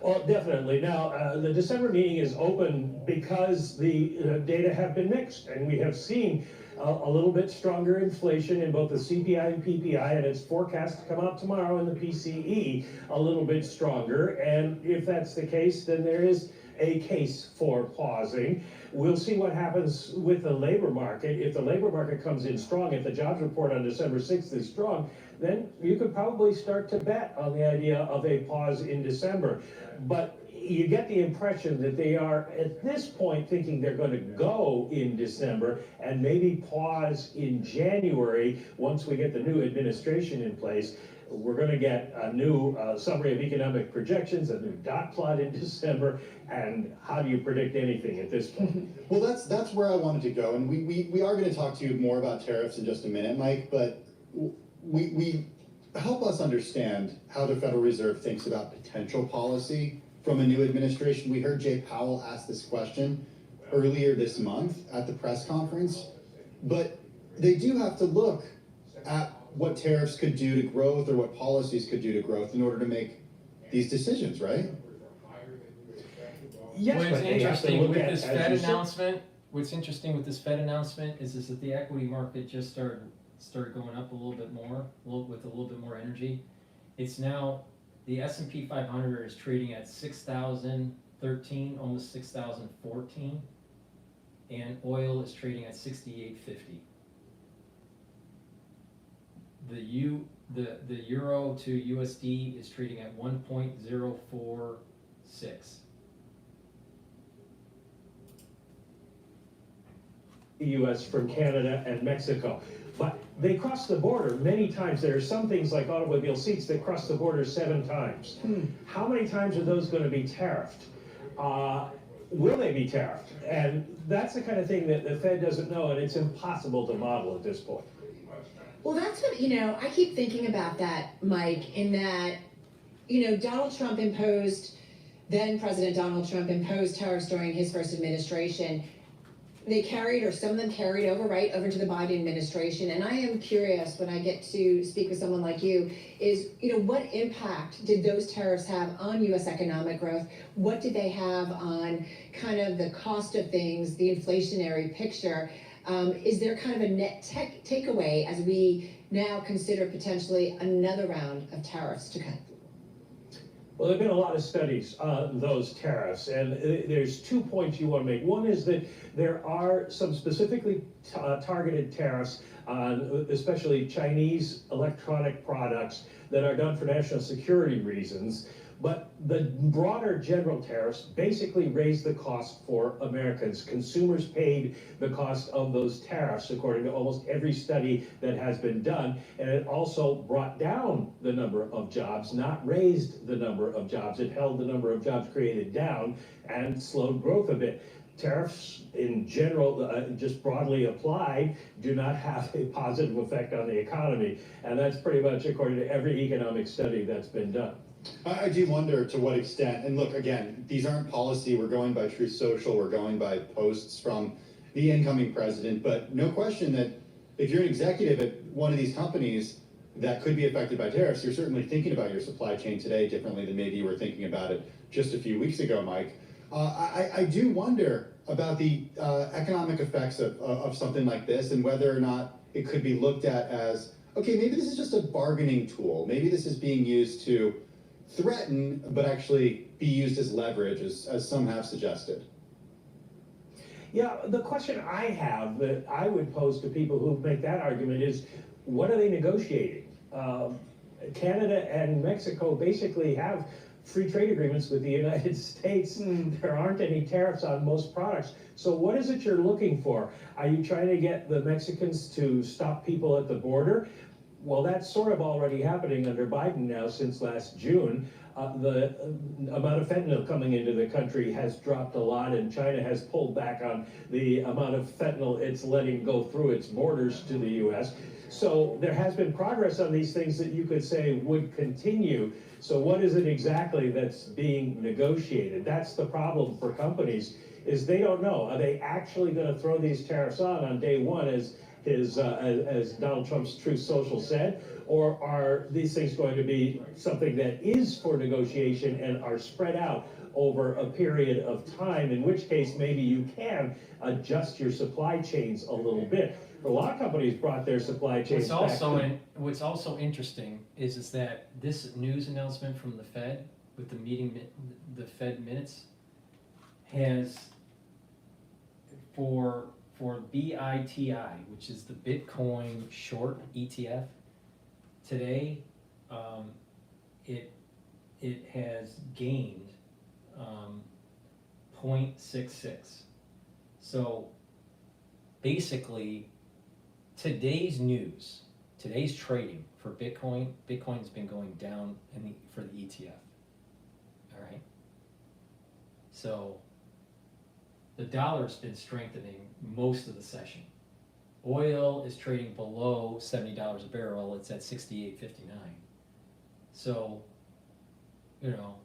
Well, definitely. Now, the December meeting is open because the data have been mixed, and we have seen a little bit stronger inflation in both the CPI and PPI, and it's forecast to come out tomorrow in the PCE a little bit stronger. And if that's the case, then there is a case for pausing. We'll see what happens with the labor market. If the labor market comes in strong, if the jobs report on December 6th is strong, then you could probably start to bet on the idea of a pause in December. But you get the impression that they are, at this point, thinking they're going to go in December and maybe pause in January once we get the new administration in place. We're going to get a new summary of economic projections, a new dot plot in December, and how do you predict anything at this point? Well, that's where I wanted to go, and we are going to talk to you more about tariffs in just a minute, Mike, but we help us understand how the Federal Reserve thinks about potential policy from a new administration. We heard Jay Powell ask this question earlier this month at the press conference, but they do have to look at what tariffs could do to growth or what policies could do to growth in order to make these decisions, right? Yes, What's but interesting with this Fed announcement, is that the equity market just started going up a little bit more, with a little bit more energy. It's now, the S&P 500 is trading at 6,013, almost 6,014, and oil is trading at 68.50. The euro to USD is trading at 1.046. The U.S. from Canada and Mexico. But they cross the border many times. There are some things like automobile seats that cross the border 7 times. How many times are those going to be tariffed? Will they be tariffed? And that's the kind of thing that the Fed doesn't know, and it's impossible to model at this point. Well, that's what, I keep thinking about that, Mike, in that, Donald Trump then President Donald Trump imposed tariffs during his first administration. They carried, or some of them carried over, right, over to the Biden administration. And I am curious, when I get to speak with someone like you, is, what impact did those tariffs have on U.S. economic growth? What did they have on kind of the cost of things, the inflationary picture? Is there kind of a net takeaway as we now consider potentially another round of tariffs to come? Well, there have been a lot of studies on those tariffs, and there's 2 points you want to make. One is that there are some specifically targeted tariffs on especially Chinese electronic products that are done for national security reasons. But the broader general tariffs basically raise the cost for Americans. Consumers paid the cost of those tariffs, according to almost every study that has been done. And it also brought down the number of jobs, not raised the number of jobs. It held the number of jobs created down and slowed growth a bit. Tariffs in general, just broadly applied, do not have a positive effect on the economy. And that's pretty much according to every economic study that's been done. I do wonder to what extent, and look, again, these aren't policy, we're going by Truth Social, we're going by posts from the incoming president, but no question that if you're an executive at one of these companies that could be affected by tariffs, you're certainly thinking about your supply chain today differently than maybe you were thinking about it just a few weeks ago, Mike. I do wonder about the economic effects of something like this and whether or not it could be looked at as, okay, maybe this is just a bargaining tool. Maybe this is being used to threaten, but actually be used as leverage, as some have suggested. Yeah, the question I have that I would pose to people who make that argument is, what are they negotiating? Canada and Mexico basically have free trade agreements with the United States. There aren't any tariffs on most products. So what is it you're looking for? Are you trying to get the Mexicans to stop people at the border? Well, that's sort of already happening under Biden now since last June. The amount of fentanyl coming into the country has dropped a lot, and China has pulled back on the amount of fentanyl it's letting go through its borders to the U.S. So there has been progress on these things that you could say would continue. So what is it exactly that's being negotiated? That's the problem for companies, is they don't know. Are they actually going to throw these tariffs on day one, as Donald Trump's Truth Social said, or are these things going to be something that is for negotiation and are spread out over a period of time, in which case maybe you can adjust your supply chains a little bit. A lot of companies brought their supply chains What's also interesting is that this news announcement from the Fed with the meeting, the Fed minutes, has for BITI, which is the Bitcoin short ETF, today it has gained 0.66. So basically, today's news, today's trading for Bitcoin's been going down for the ETF. All right. So the dollar's been strengthening most of the session. Oil is trading below $70 a barrel. It's at 68.59. So, you know,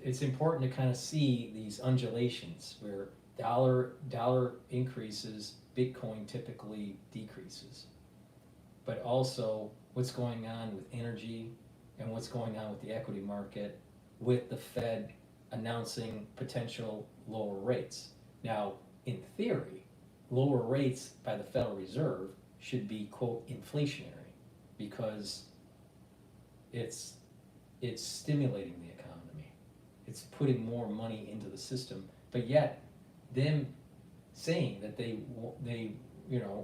it's important to kind of see these undulations where dollar increases, Bitcoin typically decreases. But also what's going on with energy and what's going on with the equity market, with the Fed announcing potential lower rates. Now, in theory, lower rates by the Federal Reserve should be, quote, inflationary, because it's stimulating the economy. It's putting more money into the system, but yet them saying that they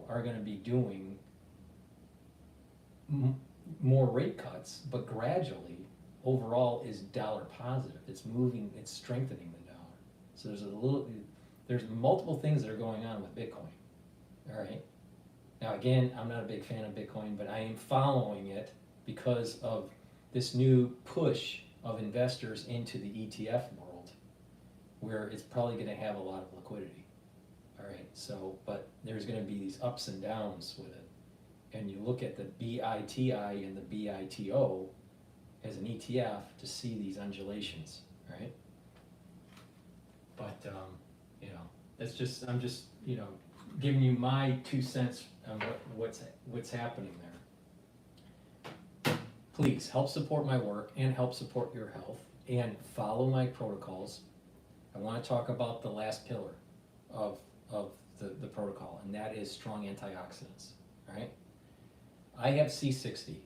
are going to be doing more rate cuts, but gradually overall is dollar positive. It's moving, it's strengthening the dollar. So there's multiple things that are going on with Bitcoin. All right. Now again, I'm not a big fan of Bitcoin, but I am following it because of this new push of investors into the ETF world, where it's probably going to have a lot of liquidity. All right. So, but there's going to be these ups and downs with it. And you look at the BITI and the BITO as an ETF to see these undulations, right? But I'm just giving you my 2 cents on what's happening there. Please help support my work and help support your health and follow my protocols. I want to talk about the last pillar of the protocol, and that is strong antioxidants. All right. I have C60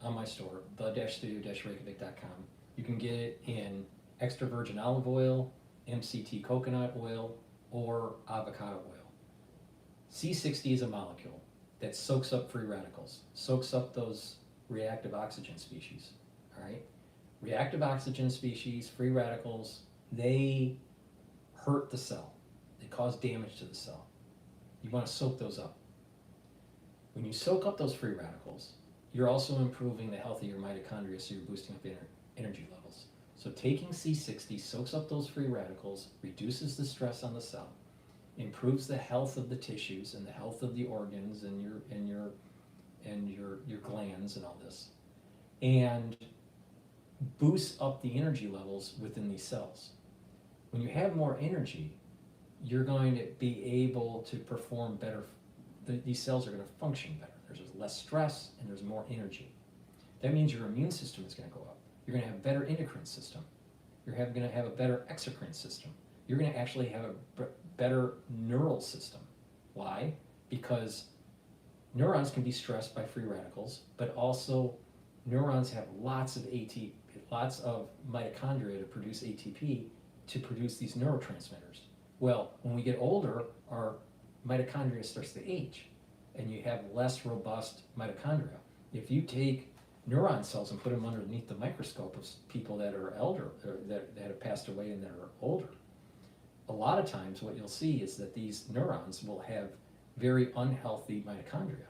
on my store, the-studio-reykjavik.com. You can get it in extra virgin olive oil, MCT coconut oil, or avocado oil. C60 is a molecule that soaks up free radicals, soaks up those reactive oxygen species. All right? Reactive oxygen species, free radicals, they hurt the cell. They cause damage to the cell. You want to soak those up. When you soak up those free radicals, you're also improving the health of your mitochondria, so you're boosting up energy levels. So taking C60 soaks up those free radicals, reduces the stress on the cell, improves the health of the tissues and the health of the organs and your glands and all this, and boosts up the energy levels within these cells. When you have more energy, you're going to be able to perform better. These cells are going to function better. There's less stress and there's more energy. That means your immune system is going to go up. You're going to have a better endocrine system. You're going to have a better exocrine system. You're going to actually have a better neural system. Why? Because neurons can be stressed by free radicals, but also neurons have lots of mitochondria to produce ATP to produce these neurotransmitters. Well, when we get older, our mitochondria starts to age, and you have less robust mitochondria. If you take neuron cells and put them underneath the microscope of people that are elder, or that have passed away and that are older, a lot of times what you'll see is that these neurons will have very unhealthy mitochondria.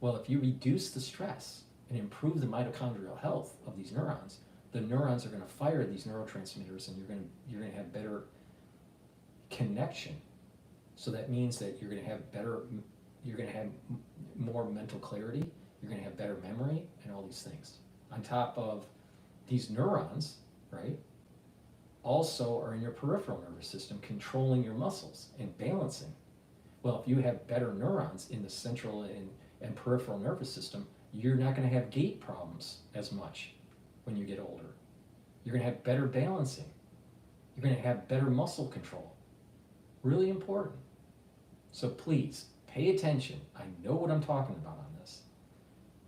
Well, if you reduce the stress and improve the mitochondrial health of these neurons, the neurons are going to fire these neurotransmitters, and you're going to have better connection. So that means that you're going to have more mental clarity, you're going to have better memory, and all these things. On top of these neurons, right, also are in your peripheral nervous system, controlling your muscles and balancing. Well, if you have better neurons in the central and peripheral nervous system, you're not going to have gait problems as much when you get older. You're going to have better balancing. You're going to have better muscle control. Really important. So please, pay attention. I know what I'm talking about on this.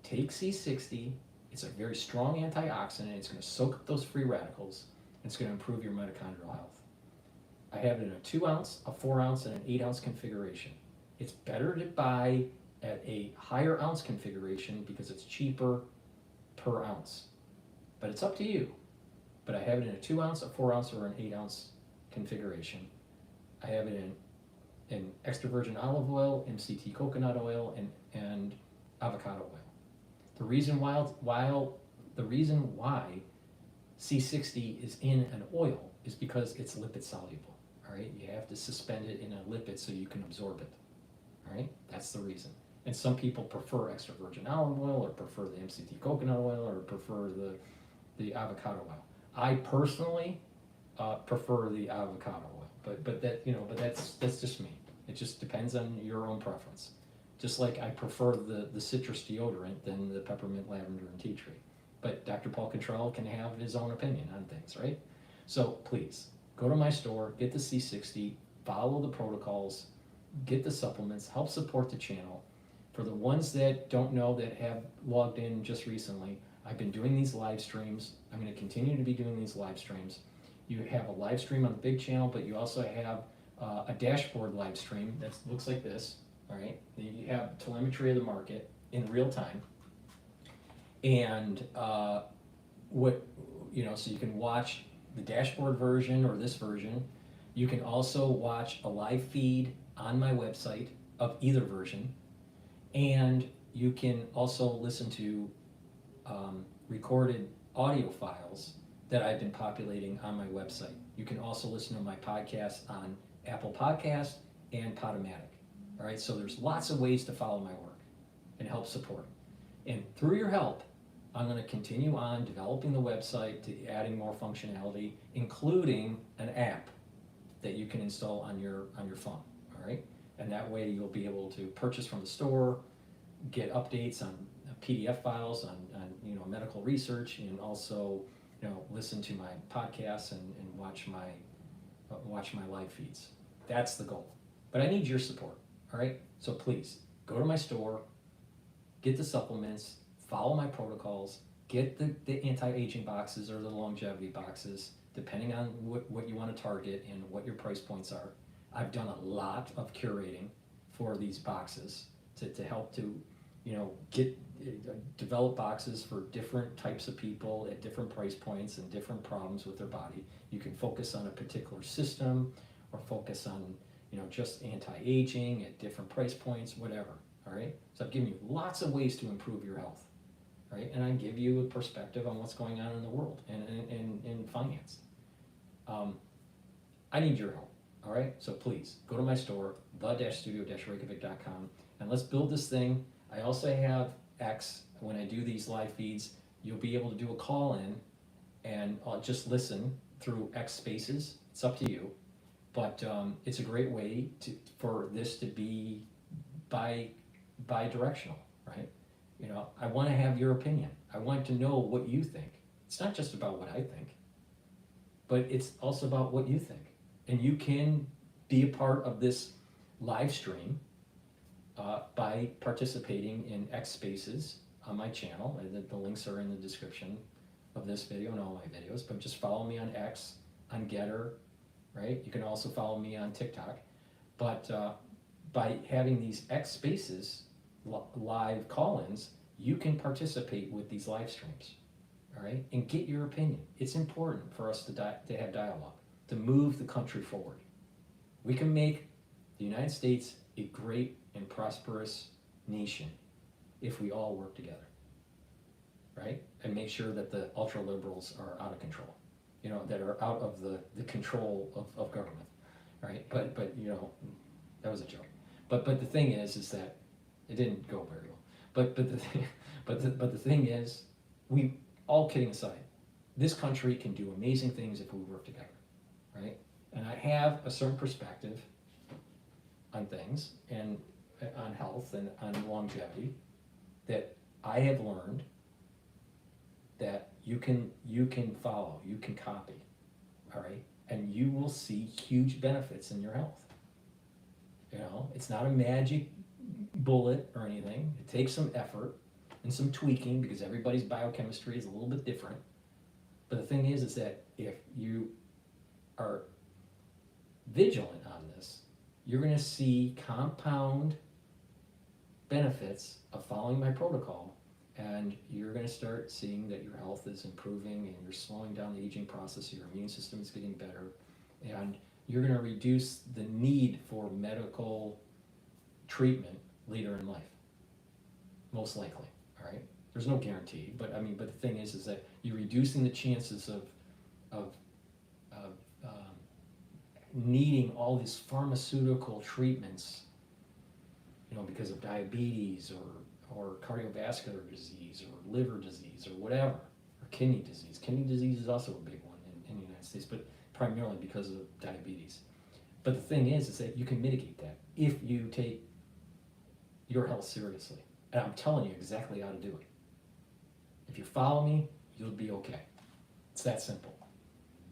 Take C60. It's a very strong antioxidant. It's going to soak up those free radicals. It's going to improve your mitochondrial health. I have it in a 2 ounce, a 4 ounce, and an 8 ounce configuration. It's better to buy at a higher ounce configuration because it's cheaper per ounce. But it's up to you. But I have it in a 2 ounce, a 4 ounce, or an 8 ounce configuration. I have it in extra virgin olive oil, MCT coconut oil, and avocado oil. The reason why C60 is in an oil is because it's lipid soluble. All right, you have to suspend it in a lipid so you can absorb it. All right, that's the reason. And some people prefer extra virgin olive oil, or prefer the MCT coconut oil, or prefer the avocado oil. I personally prefer the avocado oil, but that's just me. It just depends on your own preference. Just like I prefer the citrus deodorant than the peppermint, lavender, and tea tree. But Dr. Paul Cottrell can have his own opinion on things, right? So please, go to my store, get the C60, follow the protocols, get the supplements, help support the channel. For the ones that don't know, that have logged in just recently, I've been doing these live streams. I'm going to continue to be doing these live streams. You have a live stream on the big channel, but you also have a dashboard live stream that looks like this, all right? You have telemetry of the market in real time. And so you can watch the dashboard version or this version. You can also watch a live feed on my website of either version. And you can also listen to recorded audio files that I've been populating on my website. You can also listen to my podcast on Apple Podcast and Podomatic. All right, so there's lots of ways to follow my work and help support. And through your help, I'm going to continue on developing the website, to adding more functionality, including an app that you can install on your phone. All right, and that way you'll be able to purchase from the store, get updates on PDF files on medical research, and also listen to my podcasts and watch my live feeds. That's the goal. But I need your support. All right, so please go to my store, get the supplements, follow my protocols, get the anti-aging boxes or the longevity boxes, depending on what you want to target and what your price points are. I've done a lot of curating for these boxes to help to develop boxes for different types of people at different price points and different problems with their body. You can focus on a particular system, or focus on just anti-aging at different price points, whatever. All right, so I've given you lots of ways to improve your health, right? And I give you a perspective on what's going on in the world and in finance. I need your help. All right, so please go to my store, the-studio-reykjavik.com, and let's build this thing. I also have X. When I do these live feeds, you'll be able to do a call in, and I'll just listen through X Spaces. It's up to you, but it's a great way for this to be bi-directional, right? I want to have your opinion. I want to know what you think. It's not just about what I think, but it's also about what you think. And you can be a part of this live stream by participating in X Spaces on my channel. The links are in the description of this video and all my videos, but just follow me on X, on GETTR, right? You can also follow me on TikTok. But by having these X Spaces live call-ins, you can participate with these live streams, all right? And get your opinion. It's important for us to have dialogue, to move the country forward. We can make the United States a great and prosperous nation if we all work together, right? And make sure that the ultra liberals are out of control, you know, that are out of the control of government, right? But you know, that was a joke. But the thing is that it didn't go very well. But the thing is, we, all kidding aside, this country can do amazing things if we work together, right? And I have a certain perspective on things and on health and on longevity that I have learned that you can follow, you can copy, all right? And you will see huge benefits in your health. You know, it's not a magic bullet or anything. It takes some effort and some tweaking because everybody's biochemistry is a little bit different. But the thing is that if you are vigilant on this, you're gonna see compound benefits of following my protocol, and you're gonna start seeing that your health is improving and you're slowing down the aging process, your immune system is getting better, and you're gonna reduce the need for medical treatment later in life, most likely, all right? There's no guarantee, but the thing is that you're reducing the chances of needing all these pharmaceutical treatments, you know, because of diabetes or cardiovascular disease or liver disease or whatever, or kidney disease. Kidney disease is also a big one in the United States, but primarily because of diabetes. But the thing is that you can mitigate that if you take your health seriously. And I'm telling you exactly how to do it. If you follow me, you'll be okay. It's that simple.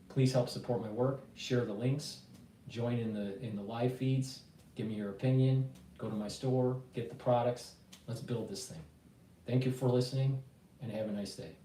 Please help support my work, share the links, join in the live feeds, give me your opinion, go to my store, get the products. Let's build this thing. Thank you for listening, and have a nice day.